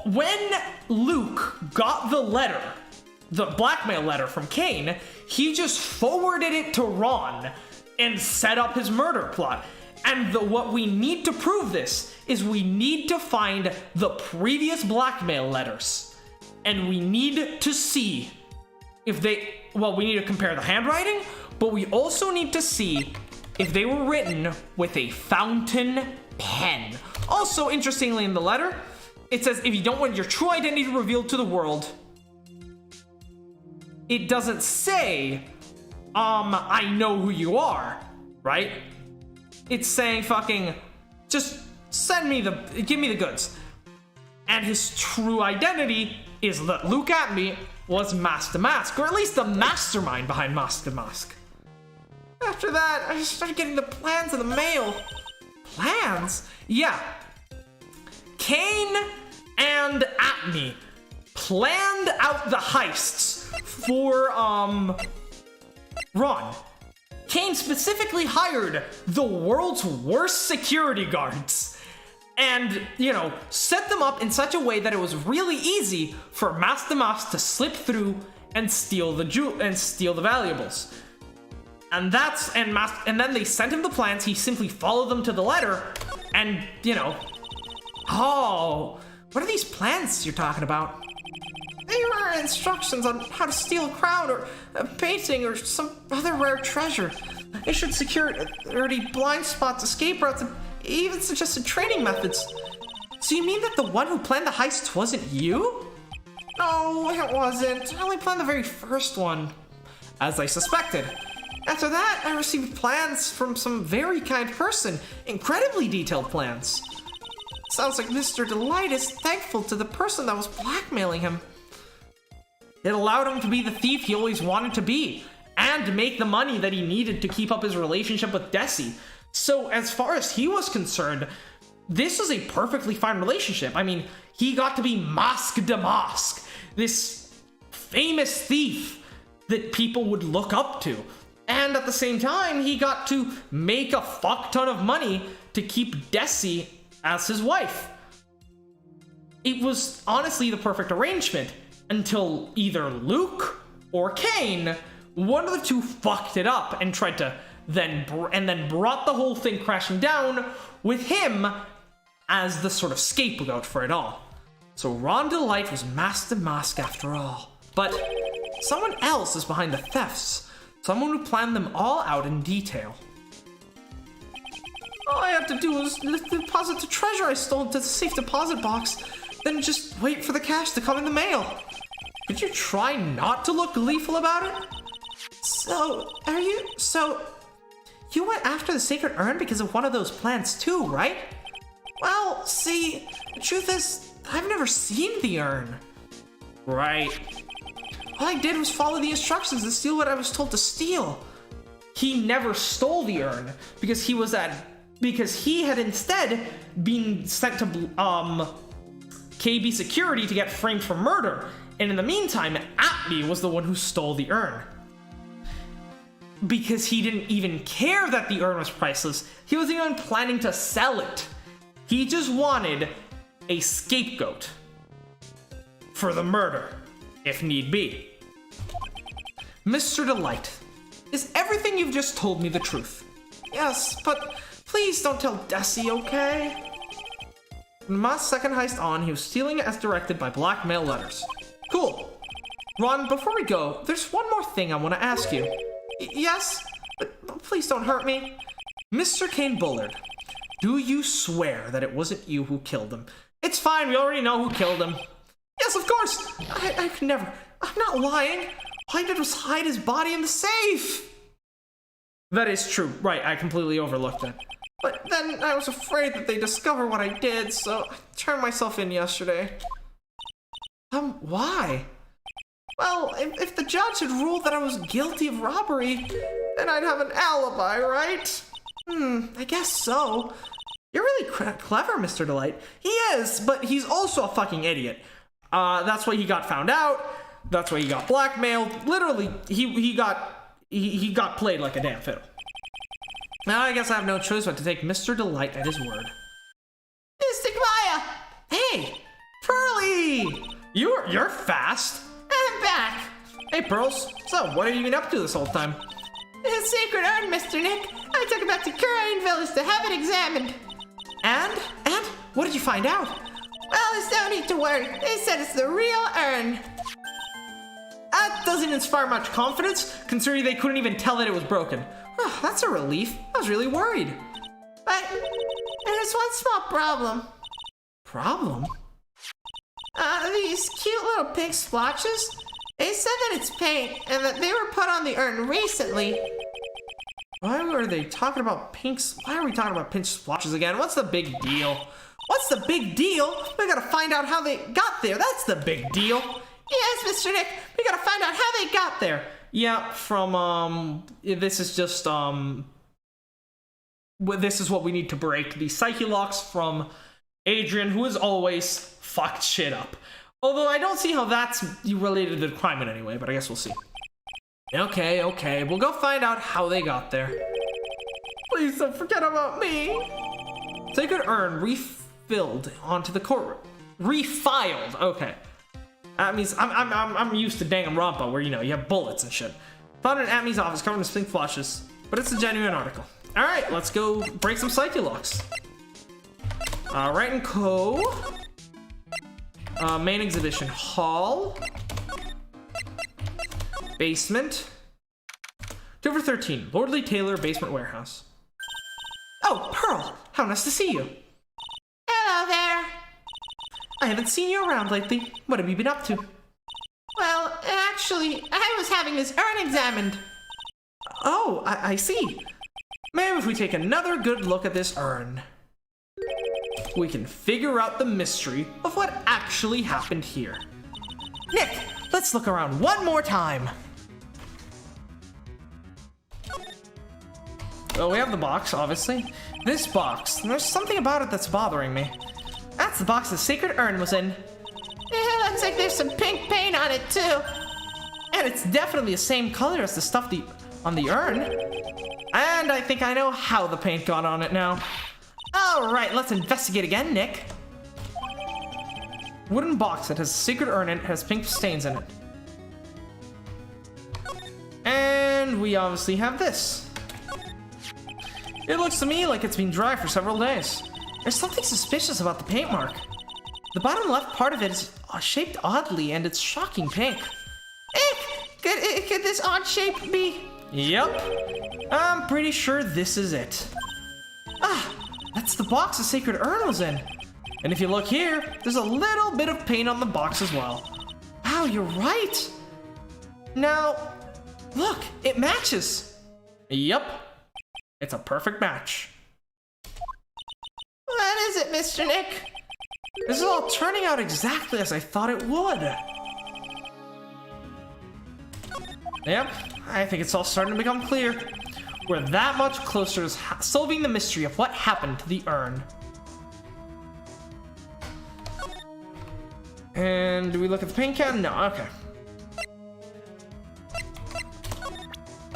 when Luke got the letter, the blackmail letter from Kane, he just forwarded it to Ron and set up his murder plot. And what we need to prove this is we need to find the previous blackmail letters. And we need to see if they, well, we need to compare the handwriting, but we also need to see if they were written with a fountain pen. Also, interestingly in the letter, it says, if you don't want your true identity revealed to the world, it doesn't say I know who you are, right? It's saying fucking, just give me the goods. And his true identity is that Luke Atme was Mask to Mask, or at least the mastermind behind Mask to Mask. After that, I just started getting the plans in the mail. Plans? Yeah. Kane and Atme planned out the heists for, Ron. Kane specifically hired the world's worst security guards and, set them up in such a way that it was really easy for Mask to Mask to slip through and steal the valuables. And then they sent him the plans, he simply followed them to the letter, and, oh, what are these plans you're talking about? They were instructions on how to steal a crown or a painting or some other rare treasure. They should security blind spots, escape routes, and even suggested training methods. So you mean that the one who planned the heists wasn't you? No, it wasn't. I only planned the very first one, as I suspected. After that, I received plans from some very kind person. Incredibly detailed plans. Sounds like Mr. Delight is thankful to the person that was blackmailing him. It allowed him to be the thief he always wanted to be, and to make the money that he needed to keep up his relationship with Desi. So as far as he was concerned, this was a perfectly fine relationship. I mean, he got to be Mask de Mask, this famous thief that people would look up to. And at the same time, he got to make a fuck ton of money to keep Desi as his wife. It was honestly the perfect arrangement until either Luke or Kane, one of the two, fucked it up and tried to then brought the whole thing crashing down with him as the sort of scapegoat for it all. So Ron Delight was Mask to Mask after all. But someone else is behind the thefts. Someone who planned them all out in detail. All I had to do was deposit the treasure I stole into the safe deposit box, then just wait for the cash to come in the mail. Could you try not to look gleeful about it? So you went after the sacred urn because of one of those plans too, right? Well, see, the truth is, I've never seen the urn. Right. All I did was follow the instructions and steal what I was told to steal. He never stole the urn because he had instead been sent to KB security to get framed for murder. And in the meantime, Atme was the one who stole the urn. Because he didn't even care that the urn was priceless. He wasn't even planning to sell it. He just wanted a scapegoat for the murder, if need be. Mr. Delight, is everything you've just told me the truth? Yes, but please don't tell Desi, okay? From Ma's second heist on, he was stealing it as directed by blackmail letters. Cool. Ron, before we go, there's one more thing I want to ask you. Yes, but please don't hurt me. Mr. Kane Bullard, do you swear that it wasn't you who killed him? It's fine, we already know who killed him. Yes, of course. I could never. I'm not lying. All I did was hide his body in the safe. That is true. Right, I completely overlooked that. But then I was afraid that they'd discover what I did, so I turned myself in yesterday. Why? Well, if the judge had ruled that I was guilty of robbery, then I'd have an alibi, right? I guess so. You're really clever, Mr. Delight. He is, but he's also a fucking idiot. That's why he got found out. That's why he got blackmailed. Literally, he got played like a damn fiddle. Now I guess I have no choice but to take Mr. Delight at his word. Mystic Maya! Hey, Pearly! You're fast. I'm back! Hey, Pearls. So, what have you been up to this whole time? The sacred urn, Mr. Nick. I took it back to Curain Village to have it examined. And? What did you find out? Well, there's no need to worry. They said it's the real urn. That doesn't inspire much confidence, considering they couldn't even tell that it was broken. That's a relief. I was really worried. But there's one small problem. Problem? These cute little pink splotches, They said that it's paint and that they were put on the urn recently. Why were they talking about pinks? Why are we talking about pink splotches again? What's the big deal? What's the big deal? We gotta find out how they got there. That's the big deal. Yes, Mr. Nick, we gotta find out how they got there. Yeah, from, this is just, this is what we need to break. The psyche locks from Adrian, who has always fucked shit up. Although I don't see how that's related to the crime in any way, but I guess we'll see. Okay, we'll go find out how they got there. Please don't forget about me. Sacred urn refilled onto the courtroom. Refiled, okay. That means I'm used to Danganronpa, where, you know, you have bullets and shit. Found in Atmi's office covered in pink flushes, but it's a genuine article. All right, let's go break some psyche locks. Right and Co. Main exhibition hall. Basement. 2/13, Lordly Taylor basement warehouse. Oh, Pearl, how nice to see you. Hello there. I haven't seen you around lately. What have you been up to? Well, actually, I was having this urn examined. Oh, I see. Maybe if we take another good look at this urn, we can figure out the mystery of what actually happened here. Nick, let's look around one more time. Well, we have the box, obviously. This box, there's something about it that's bothering me. That's the box the sacred urn was in. It looks like there's some pink paint on it, too. And it's definitely the same color as the stuff on the urn. And I think I know how the paint got on it now. All right, let's investigate again, Nick. Wooden box that has a sacred urn in it, has pink stains in it. And we obviously have this. It looks to me like it's been dry for several days. There's something suspicious about the paint mark. The bottom left part of it is shaped oddly, and it's shocking pink. Could this odd shape be? Yep. I'm pretty sure this is it. Ah, that's the box the sacred urn was in. And if you look here, there's a little bit of paint on the box as well. Wow, you're right. Now, look, it matches. Yep. It's a perfect match. What is it, Mr. Nick? This is all turning out exactly as I thought it would. Yep, I think it's all starting to become clear. We're that much closer to solving the mystery of what happened to the urn. And do we look at the paint can? No, okay.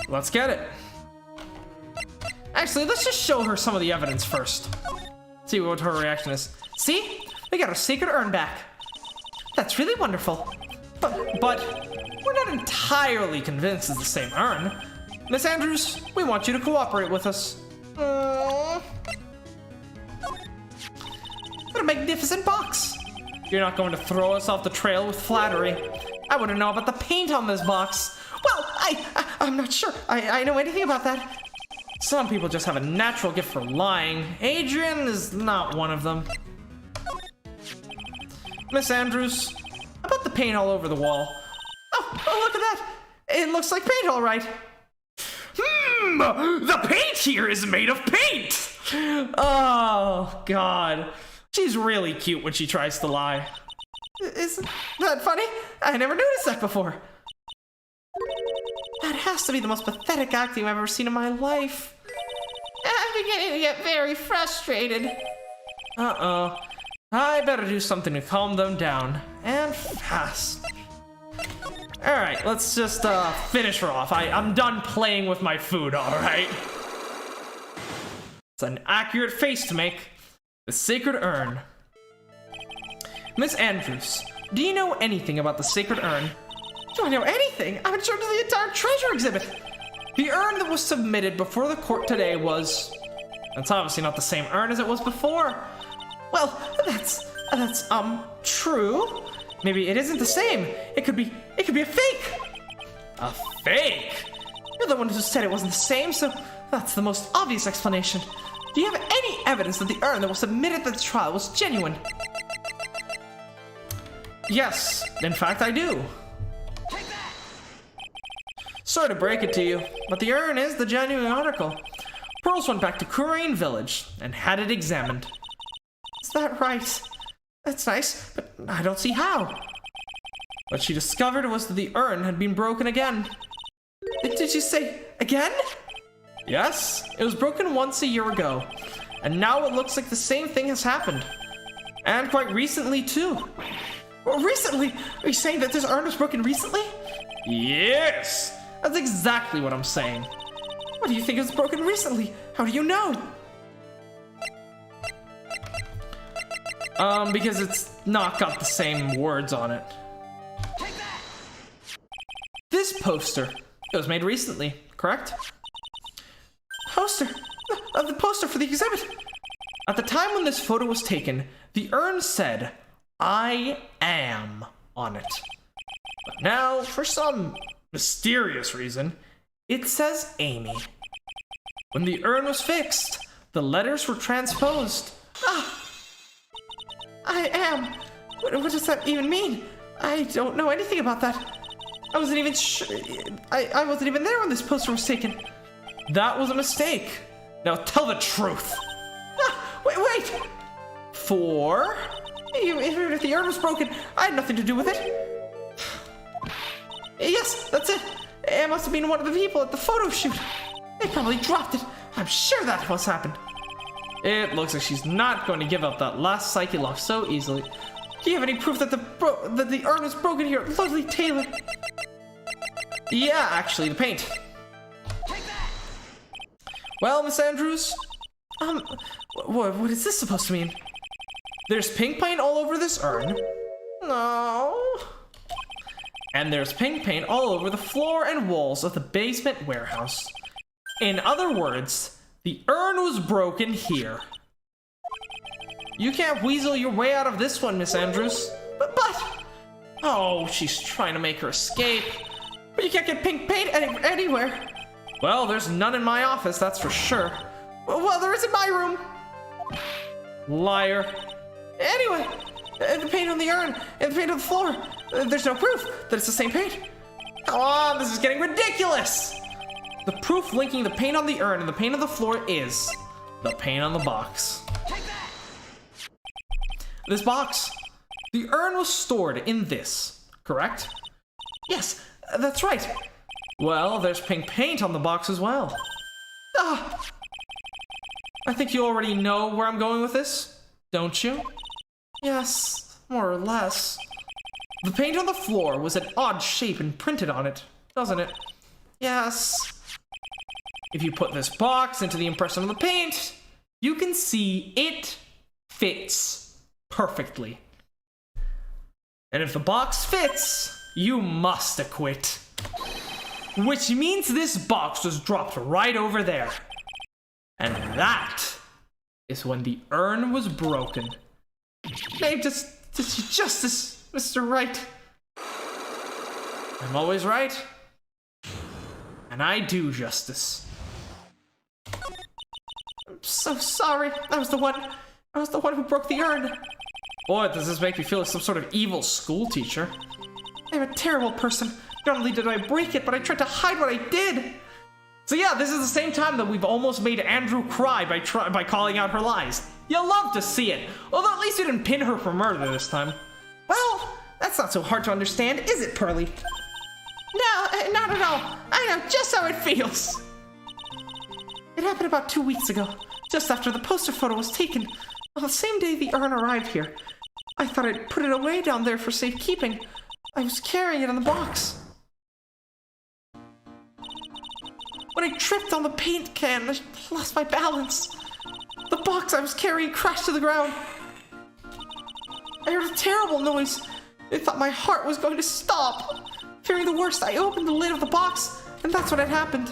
Let's get it. Actually, let's just show her some of the evidence first. See what her reaction is. See? We got our sacred urn back. That's really wonderful. But we're not entirely convinced it's the same urn. Miss Andrews, we want you to cooperate with us. What a magnificent box. You're not going to throw us off the trail with flattery. I want to know about the paint on this box. Well, I'm not sure I know anything about that. Some people just have a natural gift for lying. Adrian is not one of them. Miss Andrews, how about the paint all over the wall? Oh, look at that. It looks like paint, all right. The paint here is made of paint! Oh, God. She's really cute when she tries to lie. Isn't that funny? I never noticed that before. That has to be the most pathetic acting I've ever seen in my life. I'm beginning to get very frustrated. Uh-oh. I better do something to calm them down. And fast. Alright, let's just finish her off. I'm done playing with my food, alright? It's an accurate face to make. The sacred urn. Miss Andrews, do you know anything about the sacred urn? Do I know anything? I'm in charge of the entire treasure exhibit. The urn that was submitted before the court today was... That's obviously not the same urn as it was before. Well, that's true. Maybe it isn't the same. It could be a fake. A fake? You're the one who said it wasn't the same, so that's the most obvious explanation. Do you have any evidence that the urn that was submitted at the trial was genuine? Yes, in fact I do. Take that! Sorry to break it to you, but the urn is the genuine article. Pearls went back to Kurain Village and had it examined. Is that right? That's nice, but I don't see how. What she discovered was that the urn had been broken again. Did you say again? Yes, it was broken once a year ago, and now it looks like the same thing has happened. And quite recently, too. Well, recently? Are you saying that this urn was broken recently? Yes! That's exactly what I'm saying. What do you think it was broken recently? How do you know? Because it's not got the same words on it. This poster, it was made recently, correct? Poster? The poster for the exhibit? At the time when this photo was taken, the urn said, "I am" on it. But now, for some mysterious reason, it says Amy. When the urn was fixed, the letters were transposed. I am. What does that even mean? I don't know anything about that. I wasn't even I wasn't even there when this poster was taken. That was a mistake. Now tell the truth. Wait! Even if the urn was broken, I had nothing to do with it. Yes, that's it. It must have been one of the people at the photo shoot. They probably dropped it. I'm sure that what's happened. It looks like she's not going to give up that last psyche lock so easily. Do you have any proof that the urn was broken here, lovely Taylor? Yeah, actually, the paint. Well, Miss Andrews? What is this supposed to mean? There's pink paint all over this urn. No. And there's pink paint all over the floor and walls of the basement warehouse. In other words, the urn was broken here. You can't weasel your way out of this one, Miss Andrews. But... Oh, she's trying to make her escape. But you can't get pink paint anywhere. Well, there's none in my office, that's for sure. Well, there is in my room. Liar. Anyway, the paint on the urn and the paint on the floor. There's no proof that it's the same paint. Come on, this is getting ridiculous. The proof linking the paint on the urn and the paint on the floor is the paint on the box. This box. The urn was stored in this, correct? Yes, that's right. Well, there's pink paint on the box as well. I think you already know where I'm going with this, don't you? Yes, more or less. The paint on the floor was an odd shape imprinted on it, doesn't it? Yes. If you put this box into the impression of the paint, you can see it fits perfectly. And if the box fits, you must acquit. Which means this box was dropped right over there. And that is when the urn was broken. Hey, justice, Mr. Wright. I'm always right. And I do justice. I'm so sorry. I was the one who broke the urn. Boy, does this make me feel like some sort of evil school teacher. I'm a terrible person. Not only did I break it, but I tried to hide what I did. So yeah, this is the same time that we've almost made Andrew cry by calling out her lies. You'll love to see it. Although at least you didn't pin her for murder this time. Well, that's not so hard to understand, is it, Pearly? No, not at all. I know just how it feels. It happened about 2 weeks ago, just after the poster photo was taken. On the same day the urn arrived here. I thought I'd put it away down there for safekeeping. I was carrying it in the box. When I tripped on the paint can, I lost my balance. The box I was carrying crashed to the ground. I heard a terrible noise. I thought my heart was going to stop. Fearing the worst, I opened the lid of the box, and that's what had happened.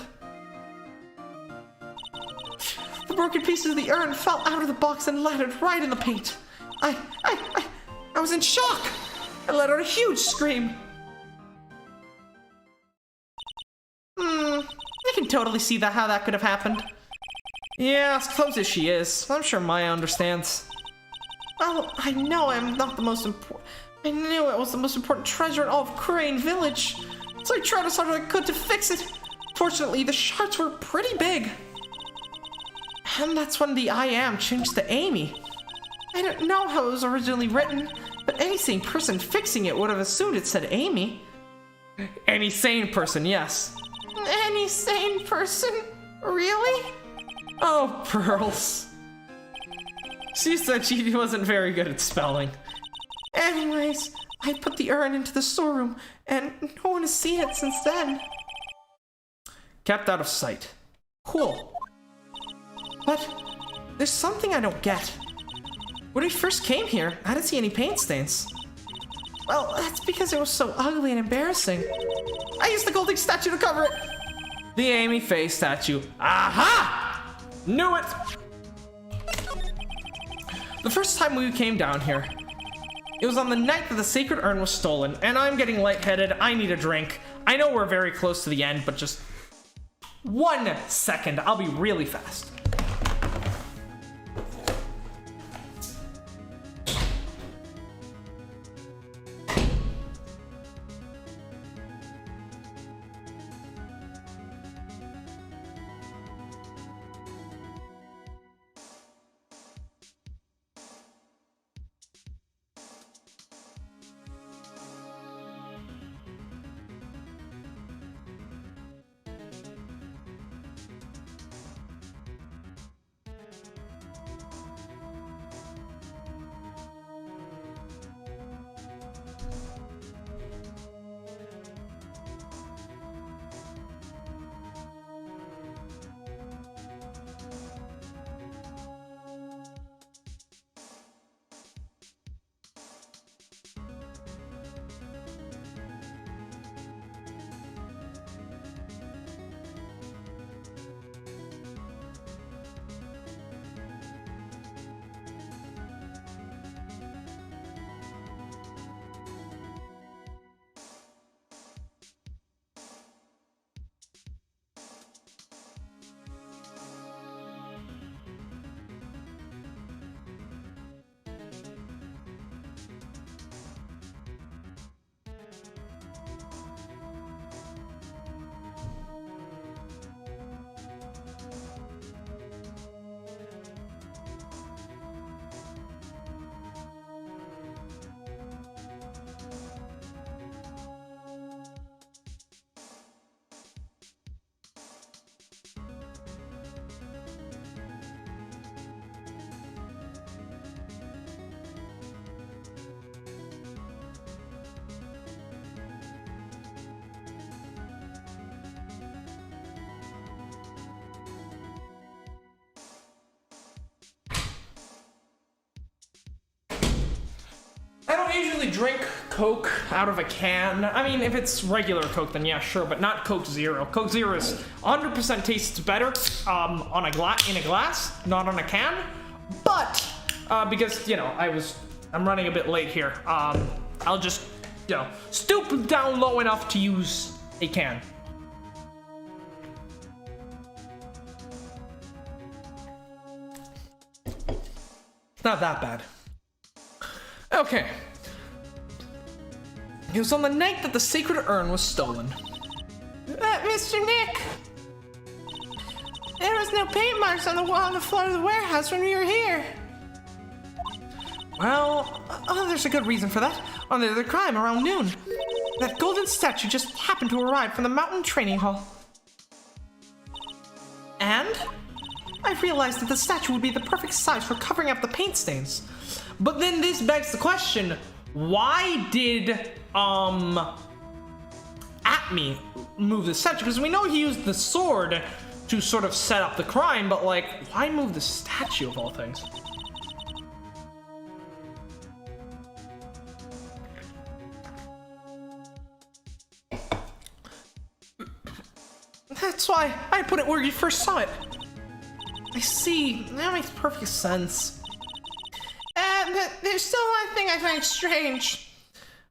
The broken pieces of the urn fell out of the box and landed right in the paint. I was in shock. I let out a huge scream. I can totally see how that could have happened. Yeah, as clumsy as she is, I'm sure Maya understands. Well, I know I'm not the most important. I knew it was the most important treasure in all of Kurain Village. so I tried as hard as I could to fix it. Fortunately, the shards were pretty big. And that's when the I am changed to Amy. I don't know how it was originally written, but any sane person fixing it would have assumed it said Amy. Any sane person, yes. Any sane person? Really? Oh, Pearls. She said she wasn't very good at spelling. Anyways, I put the urn into the storeroom, and no one has seen it since then. Kept out of sight. Cool. But there's something I don't get. When we first came here, I didn't see any paint stains. Well, that's because it was so ugly and embarrassing. I used the golden statue to cover it. The Amy face statue. Aha! Knew it! The first time we came down here, it was on the night that the sacred urn was stolen, and I'm getting lightheaded. I need a drink. I know we're very close to the end, but just 1 second. I'll be really fast. I don't usually drink Coke out of a can. I mean, if it's regular Coke, then yeah, sure, but not Coke Zero. Coke Zero is 100% tastes better on in a glass, not on a can. But because you know I'm running a bit late here, I'll just stoop down low enough to use a can. Not that bad. Okay. It was on the night that the sacred urn was stolen. Mr. Nick! There was no paint marks on the wall on the floor of the warehouse when we were here. Well, there's a good reason for that. On the other crime around noon, that golden statue just happened to arrive from the mountain training hall. And I realized that the statue would be the perfect size for covering up the paint stains. But then this begs the question, why did Atme move the statue? Because we know he used the sword to sort of set up the crime, but like, why move the statue of all things? That's why I put it where you first saw it. I see. That makes perfect sense. But there's still one thing I find strange.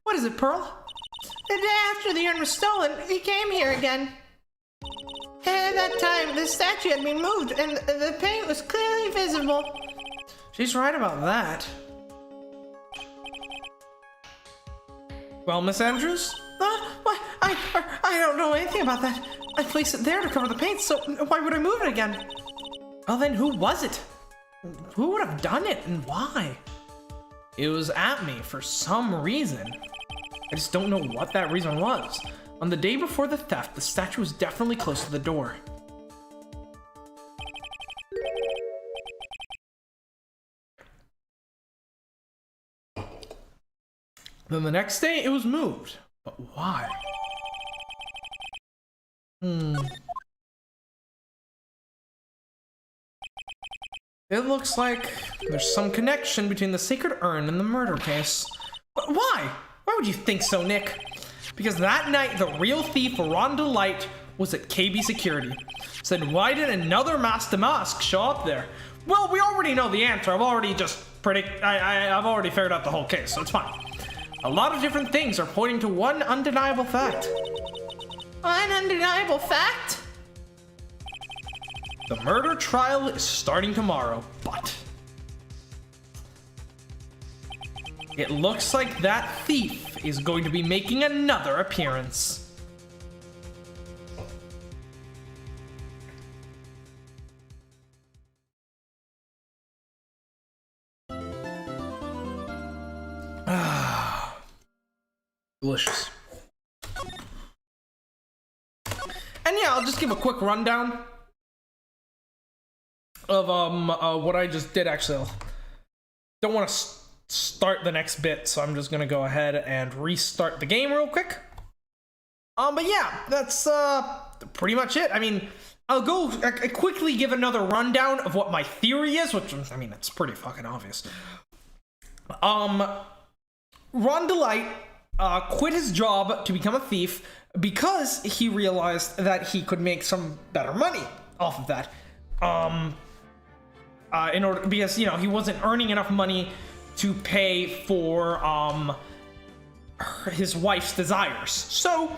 What is it, Pearl? The day after the urn was stolen, he came here again. And at that time, the statue had been moved, and the paint was clearly visible. She's right about that. Well, Miss Andrews? What? I don't know anything about that. I placed it there to cover the paint, so why would I move it again? Well then, who was it? Who would have done it and why? It was at me for some reason. I just don't know what that reason was. On the day before the theft, the statue was definitely close to the door. Then the next day, it was moved. But why? It looks like there's some connection between the sacred urn and the murder case. But why? Why would you think so, Nick? Because that night, the real thief, Ron Delight, was at KB Security. So then why did another Mask to Mask show up there? Well, we already know the answer. I've already I've already figured out the whole case, so it's fine. A lot of different things are pointing to one undeniable fact. An undeniable fact? The murder trial is starting tomorrow, but it looks like that thief is going to be making another appearance. Delicious. And yeah, I'll just give a quick rundown of what I just did. Actually, don't want to start the next bit, so I'm just gonna go ahead and restart the game real quick. But yeah, that's pretty much it. I mean, I'll go quickly give another rundown of what my theory is, which, I mean, it's pretty fucking obvious. Ron Delight quit his job to become a thief because he realized that he could make some better money off of that. Because, you know, he wasn't earning enough money to pay for his wife's desires. So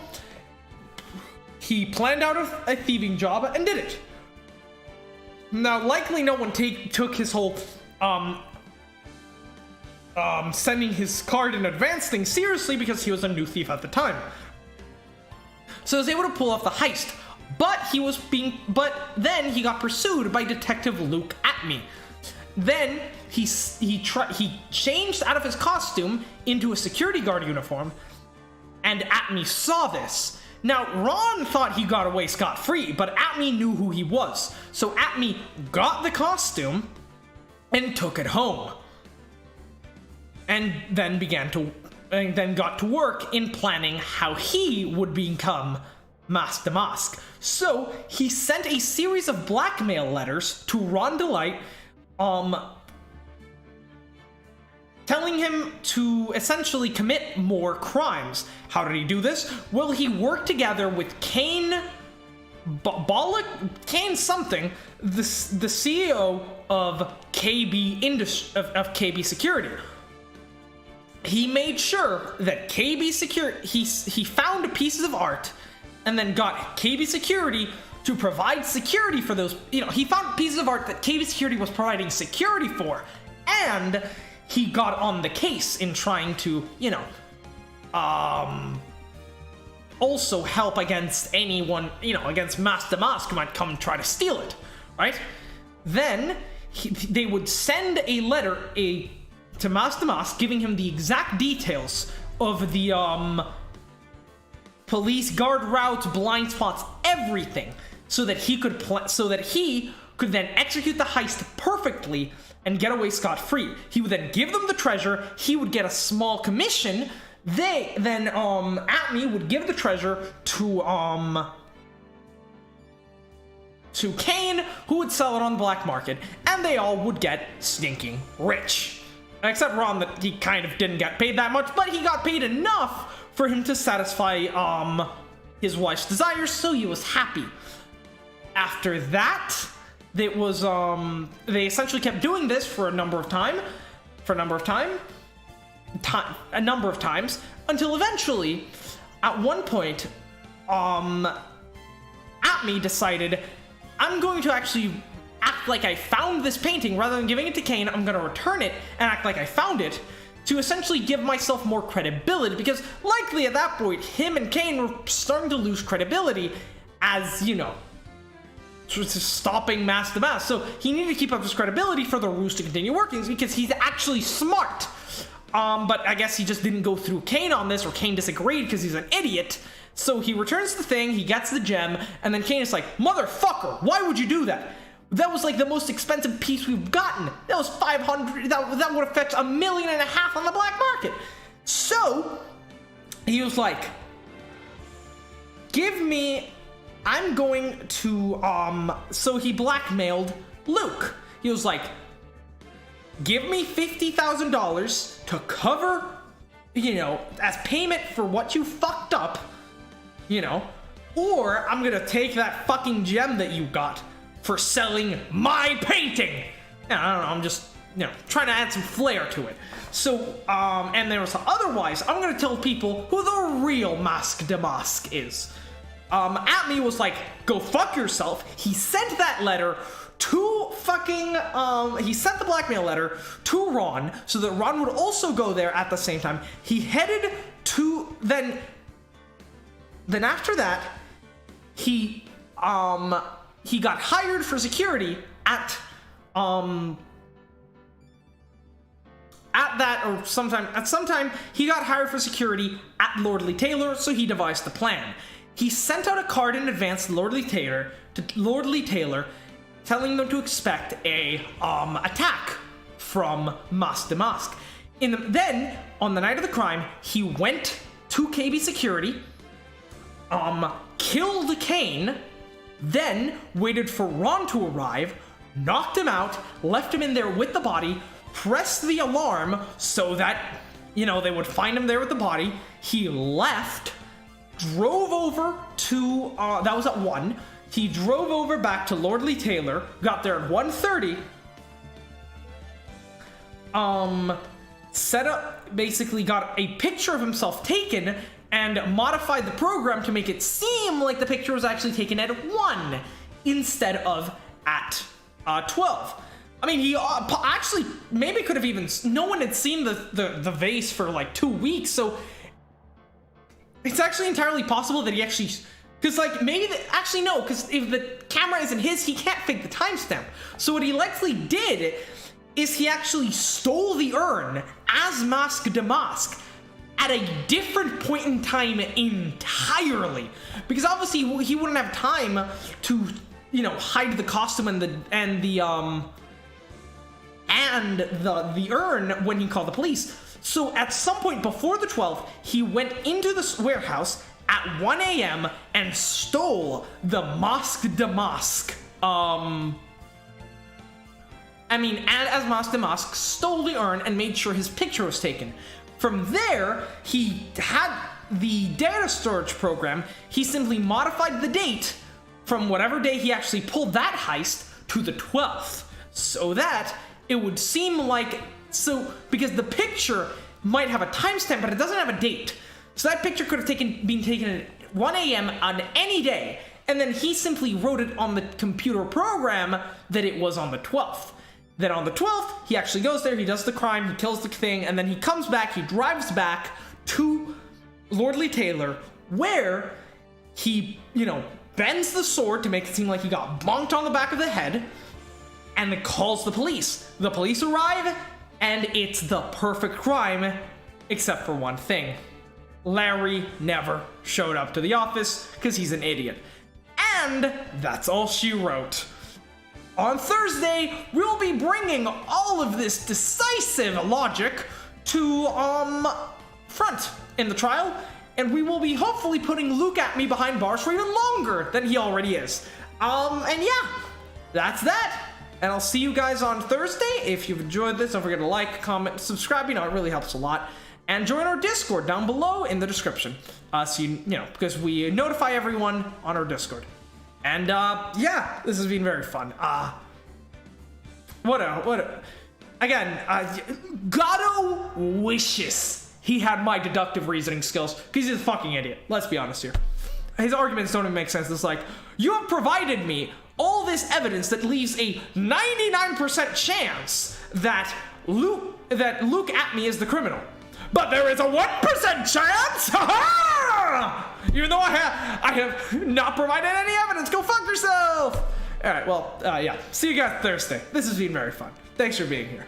he planned out a thieving job and did it. Now, likely no one took his whole sending his card in advance thing seriously because he was a new thief at the time. So he was able to pull off the heist, but then he got pursued by Detective Luke Atme. Then he changed out of his costume into a security guard uniform, and Atme saw this. Now, Ron thought he got away scot-free, but Atme knew who he was. So Atme got the costume and took it home. And then got to work in planning how he would become Mask to Mask. So he sent a series of blackmail letters to Ron Delight, telling him to essentially commit more crimes. How did he do this? Well, he worked together with Kane something, the CEO of KB Security. He made sure that KB Security, he found pieces of art and then got KB Security to provide security for those, he found pieces of art that KB Security was providing security for, and he got on the case in trying to, also help against anyone, against Mask to Mask who might come and try to steal it, right? Then they would send a letter to Mask to Mask giving him the exact details of the police guard routes, blind spots, everything, so that he could then execute the heist perfectly and get away scot-free. He would then give them the treasure. He would get a small commission. Atme would give the treasure to Kane, who would sell it on the black market, and they all would get stinking rich. Except Ron, that he kind of didn't get paid that much, but he got paid enough for him to satisfy his wife's desires, so he was happy. After that, it was they essentially kept doing this for a number of times, until eventually, at one point, Atme decided, I'm going to actually act like I found this painting rather than giving it to Kane. I'm going to return it and act like I found it to essentially give myself more credibility, because likely at that point, him and Kane were starting to lose credibility as, you know, stopping Mask the Mask. So he needed to keep up his credibility for the ruse to continue working, because he's actually smart. But I guess he just didn't go through Kane on this, or Kane disagreed because he's an idiot. So he returns the thing, he gets the gem, and then Kane is like, motherfucker, why would you do that? That was like the most expensive piece we've gotten. That was 500, that would have fetched $1.5 million on the black market. So he was like, give me, I'm going to, so he blackmailed Luke. He was like, give me $50,000 to cover, you know, as payment for what you fucked up, you know, or I'm gonna take that fucking gem that you got for selling my painting. I don't know, I'm just, you know, trying to add some flair to it. So, and there was otherwise, I'm gonna tell people who the real Mask de Mask is. Atme was like, go fuck yourself. He sent that letter to fucking, he sent the blackmail letter to Ron, so that Ron would also go there at the same time. He headed to, then after that, he got hired for security at some time he got hired for security at Lordly Taylor, so he devised the plan. He sent out a card in advance to Lordly Taylor, telling them to expect a attack from Mask de Mask. Then, on the night of the crime, he went to KB Security, killed Kane, then waited for Ron to arrive, knocked him out, left him in there with the body, pressed the alarm so that, you know, they would find him there with the body. He left, drove over to, that was at 1. He drove over back to Lordly Taylor, got there at 1:30, set up, basically got a picture of himself taken, and modified the program to make it seem like the picture was actually taken at 1 instead of at 12. I mean, he actually maybe could have even, no one had seen the vase for like 2 weeks, so it's actually entirely possible that he actually, because like maybe, actually no, because if the camera isn't his, he can't fake the timestamp. So what he likely did is he actually stole the urn as Mask de Mask at a different point in time entirely, because obviously he wouldn't have time to, you know, hide the costume and the urn when he called the police. So at some point before the 12th, he went into the warehouse at 1 a.m. and stole the Mask de Mask. As Mask de Mask, stole the urn and made sure his picture was taken. From there, he had the data storage program. He simply modified the date from whatever day he actually pulled that heist to the 12th, so that it would seem like, because the picture might have a timestamp, but it doesn't have a date. So that picture could have been taken at 1 a.m. on any day, and then he simply wrote it on the computer program that it was on the 12th. Then on the 12th, he actually goes there, he does the crime, he kills the thing, and then he comes back, he drives back to Lordly Taylor, where he, you know, bends the sword to make it seem like he got bonked on the back of the head, and then calls the police. The police arrive, and it's the perfect crime, except for one thing. Larry never showed up to the office, because he's an idiot. And that's all she wrote. On Thursday, we'll be bringing all of this decisive logic to, front in the trial, and we will be hopefully putting Luke Atme behind bars for even longer than he already is. And yeah, that's that. And I'll see you guys on Thursday. If you've enjoyed this, don't forget to like, comment, subscribe. You know, it really helps a lot. And join our Discord down below in the description. So you know, because we notify everyone on our Discord. And yeah, this has been very fun. Again, Godot wishes he had my deductive reasoning skills, because he's a fucking idiot. Let's be honest here. His arguments don't even make sense. It's like, you have provided me all this evidence that leaves a 99% chance that Luke that look at me as the criminal. But there is a 1% chance! Even though I have not provided any evidence. Go fuck yourself! All right, well, yeah. See you guys Thursday. This has been very fun. Thanks for being here.